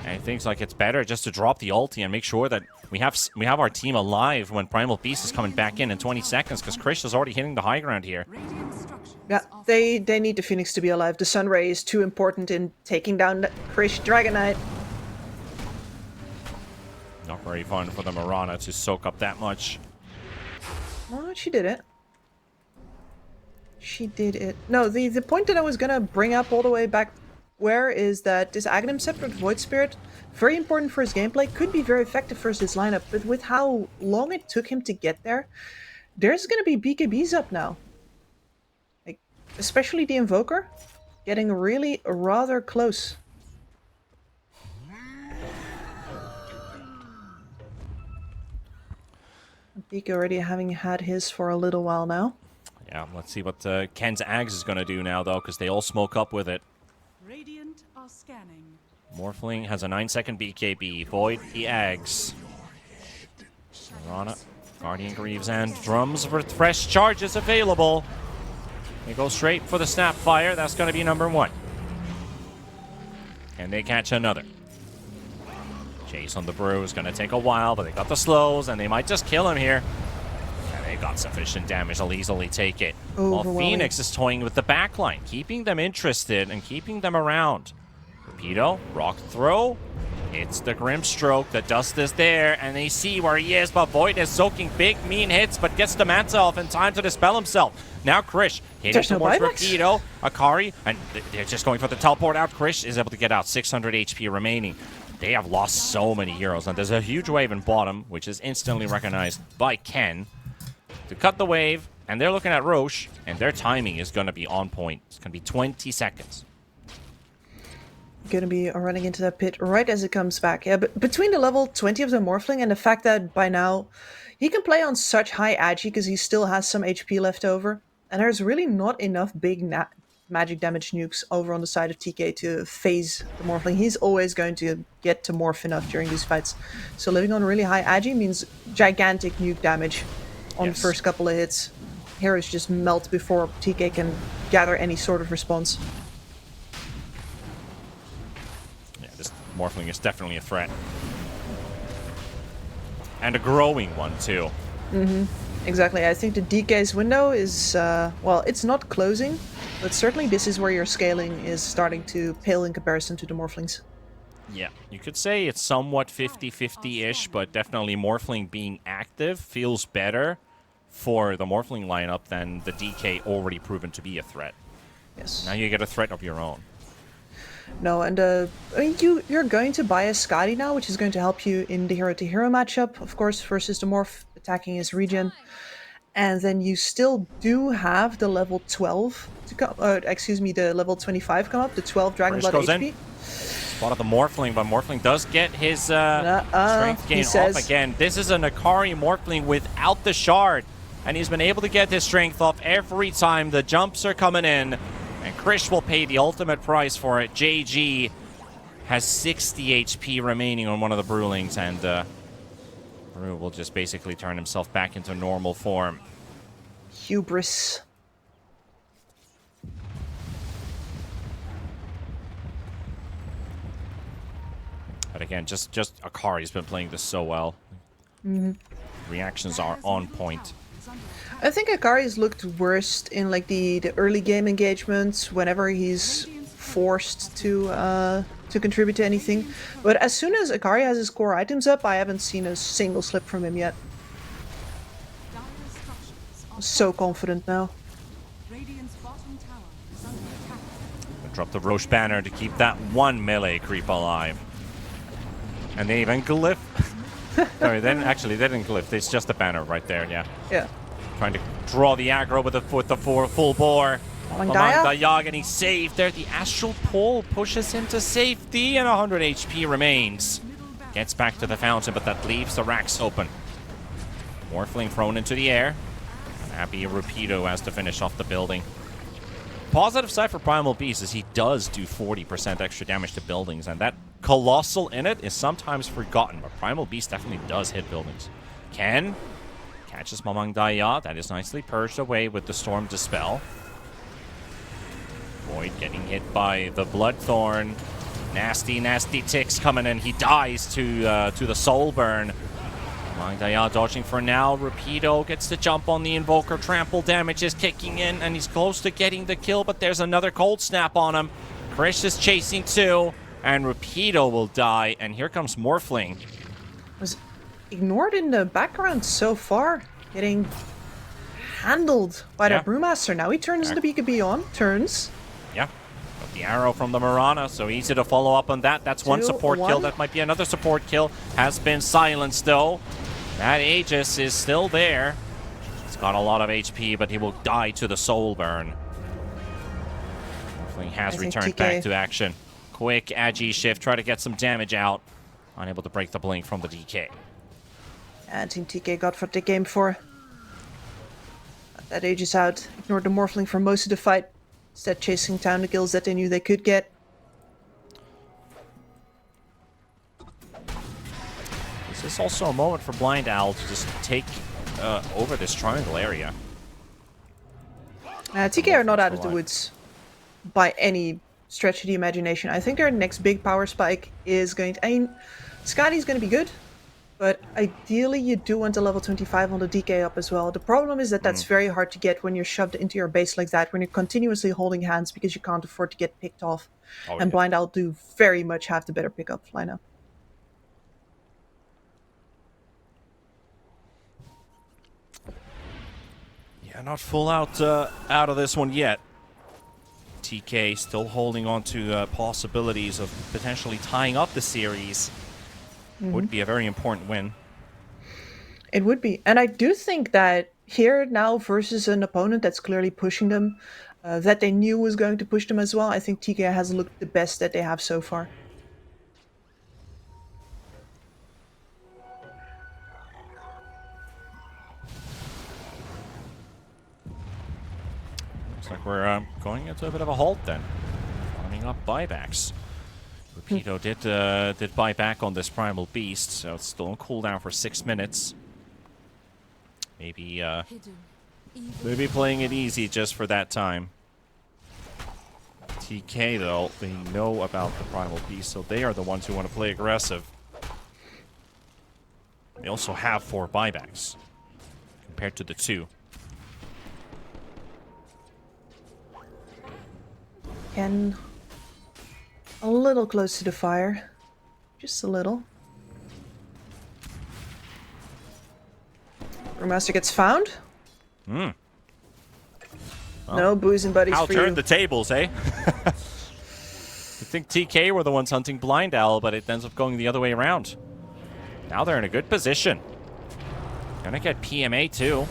And he thinks like it's better just to drop the ulti and make sure that we have our team alive when Primal Beast is coming back in 20 seconds, because Krish is already hitting the high ground here. Yeah, they need the Phoenix to be alive. The Sunray is too important in taking down the Krish Dragon Knight. Not very fun for the Mirana to soak up that much. Oh, she did it. She did it. No, the point that I was gonna bring up all the way back where is that this Aghanim Scepter with Void Spirit, very important for his gameplay, could be very effective versus this lineup, but with how long it took him to get there, there's gonna be BKBs up now. Like, especially the Invoker, getting really rather close. Pika already having had his for a little while now. Yeah, let's see what Ken's Ags is going to do now, though, because they all smoke up with it. Radiant are scanning. Morphling has a 9-second BKB. Void the Ags. Mirana, Guardian Greaves, and Drums with fresh charges available. They go straight for the Snapfire. That's going to be number 1. And they catch another. Chase on the Brew is going to take a while, but they got the slows, and they might just kill him here. And they got sufficient damage. They'll easily take it. While Phoenix is toying with the backline, keeping them interested and keeping them around. Rapido, rock throw. It's the Grimstroke. The dust is there, and they see where he is, but Void is soaking big, mean hits, but gets the Manta off in time to dispel himself. Now Krish hitting towards Rapido, Akari, and they're just going for the teleport out. Krish is able to get out, 600 HP remaining. They have lost so many heroes, and there's a huge wave in bottom, which is instantly recognized by Ken to cut the wave, and they're looking at Roche, and their timing is going to be on point. It's going to be 20 seconds. Going to be running into that pit right as it comes back. Yeah, but between the level 20 of the Morphling and the fact that by now he can play on such high agi because he still has some HP left over, and there's really not enough big magic damage nukes over on the side of TK to phase the Morphling. He's always going to get to morph enough during these fights. So living on really high agi means gigantic nuke damage on the first couple of hits. Heroes just melt before TK can gather any sort of response. Morphling is definitely a threat. And a growing one, too. Exactly. I think the DK's window is, well, it's not closing, but certainly this is where your scaling is starting to pale in comparison to the Morphlings. Yeah, you could say it's somewhat 50-50-ish, but definitely Morphling being active feels better for the Morphling lineup than the DK already proven to be a threat. Yes. Now you get a threat of your own. No, and I mean, you're going to buy a Skadi now, which is going to help you in the hero-to-hero matchup, of course, versus the Morph attacking his regen. And then you still do have the level 12 to come, excuse me, the level 25 come up, the 12 Dragon Blood HP. Spotted the Morphling, but Morphling does get his strength gain off again. This is an Akari Morphling without the shard, and he's been able to get his strength off every time the jumps are coming in. And Krish will pay the ultimate price for it. JG has 60 HP remaining on one of the Brewlings, and Brew will just basically turn himself back into normal form. Hubris. But again, just Akari's been playing this so well. Reactions are on point. I think Akari's looked worst in like the early game engagements whenever he's forced to contribute to anything. But as soon as Akari has his core items up, I haven't seen a single slip from him yet. I'm so confident now. Drop the Roche banner to keep that one melee creep alive. And they even glyph. Sorry, they didn't glyph. It's just a banner right there, yeah. Yeah. Trying to draw the aggro with the full bore. Daya getting saved there. The Astral Pull pushes him to safety, and 100 HP remains. Gets back to the fountain, but that leaves the racks open. Morphling thrown into the air. Happy Rapido has to finish off the building. Positive side for Primal Beast is he does do 40% extra damage to buildings, and that Colossal in it is sometimes forgotten, but Primal Beast definitely does hit buildings. Ken catches Mamang Daya. That is nicely purged away with the Storm Dispel. Void getting hit by the Bloodthorn. Nasty, nasty ticks coming in. He dies to the Soul Burn. Mamang Daya dodging for now. Rapido gets the jump on the Invoker. Trample damage is kicking in, and he's close to getting the kill, but there's another Cold Snap on him. Krish is chasing too, and Rapido will die, and here comes Morphling. Was ignored in the background so far, getting handled by the Brewmaster. Now he turns the BKB on, turns. Yeah, got the arrow from the Mirana, so easy to follow up on that. That's one support kill. That might be another support kill. Has been silenced though. That Aegis is still there. He's got a lot of HP, but he will die to the Soul Burn. Morphling has returned back to action. Quick Agi shift, try to get some damage out. Unable to break the blink from the DK. And Team TK got what they came for. Got that Aegis out. Ignored the Morphling for most of the fight. Instead chasing down the kills that they knew they could get. This is also a moment for Blind Owl to just take over this triangle area. TK are not out of the woods by any stretch of the imagination. I think their next big power spike is going to... I mean, Scotty's going to be good, but ideally you do want a level 25 on the DK up as well. The problem is that that's very hard to get when you're shoved into your base like that, when you're continuously holding hands because you can't afford to get picked off. And Blind Owl do very much have the better pickup lineup. Yeah, not full out of this one yet. TK still holding on to possibilities of potentially tying up the series. Would be a very important win. It would be. And I do think that here now versus an opponent that's clearly pushing them, that they knew was going to push them as well, I think TK has looked the best that they have so far. Looks like we're going into a bit of a halt then. Farming up buybacks. Rapido did buy back on this Primal Beast, so it's still on cooldown for 6 minutes. Maybe playing it easy just for that time. TK, though, they know about the Primal Beast, so they are the ones who want to play aggressive. They also have 4 buybacks, compared to the 2. Ken, a little close to the fire. Just a little. Brewmaster gets found. Well, no booze and buddies I'll for turn you. the tables, eh? I think TK were the ones hunting Blind Owl, but it ends up going the other way around. Now they're in a good position. Gonna get PMA too.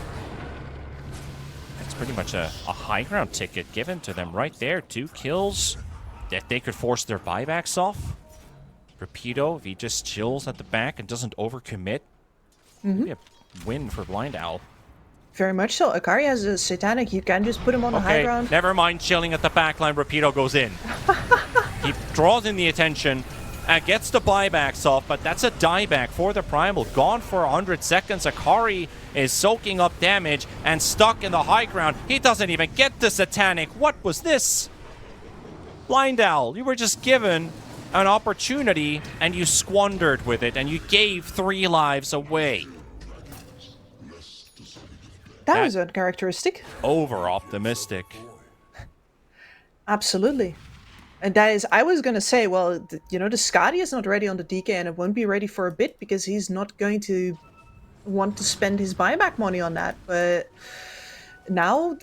That's pretty much a high ground ticket given to them right there. 2 kills that they could force their buybacks off. Rapido, if he just chills at the back and doesn't overcommit, maybe a win for Blind Owl. Very much so. Akari has a Satanic. You can just put him on the high ground. Never mind chilling at the back line. Rapido goes in. He draws in the attention and gets the buybacks off, but that's a dieback for the Primal. Gone for 100 seconds. Akari is soaking up damage and stuck in the high ground. He doesn't even get the Satanic. What was this? Blind Owl, you were just given an opportunity and you squandered with it and you gave 3 lives away. That was uncharacteristic. Over-optimistic. Absolutely. And that is, I was going to say, well, the Scotty is not ready on the DK and it won't be ready for a bit because he's not going to want to spend his buyback money on that. But now,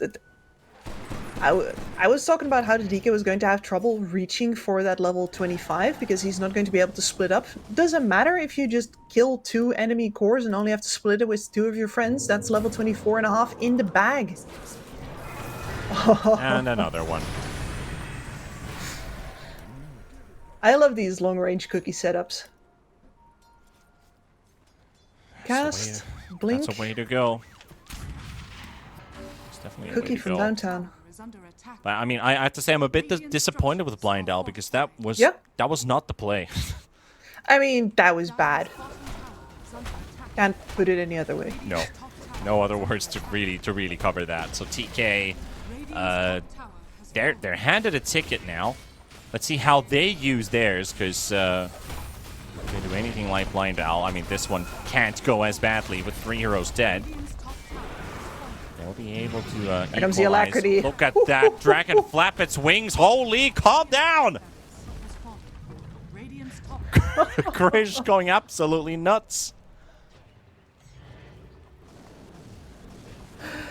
I was talking about how the DK was going to have trouble reaching for that level 25 because he's not going to be able to split up. Doesn't matter if you just kill 2 enemy cores and only have to split it with 2 of your friends. That's level 24.5 in the bag. And another one. I love these long-range cookie setups. Cast, blink. That's a way to go. It's definitely a way Cookie to from go. downtown. But I mean, I have to say I'm a bit disappointed with Blind Owl because that was not the play. I mean, that was bad. Can't put it any other way. No other words to really cover that. So TK, they're handed a ticket now. Let's see how they use theirs, because if they do anything like Blind Owl, I mean, this one can't go as badly with 3 heroes dead. They'll be able to Here comes the equalize. alacrity. Look at that dragon flap its wings. Holy, calm down! Krish going absolutely nuts.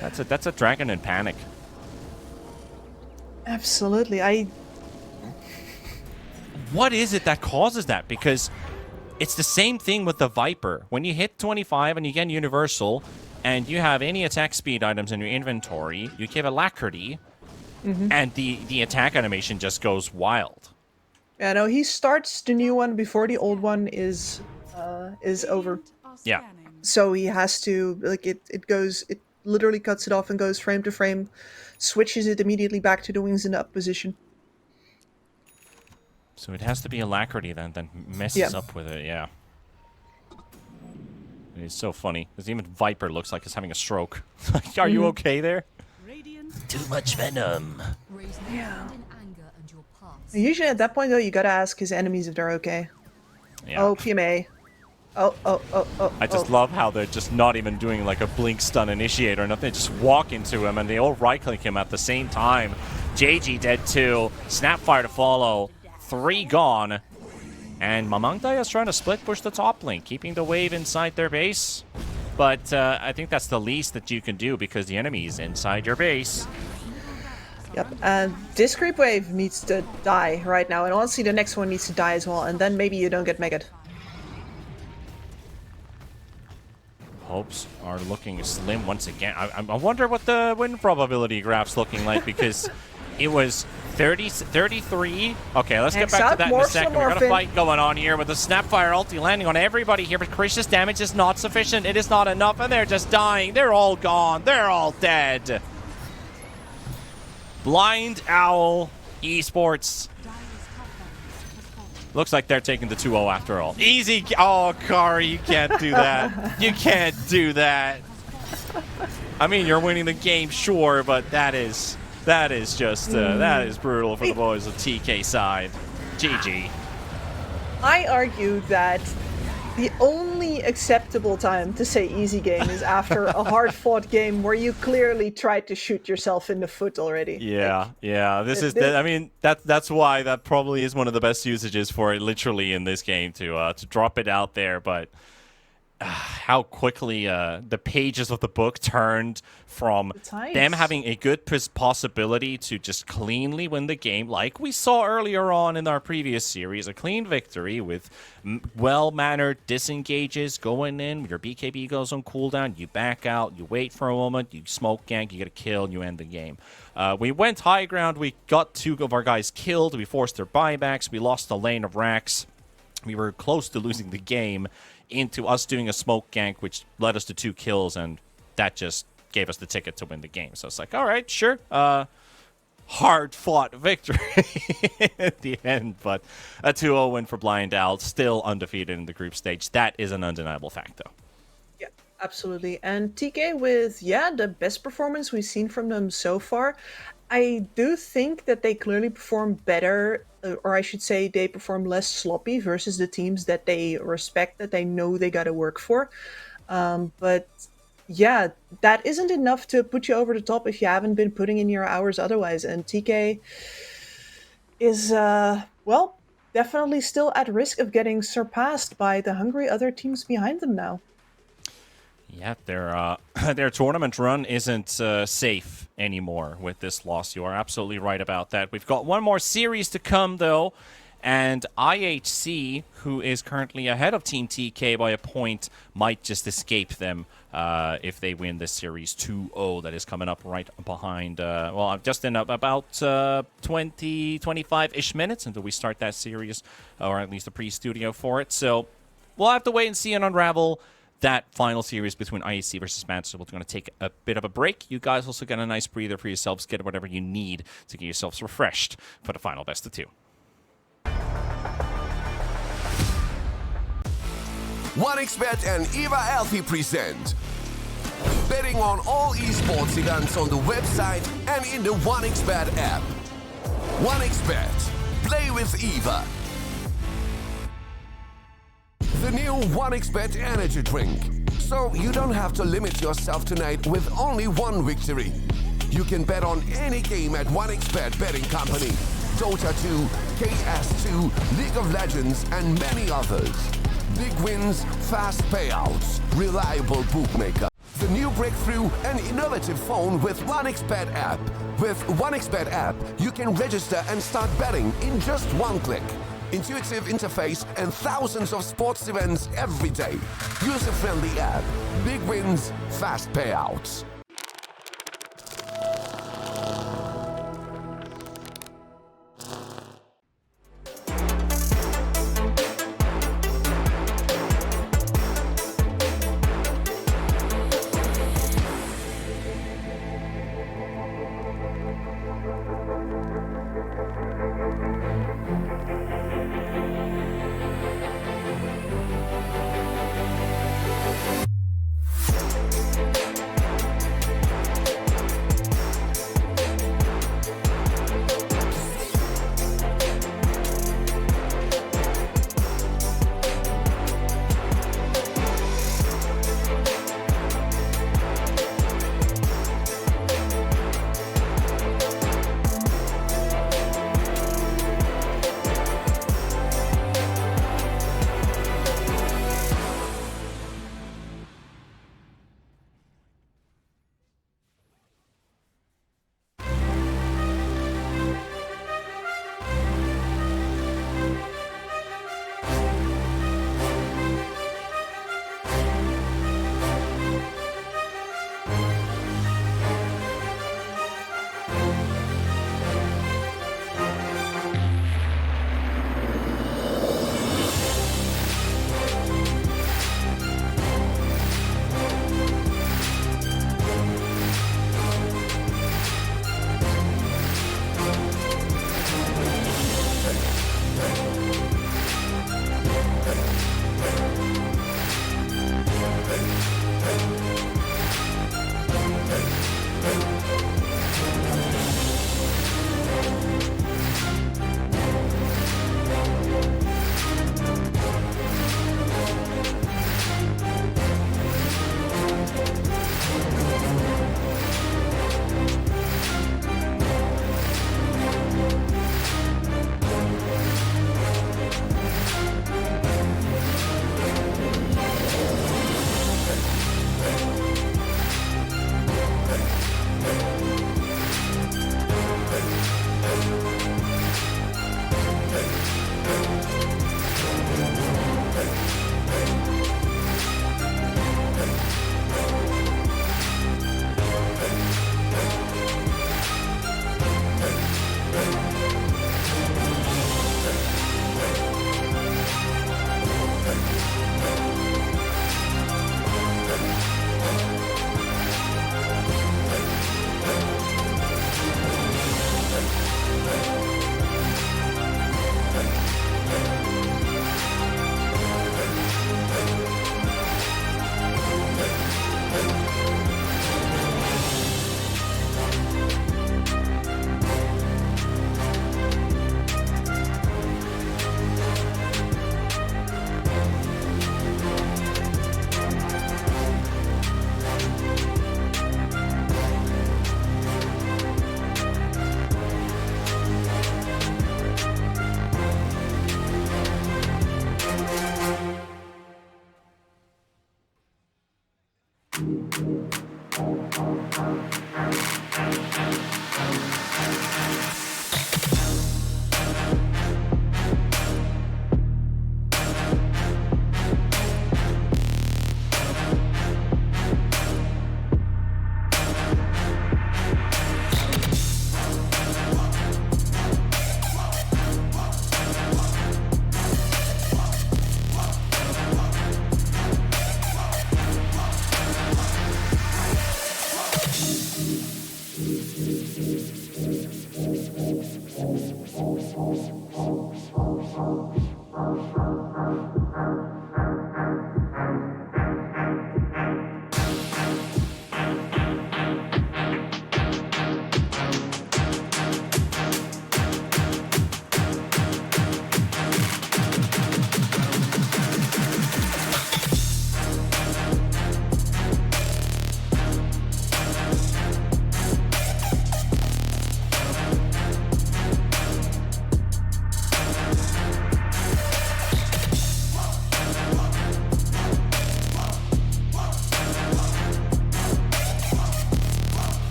That's a dragon in panic. Absolutely. What is it that causes that? Because it's the same thing with the Viper. When you hit 25 and you get Universal, and you have any attack speed items in your inventory, you give Alacrity, and the attack animation just goes wild. Yeah, no, he starts the new one before the old one is over. Yeah. So he has to, like, it literally cuts it off and goes frame to frame, switches it immediately back to the wings in the up position. So it has to be Alacrity then messes up with it, yeah. It's so funny, because even Viper looks like it's having a stroke. Like, are you okay there? Too much venom. Yeah. Usually at that point, though, you gotta ask his enemies if they're okay. Yeah. Oh, PMA. Oh. I just love how they're just not even doing like a blink stun initiator or nothing. They just walk into him and they all right-click him at the same time. JG dead 2. Snapfire to follow. 3 gone. And Mamangdaya is trying to split push the top lane, keeping the wave inside their base. But I think that's the least that you can do because the enemy is inside your base. Yep, and this creep wave needs to die right now. And honestly, the next one needs to die as well. And then maybe you don't get megged. Hopes are looking slim once again. I wonder what the win probability graph's looking like because it was 33. Okay, let's get back to that in a second. We got a fight going on here with the Snapfire ulti landing on everybody here, but Krish's damage is not sufficient. It is not enough, and they're just dying. They're all gone. They're all dead. Blind Owl Esports. Looks like they're taking the 2-0 after all. Easy. Oh, Kari, you can't do that. You can't do that. I mean, you're winning the game, sure, but that is just that is brutal for the boys of TK side. GG. I argue that the only acceptable time to say easy game is after a hard-fought game where you clearly tried to shoot yourself in the foot already. Yeah, yeah. I mean, that's why that probably is one of the best usages for it, literally in this game to drop it out there. But how quickly the pages of the book turned from them having a good possibility to just cleanly win the game, like we saw earlier on in our previous series, a clean victory with well-mannered disengages going in. Your BKB goes on cooldown, you back out, you wait for a moment, you smoke gank, you get a kill, and you end the game. We went high ground, we got 2 of our guys killed, we forced their buybacks, we lost the lane of Rax. We were close to losing the game into us doing a smoke gank, which led us to 2 kills, and that just gave us the ticket to win the game. So it's like, all right, sure. Hard-fought victory at the end, but a 2-0 win for Blind Owl, still undefeated in the group stage. That is an undeniable fact, though. Yeah, absolutely. And TK with, the best performance we've seen from them so far. I do think that they clearly perform better, or I should say they perform less sloppy versus the teams that they respect, that they know they got to work for. But yeah, that isn't enough to put you over the top if you haven't been putting in your hours otherwise. And TK is, definitely still at risk of getting surpassed by the hungry other teams behind them now. Yeah, their tournament run isn't safe anymore with this loss. You are absolutely right about that. We've got one more series to come, though, and IHC, who is currently ahead of Team TK by a point, might just escape them if they win this series 2-0 that is coming up right behind, just in about 20, 25-ish minutes until we start that series, or at least the pre-studio for it. So we'll have to wait and see and unravel that final series between IEC versus Manchester. We're going to take a bit of a break. You guys also get a nice breather for yourselves. Get whatever you need to get yourselves refreshed for the final best of 2. 1xBet and Eva Alfie present betting on all esports events on the website and in the 1xBet app. 1xBet. Play with Eva. The new 1xBet energy drink. So you don't have to limit yourself tonight with only one victory. You can bet on any game at 1xBet betting company. Dota 2, KS2, League of Legends, and many others. Big wins, fast payouts, reliable bookmaker. The new breakthrough and innovative phone with 1xBet app. With 1xBet app, you can register and start betting in just one click. Intuitive interface and thousands of sports events every day. User-friendly app. Big wins, fast payouts.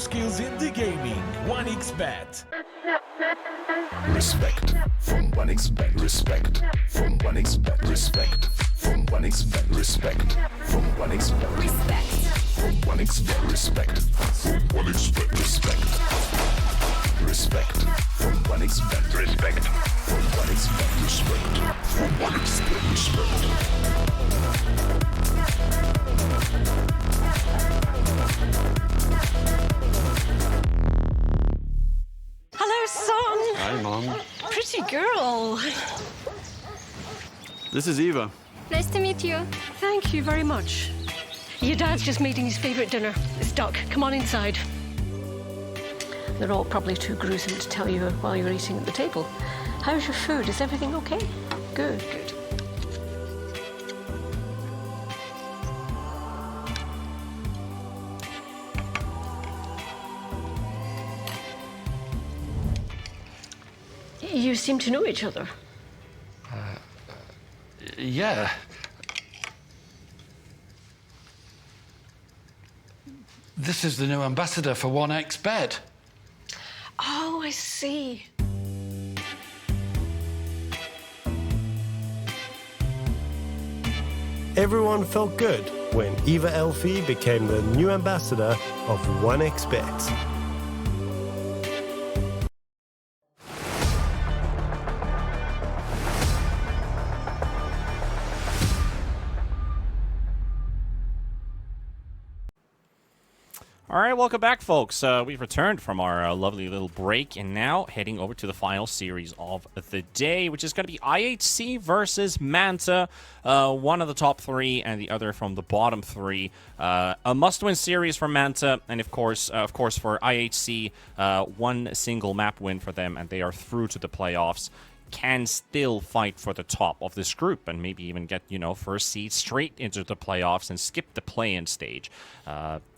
skills in the gaming. 1xBet. Respect from 1xBet. Respect from 1xBet. Respect from 1xBet. Respect from 1xBet. Respect. From 1xBet. Respect from 1xBet. Respect. Respect from 1xBet. Respect from 1xBet. Respect from 1xBet. Respect. Hello, son. Hi, Mom. Pretty girl. This is Eva. Nice to meet you. Thank you very much. Your dad's just making his favourite dinner. It's duck. Come on inside. They're all probably too gruesome to tell you while you're eating at the table. How's your food? Is everything okay? Good, good. You seem to know each other. Yeah. This is the new ambassador for 1xBet. Oh, I see. Everyone felt good when Eva Elfie became the new ambassador of 1xBet. All right, welcome back, folks. We've returned from our lovely little break, and now heading over to the final series of the day, which is going to be IHC versus Manta, one of the top three and the other from the bottom three. A must-win series for Manta, and of course for IHC, one single map win for them, and they are through to the playoffs. Can still fight for the top of this group and maybe even get, first seed straight into the playoffs and skip the play-in stage.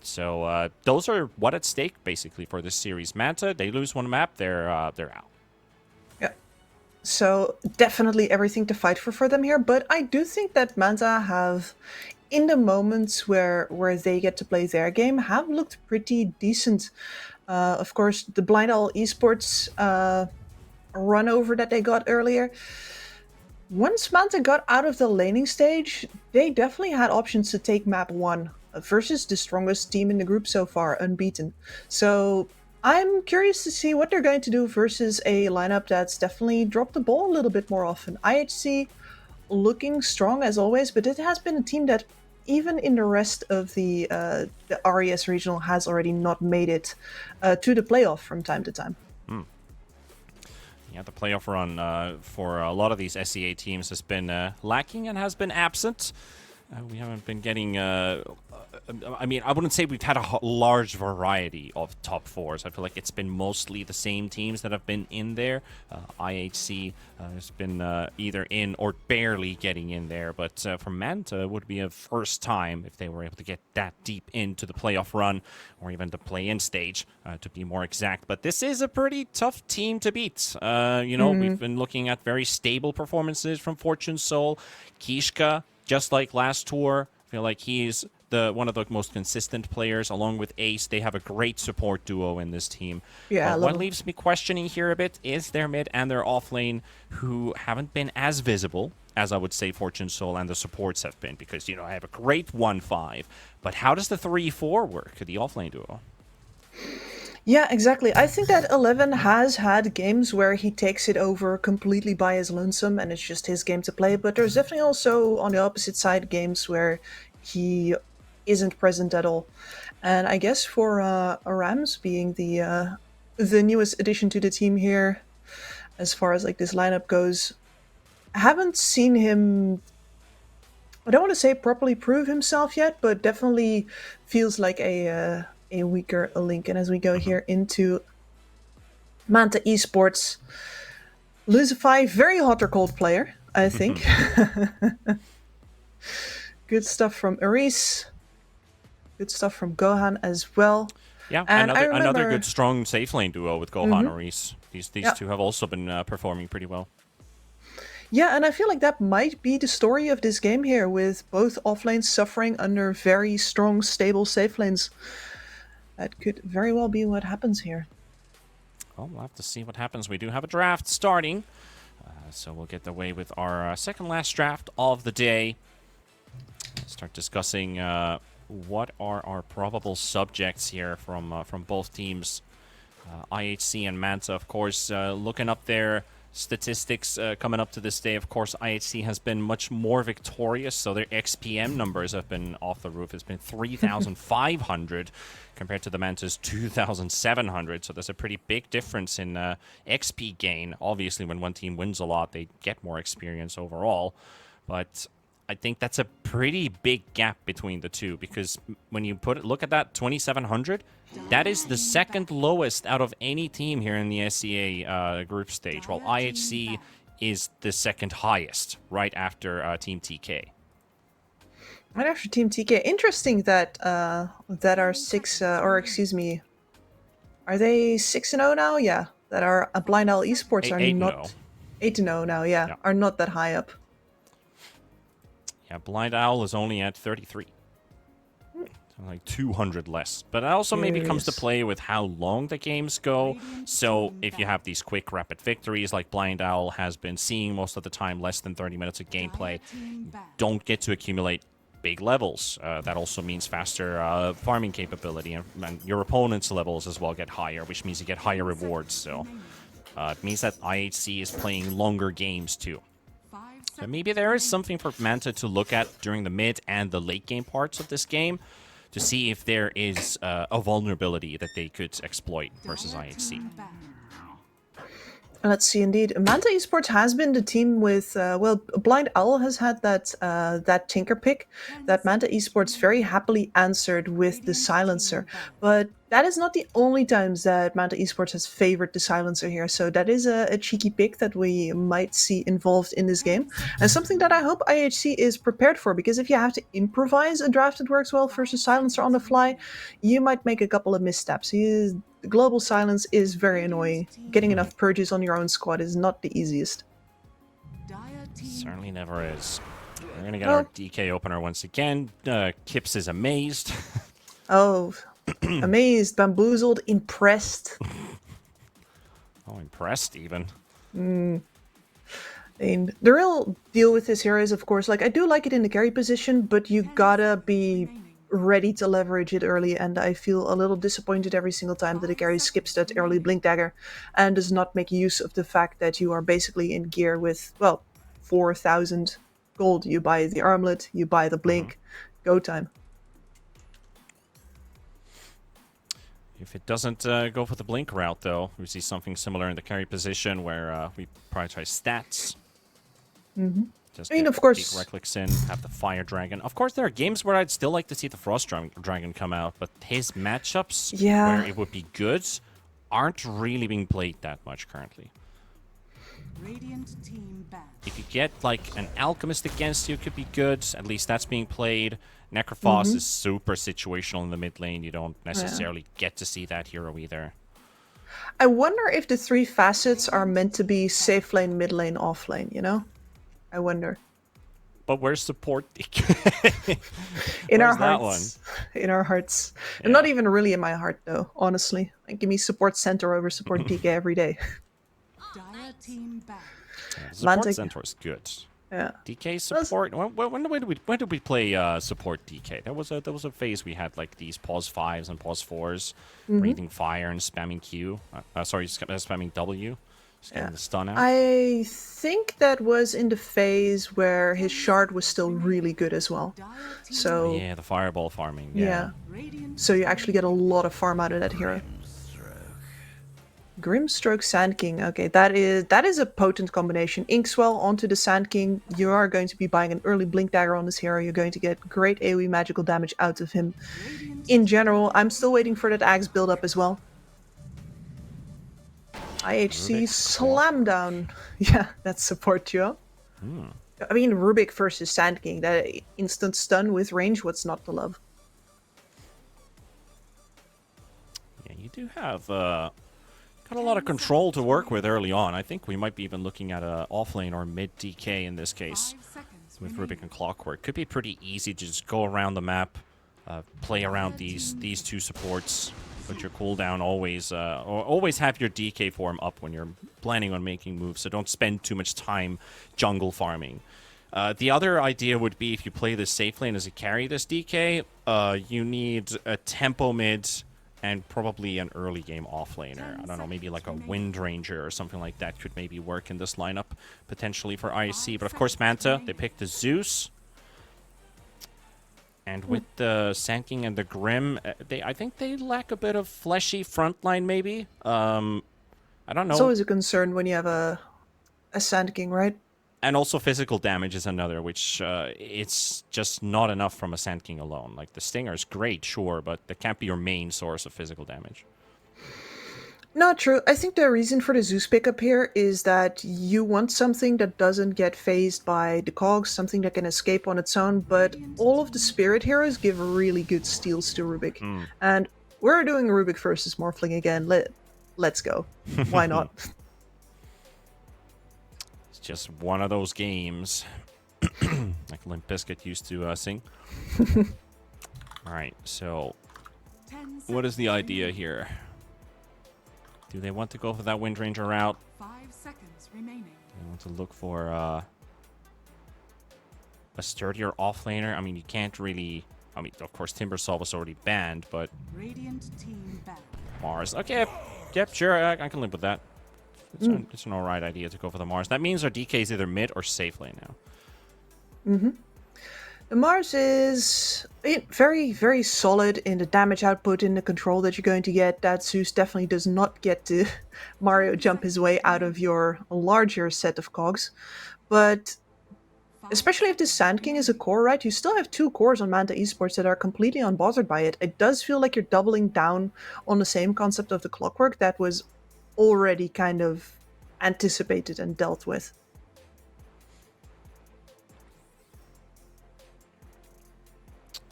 So those are what at stake, basically, for this series. Manta, they lose one map, they're out. Yeah. So definitely everything to fight for them here, but I do think that Manta have, in the moments where they get to play their game, have looked pretty decent. Of course, the Blind Owl Esports run over that they got earlier. Once Manta got out of the laning stage, they definitely had options to take map 1 versus the strongest team in the group so far, unbeaten. So I'm curious to see what they're going to do versus a lineup that's definitely dropped the ball a little bit more often. IHC looking strong as always, but it has been a team that even in the rest of the RES regional has already not made it to the playoff from time to time. Yeah, the playoff run for a lot of these SEA teams has been lacking and has been absent. We haven't been getting... I mean, I wouldn't say we've had a large variety of top fours. I feel like it's been mostly the same teams that have been in there. IHC has been either in or barely getting in there. But for Manta, it would be a first time if they were able to get that deep into the playoff run or even the play-in stage, to be more exact. But this is a pretty tough team to beat. We've been looking at very stable performances from Fortune Soul. Kishka, just like last tour, I feel like he's one of the most consistent players, along with Ace. They have a great support duo in this team. Yeah, what leaves me questioning here a bit is their mid and their off lane, who haven't been as visible as I would say Fortune Soul and the supports have been, because, I have a great 1-5, but how does the 3-4 work, the off lane duo? Yeah, exactly. I think that 11 has had games where he takes it over completely by his lonesome and it's just his game to play, but there's definitely also, on the opposite side, games where he isn't present at all. And I guess for Rams being the newest addition to the team here, as far as like this lineup goes, I haven't seen him, I don't want to say properly prove himself yet, but definitely feels like a weaker link. And as we go here into Manta Esports, Lucify, very hot or cold player, I think. Good stuff from Aris. Good stuff from Gohan as well. Yeah, and another good, strong safe lane duo with Gohan and Aris. These two have also been performing pretty well. Yeah, and I feel like that might be the story of this game here, with both offlanes suffering under very strong, stable safe lanes. That could very well be what happens here. Well, we'll have to see what happens. We do have a draft starting. So we'll get away with our second last draft of the day. Start discussing what are our probable subjects here from both teams. IHC and Manta, of course, looking up their statistics coming up to this day. Of course, IHC has been much more victorious, so their XPM numbers have been off the roof. It's been 3,500 compared to the Manta's 2,700, so there's a pretty big difference in XP gain. Obviously, when one team wins a lot, they get more experience overall, but I think that's a pretty big gap between the two, because when you look at that 2,700, that is the second lowest out of any team here in the SCA group stage, while IHC is the second highest, right after Team TK. Right after Team TK. Interesting that that are are they 6-0 now? Yeah, that are Blind Owl Esports are not 8-0 now. Yeah, are not that high up. Yeah, Blind Owl is only at 33. So like 200 less. But it also maybe comes to play with how long the games go. So if you have these quick, rapid victories like Blind Owl has been seeing most of the time, less than 30 minutes of gameplay, don't get to accumulate big levels. That also means faster farming capability, and your opponent's levels as well get higher, which means you get higher rewards. So it means that IHC is playing longer games too. So maybe there is something for Manta to look at during the mid and the late game parts of this game to see if there is a vulnerability that they could exploit versus IHC. Let's see, indeed. Manta Esports has been the team with, Blind Owl has had that Tinker pick that Manta Esports very happily answered with the Silencer. But that is not the only times that Manta Esports has favored the Silencer here. So that is a cheeky pick that we might see involved in this game. And something that I hope IHC is prepared for, because if you have to improvise a draft that works well versus Silencer on the fly, you might make a couple of missteps. Global silence is very annoying. Getting enough purges on your own squad is not the easiest. Certainly never is. We're going to get our DK opener once again. Kips is amazed. Oh, amazed, bamboozled, impressed. Oh, impressed even. And the real deal with this hero is, of course, like, I do like it in the carry position, but you gotta be ready to leverage it early, and I feel a little disappointed every single time that the carry skips that early blink dagger and does not make use of the fact that you are basically in gear with, well, 4,000 gold. You buy the armlet, you buy the blink, go time. If it doesn't go for the blink route, though, we see something similar in the carry position where we prioritize stats. Just I mean, of course, right clicks in, have the Fire Dragon. Of course, there are games where I'd still like to see the Frost Dragon come out, but his matchups where it would be good aren't really being played that much currently. If you get like an Alchemist against you, it could be good. At least that's being played. Necrophos is super situational in the mid lane. You don't necessarily get to see that hero either. I wonder if the three facets are meant to be safe lane, mid lane, off lane, you know? I wonder. But where's support? In our hearts. In our hearts. Yeah. And not even really in my heart, though, honestly. Like, give me support center over support DK every day. Support center is good. Yeah. DK support. When did we play support DK? There was a phase we had like these pause 5s and pause 4s, breathing fire and spamming Q. Spamming W. The stun out. I think that was in the phase where his shard was still really good as well. So yeah, the fireball farming. Yeah. So you actually get a lot of farm out of that hero. Grimstroke Sand King. Okay, that is a potent combination. Inkswell onto the Sand King. You are going to be buying an early blink dagger on this hero. You're going to get great AoE magical damage out of him. In general, I'm still waiting for that axe build up as well. IHC slam down. Yeah, that's support duo. I mean, Rubik versus Sand King. That instant stun with range, what's not to love? Yeah, you do have got a lot of control to work with early on. I think we might be even looking at a offlane or mid DK in this case with Rubik and Clockwork. Could be pretty easy to just go around the map, play around these two supports. Put your cooldown always, or always have your DK form up when you're planning on making moves, so don't spend too much time jungle farming. The other idea would be if you play this safe lane as a carry this DK, you need a tempo mid and probably an early game offlaner. I don't know, maybe like a Wind Ranger or something like that could maybe work in this lineup potentially for IC. But of course, Manta, they picked the Zeus. And with the Sand King and the Grim, I think they lack a bit of fleshy frontline, maybe. I don't know. It's always a concern when you have a Sand King, right? And also physical damage is another, which it's just not enough from a Sand King alone. Like, the Stinger is great, sure, but that can't be your main source of physical damage. Not true. I think the reason for the Zeus pickup here is that you want something that doesn't get phased by the cogs, something that can escape on its own, but all of the spirit heroes give really good steals to Rubik. And we're doing Rubik versus Morphling again. Let's go. Why not? It's just one of those games, like Limp Bizkit used to sing. Alright, so what is the idea here? Do they want to go for that Wind Ranger route? 5 seconds remaining. They want to look for a sturdier offlaner. I mean, you can't really... I mean, of course, Timbersaw was already banned, but... Radiant team banned. Mars. Okay, yep, sure, I can live with that. It's an alright idea to go for the Mars. That means our DK is either mid or safe lane now. The Mars is very, very solid in the damage output, in the control that you're going to get. That Zeus definitely does not get to Mario jump his way out of your larger set of cogs. But especially if the Sand King is a core, right? You still have 2 cores on Manta Esports that are completely unbothered by it. It does feel like you're doubling down on the same concept of the clockwork that was already kind of anticipated and dealt with.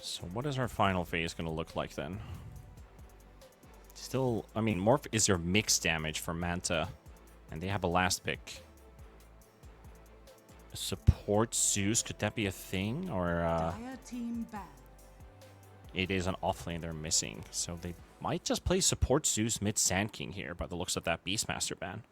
So what is our final phase going to look like then? Still, I mean, Morph is your mixed damage for Manta, and they have a last pick. Support Zeus, could that be a thing? Or Dire team banned. it is an offlane they're missing, so they might just play support Zeus mid Sand King here by the looks of that Beastmaster ban.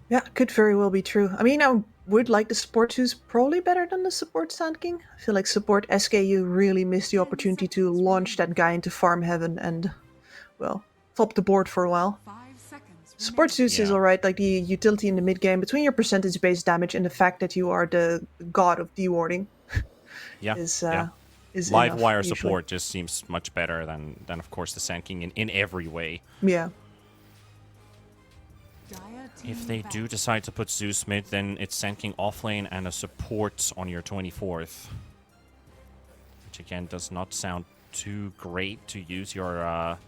Yeah, could very well be true. I mean, I would like the support Zeus probably better than the support Sand King. I feel like support SKU really missed the opportunity to launch that guy into farm heaven and, well, top the board for a while. 5 seconds Support Zeus is alright, like the utility in the mid game between your percentage-based damage and the fact that you are the god of dewarding. Is Live enough, wire usually. support just seems much better than of course the Sand King in every way. Yeah. If they do decide to put Zeus mid, then it's Sand King offlane and a support on your 24th. Which again does not sound too great to use your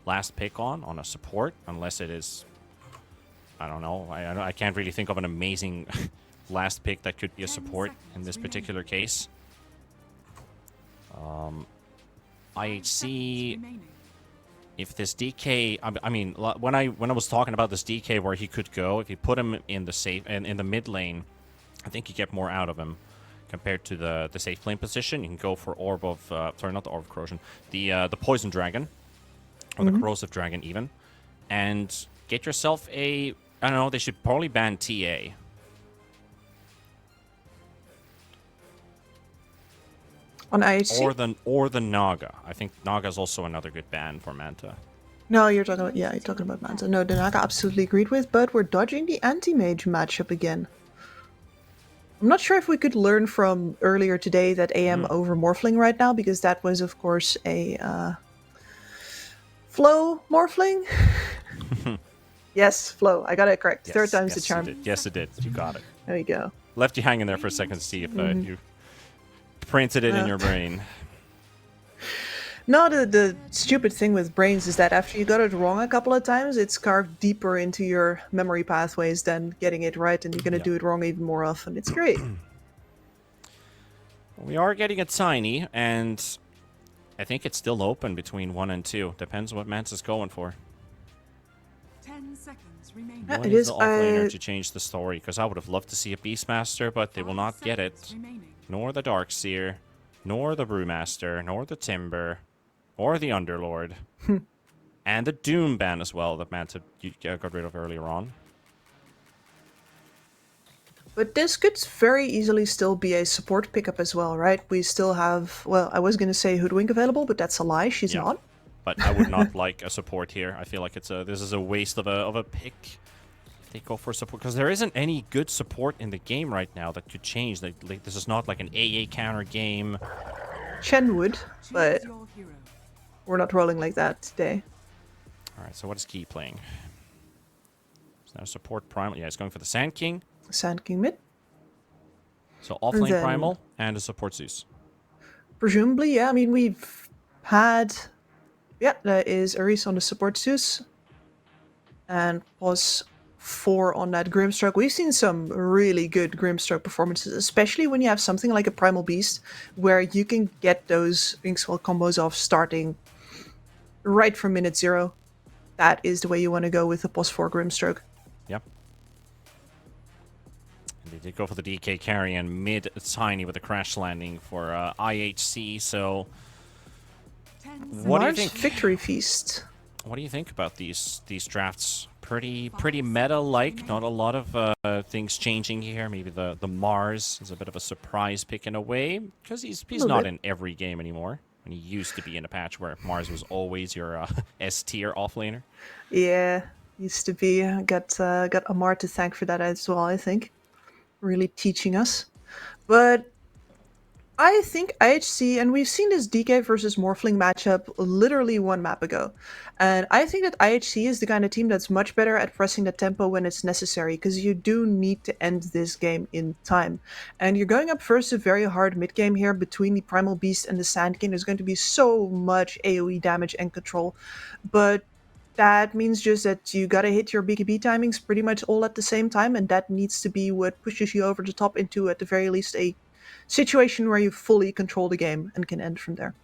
last pick on a support, unless it is... I don't know. I can't really think of an amazing last pick that could be a support in this particular case. IHC... If this DK, I mean, when I was talking about this DK where he could go, if you put him in the safe and in the mid lane, I think you get more out of him compared to the safe lane position. You can go for Orb of, sorry, not the Orb of Corrosion, the Poison Dragon, or the Corrosive Dragon even, and get yourself a, I don't know, they should probably ban TA. On IHC? Or the Naga. I think Naga is also another good ban for Manta. No, you're talking about Manta. No, the Naga absolutely agreed with, but we're dodging the anti-mage matchup again. I'm not sure if we could learn from earlier today that AM over Morphling right now, because that was, of course, a Flow Morphling? Yes, Flow. I got it correct. Yes, Third time's the yes, charm. it did. Yes, it did. You got it. There you go. Left you hanging there for a second to see if you printed it in your brain. No, the stupid thing with brains is that after you got it wrong a couple of times, it's carved deeper into your memory pathways than getting it right, and you're going to do it wrong even more often. It's great. We are getting a tiny, and I think it's still open between 1 and 2. Depends what Manta's going for. 10 seconds remaining. Yeah, What it is is, the offlaner to change the story? Because I would have loved to see a Beastmaster, but they will not get it. Remaining. Nor the Darkseer. nor the Brewmaster, nor the Timber, or the Underlord. And the Doom ban as well that Manta got rid of earlier on. But this could very easily still be a support pickup as well, right? We still have, well, I was going to say Hoodwink available, but that's a lie. She's Yeah. not. But I would not like a support here. I feel like this is a waste of a pick. If they go for support, because there isn't any good support in the game right now that could change. Like this is not like an AA counter game. Chen would, but we're not rolling like that today. All right, so what is Key playing? Is now support primal. Yeah, he's going for the Sand King. Sand King mid. So offlane then- primal and a support Zeus. Presumably, yeah. I mean, we've had... Yeah, that is Aris on the support Zeus. And plus 4 on that Grimstroke. We've seen some really good Grimstroke performances, especially when you have something like a Primal Beast, where you can get those Inkswell combos off starting right from minute 0. That is the way you want to go with the plus 4 Grimstroke. Yep. And they did go for the DK carry and mid Tiny with a crash landing for IHC, so... What do you think? Victory Feast. What do you think about these drafts? Pretty meta-like. Not a lot of things changing here. Maybe the Mars is a bit of a surprise pick in a way, because he's not in every game anymore. And he used to be in a patch where Mars was always your S tier offlaner. Yeah, used to be. Got Amar to thank for that as well, I think. Really teaching us. But I think IHC, and we've seen this DK versus Morphling matchup literally 1 map ago. And I think that IHC is the kind of team that's much better at pressing the tempo when it's necessary, because you do need to end this game in time. And you're going up first a very hard mid game here between the Primal Beast and the Sand King. There's going to be so much AoE damage and control. But that means just that you gotta hit your BKB timings pretty much all at the same time, and that needs to be what pushes you over the top into, at the very least, a situation where you fully control the game and can end from there.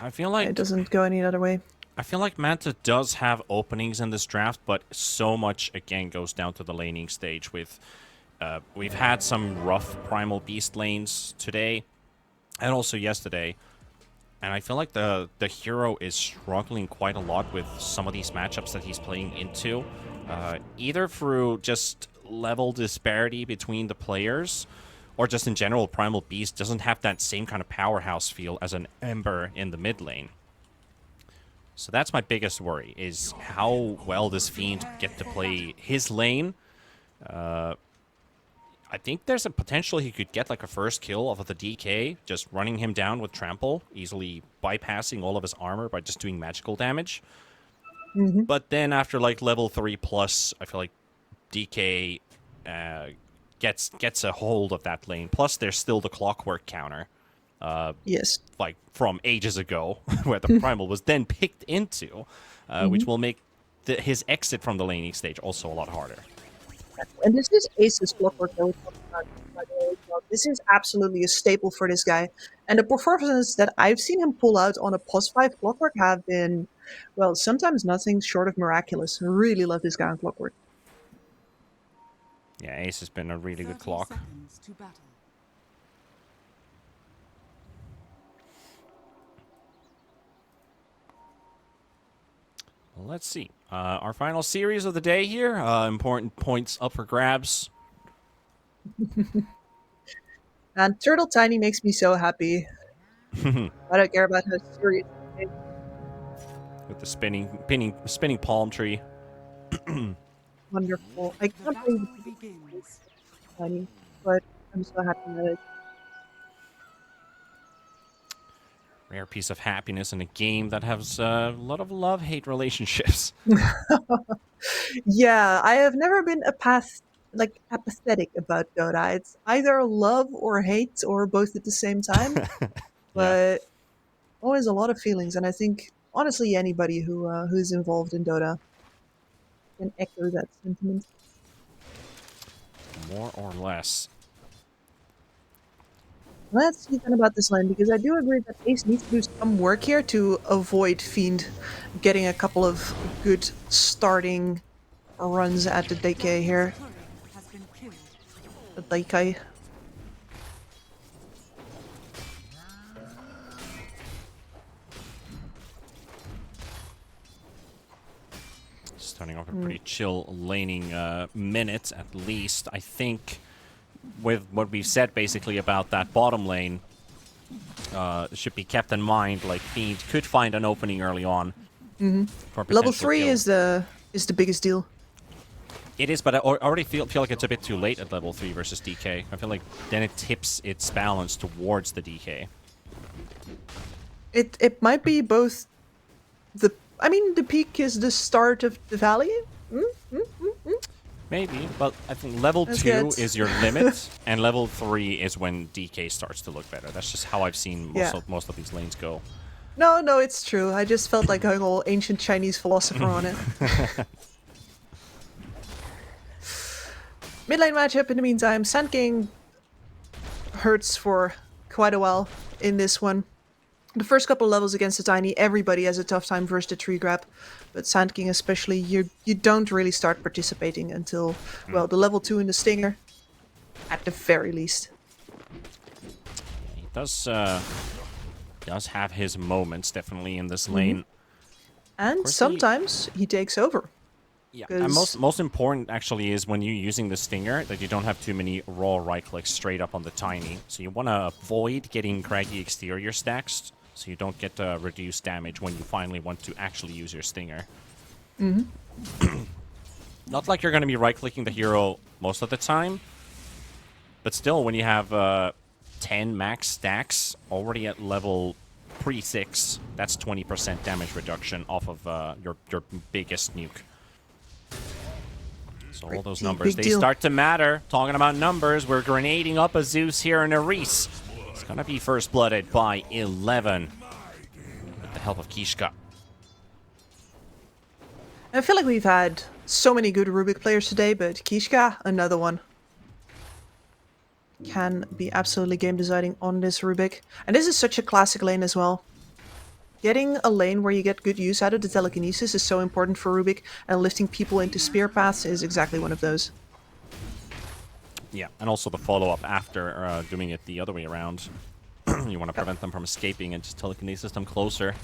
I feel like it doesn't go any other way. I feel like Manta does have openings in this draft, but so much again goes down to the laning stage. With we've had some rough Primal Beast lanes today, and also yesterday, and I feel like the hero is struggling quite a lot with some of these matchups that he's playing into, either through just level disparity between the players, or just in general, Primal Beast doesn't have that same kind of powerhouse feel as an Ember in the mid lane. So that's my biggest worry, is how well does Fiend get to play his lane. I think there's a potential he could get like a first kill off of the DK, just running him down with Trample, easily bypassing all of his armor by just doing magical damage. But then after like level 3+, I feel like DK gets a hold of that lane. Plus, there's still the clockwork counter. Yes. Like from ages ago, where the Primal was then picked into, which will make his exit from the laning stage also a lot harder. And this is Ace's clockwork that we talked about, by the way. This is absolutely a staple for this guy. And the performances that I've seen him pull out on a +5 clockwork have been, well, sometimes nothing short of miraculous. I really love this guy on clockwork. Yeah, Ace has been a really good clock. Well, let's see. Our final series of the day here. Important points up for grabs. And Turtle Tiny makes me so happy. I don't care about how serious it is. With the spinning palm tree. Wonderful. I can't believe it's Tiny, but I'm so happy that it. Rare piece of happiness in a game that has a lot of love-hate relationships. Yeah, I have never been apathetic about Dota. It's either love or hate or both at the same time. But always a lot of feelings, and I think honestly anybody who's involved in Dota can echo that sentiment. More or less. Let's see then about this lane, because I do agree that Ace needs to do some work here to avoid Fiend getting a couple of good starting runs at the DK here. The DK. Starting off a pretty chill laning minute at least. I think with what we've said basically about that bottom lane, should be kept in mind. Like Fiend could find an opening early on. For a Level potential 3 kill. is the biggest deal. It is, but I already feel like it's a bit too late at level 3 versus DK. I feel like then it tips its balance towards the DK. It might be both. The peak is the start of the valley. Maybe, but I think level That's 2 good. is your limit, and level 3 is when DK starts to look better. That's just how I've seen most of these lanes go. No, it's true. I just felt like going all ancient Chinese philosopher on it. Mid lane matchup in the meantime. Sand King hurts for quite a while in this one. The first couple levels against the Tiny, everybody has a tough time versus the tree grab. But Sand King especially, you don't really start participating until, well, the level 2 in the Stinger, at the very least. He does have his moments, definitely, in this lane. And sometimes he takes over. Yeah, and most important actually is when you're using the Stinger that you don't have too many raw right clicks straight up on the Tiny. So you want to avoid getting craggy exterior stacks so you don't get reduced damage when you finally want to actually use your Stinger. Not like you're going to be right clicking the hero most of the time, but still when you have 10 max stacks already at level pre-6, that's 20% damage reduction off of your biggest nuke. So all those numbers, they start to matter. Talking about numbers, we're grenading up a Zeus here and a Reese. It's going to be first blooded by 11 with the help of Kishka. I feel like we've had so many good Rubik players today, but Kishka, another one. Can be absolutely game deciding on this Rubik. And this is such a classic lane as well. Getting a lane where you get good use out of the telekinesis is so important for Rubik, and lifting people into spear paths is exactly one of those. Yeah, and also the follow-up after doing it the other way around. You want to prevent them from escaping and just telekinesis them closer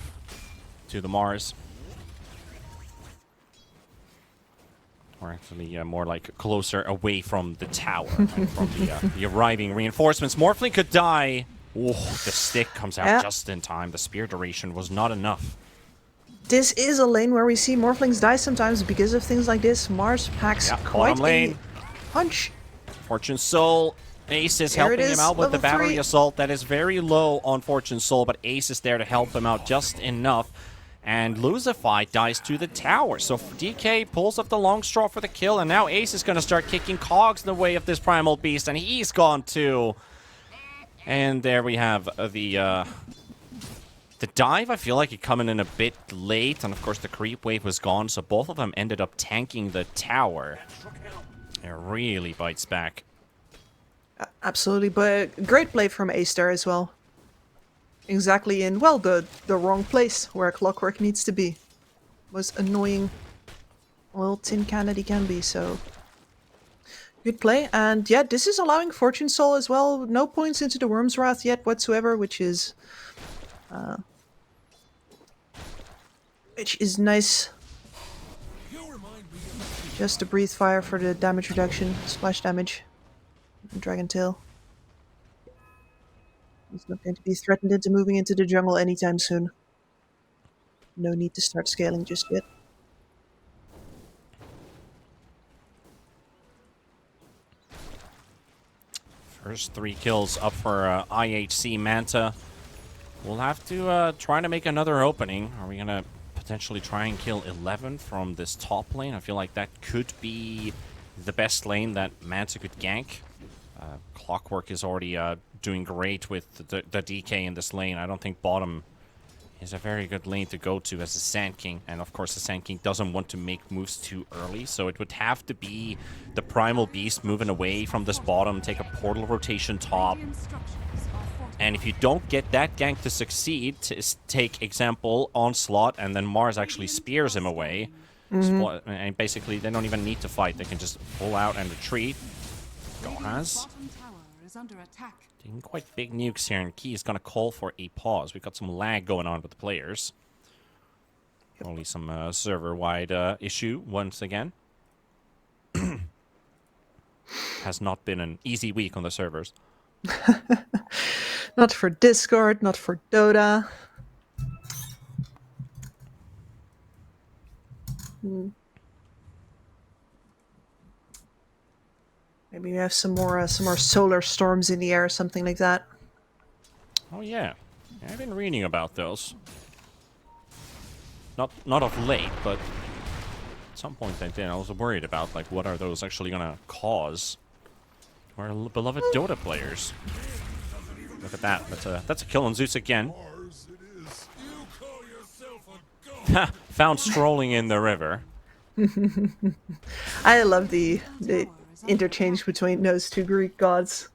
to the Mars. Or actually more like closer away from the tower, and from the arriving reinforcements. Morphling could die. Oh, the stick comes out just in time. The spear duration was not enough. This is a lane where we see Morphlings die sometimes because of things like this. Mars packs quite a punch. Fortune Soul. Ace is helping him out with the battery assault. That is very low on Fortune Soul, but Ace is there to help him out just enough. And Lucify dies to the tower. So DK pulls up the long straw for the kill, and now Ace is going to start kicking cogs in the way of this Primal Beast, and he's gone too. And there we have the dive. I feel like it coming in a bit late, and of course the creep wave was gone, so both of them ended up tanking the tower. It really bites back. Absolutely, but great play from Ace there as well. Exactly in, well, the wrong place where Clockwork needs to be. Most annoying little tin can that he can be, so... Good play, and yeah, this is allowing Fortune Soul as well. No points into the Worm's Wrath yet whatsoever, which is nice. Just a breathe fire for the damage reduction, splash damage. Dragon Tail. He's not going to be threatened into moving into the jungle anytime soon. No need to start scaling just yet. First 3 kills up for IHC Manta. We'll have to try to make another opening. Are we going to potentially try and kill 11 from this top lane? I feel like that could be the best lane that Manta could gank. Clockwork is already doing great with the DK in this lane. I don't think bottom is a very good lane to go to as a Sand King. And of course the Sand King doesn't want to make moves too early, so it would have to be the Primal Beast moving away from this bottom, take a portal rotation top. And if you don't get that gank to succeed, take example Onslaught, and then Mars actually spears him away. And basically they don't even need to fight, they can just pull out and retreat. Gohaz taking quite big nukes here, and Key is going to call for a pause. We've got some lag going on with the players. Only some server-wide issue once again. Has not been an easy week on the servers. Not for Discord, not for Dota. Maybe we have some more solar storms in the air, something like that. Oh yeah, I've been reading about those. Not of late, but at some point I did. I was worried about like what are those actually gonna cause our beloved Dota players. Look at that. That's a kill on Zeus again. Found strolling in the river. I love the interchange between those two Greek gods.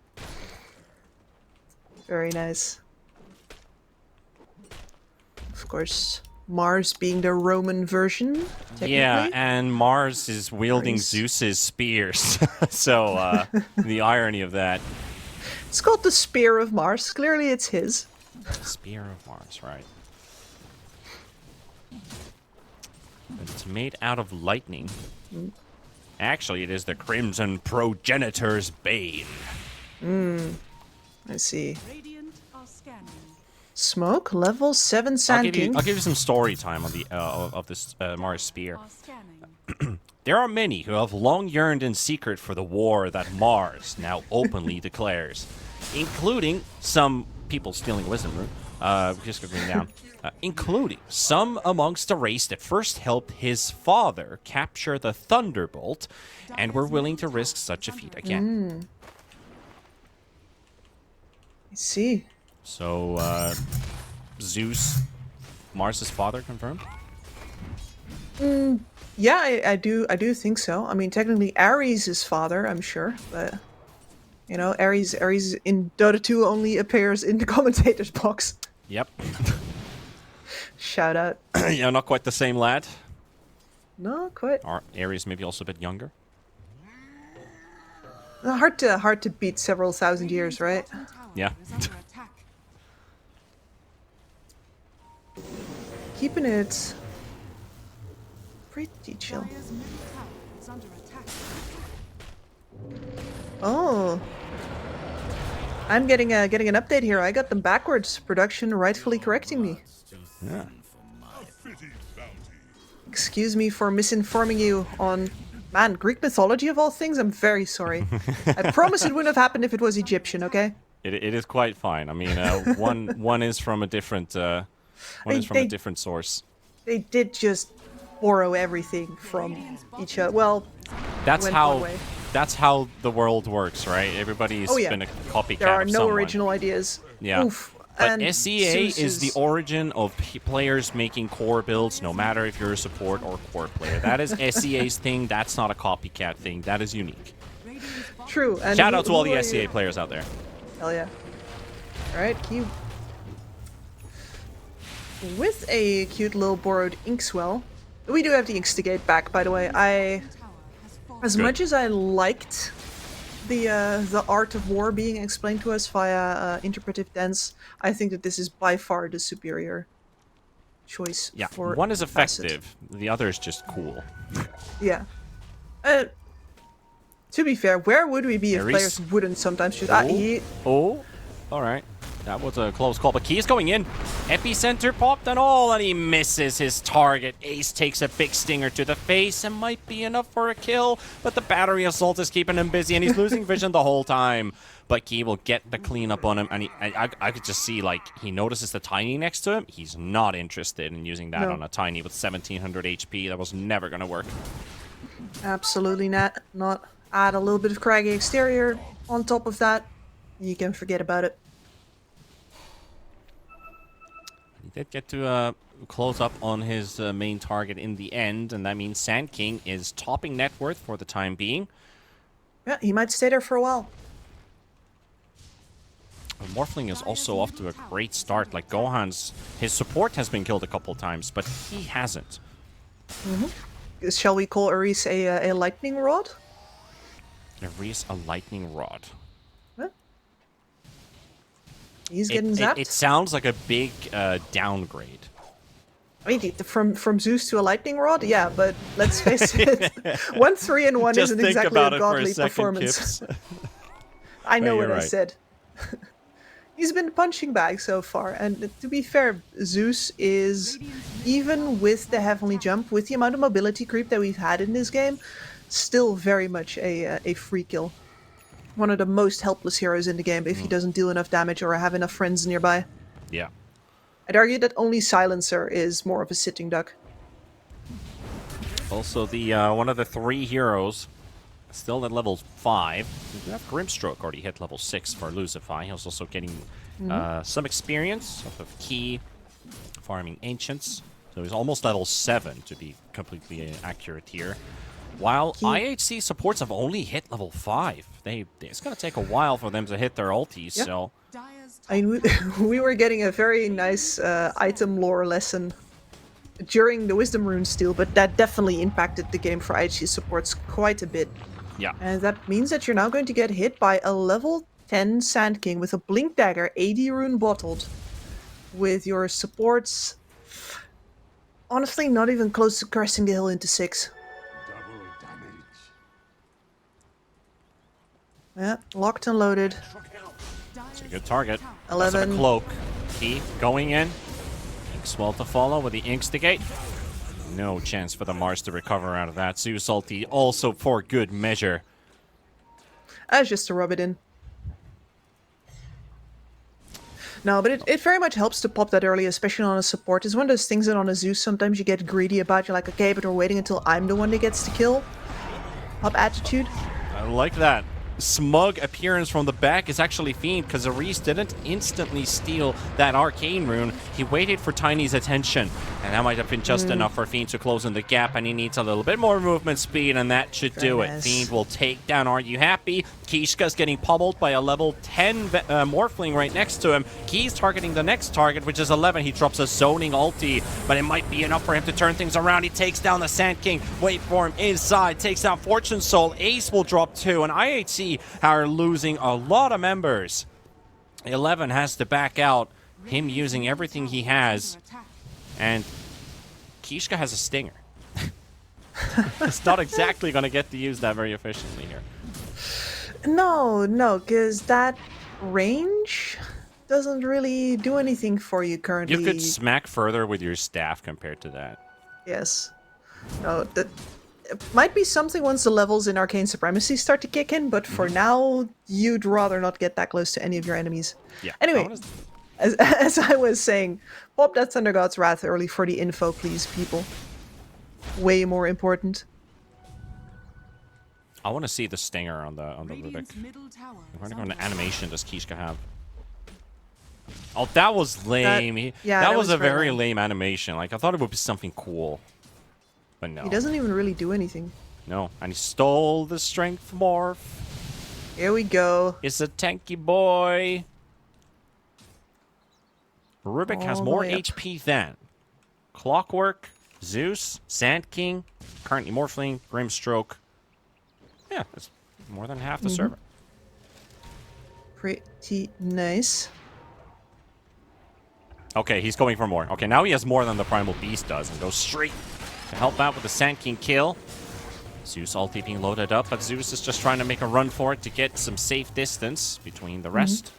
Very nice. Of course, Mars being the Roman version, technically. Yeah, and Mars is wielding Zeus's spears. So, the irony of that. It's called the Spear of Mars. Clearly it's his. Spear of Mars, right. But it's made out of lightning. Actually, it is the Crimson Progenitor's Bane. I see. Radiant are scanning. Smoke, level 7 Sand King. I'll give you some story time on the of this Mars Spear. Are scanning. There are many who have long yearned in secret for the war that Mars now openly declares, including some people stealing wisdom root. Just going down. Including some amongst the race that first helped his father capture the Thunderbolt and were willing to risk such a feat again. I see. So, Zeus, Mars' father, confirmed? Yeah, I do think so. I mean, technically Ares is father, I'm sure, but you know, Ares in Dota 2 only appears in the commentator's box. Yep. Shout out. Yeah, not quite the same lad. No, quite. Or Ares maybe also a bit younger. Hard to beat several thousand years, right? Yeah. Keeping it pretty chill. Dire's middle tower is under attack. Oh. I'm getting an update here. I got them backwards. Production rightfully correcting me. Yeah. Excuse me for misinforming you on, man, Greek mythology of all things. I'm very sorry. I promise it wouldn't have happened if it was Egyptian, okay? It is quite fine. I mean, one is from a different a different source. They did just borrow everything from each other. Well, That's went how one way. that's how the world works, right? Everybody's Oh, yeah. been a copycat. There are of no someone. original ideas. Yeah. Oof. But And SEA Zeus is the origin of players making core builds, no matter if you're a support or core player. That is SEA's thing. That's not a copycat thing. That is unique. True. And Shout out to all who the are SEA you? players out there. Hell yeah. Alright, cute. With a cute little borrowed Inkswell. We do have the Instigate back, by the way. As Good. much as I liked the art of war being explained to us via interpretive dance, I think that this is by far the superior choice Yeah, for one is Facet. effective. The other is just cool. Yeah. To be fair, where would we be if Ares? players wouldn't sometimes choose? Oh, all right. That was a close call, but Key is going in. Epicenter popped and all, and he misses his target. Ace takes a big stinger to the face and might be enough for a kill, but the battery assault is keeping him busy, and he's losing vision the whole time. But Key will get the cleanup on him, and I could just see, like, he notices the Tiny next to him. He's not interested in using that No. on a Tiny with 1700 HP. That was never going to work. Absolutely not. Not add a little bit of craggy exterior on top of that. You can forget about it. He did get to close up on his main target in the end, and that means Sand King is topping net worth for the time being. Yeah, he might stay there for a while. Morphling is also off to a great start. Like Gohan's, his support has been killed a couple times, but he hasn't. Shall we call Ares a lightning rod? There is a lightning rod. Huh? He's getting zapped. It sounds like a big downgrade. I mean, from Zeus to a lightning rod, yeah, but let's face it, 1-3-1 Just isn't think exactly about a it for a godly second, performance. Kips. I know you're what I right. said. He's been punching bag so far, and to be fair, Zeus is, even with the heavenly jump, with the amount of mobility creep that we've had in this game, still very much a free kill. One of the most helpless heroes in the game if he doesn't deal enough damage or have enough friends nearby. Yeah. I'd argue that only Silencer is more of a sitting duck. Also, the one of the 3 heroes still at level 5. We have Grimstroke already hit level 6 for Lucify. He's also getting some experience off of Key farming Ancients. So he's almost level 7 to be completely accurate here. While IHC supports have only hit level 5. It's going to take a while for them to hit their ultis, so... I mean, we were getting a very nice item lore lesson during the Wisdom Rune steal, but that definitely impacted the game for IHC supports quite a bit. Yeah. And that means that you're now going to get hit by a level 10 Sand King with a Blink Dagger, 80 rune bottled, with your supports honestly not even close to cresting the hill into 6. Yeah, locked and loaded. It's a good target. 11. That's a cloak. Key going in. Inkswell to follow with the Instigate. No chance for the Mars to recover out of that. Zeus ulti also for good measure. That's just to rub it in. No, but it very much helps to pop that early, especially on a support. It's one of those things that on a Zeus sometimes you get greedy about. You're like, okay, but we're waiting until I'm the one that gets to kill. Pop attitude. I like that. Smug appearance from the back is actually Fiend, because Ares didn't instantly steal that arcane rune. He waited for Tiny's attention, and that might have been just enough for Fiend to close in the gap, and he needs a little bit more movement speed, and that should do it. Fiend will take down Are You Happy? Kishka's getting pummeled by a level 10 Morphling right next to him. Key's targeting the next target, which is 11. He drops a zoning ulti, but it might be enough for him to turn things around. He takes down the Sand King. Wait for him inside. Takes down Fortune Soul. Ace will drop 2, and IHC are losing a lot of members. 11 has to back out. Him using everything he has, and Kishka has a stinger. It's not exactly going to get to use that very efficiently here. No, because that range doesn't really do anything for you currently. You could smack further with your staff compared to that. Yes. No, that it might be something once the levels in Arcane Supremacy start to kick in, but for now, you'd rather not get that close to any of your enemies. Yeah. Anyway, as I was saying, pop that Thunder God's Wrath early for the info, please, people. Way more important. I want to see the stinger on the Rubik. What kind of animation does Kishka have? Oh, that was lame. That was a very lame animation. Like, I thought it would be something cool. But no. He doesn't even really do anything. No, and he stole the strength morph. Here we go. It's a tanky boy. Rubik has more HP than Clockwork, Zeus, Sand King, currently Morphling, Grimstroke. Yeah, that's more than half the server. Pretty nice. Okay, he's going for more. Okay, now he has more than the Primal Beast does, and goes straight to help out with the Sand King kill. Zeus ulti being loaded up, but Zeus is just trying to make a run for it to get some safe distance between the rest.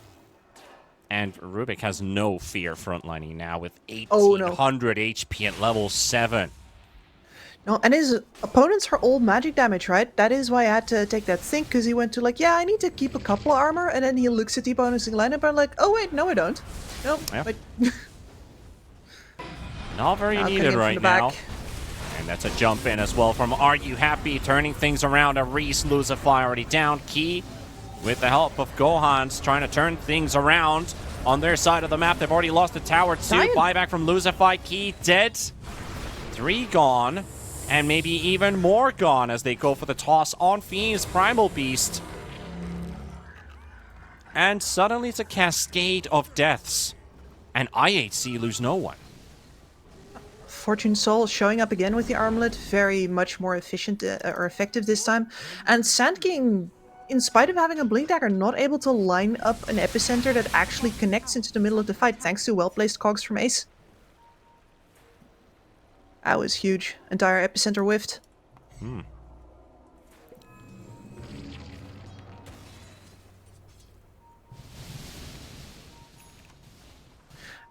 And Rubik has no fear frontlining now with 1800 HP at level 7. No, and his opponents are all magic damage, right? That is why I had to take that think, because he went to like, yeah, I need to keep a couple of armor, and then he looks at the opponent's lineup and I'm like, oh wait, no I don't. No, wait. Not very needed right now. And that's a jump in as well from Are You Happy? Turning things around. Ares, Lucify already down. Key, with the help of Gohan's, trying to turn things around on their side of the map. They've already lost the tower too. Buyback from Lucify. Key dead. 3 gone. And maybe even more gone as they go for the toss on Fiend's Primal Beast. And suddenly it's a cascade of deaths. And IHC lose no one. Fortune Soul showing up again with the armlet, very much more efficient or effective this time. And Sand King, in spite of having a Blink Dagger, not able to line up an epicenter that actually connects into the middle of the fight, thanks to well-placed cogs from Ace. That was huge. Entire epicenter whiffed.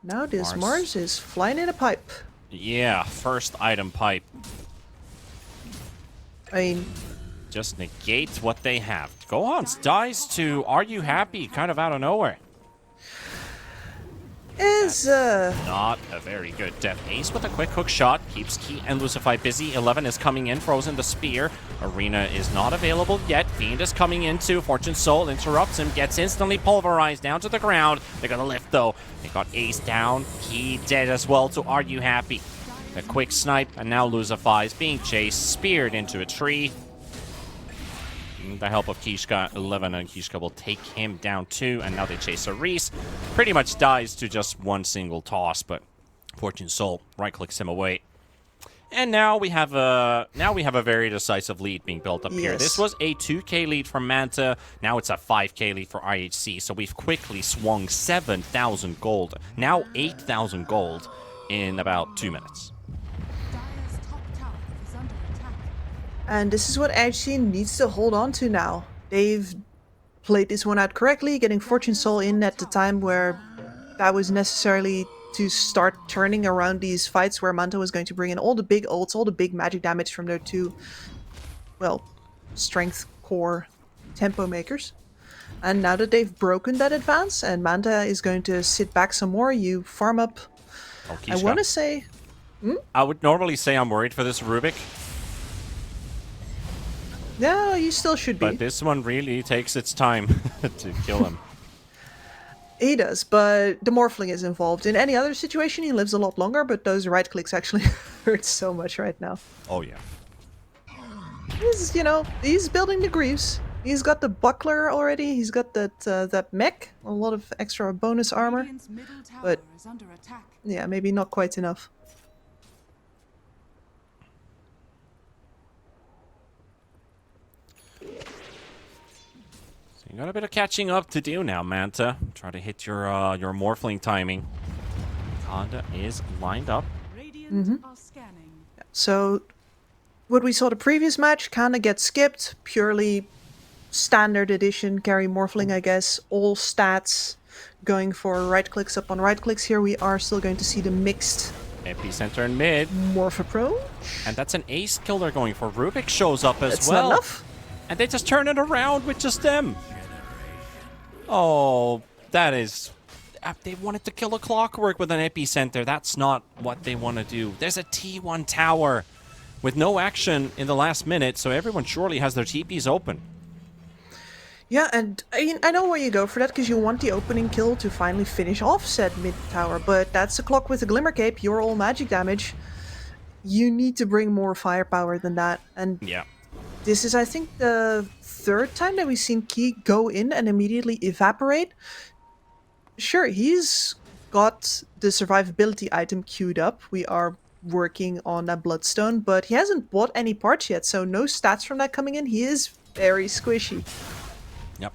Now this Mars is flying in a pipe. Yeah, first item pipe. I mean, Just negate what they have. Gohan's dies to Are You Happy kind of out of nowhere. is Not a very good death. Ace with a quick hook shot keeps Key and Lucify busy. 11 is coming in, frozen the spear. Arena is not available yet. Fiend is coming in too. Fortune Soul interrupts him, gets instantly pulverized down to the ground. They're gonna lift though. They got Ace down. Key dead as well to Are You Happy. A quick snipe, and now Lucify is being chased, speared into a tree. With the help of Kishka, 11 and Kishka will take him down too, and now they chase a Reese. Pretty much dies to just one single toss, but Fortune Soul right-clicks him away. And now we have a very decisive lead being built up here. This was a 2k lead for Manta. Now it's a 5k lead for IHC. So we've quickly swung 7,000 gold. Now 8,000 gold in about 2 minutes. Dire's top tower is under attack. And this is what IHC needs to hold on to now. They've played this one out correctly, getting Fortune Soul in at the time where that was necessarily to start turning around these fights where Manta was going to bring in all the big ults, all the big magic damage from their two, well, strength core tempo makers. And now that they've broken that advance and Manta is going to sit back some more, you farm up. Oh, I want to say... I would normally say I'm worried for this Rubik, No, you still should be. but this one really takes its time to kill him. He does, but the Morphling is involved. In any other situation, he lives a lot longer, but those right clicks actually hurt so much right now. Oh yeah. He's, you know, he's building the Greaves. He's got the buckler already. He's got that mech, a lot of extra bonus armor. Radiant's middle tower But is under attack. yeah, maybe not quite enough. You got a bit of catching up to do now, Manta. Try to hit your Morphling timing. Honda is lined up. Radiant are scanning. So, what we saw the previous match kind of gets skipped. Purely standard edition carry Morphling, I guess. All stats going for right clicks up on right clicks. Here we are still going to see the mixed Epicenter in mid. Morph approach. And that's an ace kill they're going for. Rubik shows up as That's well. not enough. And they just turn it around with just them. Oh, that is... They wanted to kill a Clockwork with an Epicenter. That's not what they want to do. There's a T1 tower with no action in the last minute, so everyone surely has their TPs open. Yeah, and I know why you go for that, because you want the opening kill to finally finish off said mid tower, but that's a clock with a Glimmer Cape, you're all magic damage. You need to bring more firepower than that, and Yeah. this is, I think, the third time that we've seen Key go in and immediately evaporate. Sure, he's got the survivability item queued up. We are working on that Bloodstone, but he hasn't bought any parts yet, so no stats from that coming in. He is very squishy. Yep.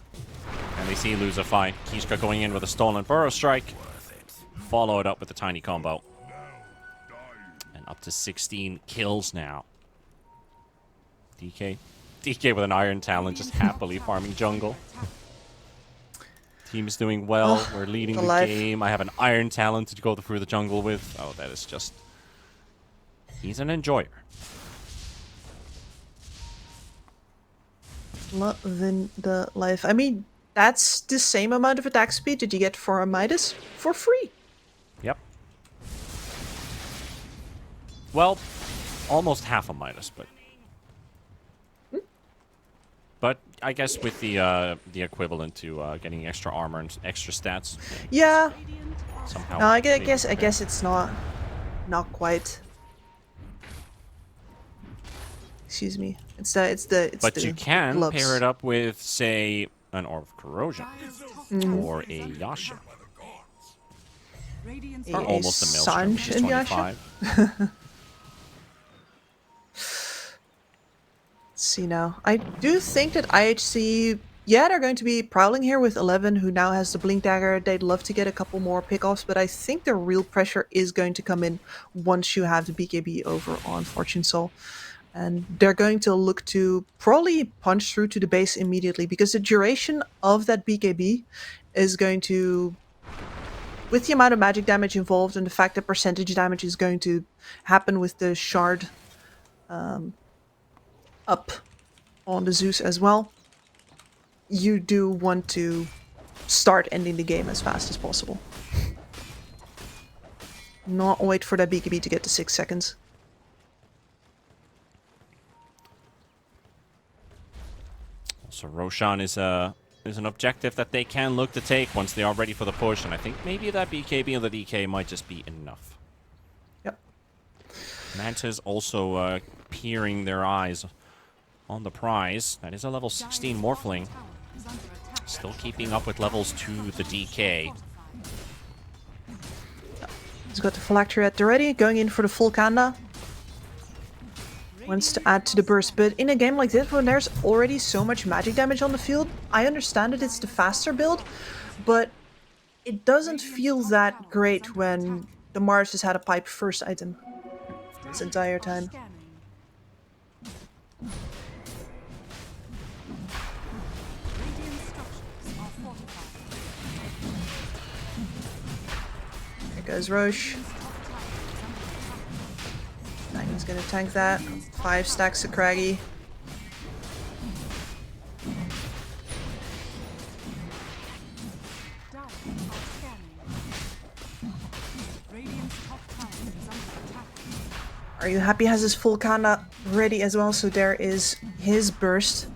And they see Lucify. Kishka going in with a stolen Burrow Strike. Followed up with a tiny combo. And up to 16 kills now. DK with an Iron Talon just happily farming jungle. Team is doing well. We're leading the game. I have an Iron Talon to go through the jungle with. Oh, that is just... He's an enjoyer. Loving the life. I mean, that's the same amount of attack speed that you get for a Midas for free. Yep. Well, almost half a Midas, but... But I guess with the equivalent to getting extra armor and extra stats. Yeah. Somehow. No, I guess it's not quite. Excuse me. It's the. But you can gloves. pair it up with, say, an Orb of Corrosion or a Yasha. Or almost a Maelstrom, which is 25. See now, I do think that IHC Yeah, they're going to be prowling here with 11, who now has the Blink Dagger. They'd love to get a couple more pickoffs, but I think the real pressure is going to come in once you have the BKB over on Fortune Soul. And they're going to look to probably punch through to the base immediately, because the duration of that BKB is going to, with the amount of magic damage involved and the fact that percentage damage is going to happen with the shard up on the Zeus as well, you do want to start ending the game as fast as possible. Not wait for that BKB to get to 6 seconds. So Roshan is an objective that they can look to take once they are ready for the push, and I think maybe that BKB and the DK might just be enough. Yep. Manta's also peering their eyes on the prize. That is a level 16 Morphling. Still keeping up with levels 2 the DK. He's got the phylactery at the ready, going in for the full Kanda. Wants to add to the burst, but in a game like this, when there's already so much magic damage on the field, I understand that it's the faster build, but it doesn't feel that great when the Mars has had a pipe first item this entire time. Here goes Roche. He's gonna tank that. 5 stacks of Craggy. Are you happy? Has his full Kanda ready as well, so there is his burst.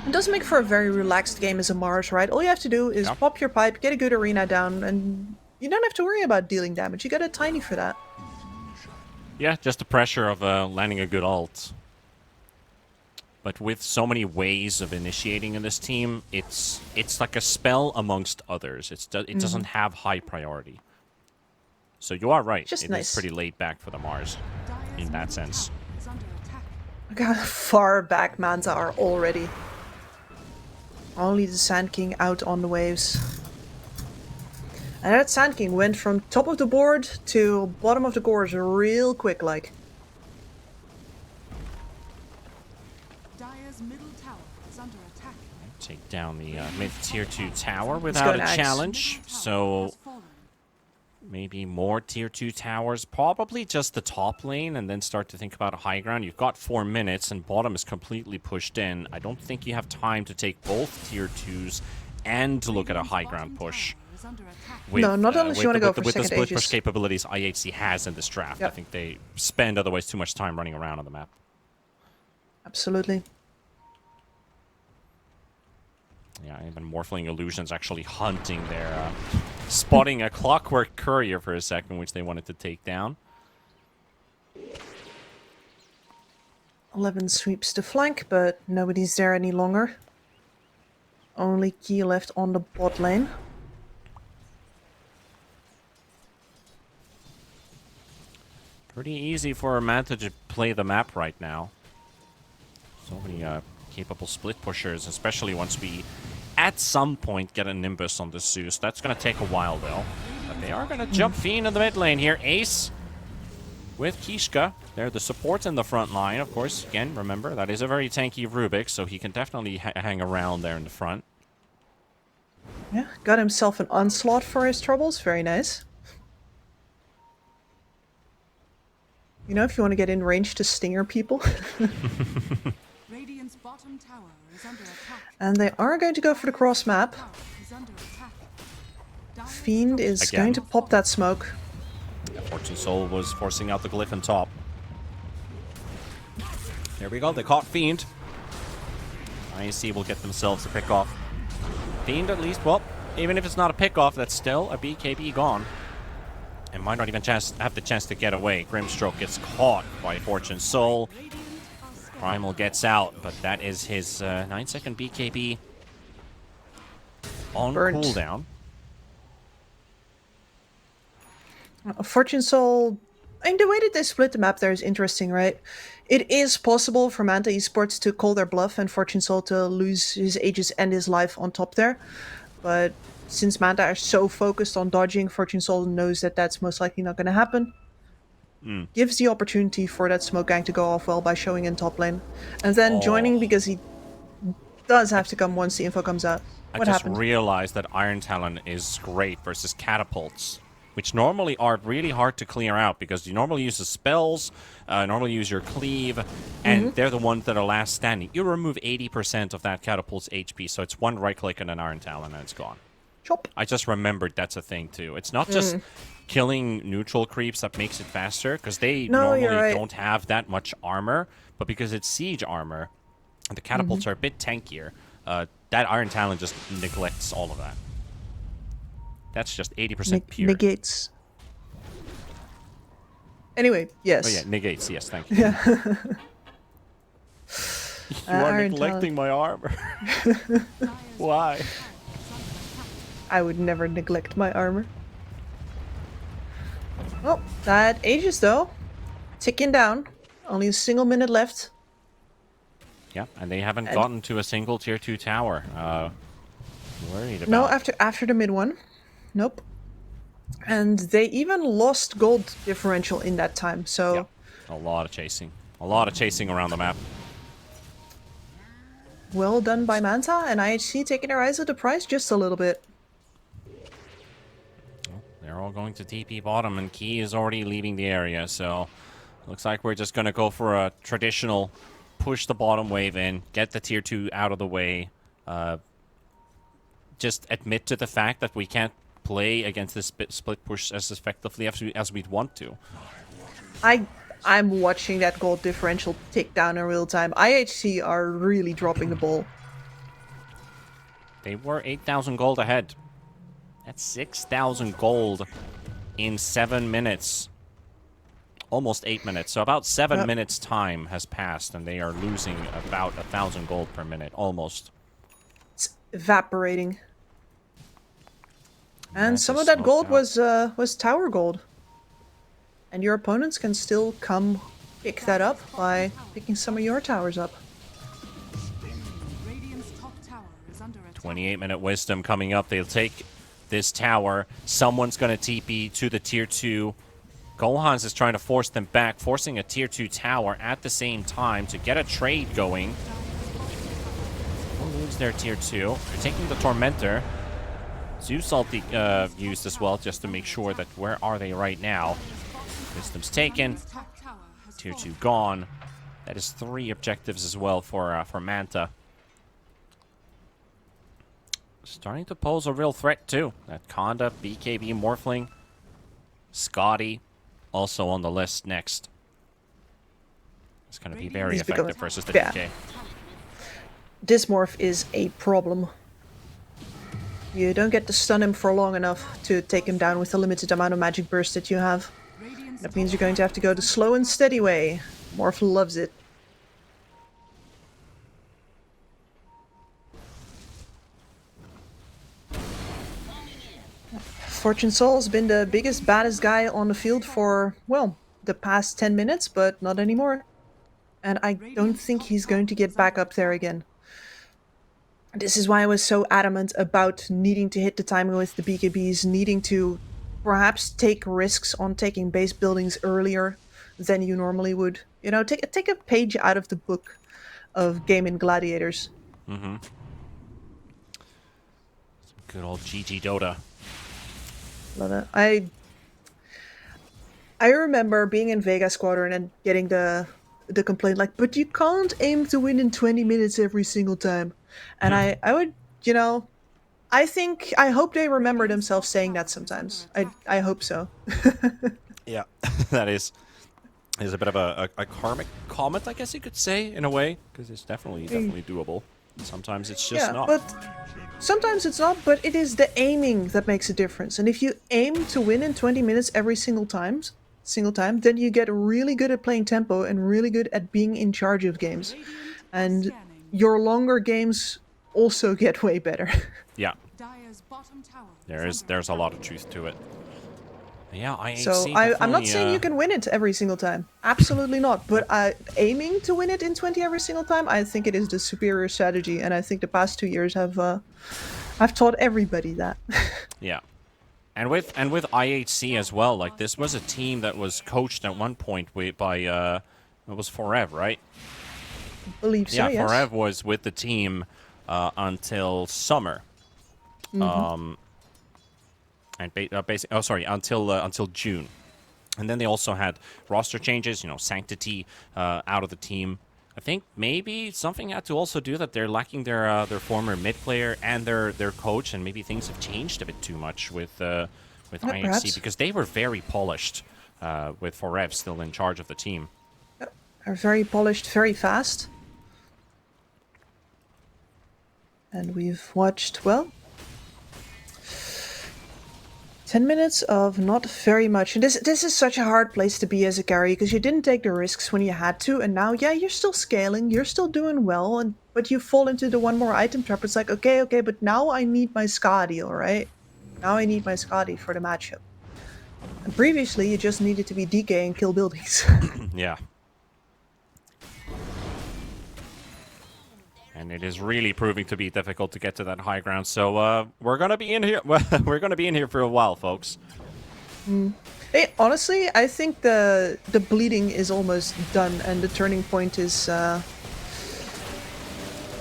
It does make for a very relaxed game as a Mars, right? All you have to do is pop your pipe, get a good arena down, and you don't have to worry about dealing damage. You got a tiny for that. Yeah, just the pressure of landing a good ult. But with so many ways of initiating in this team, it's like a spell amongst others. It doesn't have high priority. So you are right. It is pretty laid back for the Mars in that sense. Look how far back Manta are already. Only the Sand King out on the waves. And that Sand King went from top of the board to bottom of the gorge real quick, like. Dire's middle tower is under attack. Take down the mid-tier 2 tower without a challenge. So maybe more tier 2 towers. Probably just the top lane and then start to think about a high ground. You've got 4 minutes and bottom is completely pushed in. I don't think you have time to take both tier 2s and to look at a high ground push. With, no, not unless you want to go for with the second split Aegis. push capabilities IHC has in this draft. I think they spend otherwise too much time running around on the map. Absolutely. Yeah, even Morphling Illusions actually hunting their... spotting a Clockwork Courier for a second, which they wanted to take down. 11 sweeps the flank, but nobody's there any longer. Only Key left on the bot lane. Pretty easy for Manta to play the map right now. So many capable split pushers, especially once we, at some point, get a Nimbus on the Zeus. That's going to take a while, though. But they are going to jump Fiend in the mid lane here. Ace with Kishka. They're the supports in the front line, of course. Again, remember, that is a very tanky Rubik, so he can definitely hang around there in the front. Yeah, got himself an onslaught for his troubles. Very nice. You know, if you want to get in range to stinger people. Radiant's bottom tower is under attack. And they are going to go for the cross map. Fiend is going to pop that smoke. Yeah, Fortune Soul was forcing out the glyph on top. There we go, they caught Fiend. IC will get themselves a pick off. Fiend at least, well, even if it's not a pick off, that's still a BKB gone. And might not even have the chance to get away. Grimstroke gets caught by Fortune Soul. Primal gets out, but that is his 9-second BKB on cooldown. Fortune Soul, I mean, the way that they split the map there is interesting, right? It is possible for Manta Esports to call their bluff and Fortune Soul to lose his Aegis and his life on top there. But since Manta are so focused on dodging, Fortune Soul knows that that's most likely not going to happen. Gives the opportunity for that smoke gang to go off well by showing in top lane. And then joining because he does have to come once the info comes out. I What just happened? realized that Iron Talon is great versus catapults, which normally are really hard to clear out because you normally use the spells, normally use your cleave, and they're the ones that are last standing. You remove 80% of that catapult's HP, so it's one right click on an Iron Talon and it's gone. Chop. I just remembered that's a thing too. It's not just killing neutral creeps that makes it faster, because they normally don't have that much armor, but because it's siege armor, the catapults are a bit tankier. That Iron Talon just neglects all of that. That's just 80% pure. Negates. Anyway, yes. Oh yeah, negates, yes, thank you. Yeah. You are Iron neglecting my armor. Why? I would never neglect my armor. Oh, that Aegis though. Ticking down. Only a single minute left. Yeah, and they haven't gotten to a single tier 2 tower. Worried about. No, after the mid one. Nope. And they even lost gold differential in that time, so... Yeah, a lot of chasing. A lot of chasing around the map. Well done by Manta, and IHC taking their eyes off the prize just a little bit. Well, they're all going to TP bottom, and Key is already leaving the area, so... Looks like we're just going to go for a traditional push the bottom wave in, get the tier 2 out of the way, just admit to the fact that we can't play against this split push as effectively as we'd want to. I'm watching that gold differential tick down in real time. IHC are really dropping the ball. They were 8,000 gold ahead. That's 6,000 gold in 7 minutes. Almost 8 minutes. So about 7 minutes time has passed, and they are losing about 1,000 gold per minute, almost. It's evaporating. And some of that gold was tower gold. And your opponents can still come pick that up by picking some of your towers up. 28-minute wisdom coming up. They'll take this tower. Someone's going to TP to the tier 2. Golhans is trying to force them back, forcing a tier 2 tower at the same time to get a trade going. They'll lose their tier 2. They're taking the Tormentor. Zeus ulti used as well, just to make sure that where are they right now. Wisdom's taken. Tier 2 gone. That is 3 objectives as well for Manta. Starting to pose a real threat too. That Conda, BKB Morphling, Scotty, also on the list next. It's going to be very effective versus the DK. This morph is a problem. You don't get to stun him for long enough to take him down with the limited amount of magic burst that you have. That means you're going to have to go the slow and steady way. Morph loves it. Fortune Soul's been the biggest, baddest guy on the field for, well, the past 10 minutes, but not anymore. And I don't think he's going to get back up there again. This is why I was so adamant about needing to hit the timing with the BKBs, needing to perhaps take risks on taking base buildings earlier than you normally would. You know, take a page out of the book of gaming gladiators. Some good old GG Dota. Love it. I remember being in Vega Squadron and getting the complaint like, but you can't aim to win in 20 minutes every single time. And I would, you know, I hope they remember themselves saying that sometimes. I hope so. Yeah, that is a bit of a karmic comment, I guess you could say, in a way, because it's definitely doable. Sometimes it's just not. But sometimes it's not, but it is the aiming that makes a difference. And if you aim to win in 20 minutes every single time, then you get really good at playing tempo and really good at being in charge of games. And your longer games also get way better. Yeah. There's a lot of truth to it. Yeah, IHC So I'm not definitely, saying you can win it every single time. Absolutely not. But aiming to win it in 20 every single time, I think it is the superior strategy. And I think the past 2 years have I've taught everybody that. Yeah. And with IHC as well, like this was a team that was coached at one point by it was Forev, right? I believe so, Yeah, yes. Forev was with the team until summer. And basically, until June. And then they also had roster changes, you know, Sanctity out of the team. I think maybe something had to also do that they're lacking their former mid player and their coach, and maybe things have changed a bit too much with IHC perhaps. because they were very polished with Forev still in charge of the team. Yep. Are very polished, very fast. And we've watched, well, 10 minutes of not very much. And this is such a hard place to be as a carry, because you didn't take the risks when you had to, and now, yeah, you're still scaling, you're still doing well, but you fall into the one more item trap. It's like, okay, but now I need my Skadi, alright? Now I need my Skadi for the matchup. And previously, you just needed to be DK and kill buildings. Yeah. And it is really proving to be difficult to get to that high ground. So we're gonna be in here. We're gonna be in here for a while, folks. Hey, honestly, I think the bleeding is almost done, and the turning point is.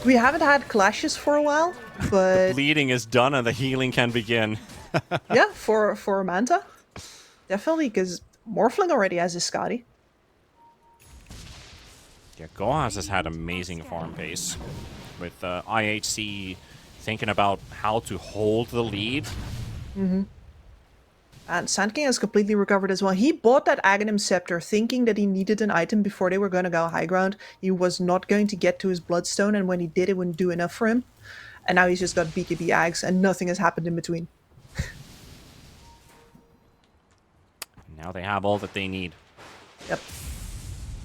We haven't had clashes for a while, but Bleeding is done, and the healing can begin. yeah, for Manta, definitely, because Morphling already has his Skadi. Yeah, Gohas has had amazing farm pace with IHC thinking about how to hold the lead. And Sand King has completely recovered as well. He bought that Aghanim Scepter thinking that he needed an item before they were going to go high ground. He was not going to get to his Bloodstone, and when he did, it wouldn't do enough for him. And now he's just got BKB Ags, and nothing has happened in between. Now they have all that they need. Yep.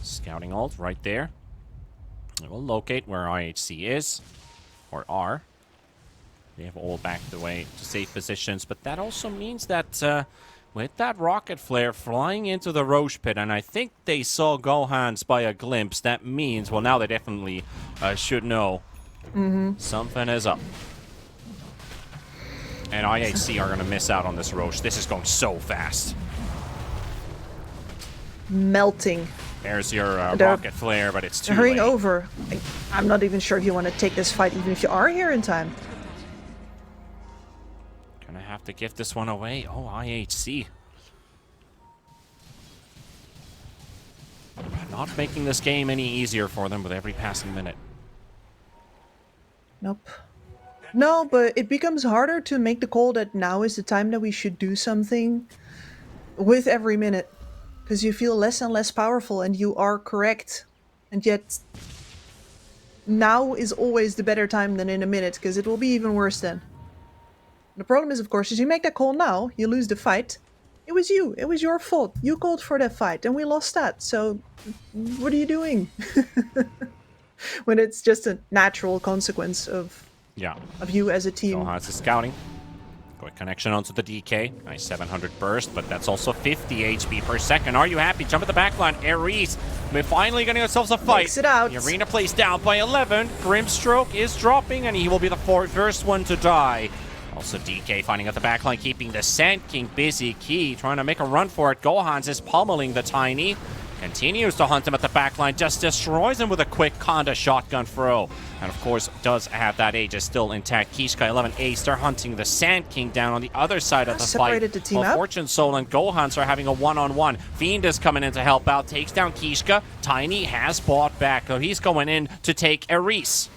Scouting ult right there. It will locate where IHC is, or are. They have all backed away to safe positions, but that also means that with that rocket flare flying into the Roche pit, and I think they saw Gohans by a glimpse, that means, well, now they definitely should know something is up. And IHC are going to miss out on this Roche. This is going so fast. Melting. There's your rocket flare, but it's too Hurrying late. over. I'm not even sure if you want to take this fight, even if you are here in time. Gonna have to give this one away. Oh, IHC. Not making this game any easier for them with every passing minute. Nope. No, but it becomes harder to make the call that now is the time that we should do something with every minute. Because you feel less and less powerful, and you are correct. And yet, now is always the better time than in a minute, because it will be even worse then. The problem is, of course, is you make that call now, you lose the fight. It was you. It was your fault. You called for that fight, and we lost that. So, what are you doing? When it's just a natural consequence of you as a team. Gohans is scouting. Quick connection onto the DK. Nice 700 burst, but that's also 50 HP per second. Are you happy? Jump at the back line. Ares, we're finally getting ourselves a fight. Makes it out. The arena plays down by 11. Grimstroke is dropping, and he will be the first one to die. Also, DK finding at the backline, keeping the Sand King busy. Key trying to make a run for it. Gohans is pummeling the Tiny. Continues to hunt him at the backline, just destroys him with a quick Conda shotgun throw. And of course, does have that Aegis still intact. Kishka 11 Ace, they're hunting the Sand King down on the other side of the Separated fight. the team While out. Fortune Soul and Gohans are having a one-on-one. Fiend is coming in to help out, takes down Kishka. Tiny has bought back, so he's going in to take Ares.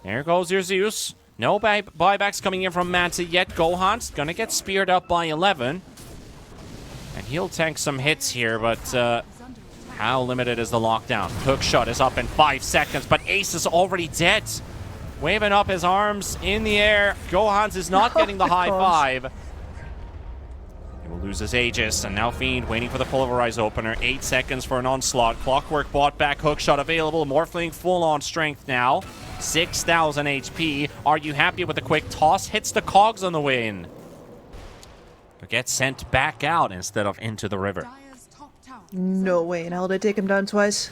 There goes your Zeus. No buybacks coming in from Manta yet. Gohan's gonna get speared up by 11. And he'll tank some hits here, but how limited is the lockdown? Hook shot is up in 5 seconds, but Ace is already dead. Waving up his arms in the air. Gohans is not getting the high five. He will lose his Aegis, and now Fiend waiting for the Pulverize opener. 8 seconds for an onslaught. Clockwork bought back. Hook shot available. Morphling full on strength now. 6,000 HP. Are you happy with the quick toss? Hits the cogs on the way in. But get sent back out instead of into the river. Dire's top tower. No way in hell they take him down twice.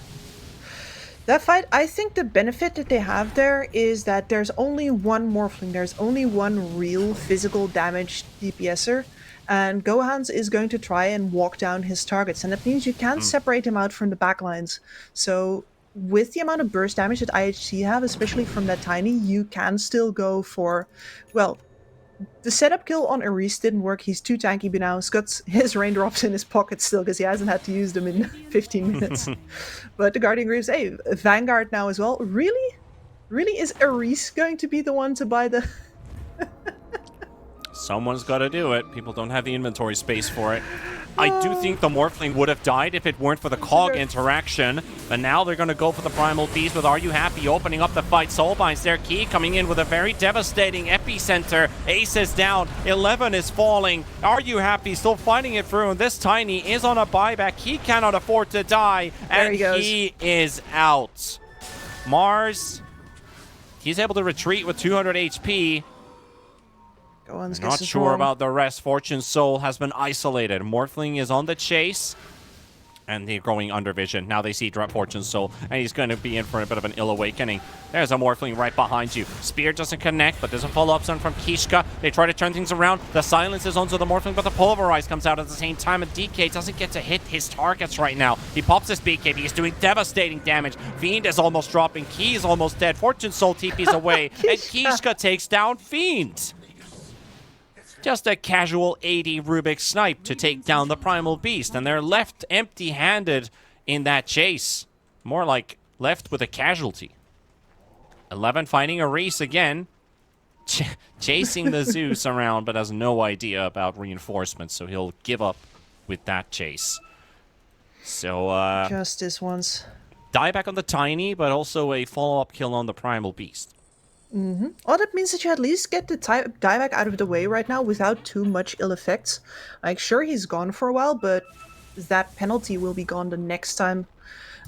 That fight, I think the benefit that they have there is that there's only one Morphling. There's only one real physical damage DPSer. And Gohans is going to try and walk down his targets. And that means you can't separate him out from the backlines. So with the amount of burst damage that IHC have, especially from that Tiny, you can still go for, well, the setup kill on Ares didn't work. He's too tanky by now. He's got his raindrops in his pocket still because he hasn't had to use them in 15 minutes. But the Guardian Greaves, hey, Vanguard now as well. Really? Really? Is Ares going to be the one to buy the... Someone's got to do it. People don't have the inventory space for it. I do think the Morphling would have died if it weren't for the Cog interaction. But now they're going to go for the Primal Beast with Are You Happy opening up the fight. Soulbind's their key coming in with a very devastating epicenter. Ace is down. 11 is falling. Are You Happy still fighting it through. And this Tiny is on a buyback. He cannot afford to die. And he is out. Mars, he's able to retreat with 200 HP. Not sure about the rest. Fortune Soul has been isolated. Morphling is on the chase. And they're going under vision. Now they see Fortune Soul. And he's going to be in for a bit of an ill awakening. There's a Morphling right behind you. Spear doesn't connect, but there's a follow-up stun from Kishka. They try to turn things around. The silence is onto the Morphling, but the Pulverize comes out at the same time. And DK doesn't get to hit his targets right now. He pops his BKB. He's doing devastating damage. Fiend is almost dropping. Key is almost dead. Fortune Soul TP's away. And Kishka takes down Fiend. Just a casual 80 Rubik snipe to take down the Primal Beast, and they're left empty-handed in that chase. More like left with a casualty. 11 fighting Ares again. Chasing the Zeus around, but has no idea about reinforcements, so he'll give up with that chase. So, just this once. dieback on the Tiny, but also a follow-up kill on the Primal Beast. Well, that means that you at least get the dieback out of the way right now without too much ill effects. Like, sure, he's gone for a while, but that penalty will be gone the next time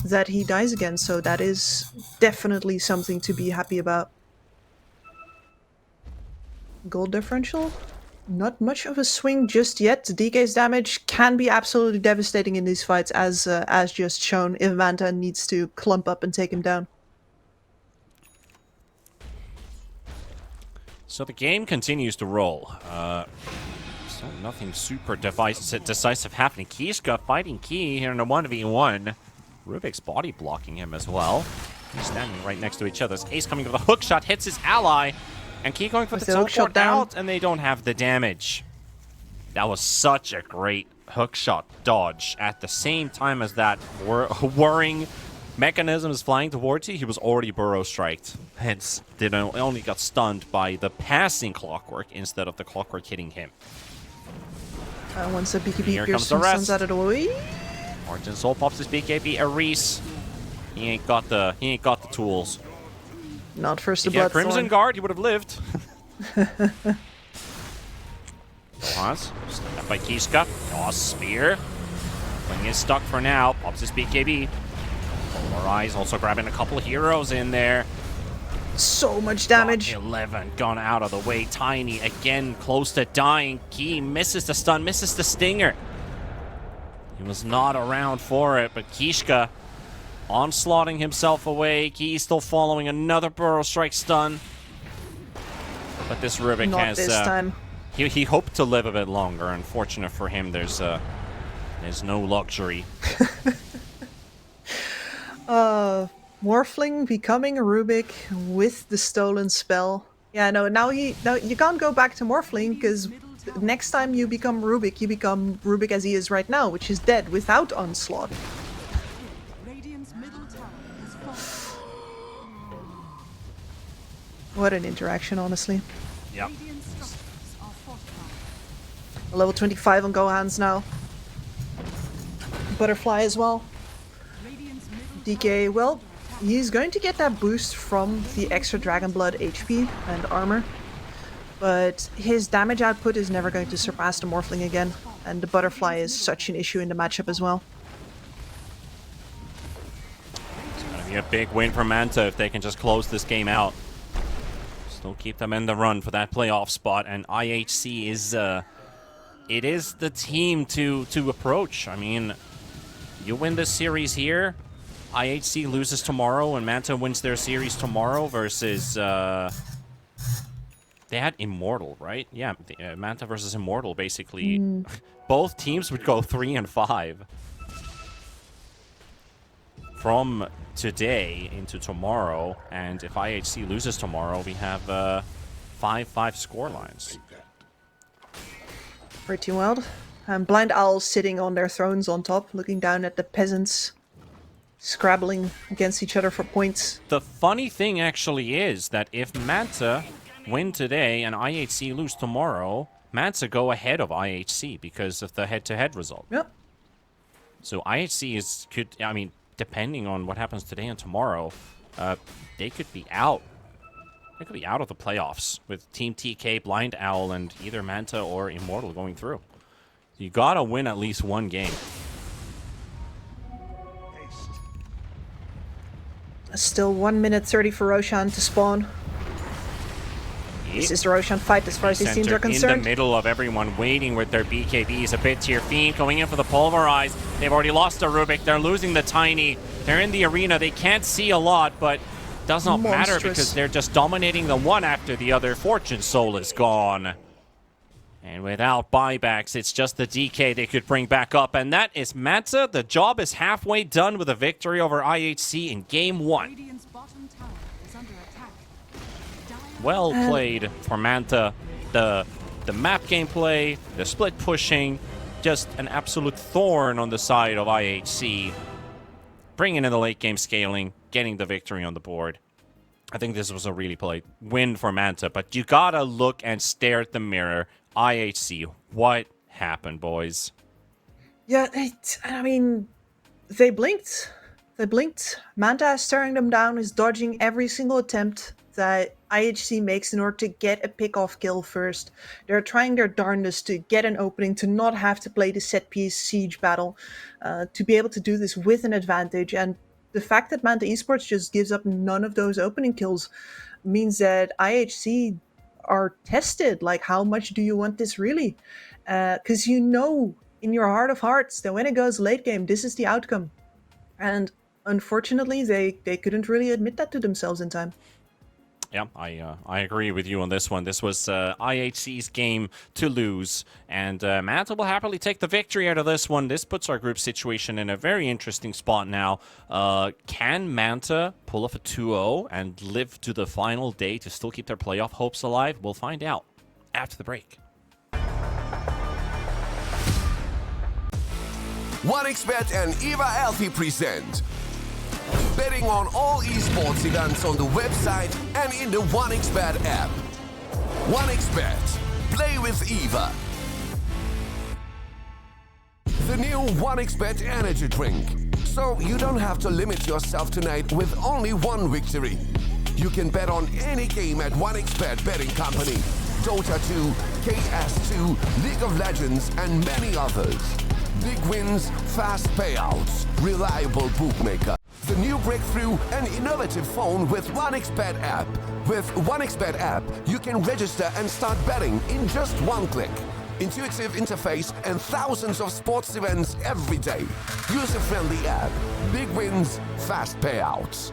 that he dies again, so that is definitely something to be happy about. Gold differential? Not much of a swing just yet. DK's damage can be absolutely devastating in these fights, as just shown, if Manta needs to clump up and take him down. So the game continues to roll. So nothing super decisive happening. Kishka fighting Key here in a 1v1. Rubik's body blocking him as well. He's standing right next to each other. Ace coming with a hook shot, hits his ally. And Key going for the teleport out, and they don't have the damage. That was such a great hook shot dodge. At the same time as that whirring mechanism is flying towards you, he was already burrow striked. Hence, they only got stunned by the passing clockwork instead of the clockwork hitting him. Once the BKB Here comes the rest. stuns out of the way. Fortune Soul pops his BKB. Ares, he ain't got the tools. Not first to If he had Bloodthorn. Crimson Guard, he would have lived. Pause. Step by Kishka. Oh, spear. Wing is stuck for now. Pops his BKB. Pulverize also grabbing a couple of heroes in there. So much damage. 11 gone out of the way. Tiny again close to dying. Key misses the stun, misses the stinger. He was not around for it, but Kishka onslaughting himself away. Key still following another burrow strike stun. But this Rubik Not has this time. He hoped to live a bit longer. Unfortunate for him, there's no luxury. Morphling becoming a Rubik with the stolen spell. Yeah, no, now you can't go back to Morphling, because next time you become Rubik, you become Rubik as he is right now, which is dead without Onslaught. Radiant's middle tower is falling. What an interaction, honestly. Yep. Radiant structures are fortified. Level 25 on Gohans now. Butterfly as well. Radiant's middle DK, well, he's going to get that boost from the extra Dragon Blood HP and armor, but his damage output is never going to surpass the Morphling again, and the Butterfly is such an issue in the matchup as well. It's going to be a big win for Manta if they can just close this game out. Still keep them in the run for that playoff spot, and IHC is it is the team to approach. I mean, you win this series here, IHC loses tomorrow, and Manta wins their series tomorrow versus... they had Immortal, right? Yeah, Manta versus Immortal, basically. Both teams would go 3-5. From today into tomorrow, and if IHC loses tomorrow, we have 5-5 scorelines. Pretty wild. Blind Owls sitting on their thrones on top, looking down at the peasants, scrabbling against each other for points. The funny thing actually is that if Manta win today and IHC lose tomorrow, Manta go ahead of IHC because of the head-to-head result. Yep. So IHC I mean, depending on what happens today and tomorrow, they could be out. They could be out of the playoffs with Team TK, Blind Owl, and either Manta or Immortal going through. You gotta win at least one game. Still 1 minute 30 for Roshan to spawn. This is the Roshan fight as far as these teams are concerned. In the middle of everyone waiting with their BKBs. A bit tier Fiend going in for the Pulverize. They've already lost the Rubik. They're losing the Tiny. They're in the arena. They can't see a lot, but does not matter because they're just dominating the one after the other. Fortune Soul is gone. And without buybacks, it's just the DK they could bring back up. And that is Manta. The job is halfway done with a victory over IHC in Game 1. Radiant's bottom tower is under attack. Well played for Manta. The map gameplay, the split pushing, just an absolute thorn on the side of IHC. Bringing in the late game scaling, getting the victory on the board. I think this was a really played win for Manta, but you gotta look and stare at the mirror. IHC, what happened, boys? Yeah, I mean, they blinked. They blinked. Manta is staring them down, is dodging every single attempt that IHC makes in order to get a pick-off kill first. They're trying their darndest to get an opening, to not have to play the set-piece siege battle, to be able to do this with an advantage. And the fact that Manta Esports just gives up none of those opening kills means that IHC are tested. Like, how much do you want this really? Because you know in your heart of hearts that when it goes late game, this is the outcome. And unfortunately, they couldn't really admit that to themselves in time. Yeah, I agree with you on this one. This was IHC's game to lose, and Manta will happily take the victory out of this one. This puts our group situation in a very interesting spot now. Can Manta pull off a 2-0 and live to the final day to still keep their playoff hopes alive? We'll find out after the break. 1xBet and Eva Alfie present betting on all esports events on the website and in the 1xBet app. 1xBet. Play with Eva. The new 1xBet energy drink. So you don't have to limit yourself tonight with only one victory. You can bet on any game at 1xBet betting company. Dota 2, KS2, League of Legends, and many others. Big wins, fast payouts, reliable bookmaker. The new breakthrough and innovative phone with 1xBet app. With 1xBet app, you can register and start betting in just one click. Intuitive interface and thousands of sports events every day. User-friendly app. Big wins, fast payouts.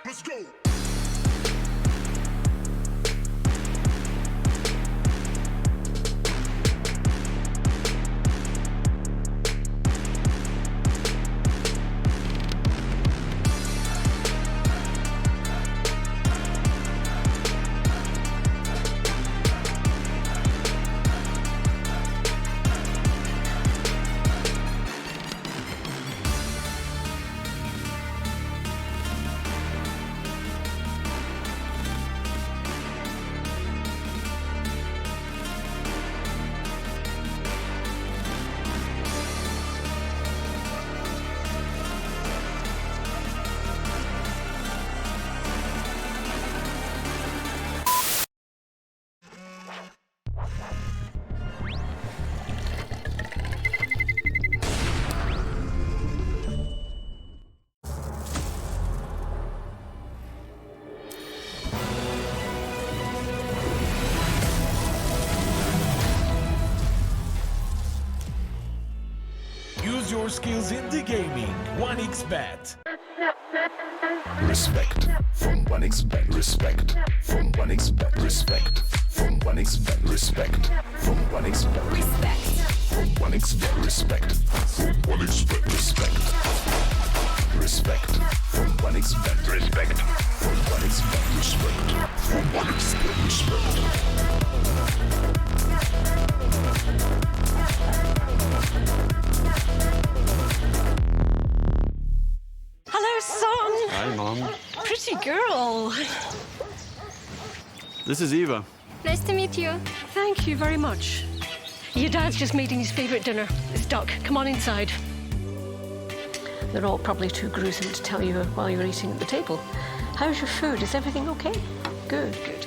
Let's go. Use your skills in the gaming. 1xBet. Respect from 1xBet. Respect from 1xBet. Respect from 1xBet. Respect from 1xBet. Respect from 1xBet. Respect from 1xBet. Respect. Respect from 1xBet. Respect from 1xBet. Respect from 1xBet. Respect. Hello, son. Hi, Mom. Pretty girl. This is Eva. Nice to meet you. Thank you very much. Your dad's just making his favourite dinner. It's duck. Come on inside. They're all probably too gruesome to tell you while you're eating at the table. How's your food? Is everything okay? Good, good.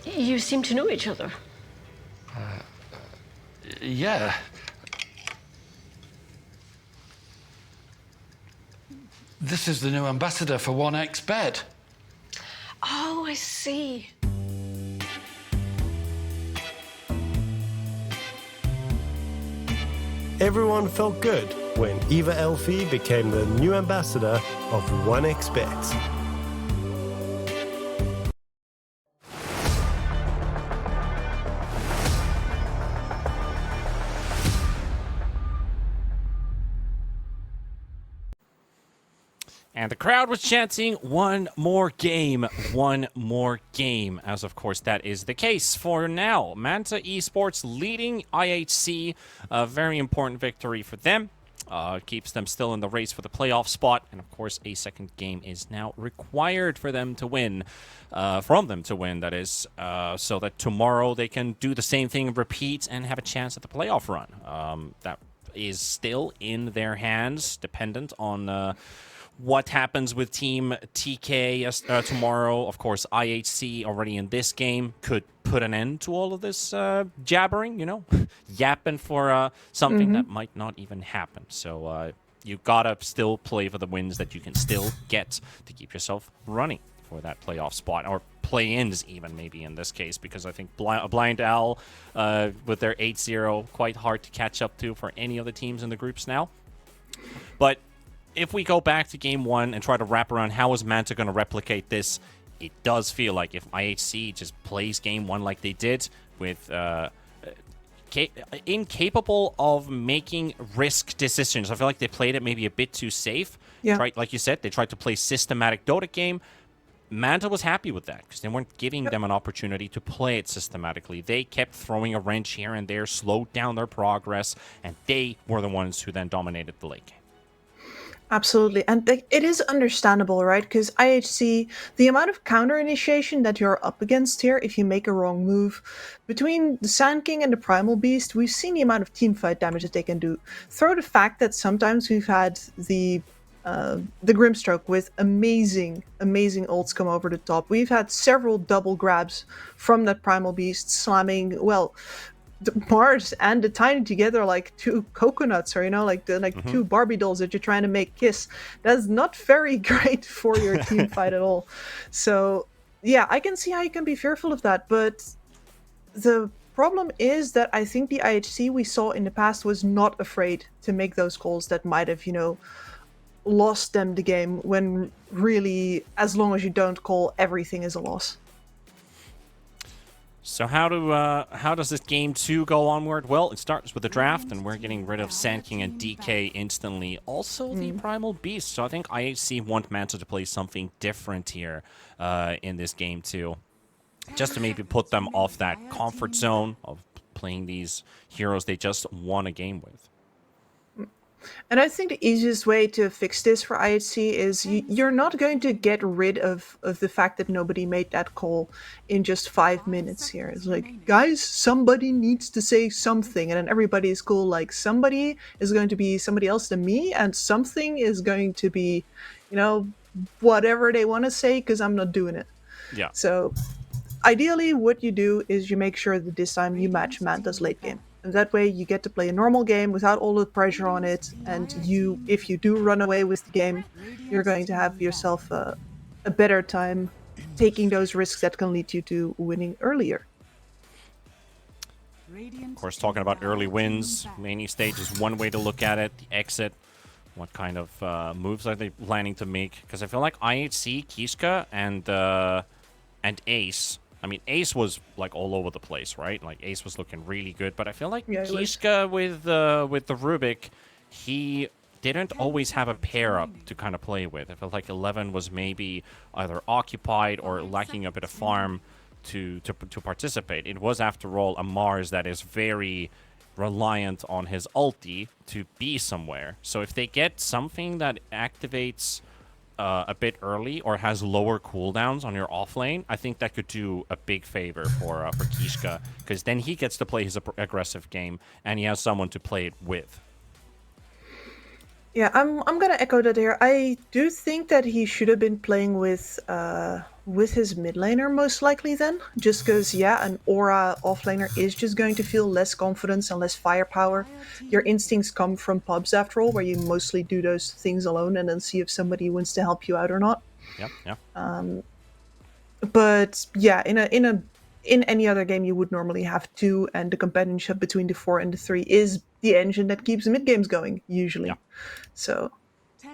You seem to know each other. Yeah. This is the new ambassador for 1xBet. Oh, I see. Everyone felt good when Eva Elfie became the new ambassador of 1xBet. And the crowd was chanting, one more game, as of course that is the case for now. Manta Esports leading IHC, a very important victory for them. Keeps them still in the race for the playoff spot, and of course a second game is now required for them to win, that is, so that tomorrow they can do the same thing, repeat, and have a chance at the playoff run. That is still in their hands, dependent on what happens with Team TK tomorrow. Of course, IHC already in this game could put an end to all of this jabbering, yapping for something that might not even happen. So you gotta still play for the wins that you can still get to keep yourself running for that playoff spot, or play-ins even maybe in this case, because I think Blind Owl with their 8-0 quite hard to catch up to for any of the teams in the groups now. But if we go back to game one and try to wrap around how is Manta going to replicate this, it does feel like if IHC just plays game one like they did, with incapable of making risk decisions. I feel like they played it maybe a bit too safe. Yeah. Like you said, they tried to play systematic Dota game. Manta was happy with that because they weren't giving them an opportunity to play it systematically. They kept throwing a wrench here and there, slowed down their progress, and they were the ones who then dominated the late game. Absolutely. And it is understandable, right? Because IHC, the amount of counter initiation that you're up against here if you make a wrong move, between the Sand King and the Primal Beast, we've seen the amount of teamfight damage that they can do. Throw the fact that sometimes we've had the Grimstroke with amazing ults come over the top. We've had several double grabs from that Primal Beast slamming, well, the Mars and the Tiny together like two coconuts, or two Barbie dolls that you're trying to make kiss. That's not very great for your team fight at all. So yeah, I can see how you can be fearful of that, but the problem is that I think the IHC we saw in the past was not afraid to make those calls that might have, lost them the game, when really, as long as you don't call, everything is a loss. So how does this game 2 go onward? Well, it starts with the draft, and we're getting rid of Sand King and DK instantly. Also the Primal Beast. So I think IHC want Manta to play something different here in this game 2. Just to maybe put them off that comfort zone of playing these heroes they just won a game with. And I think the easiest way to fix this for IHC is you're not going to get rid of the fact that nobody made that call in just 5 minutes here. It's like, guys, somebody needs to say something. And then everybody is cool, like, somebody is going to be somebody else than me, and something is going to be, whatever they want to say, because I'm not doing it. Yeah. So ideally, what you do is you make sure that this time you match Manta's late game. And that way you get to play a normal game without all the pressure on it. And if you do run away with the game, you're going to have yourself a better time taking those risks that can lead you to winning earlier. Of course, talking about early wins, laning stage is one way to look at it. The exit, what kind of moves are they planning to make? Because I feel like IHC, Kishka, and Ace. I mean, Ace was like all over the place, right? Like Ace was looking really good, but I feel like Kishka with the Rubik, he didn't always have a pair up to kind of play with. I felt like 11 was maybe either occupied or lacking a bit of farm to participate. It was, after all, a Mars that is very reliant on his ulti to be somewhere. So if they get something that activates a bit early or has lower cooldowns on your off lane, I think that could do a big favor for Kishka, because then he gets to play his aggressive game and he has someone to play it with. Yeah, I'm gonna echo that here. I do think that he should have been playing with his mid laner most likely then, just because an aura offlaner is just going to feel less confidence and less firepower. Your instincts come from pubs after all, where you mostly do those things alone and then see if somebody wants to help you out or not. Yeah. But yeah, in any other game you would normally have two, and the companionship between the 4 and the 3 is the engine that keeps mid games going usually. Yeah. So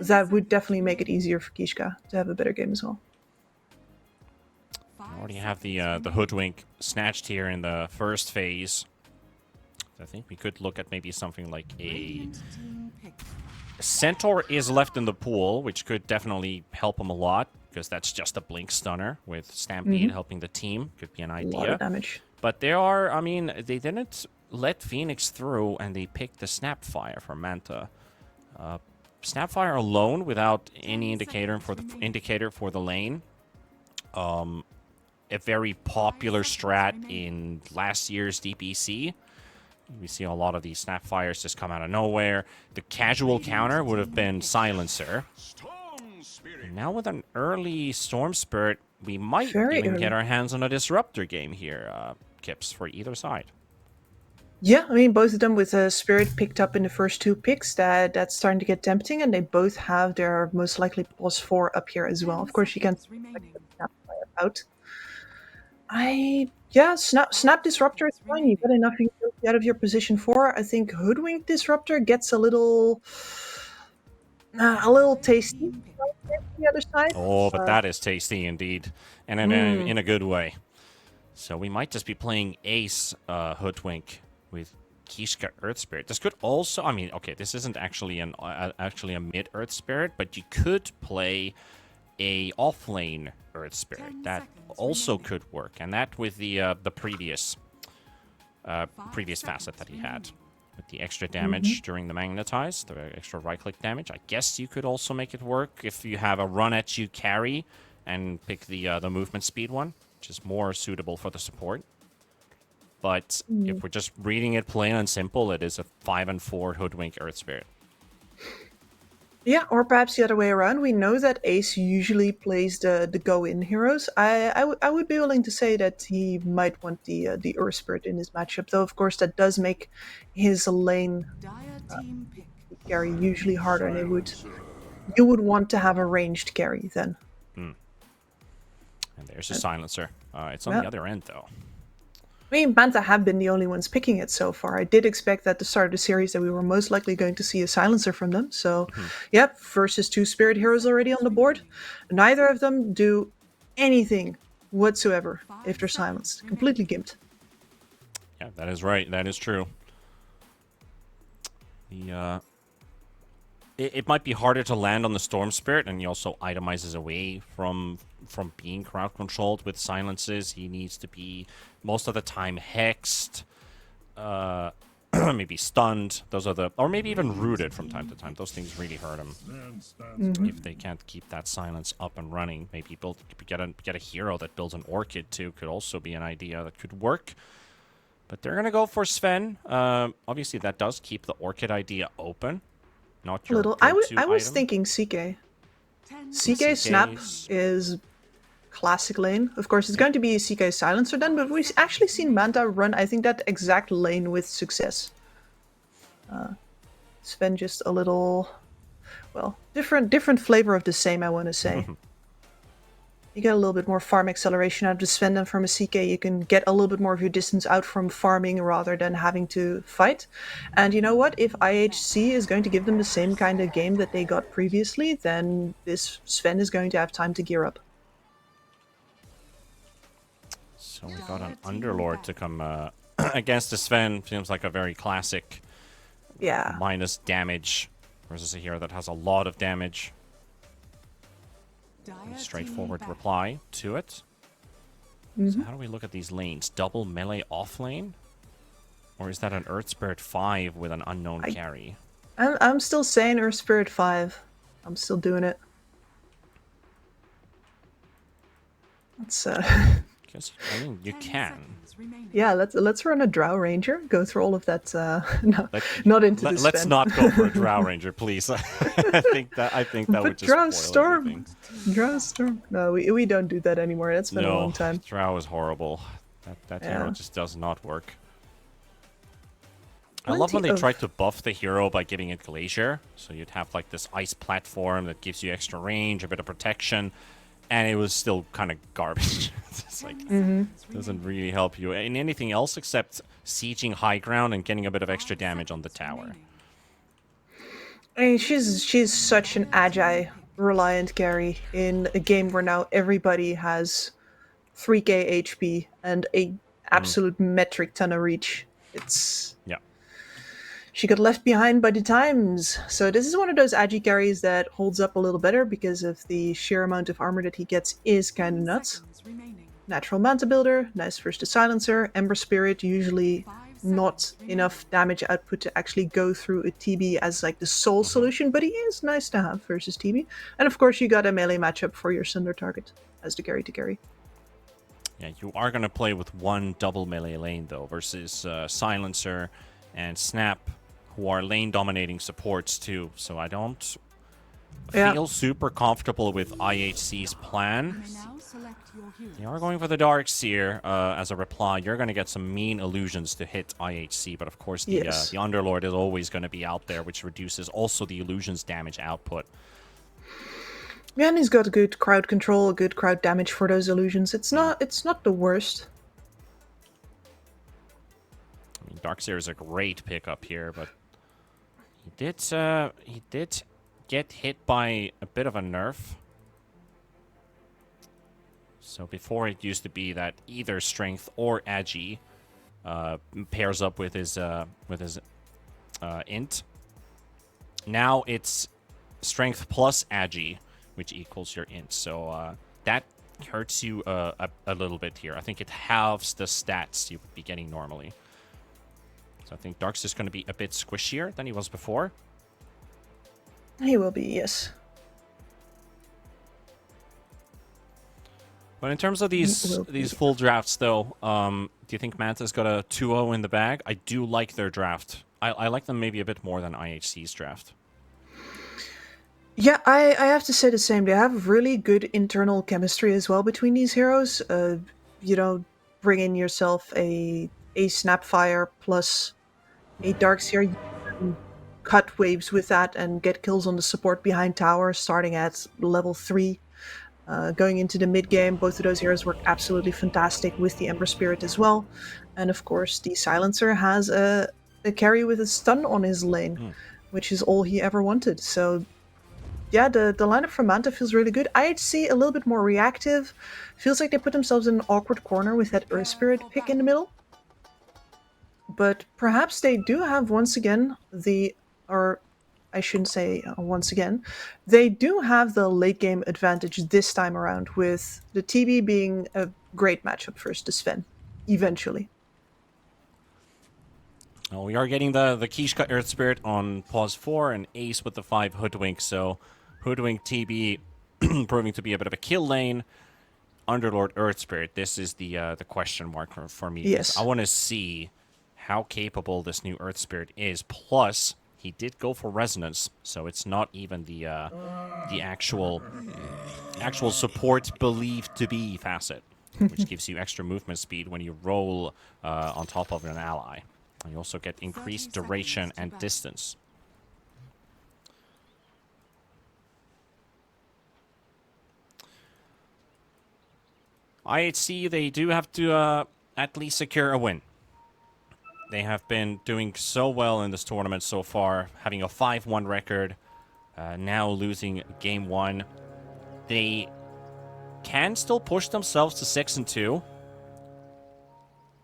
that would definitely make it easier for Kishka to have a better game as well. I already have the Hoodwink snatched here in the first phase. I think we could look at maybe something like a Centaur is left in the pool, which could definitely help him a lot, because that's just a blink stunner with Stampede helping the team. Could be an idea. A lot of damage. But they didn't let Phoenix through, and they picked the Snapfire for Manta. Snapfire alone without any indicator for the lane. A very popular strat in last year's DPC, We see a lot of these Snapfires just come out of nowhere. The casual counter would have been Silencer. And now with an early Storm Spirit, we might Very even early. get our hands on a Disruptor game here, Kips, for either side. Yeah, I mean, both of them with a Spirit picked up in the first 2 picks, that's starting to get tempting, and they both have their most likely +4 up here as well. Of course, you can Snapfire out. Snap Disruptor is fine. You got enough out of your position 4. I think Hoodwink Disruptor gets a little tasty on the other side. Oh, but that is tasty indeed, and in a good way. So we might just be playing Ace Hoodwink with Kishka Earth Spirit. This could also, I mean, okay, this isn't actually a mid Earth Spirit, but you could play a offlane Earth Spirit. That also could work, and that with the previous facet that he had. With the extra damage during the magnetize, the extra right-click damage. I guess you could also make it work if you have a run-at-you carry and pick the movement speed one, which is more suitable for the support. But if we're just reading it plain and simple, it is a 5 and 4 Hoodwink Earth Spirit. Yeah, or perhaps the other way around. We know that Ace usually plays the go-in heroes. I would be willing to say that he might want the Earth Spirit in his matchup, though of course that does make his lane carry usually harder, and you would want to have a ranged carry then. And there's a Silencer. It's on the other end though. I mean, Manta have been the only ones picking it so far. I did expect at the start of the series that we were most likely going to see a Silencer from them. So, yep, versus 2 Spirit Heroes already on the board. Neither of them do anything whatsoever if they're silenced. Completely gimped. Yeah, that is right. That is true. It might be harder to land on the Storm Spirit, and he also itemizes away from being crowd controlled with silences. He needs to be most of the time hexed, maybe stunned. Or maybe even rooted from time to time. Those things really hurt him if they can't keep that silence up and running. Maybe get a hero that builds an Orchid too. Could also be an idea that could work. But they're gonna go for Sven. Obviously, that does keep the Orchid idea open. Not your I was item. thinking CK. CK Snap is classic lane. Of course, it's going to be a CK Silencer then, but we've actually seen Manta run, I think, that exact lane with success. Sven just a little, well, different flavor of the same, I want to say. You get a little bit more farm acceleration out of the Sven than from a CK. You can get a little bit more of your distance out from farming rather than having to fight. And you know what? If IHC is going to give them the same kind of game that they got previously, then this Sven is going to have time to gear up. So we got an Underlord to come against the Sven. Seems like a very classic minus damage versus a hero that has a lot of damage. A straightforward reply to it. So how do we look at these lanes? Double melee off lane? Or is that an Earth Spirit 5 with an unknown carry? I'm still saying Earth Spirit 5. I'm still doing it. Let's Because, I mean, you can. Yeah, let's run a Drow Ranger. Go through all of that. No, not into the Let's Sven. not go for a Drow Ranger, please. I think that would just Drow spoil everything. Drow Storm. No, we don't do that anymore. That's been a long time. Drow is horrible. That hero just does not work. I love when they tried to buff the hero by giving it Glacier. So you'd have like this ice platform that gives you extra range, a bit of protection. And it was still kind of garbage. It's like, doesn't really help you in anything else except sieging high ground and getting a bit of extra damage on the tower. I mean, she's such an agile, reliant carry in a game where now everybody has 3k HP and a absolute metric ton of reach. She got left behind by the times. So this is one of those agi carries that holds up a little better because of the sheer amount of armor that he gets is kind of nuts. Natural Manta Builder, nice versus the Silencer. Ember Spirit, usually not enough damage output to actually go through a TB as like the sole solution, but he is nice to have versus TB. And of course you got a melee matchup for your Sunder target as the carry to carry. Yeah, you are going to play with one double melee lane though versus Silencer and Snap, who are lane dominating supports too. So I don't Yeah. feel super comfortable with IHC's plan. You may now select your hero. They are going for the Darkseer as a reply. You're going to get some mean illusions to hit IHC, but of course the, Yes. the Underlord is always going to be out there, which reduces also the illusions damage output. Yeah, and he's got good crowd control, good crowd damage for those illusions. It's not the worst. I mean, Darkseer is a great pickup here, but he did get hit by a bit of a nerf. So before it used to be that either strength or agi pairs up with his int. Now it's strength plus agi, which equals your int. So that hurts you a little bit here. I think it halves the stats you would be getting normally. So I think Dark's just going to be a bit squishier than he was before. He will be, yes. But in terms of these full drafts, though, do you think Manta's got a 2-0 in the bag? I do like their draft. I like them maybe a bit more than IHC's draft. Yeah, I have to say the same. They have really good internal chemistry as well between these heroes. Bring in yourself a Snapfire plus a Darkseer. You can cut waves with that and get kills on the support behind tower, starting at level 3. Going into the mid game, both of those heroes work absolutely fantastic with the Ember Spirit as well. And of course, the Silencer has a carry with a stun on his lane, which is all he ever wanted. So yeah, the lineup from Manta feels really good. IHC a little bit more reactive. Feels like they put themselves in an awkward corner with that Earth Spirit pick in the middle. But perhaps they do have once again I shouldn't say once again, they do have the late game advantage this time around, with the TB being a great matchup versus the Sven, eventually. Well, we are getting the Kishka Earth Spirit on pause 4 and Ace with the 5 Hoodwink. So Hoodwink TB proving to be a bit of a kill lane. Underlord Earth Spirit, this is the question mark for me. Yes. I want to see how capable this new Earth Spirit is. Plus, he did go for Resonance, so it's not even the actual support believed to be facet, which gives you extra movement speed when you roll on top of an ally. And you also get increased duration and distance. IHC, they do have to at least secure a win. They have been doing so well in this tournament so far, having a 5-1 record, now losing game 1. They can still push themselves to 6-2.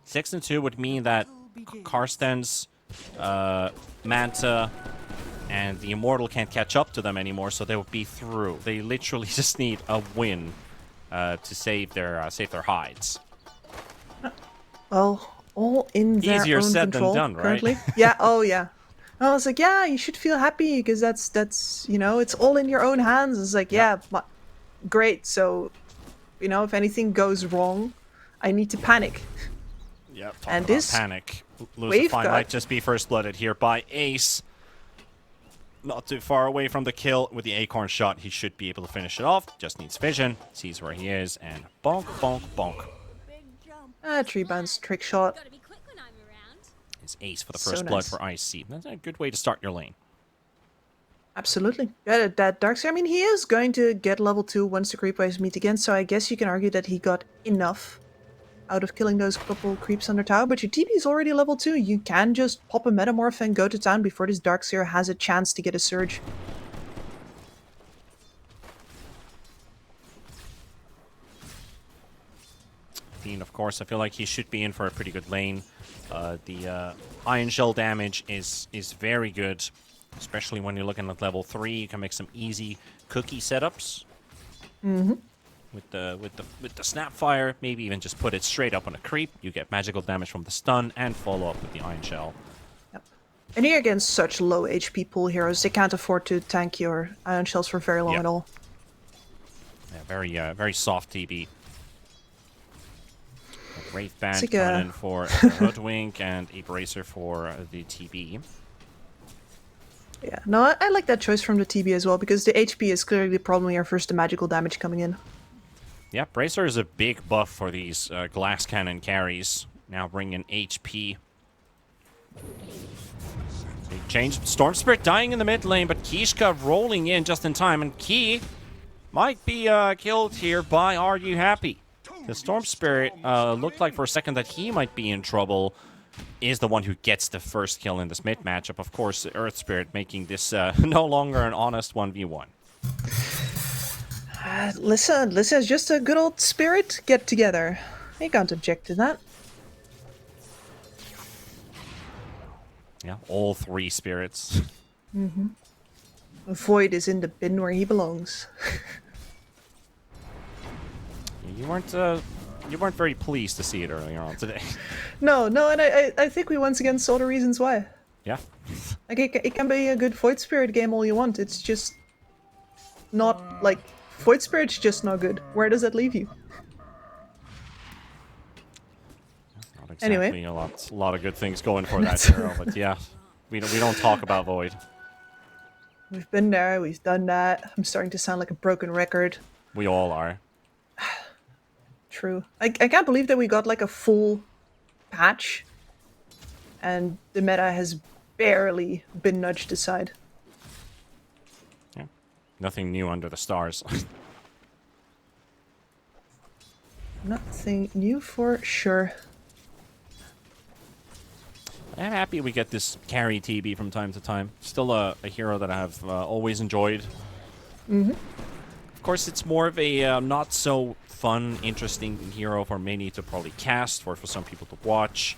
6-2 would mean that Carstensz, Manta, and the Immortal can't catch up to them anymore, so they would be through. They literally just need a win to save their hides. Well, all in their Easier own said control than done, right? currently. Yeah, oh yeah. I was like, yeah, you should feel happy because that's it's all in your own hands. It's like, yeah, great. So, if anything goes wrong, I need to panic. Yep. And this panic. wave Lucify cut- might just be first blooded here by Ace. Not too far away from the kill with the Acorn shot. He should be able to finish it off. Just needs vision. Sees where he is, and bonk, bonk, bonk. Tree bounce trick shot. Is Ace for the So first blood nice. for IC. That's a good way to start your lane. Absolutely. Yeah, that Darkseer, I mean, he is going to get level 2 once the creep waves meet again, so I guess you can argue that he got enough out of killing those couple creeps under tower, but your TB is already level 2. You can just pop a Metamorph and go to town before this Darkseer has a chance to get a Surge. Fiend, of course, I feel like he should be in for a pretty good lane. The Iron Shell damage is very good, especially when you're looking at level 3. You can make some easy cookie setups. Mm-hmm. With the Snapfire, maybe even just put it straight up on a creep. You get magical damage from the stun and follow up with the Iron Shell. Yep. And here against such low HP pool heroes, they can't afford to tank your Iron Shells for very long at all. Yeah, very soft TB. Wraith Band like coming a- in for the Hoodwink and a Bracer for the TB. Yeah, no, I like that choice from the TB as well, because the HP is clearly the problem here versus the magical damage coming in. Yeah, Bracer is a big buff for these glass cannon carries. Now bringing HP. They changed. Storm Spirit dying in the mid lane, but Kishka rolling in just in time. And Key might be killed here by Are You Happy? The Storm Spirit looked like for a second that he might be in trouble. Is the one who gets the first kill in this mid matchup. Of course, Earth Spirit making this no longer an honest 1v1. Listen, is just a good old spirit get together. You can't object to that. Yeah, all three spirits. Void is in the bin where he belongs. You weren't very pleased to see it earlier on today. No, and I think we once again saw the reasons why. Yeah. Like, it can be a good Void Spirit game all you want. It's just not, like, Void Spirit's just not good. Where does that leave you? Not exactly Anyway. a lot of good things going for that hero, but yeah, we don't talk about Void. We've been there, we've done that. I'm starting to sound like a broken record. We all are. True. I can't believe that we got like a full patch and the meta has barely been nudged aside. Yeah. Nothing new under the stars. Nothing new for sure. I'm happy we get this carry TB from time to time. Still a hero that I have always enjoyed. Of course, it's more of a not so fun, interesting hero for many to probably cast, or for some people to watch.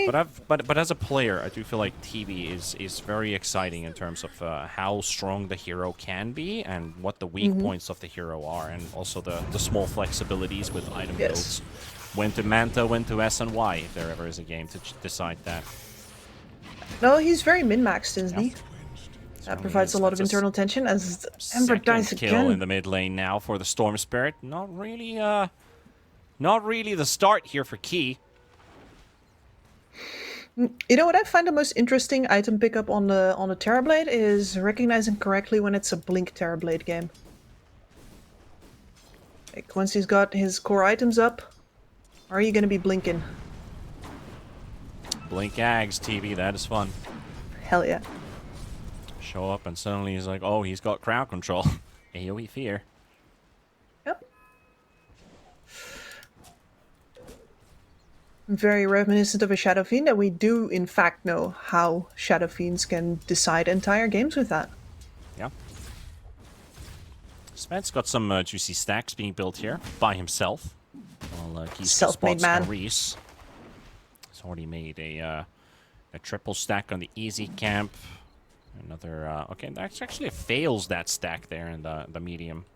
But as a player, I do feel like TB is very exciting in terms of how strong the hero can be and what the weak points of the hero are, and also the small flexibilities with item builds. When to Manta, when to S and Y, if there ever is a game to decide that. No, he's very min-maxed, isn't he? That provides a lot of internal tension as Ember dies kill again. in the mid lane now for the Storm Spirit. Not really the start here for Key. You know what I find the most interesting item pickup on the Terrorblade is recognizing correctly when it's a Blink Terrorblade game. Like once he's got his core items up, are you gonna be blinking? Blink Ags TV, that is fun. Hell yeah. Show up and suddenly he's like, oh, he's got crowd control. AoE fear. Yep. Very reminiscent of a Shadow Fiend, that we do in fact know how Shadow Fiends can decide entire games with that. Yeah. Smed's got some juicy stacks being built here by himself. While he's self-made man. Reese. He's already made a triple stack on the easy camp. Another okay, that's actually fails that stack there in the medium.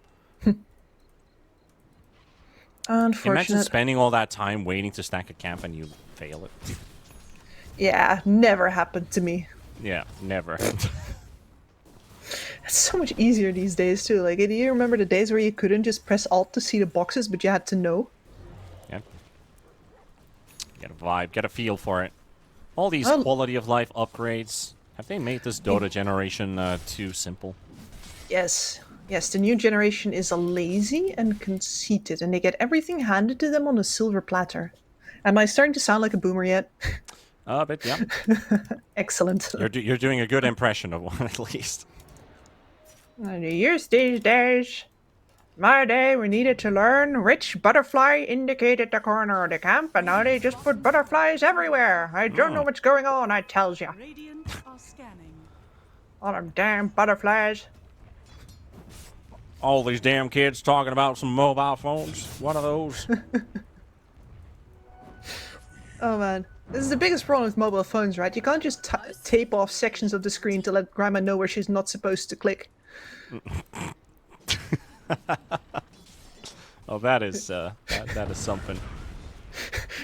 Unfortunate. Imagine spending all that time waiting to stack a camp and you fail it. Yeah, never happened to me. Yeah, never. It's so much easier these days too. Like, do you remember the days where you couldn't just press Alt to see the boxes, but you had to know? Yeah. Get a vibe, get a feel for it. All these quality of life upgrades. Have they made this Dota generation too simple? Yes. Yes, the new generation is lazy and conceited, and they get everything handed to them on a silver platter. Am I starting to sound like a boomer yet? A bit, yeah. Excellent. You're doing a good impression of one, at least. Years these days. My day, we needed to learn which butterfly indicated the corner of the camp, and now they just put butterflies everywhere. I don't know what's going on, I tells ya. Radiant are scanning. All them damn butterflies. All these damn kids talking about some mobile phones. What are those? Oh man, this is the biggest problem with mobile phones, right? You can't just tape off sections of the screen to let Grandma know where she's not supposed to click. Oh, that is that is something.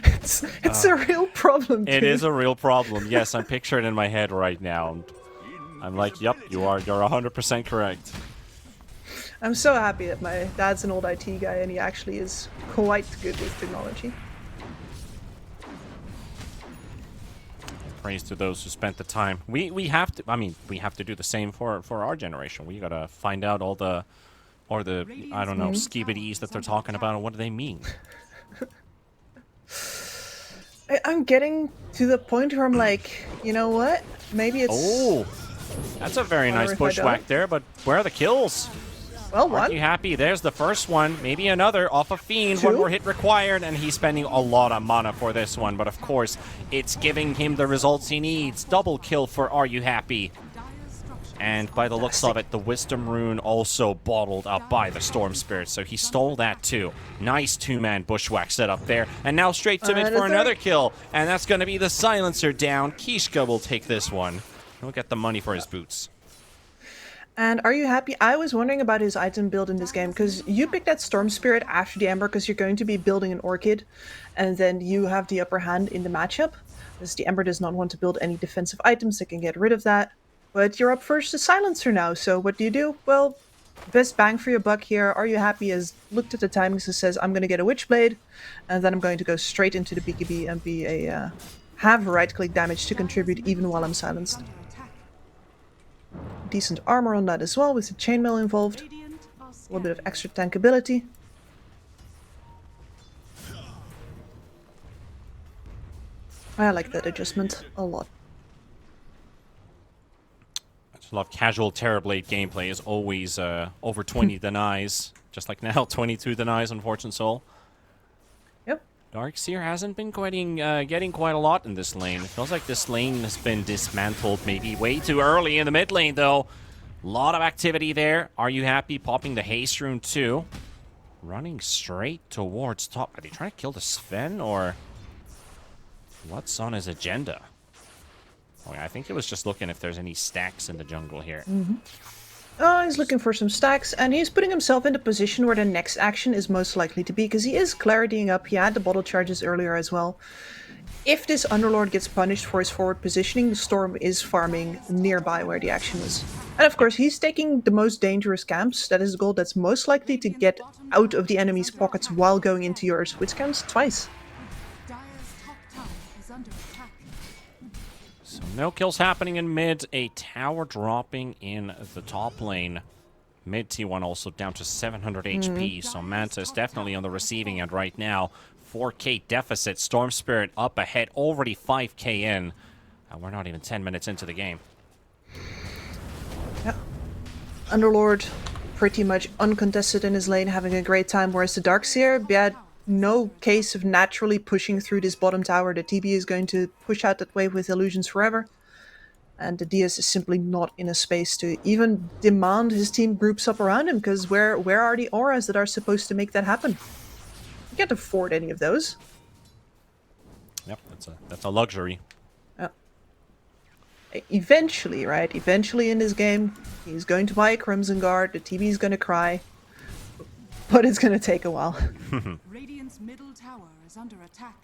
It's a real problem. Dude. It is a real problem. Yes, I'm picturing it in my head right now. And I'm like, yep, you're 100% correct. I'm so happy that my dad's an old IT guy and he actually is quite good with technology. Praise to those who spent the time. We have to. I mean, we have to do the same for our generation. We gotta find out all the, or the I don't know, skibbities that they're talking about, and what do they mean? I'm getting to the point where I'm like, you know what? Maybe it's. Oh, that's a very nice bushwhack there. But where are the kills? Well, Aren't you happy? There's the first one. Maybe another off a Fiend. Two? One more hit required, and he's spending a lot of mana for this one. But of course, it's giving him the results he needs. Double kill for Are You Happy? And by the looks of it, the Wisdom Rune also bottled up by the Storm Spirit, so he stole that too. Nice two-man bushwhack setup there. And now straight to mid for another kill. And that's going to be the Silencer down. Kishka will take this one. He'll get the money for his boots. And are you happy? I was wondering about his item build in this game, because you picked that Storm Spirit after the Ember because you're going to be building an Orchid, and then you have the upper hand in the matchup, because the Ember does not want to build any defensive items that can get rid of that. But you're up first to Silencer now, so what do? Well, best bang for your buck here. Are You Happy has looked at the timings and says, I'm going to get a Witchblade, and then I'm going to go straight into the BKB and be a have right-click damage to contribute even while I'm silenced. Decent armor on that as well, with the chainmail involved. A little bit of extra tankability. I like that adjustment a lot. I just love casual Terrorblade gameplay is always over 20 denies. Just like now, 22 denies on Fortune Soul. Yep. Darkseer hasn't been getting quite a lot in this lane. It feels like this lane has been dismantled maybe way too early in the mid lane, though. A lot of activity there. Are You Happy? Popping the Haste Rune, too. Running straight towards top. Are they trying to kill the Sven, or what's on his agenda? Oh, yeah, I think he was just looking if there's any stacks in the jungle here. Oh, he's looking for some stacks, and he's putting himself in the position where the next action is most likely to be, because he is claritying up. He had the bottle charges earlier as well. If this Underlord gets punished for his forward positioning, the Storm is farming nearby where the action is. And of course, he's taking the most dangerous camps. That is the goal that's most likely to get out of the enemy's pockets while going into yours, which counts twice. So no kills happening in mid. A tower dropping in the top lane. Mid T1 also down to 700 HP. So Manta is definitely on the receiving end right now. 4k deficit. Storm Spirit up ahead. Already 5k in. And we're not even 10 minutes into the game. Yeah. Underlord pretty much uncontested in his lane, having a great time. Whereas the Darkseer, had no case of naturally pushing through this bottom tower. The TB is going to push out that wave with illusions forever. And the DS is simply not in a space to even demand his team groups up around him, because where are the auras that are supposed to make that happen? You can't afford any of those. Yep, that's a luxury. Eventually, right? Eventually in this game, he's going to buy a Crimson Guard, the TB is going to cry, but it's going to take a while. Radiant's middle tower is under attack.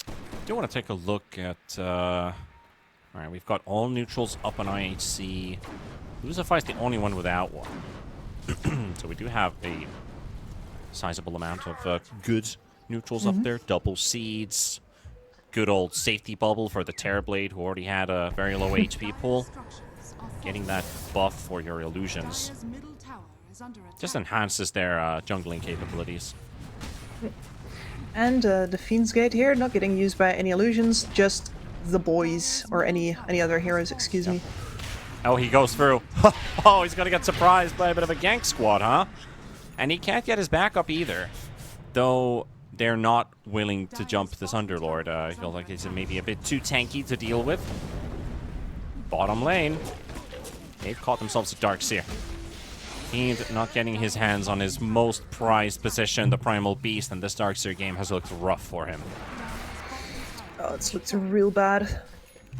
I do want to take a look at... Alright, we've got all neutrals up on IHC. Lucify is the only one without one. So we do have a sizable amount of good neutrals up there. Double seeds. Good old safety bubble for the Terrorblade, who already had a very low HP pool. Getting that buff for your illusions just enhances their jungling capabilities. And the Fiend's Gate here, not getting used by any illusions, just the boys, or any other heroes, excuse me. Oh, he goes through. Oh, he's going to get surprised by a bit of a gank squad, huh? And he can't get his back up either. Though they're not willing to jump this Underlord. I feel like he's maybe a bit too tanky to deal with. Bottom lane. They've caught themselves a Darkseer. Fiend not getting his hands on his most prized position, the Primal Beast, and this Darkseer game has looked rough for him. Oh, it's looked real bad.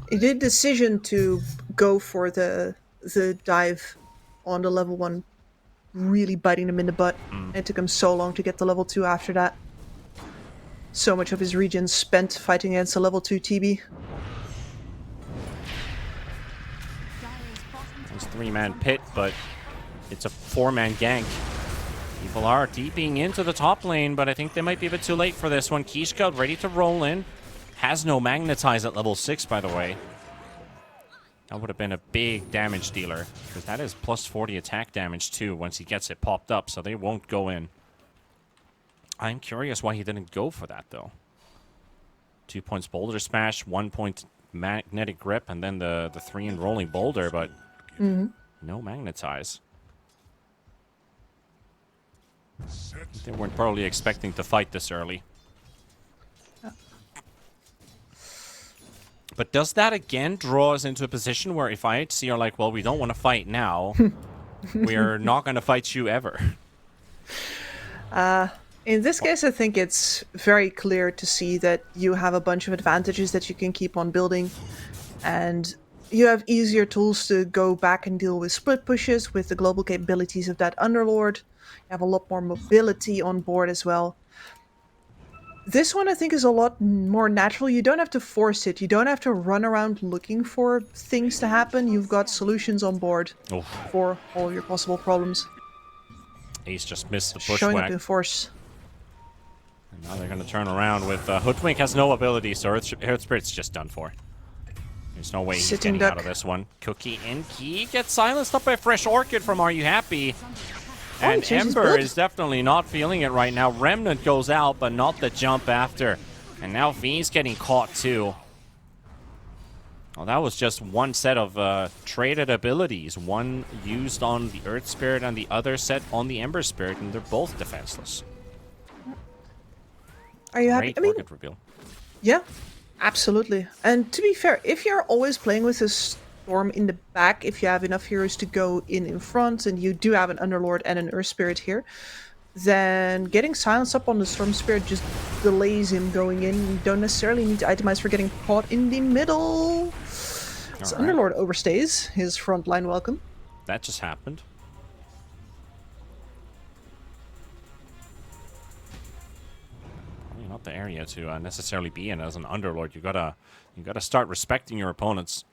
He did decision to go for the dive on the level 1, really biting him in the butt. It took him so long to get to level 2 after that. So much of his regen spent fighting against a level 2 TB. It's a 3-man pit, but it's a 4-man gank. People are deeping into the top lane, but I think they might be a bit too late for this one. Kishka ready to roll in. Has no magnetize at level 6, by the way. That would have been a big damage dealer, because that is plus 40 attack damage too once he gets it popped up, so they won't go in. I'm curious why he didn't go for that, though. 2 points boulder smash, 1 point magnetic grip, and then the 3 in rolling boulder, but no magnetize. They weren't probably expecting to fight this early. But does that again draw us into a position where if IHC are like, well, we don't want to fight now, we're not going to fight you ever? In this case, I think it's very clear to see that you have a bunch of advantages that you can keep on building. And you have easier tools to go back and deal with split pushes with the global capabilities of that Underlord. You have a lot more mobility on board as well. This one, I think, is a lot more natural. You don't have to force it. You don't have to run around looking for things to happen. You've got solutions on board for all your possible problems. Ace just missed the bushwhack. Showing up in force. And now they're going to turn around with Hoodwink has no ability, so Earth Spirit's just done for. There's no way he's getting out of this one. Cookie and Key gets silenced up by a Fresh Orchid from Are You Happy? And Ember is definitely not feeling it right now. Remnant goes out, but not the jump after. And now V's getting caught too. Well, that was just one set of traded abilities. One used on the Earth Spirit and the other set on the Ember Spirit, and they're both defenseless. Are you happy? Great Orchid reveal. Yeah, absolutely. And to be fair, if you're always playing with a Storm in the back, if you have enough heroes to go in front, and you do have an Underlord and an Earth Spirit here, then getting silence up on the Storm Spirit just delays him going in. You don't necessarily need to itemize for getting caught in the middle. So Underlord overstays his frontline welcome. That just happened. Probably not the area to necessarily be in as an Underlord. You gotta start respecting your opponents.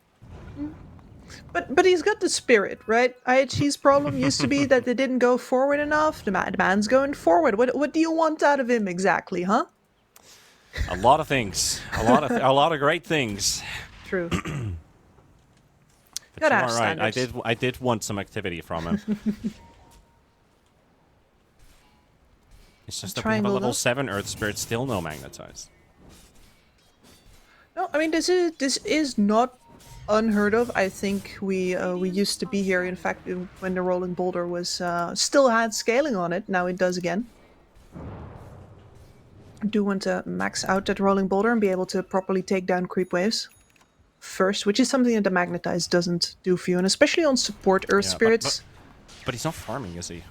But he's got the spirit, right? IHG's problem used to be that they didn't go forward enough. The man's going forward. What do you want out of him exactly, huh? A lot of things. A lot of great things. True. But you are right. I did want some activity from him. It's just that we have a level 7 Earth Spirit, still no magnetize. No, I mean this is not unheard of. I think we used to be here. In fact, when the rolling boulder was still had scaling on it. Now it does again. I do want to max out that rolling boulder and be able to properly take down creep waves first, which is something that the magnetize doesn't do for you, and especially on support Earth Spirits. But he's not farming, is he?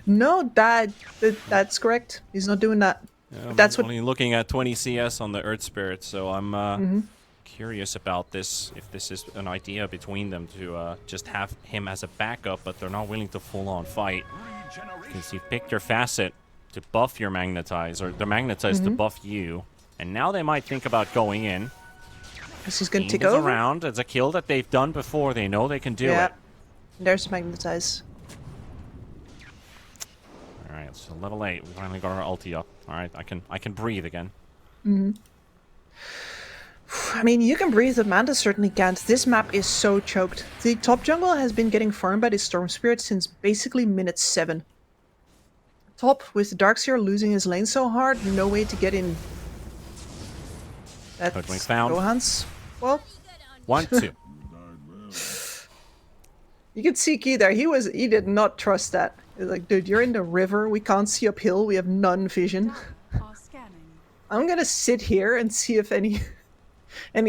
No, that's correct. He's not doing that. Yeah, that's only looking at 20 CS on the Earth Spirit, so I'm curious about this. If this is an idea between them to just have him as a backup, but they're not willing to full-on fight. Because you picked your facet to buff your magnetize, or the magnetize to buff you, and now they might think about going in. This is going to take over. Around. It's a kill that they've done before. They know they can do it. There's magnetize. All right, so level 8. We finally got our ulti up. All right, I can breathe again. I mean, you can breathe, but Manta certainly can't. This map is so choked. The top jungle has been getting farmed by the Storm Spirit since basically minute 7. Top, with Darkseer losing his lane so hard, no way to get in. That's found. Gohan's. Well, 1, 2. You can see Key there. He did not trust that. He's like, dude, you're in the river. We can't see uphill. We have none vision. I'm gonna sit here and see if any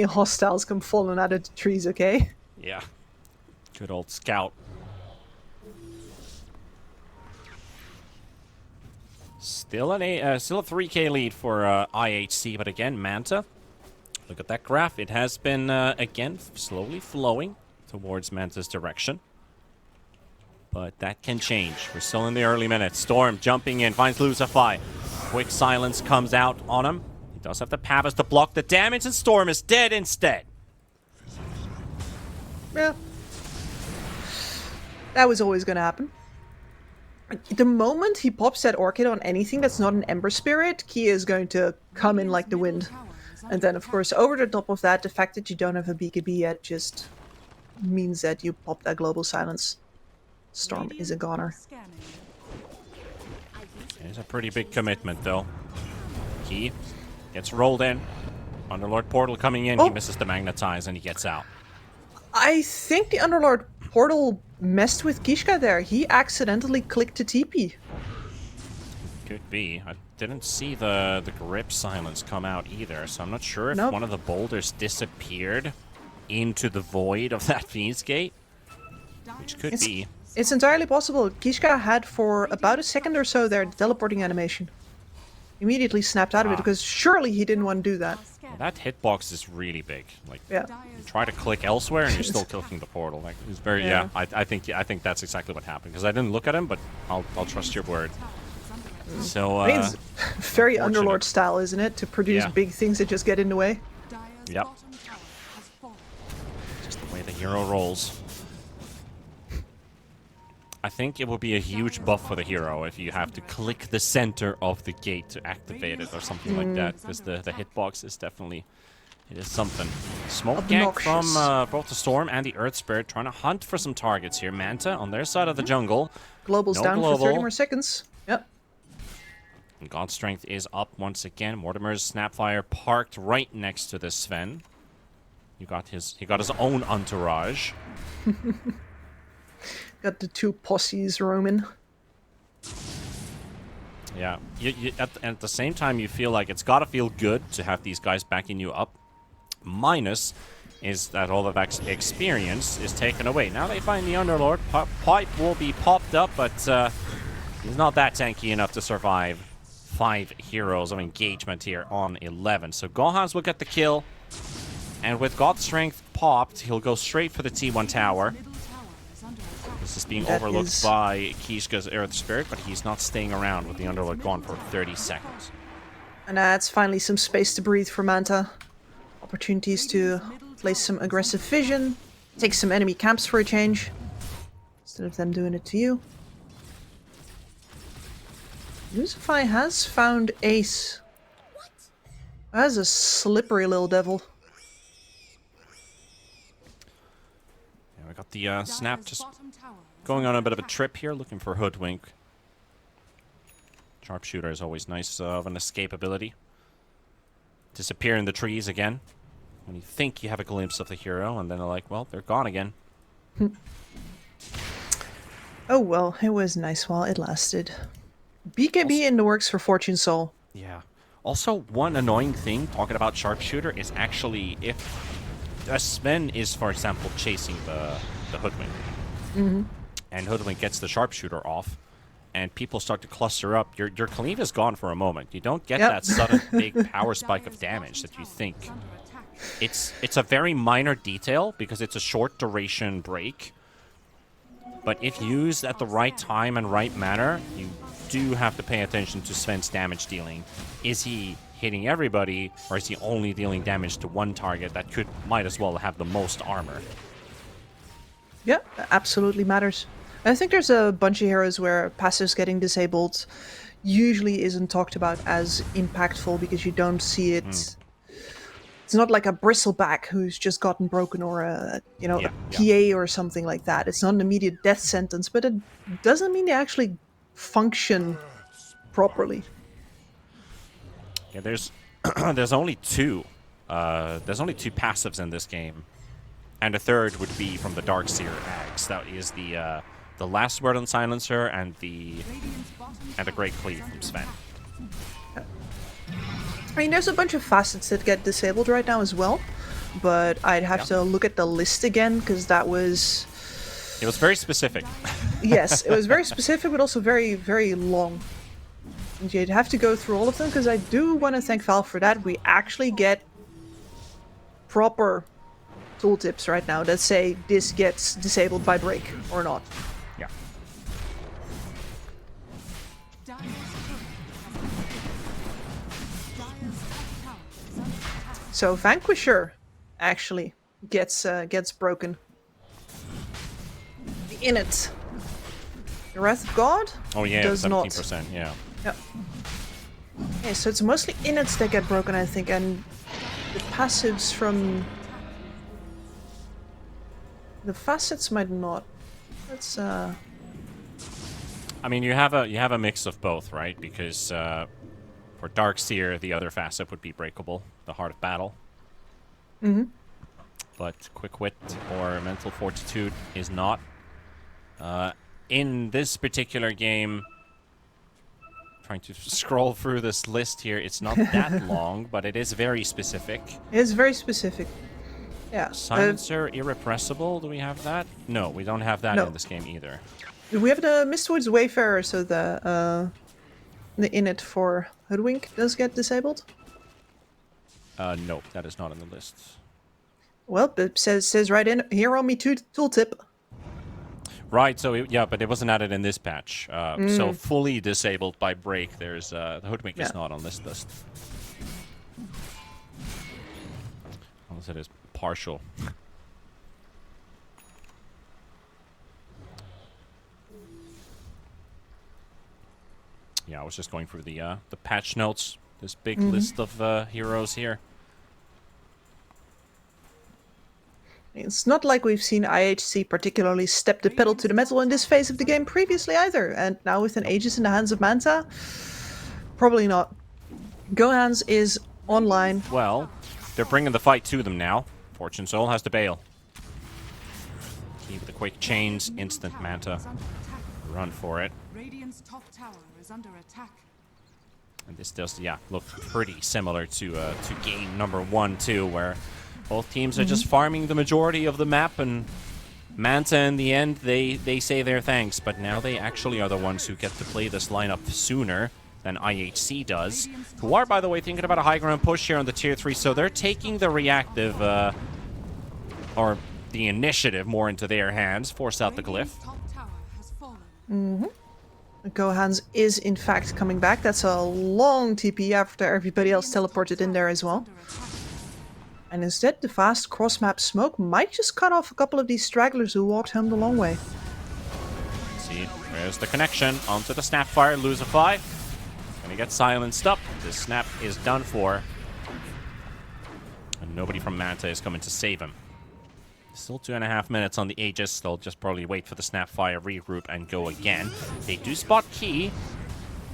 hostiles come falling out of the trees. Okay? Yeah. Good old scout. Still a 3K lead for IHC, but again, Manta. Look at that graph. It has been, again, slowly flowing towards Manta's direction. But that can change. We're still in the early minutes. Storm jumping in, finds Lucify. Quick silence comes out on him. He does have the Pavas to block the damage, and Storm is dead instead. Yeah. That was always going to happen. The moment he pops that Orchid on anything that's not an Ember Spirit, Ki is going to come in like the wind. And then, of course, over the top of that, the fact that you don't have a BKB yet just means that you pop that Global Silence. Storm is a goner. It's a pretty big commitment, though. Ki gets rolled in. Underlord Portal coming in, he misses the Magnetize, and he gets out. I think the Underlord Portal messed with Kishka there. He accidentally clicked to TP. Could be. I didn't see the grip silence come out either, so I'm not sure if Nope. one of the boulders disappeared into the void of that Fiend's Gate, which could be. It's entirely possible. Kishka had for about a second or so there the teleporting animation. Immediately snapped out of it because surely he didn't want to do that. Well, that hitbox is really big. Like, Yeah. you try to click elsewhere and you're still clicking the portal. Like, it's very I think that's exactly what happened because I didn't look at him, but I'll trust your word. So I mean, it's very Underlord style, isn't it? To produce Yeah. big things that just get in the way. Yep. Just the way the hero rolls. I think it will be a huge buff for the hero if you have to click the center of the gate to activate it or something like that, because the hitbox is definitely, it is something. Smoke gank from both the Storm and the Earth Spirit, trying to hunt for some targets here. Manta on their side of the jungle. Global's down for 30 more seconds. Yep. And God Strength is up once again. Mortimer's Snapfire parked right next to the Sven. He got his own entourage. Got the two posses roaming. Yeah, at the same time, you feel like it's got to feel good to have these guys backing you up. Minus is that all of that experience is taken away. Now they find the Underlord. Pipe will be popped up, but he's not that tanky enough to survive 5 heroes of engagement here on 11. So Gohans will get the kill. And with God Strength popped, he'll go straight for the T1 tower. This is being overlooked by Kishka's Earth Spirit, but he's not staying around with the Underlord gone for 30 seconds. And that's finally some space to breathe for Manta. Opportunities to place some aggressive vision, take some enemy camps for a change, instead of them doing it to you. Yusufai has found Ace. That's a slippery little devil. Yeah, we got the Snap just going on a bit of a trip here, looking for Hoodwink. Sharpshooter is always nice of an escapability. Disappear in the trees again. When you think you have a glimpse of the hero, and then they're like, well, they're gone again. Oh well, it was nice while it lasted. BKB in the works for Fortune Soul. Yeah. Also, one annoying thing, talking about Sharpshooter, is actually if a Sven is, for example, chasing the Hoodwink, and Hoodwink gets the Sharpshooter off, and people start to cluster up, your cleave is gone for a moment. You don't get that sudden big power spike of damage that you think. It's a very minor detail because it's a short duration break, but if used at the right time and right manner, you do have to pay attention to Sven's damage dealing. Is he hitting everybody, or is he only dealing damage to one target that might as well have the most armor? Yeah, that absolutely matters. I think there's a bunch of heroes where passives getting disabled usually isn't talked about as impactful because you don't see it. It's not like a bristleback who's just gotten broken, or a a PA or something like that. It's not an immediate death sentence, but it doesn't mean they actually function properly. Yeah, there's only two. There's only 2 passives in this game, and a third would be from the Darkseer Axe. That is the Last Word on Silencer and the Great Cleave from Sven. I mean, there's a bunch of facets that get disabled right now as well, but I'd have to look at the list again because that was... It was very specific. Yes, it was very specific, but also very, very long. And you'd have to go through all of them because I do want to thank Valve for that. We actually get proper tooltips right now that say this gets disabled by break or not. Yeah. So Vanquisher actually gets broken. The Init The Wrath of God Oh yeah, does not. 17%, yeah. Yeah. Okay, so it's mostly innets that get broken, I think, and the passives from the facets might not. Let's I mean, you have a mix of both, right? Because for Darkseer, the other facet would be breakable, the Heart of Battle. But Quick Wit or Mental Fortitude is not. In this particular game, trying to scroll through this list here, it's not that long, but it is very specific. It's very specific. Yeah. Silencer, Irrepressible, do we have that? No, we don't have that No. in this game either. We have the Mistwood's Wayfarer, so the init for Hoodwink does get disabled. Nope, that is not on the list. Well, it says right in here on me tooltip. Right, so yeah, but it wasn't added in this patch. So fully disabled by break, there's the Hoodwink is not on this list. Unless it is partial. Yeah, I was just going through the patch notes. This big list of heroes here. It's not like we've seen IHC particularly step the pedal to the metal in this phase of the game previously either, and now with an Aegis in the hands of Manta, probably not. Gohans is online. Well, they're bringing the fight to them now. Fortune Soul has to bail. Keep the quick chains, instant Manta. Run for it. Radiant's top tower is under attack. And this does, yeah, look pretty similar to game number 1 too, where both teams are just farming the majority of the map, and Manta in the end, they say their thanks, but now they actually are the ones who get to play this lineup sooner than IHC does, who are, by the way, thinking about a high ground push here on the tier 3, so they're taking the reactive, or the initiative more into their hands, force out the glyph. Gohans is in fact coming back. That's a long TP after everybody else teleported in there as well. And instead, the fast cross-map smoke might just cut off a couple of these stragglers who walked home the long way. See, there's the connection onto the Snapfire, Losify. Gonna get silenced up. This snap is done for. And nobody from Manta is coming to save him. Still 2.5 minutes on the Aegis. They'll just probably wait for the Snapfire, regroup, and go again. They do spot Key,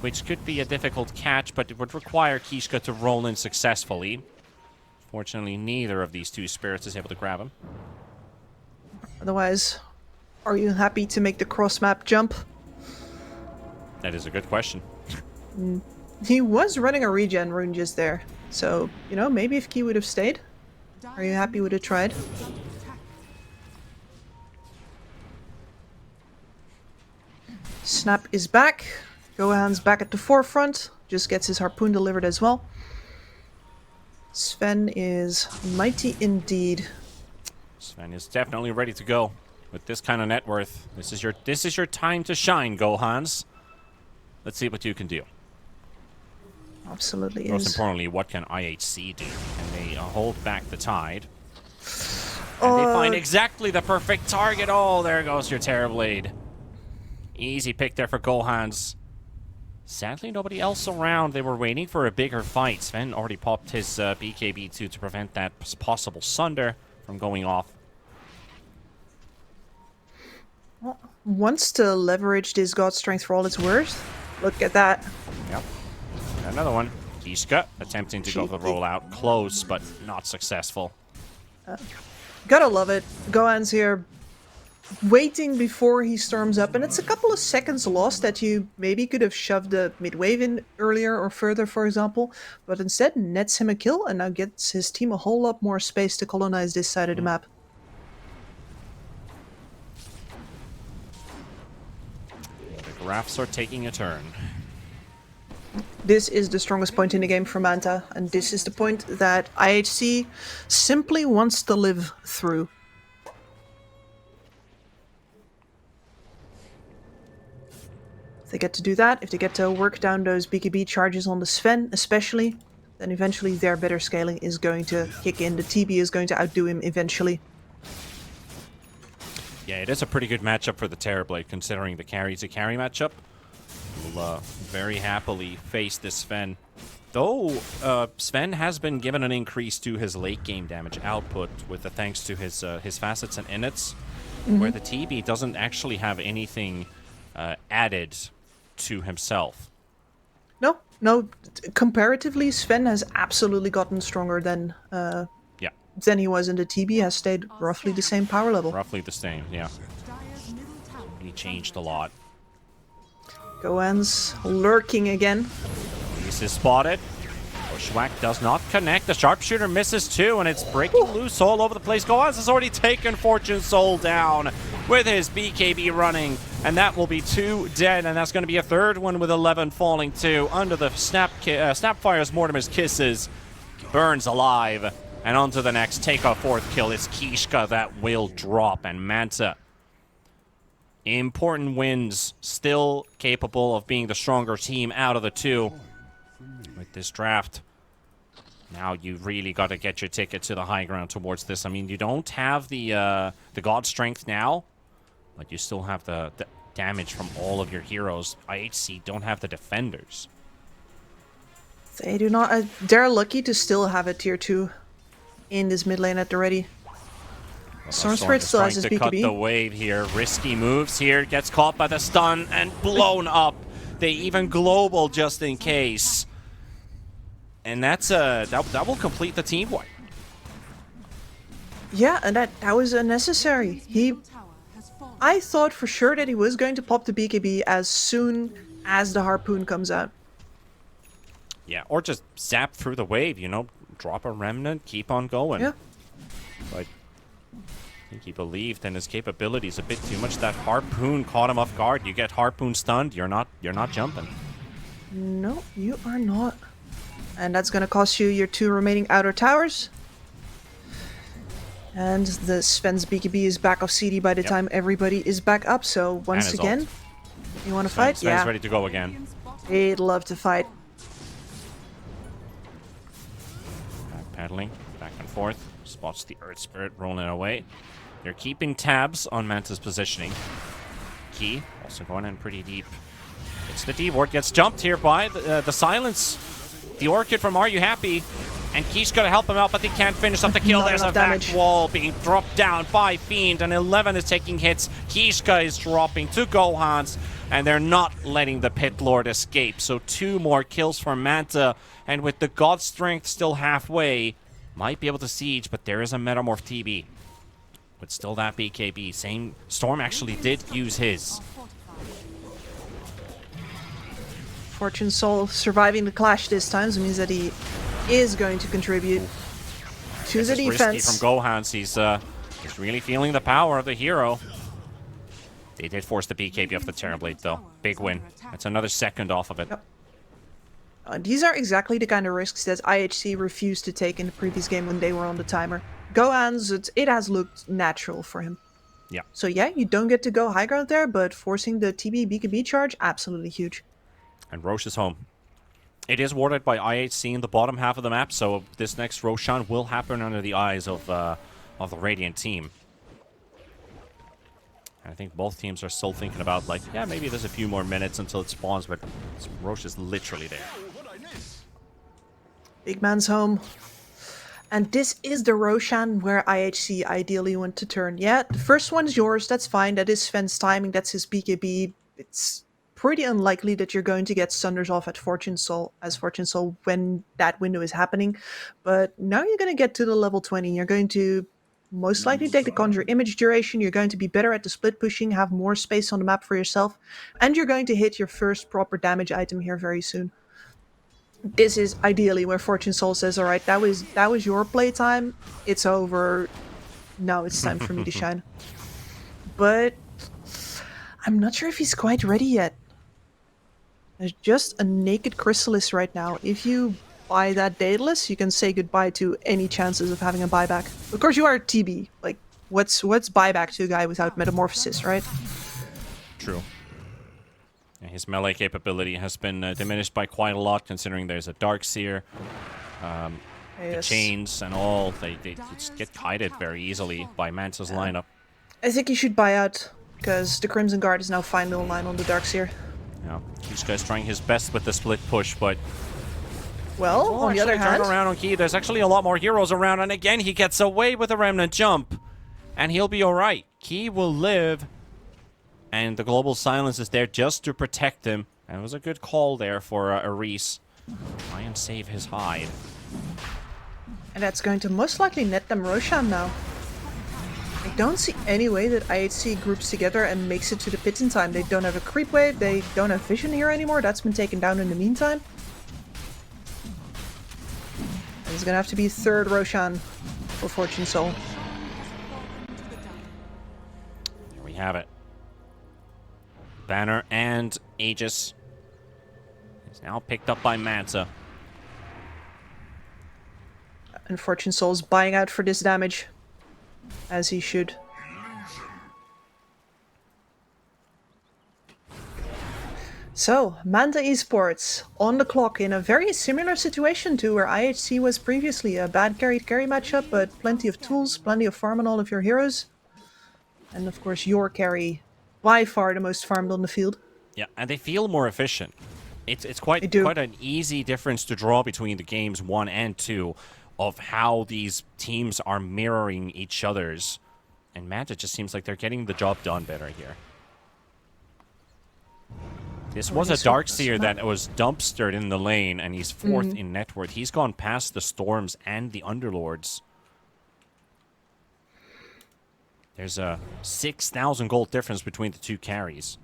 which could be a difficult catch, but it would require Kishka to roll in successfully. Fortunately, neither of these two spirits is able to grab him. Otherwise, are you happy to make the cross-map jump? That is a good question. He was running a regen rune just there. So, you know, maybe if Key would have stayed. Are you happy with it tried? Snap is back. Gohan's back at the forefront. Just gets his harpoon delivered as well. Sven is mighty indeed. Sven is definitely ready to go with this kind of net worth. This is your time to shine, Gohans. Let's see what you can do. Absolutely Most is. importantly, what can IHC do? Can they hold back the tide? And they find exactly the perfect target. Oh, there goes your Terrorblade. Easy pick there for Gohans. Sadly, nobody else around. They were waiting for a bigger fight. Sven already popped his BKB2 to prevent that possible Sunder from going off. Well, wants to leverage this God Strength for all it's worth. Look at that. Yep. Another one. Kishka attempting to go the rollout. Close, but not successful. Gotta love it. Gohan's here waiting before he storms up, and it's a couple of seconds lost that you maybe could have shoved the mid-wave in earlier or further, for example, but instead nets him a kill and now gets his team a whole lot more space to colonize this side of the map. The graphs are taking a turn. This is the strongest point in the game for Manta, and this is the point that IHC simply wants to live through. If they get to do that, if they get to work down those BKB charges on the Sven especially, then eventually their better scaling is going to kick in. The TB is going to outdo him eventually. Yeah, it is a pretty good matchup for the Terrorblade, considering the carry-to-carry matchup. Will very happily face this Sven. Though Sven has been given an increase to his late game damage output with the thanks to his facets and innits, where the TB doesn't actually have anything added to himself. No. Comparatively, Sven has absolutely gotten stronger than he was in the TB. Has stayed roughly the same power level. Roughly the same, yeah. He changed a lot. Gohan's lurking again. This is spotted. Bushwhack does not connect. The sharpshooter misses too, and it's breaking loose all over the place. Gohan's has already taken Fortune Soul down with his BKB running, and that will be 2 dead, and that's going to be a third one with 11 falling too. Under the Snapfire's Mortimer's Kisses, burns alive, and on to the next. Take a 4th kill. It's Kishka that will drop, and Manta. Important wins, still capable of being the stronger team out of the 2 with this draft. Now you really got to get your ticket to the high ground towards this. I mean, you don't have the God Strength now, but you still have the damage from all of your heroes. IHC don't have the defenders. They do not. They're lucky to still have a tier 2 in this mid lane at the ready. Storm Spirit still has his BKB. Cut the wave here. Risky moves here. Gets caught by the stun and blown up. They even global just in case. And that's that will complete the team wipe. Yeah, and that was unnecessary. I thought for sure that he was going to pop the BKB as soon as the harpoon comes out. Yeah, or just zap through the wave, you know, drop a remnant, keep on going. Yeah. But I think he believed in his capabilities a bit too much. That harpoon caught him off guard. You get harpoon stunned, you're not jumping. No, you are not. And that's gonna cost you your 2 remaining outer towers. And the Sven's BKB is back off CD by the time everybody is back up. So once again, you want to fight? Sven's ready to go again. He'd love to fight. Backpedaling, back and forth. Spots the Earth Spirit rolling away. They're keeping tabs on Manta's positioning. Key also going in pretty deep. It's the D-Ward, gets jumped here by the Silence. The Orchid from Are You Happy? And Key's gonna help him out, but they can't finish up the kill. There's a back wall being dropped down by Fiend, and 11 is taking hits. Kishka is dropping to Gohan's, and they're not letting the Pit Lord escape. So 2 more kills for Manta, and with the God Strength still halfway, might be able to siege, but there is a Metamorph TB. But still that BKB. Same Storm actually did use his. Fortune Soul surviving the clash this time, so it means that he is going to contribute to the defense. Risky from Gohan's. He's really feeling the power of the hero. They did force the BKB off the Terrorblade, though. Big win. That's another second off of it. Yep. These are exactly the kind of risks that IHC refused to take in the previous game when they were on the timer. Gohan's, it has looked natural for him. Yeah. So yeah, you don't get to go high ground there, but forcing the TB BKB charge, absolutely huge. And Roche is home. It is warded by IHC in the bottom half of the map, so this next Roshan will happen under the eyes of the Radiant team. I think both teams are still thinking about, like, yeah, maybe there's a few more minutes until it spawns, but Roche is literally there. Big man's home. And this is the Roshan where IHC ideally want to turn. Yeah, the first one's yours, that's fine. That is Sven's timing, that's his BKB. It's pretty unlikely that you're going to get Sunders off at Fortune Soul when that window is happening. But now you're going to get to the level 20. You're going to most likely take the Conjure Image duration. You're going to be better at the split pushing, have more space on the map for yourself. And you're going to hit your first proper damage item here very soon. This is ideally where Fortune Soul says, all right, that was your playtime. It's over. Now it's time for me to shine. But I'm not sure if he's quite ready yet. There's just a naked Chrysalis right now. If you buy that Daedalus, you can say goodbye to any chances of having a buyback. Of course, you are a TB. Like, what's buyback to a guy without Metamorphosis, right? True. Yeah, his melee capability has been diminished by quite a lot, considering there's a Darkseer, the chains and all. They just get kited very easily by Manta's lineup. I think he should buy out, because the Crimson Guard is now 5-0-9 on the Darkseer. Yeah, this guy's trying his best with the split push, but... Well, on the other hand... turn around on Key. There's actually a lot more heroes around, and again, he gets away with a Remnant jump. And he'll be alright. Key will live. And the Global Silence is there just to protect him. And it was a good call there for Aris. Try and save his hide. And that's going to most likely net them Roshan now. I don't see any way that IHC groups together and makes it to the pit in time. They don't have a creep wave, they don't have vision here anymore. That's been taken down in the meantime. And it's gonna have to be third Roshan for Fortune Soul. There we have it. Banner and Aegis is now picked up by Manta. And Fortune Soul's buying out for this damage. As he should. So, Manta Esports on the clock in a very similar situation to where IHC was previously. A bad carry-carry matchup, but plenty of tools, plenty of farm on all of your heroes. And of course your carry, by far the most farmed on the field. Yeah, and they feel more efficient. It's quite an easy difference to draw between the games 1 and 2 of how these teams are mirroring each other's. And Manta just seems like they're getting the job done better here. This was a Darkseer that was dumpstered in the lane, and he's 4th in net worth. He's gone past the Storms and the Underlords. There's a 6,000 gold difference between the two carries.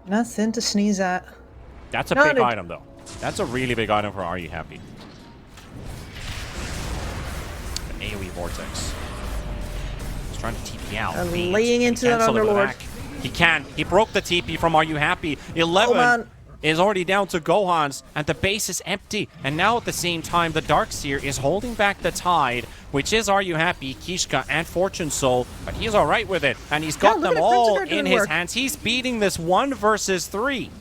Nothing to sneeze at. That's a big item, though. That's a really big item for Are You Happy? The AoE Vortex. He's trying to TP out. Laying into that Underlord. He can. He broke the TP from Are You Happy? 11 is already down to Gohan's, and the base is empty. And now at the same time, the Darkseer is holding back the tide, which is Are You Happy, Kishka, and Fortune Soul. But he's all right with it, and he's got them all in his hands. He's beating this 1 versus 3.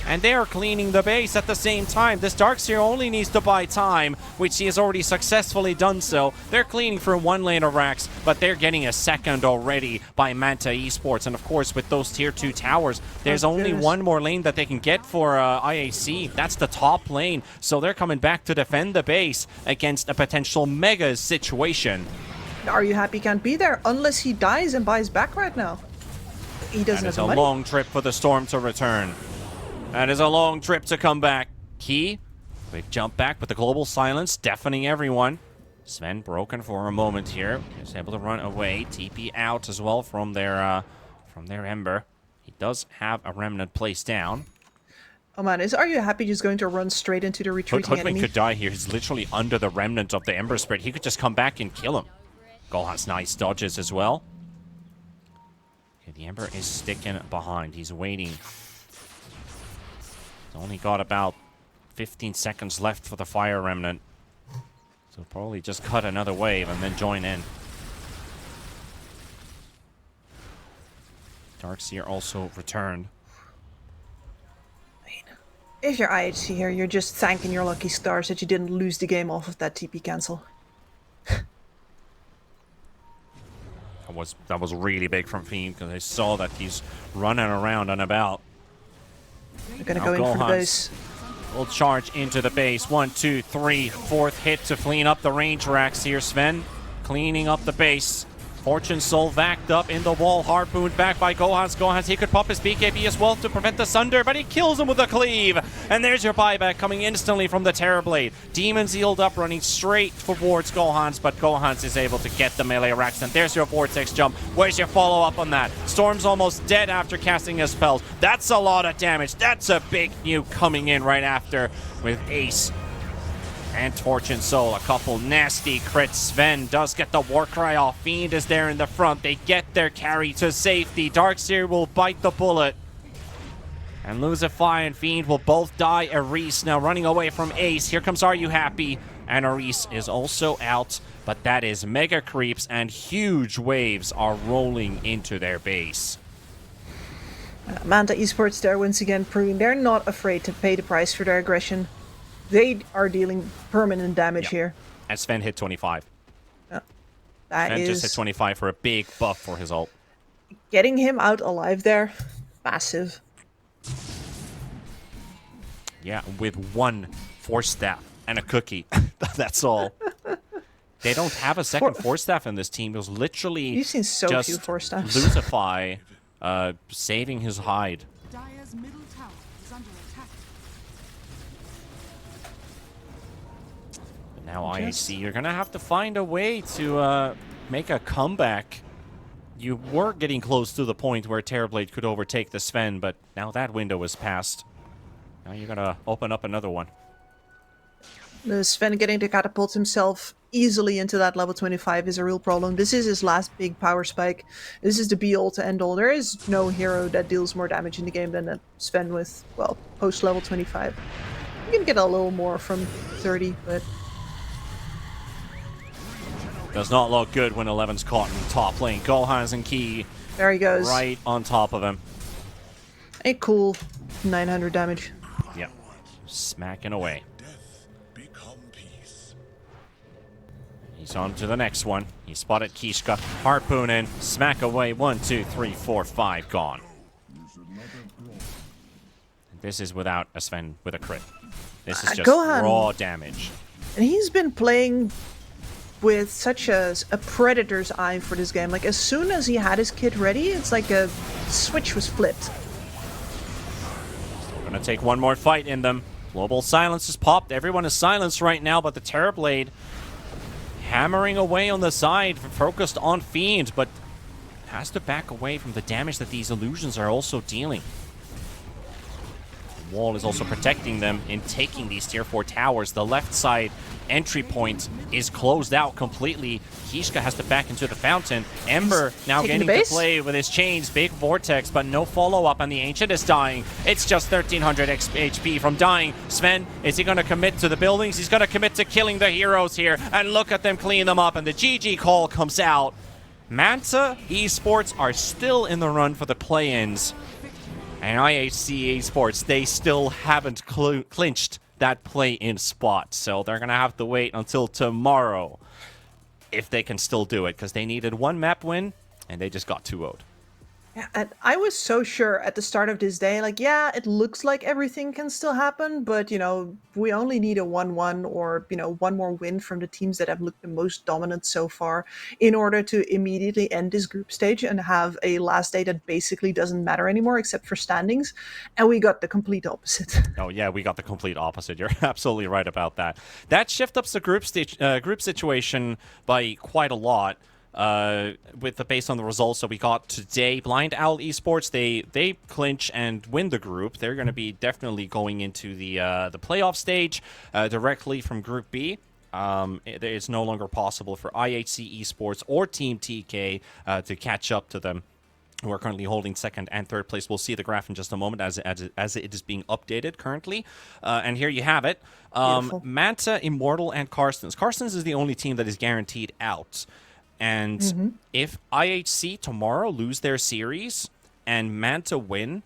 And they are cleaning the base at the same time. This Darkseer only needs to buy time, which he has already successfully done so. They're cleaning for 1 lane of Rax, but they're getting a second already by Manta Esports. And of course, with those tier 2 towers, there's only 1 more lane that they can get for IAC. That's the top lane. So they're coming back to defend the base against a potential mega situation. Are You Happy can't be there unless he dies and buys back right now. He doesn't have the money. That is a long trip for the Storm to return. That is a long trip to come back. Key, quick jump back, but the Global Silence deafening everyone. Sven broken for a moment here. He's able to run away. TP out as well from their Ember. He does have a Remnant placed down. Oh man, Are You Happy just going to run straight into the retreating enemy? Hoodwink could die here. He's literally under the Remnant of the Ember Spirit. He could just come back and kill him. Gohan's nice dodges as well. Okay, the Ember is sticking behind. He's waiting. Only got about 15 seconds left for the Fire Remnant. So probably just cut another wave and then join in. Darkseer also returned. I mean, if you're IHC here, you're just thanking your lucky stars that you didn't lose the game off of that TP cancel. That was really big from Fiend, because I saw that he's running around and about. They're gonna go in for the base. Will charge into the base. 1, 2, 3. 4th hit to clean up the range racks here. Sven cleaning up the base. Fortune Soul backed up in the wall. Harpooned back by Gohan's. He could pop his BKB as well to prevent the Sunder, but he kills him with a cleave. And there's your buyback coming instantly from the Terrorblade. Demons healed up, running straight towards Gohan's, but Gohan's is able to get the melee racks. And there's your Vortex jump. Where's your follow-up on that? Storm's almost dead after casting his spells. That's a lot of damage. That's a big nuke coming in right after with Ace and Fortune Soul. A couple nasty crits. Sven does get the Warcry off. Fiend is there in the front. They get their carry to safety. Darkseer will bite the bullet. And Lucify and Fiend will both die. Aris now running away from Ace. Here comes Are You Happy? And Aris is also out. But that is mega creeps, and huge waves are rolling into their base. Manta Esports there once again proving they're not afraid to pay the price for their aggression. They are dealing permanent damage here. And Sven hit 25. Yeah. That And just hit is 25 for a big buff for his ult. getting him out alive there. Massive. Yeah, with one force staff and a cookie. That's all. They don't have a second force staff in this team. It was literally You've seen so just few force staffs. Lucify saving his hide. Dire's middle tower is under attack. But now IHC, you're going to have to find a way to make a comeback. You were getting close to the point where Terrorblade could overtake the Sven, but now that window is passed. Now you're going to open up another one. The Sven getting to catapult himself easily into that level 25 is a real problem. This is his last big power spike. This is the be-all to end-all. There is no hero that deals more damage in the game than a Sven with, well, post-level 25. You can get a little more from 30, but... Does not look good when 11's caught in the top lane. Gohan's and Key There he goes. right on top of him. A cool 900 damage. Yep. Smacking away. He's on to the next one. He spotted Kishka. Harpoon in. Smack away. 1, 2, 3, 4, 5. Gone. This is without a Sven with a crit. This is just Gohan. raw damage. And he's been playing with such a predator's eye for this game. Like, as soon as he had his kit ready, it's like a switch was flipped. We're gonna take one more fight in them. Global silence is popped. Everyone is silenced right now, but the Terrorblade hammering away on the side, focused on Fiend, but has to back away from the damage that these illusions are also dealing. The wall is also protecting them in taking these tier 4 towers. The left side entry point is closed out completely. Kishka has to back into the fountain. Ember now getting to play with his chains. Big vortex, but no follow-up, and the Ancient is dying. It's just 1300 HP from dying. Sven, is he going to commit to the buildings? He's going to commit to killing the heroes here, and look at them clean them up, and the GG call comes out. Manta Esports are still in the run for the play-ins, and IHC Esports, they still haven't clinched that play-in spot, so they're gonna have to wait until tomorrow if they can still do it, because they needed one map win and they just got 2-0'd. Yeah, and I was so sure at the start of this day, like, yeah, it looks like everything can still happen, but, you know, we only need a 1-1 or, you know, one more win from the teams that have looked the most dominant so far in order to immediately end this group stage and have a last day that basically doesn't matter anymore except for standings. And we got the complete opposite. Oh, yeah, we got the complete opposite. You're absolutely right about that. That shift ups the group situation by quite a lot. Based on the results that we got today, Blind Owl Esports, they clinch and win the group. They're going to be definitely going into the playoff stage directly from Group B. It's no longer possible for IHC Esports or Team TK to catch up to them, who are currently holding second and third place. We'll see the graph in just a moment as it is being updated currently. And here you have it. Manta, Immortal, and Carstensz. Carstensz is the only team that is guaranteed out. And if IHC tomorrow lose their series and Manta win,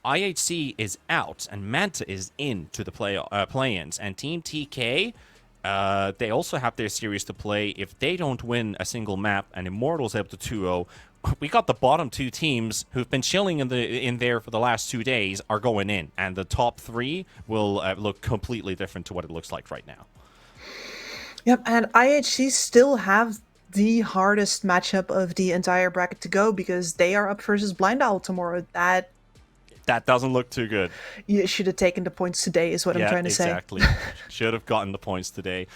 IHC is out and Manta is into the play-ins. And Team TK, they also have their series to play. If they don't win a single map and Immortal's able to 2-0, we got the bottom two teams who've been chilling in there for the last 2 days are going in. And the top three will look completely different to what it looks like right now. Yep, and IHC still have the hardest matchup of the entire bracket to go because they are up versus Blind Owl tomorrow. That doesn't look too good. You should have taken the points today is what I'm trying to say. Exactly. Should have gotten the points today.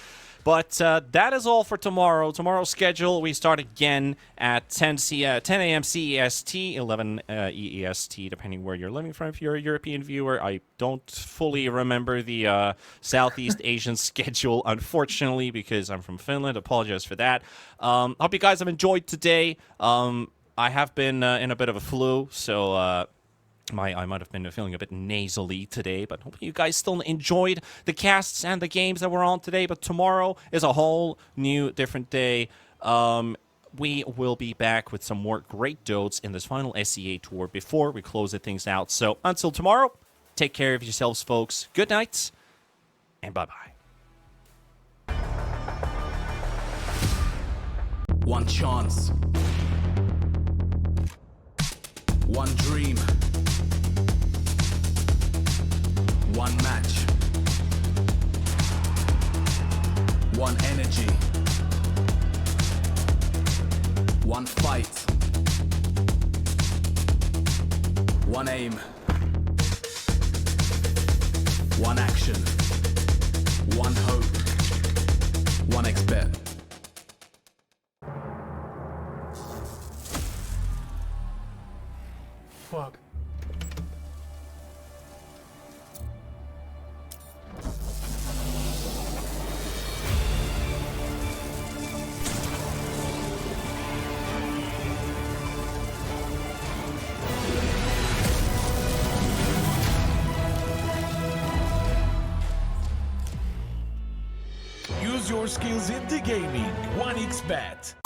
But that is all for tomorrow. Tomorrow's schedule, we start again at 10 a.m. CEST, 11 EEST, depending where you're living from. If you're a European viewer, I don't fully remember the Southeast Asian schedule, unfortunately, because I'm from Finland. Apologize for that. Hope you guys have enjoyed today. I have been in a bit of a flu, so... I might have been feeling a bit nasally today, but hope you guys still enjoyed the casts and the games that were on today. But tomorrow is a whole new, different day. We will be back with some more great dotes in this final SEA tour before we close things out. So until tomorrow, take care of yourselves, folks. Good night, and bye-bye. One chance. One dream. One match. One energy. One fight. One aim. One action. One hope. 1xBet. Fuck. Use your skills in the gaming. 1xBet.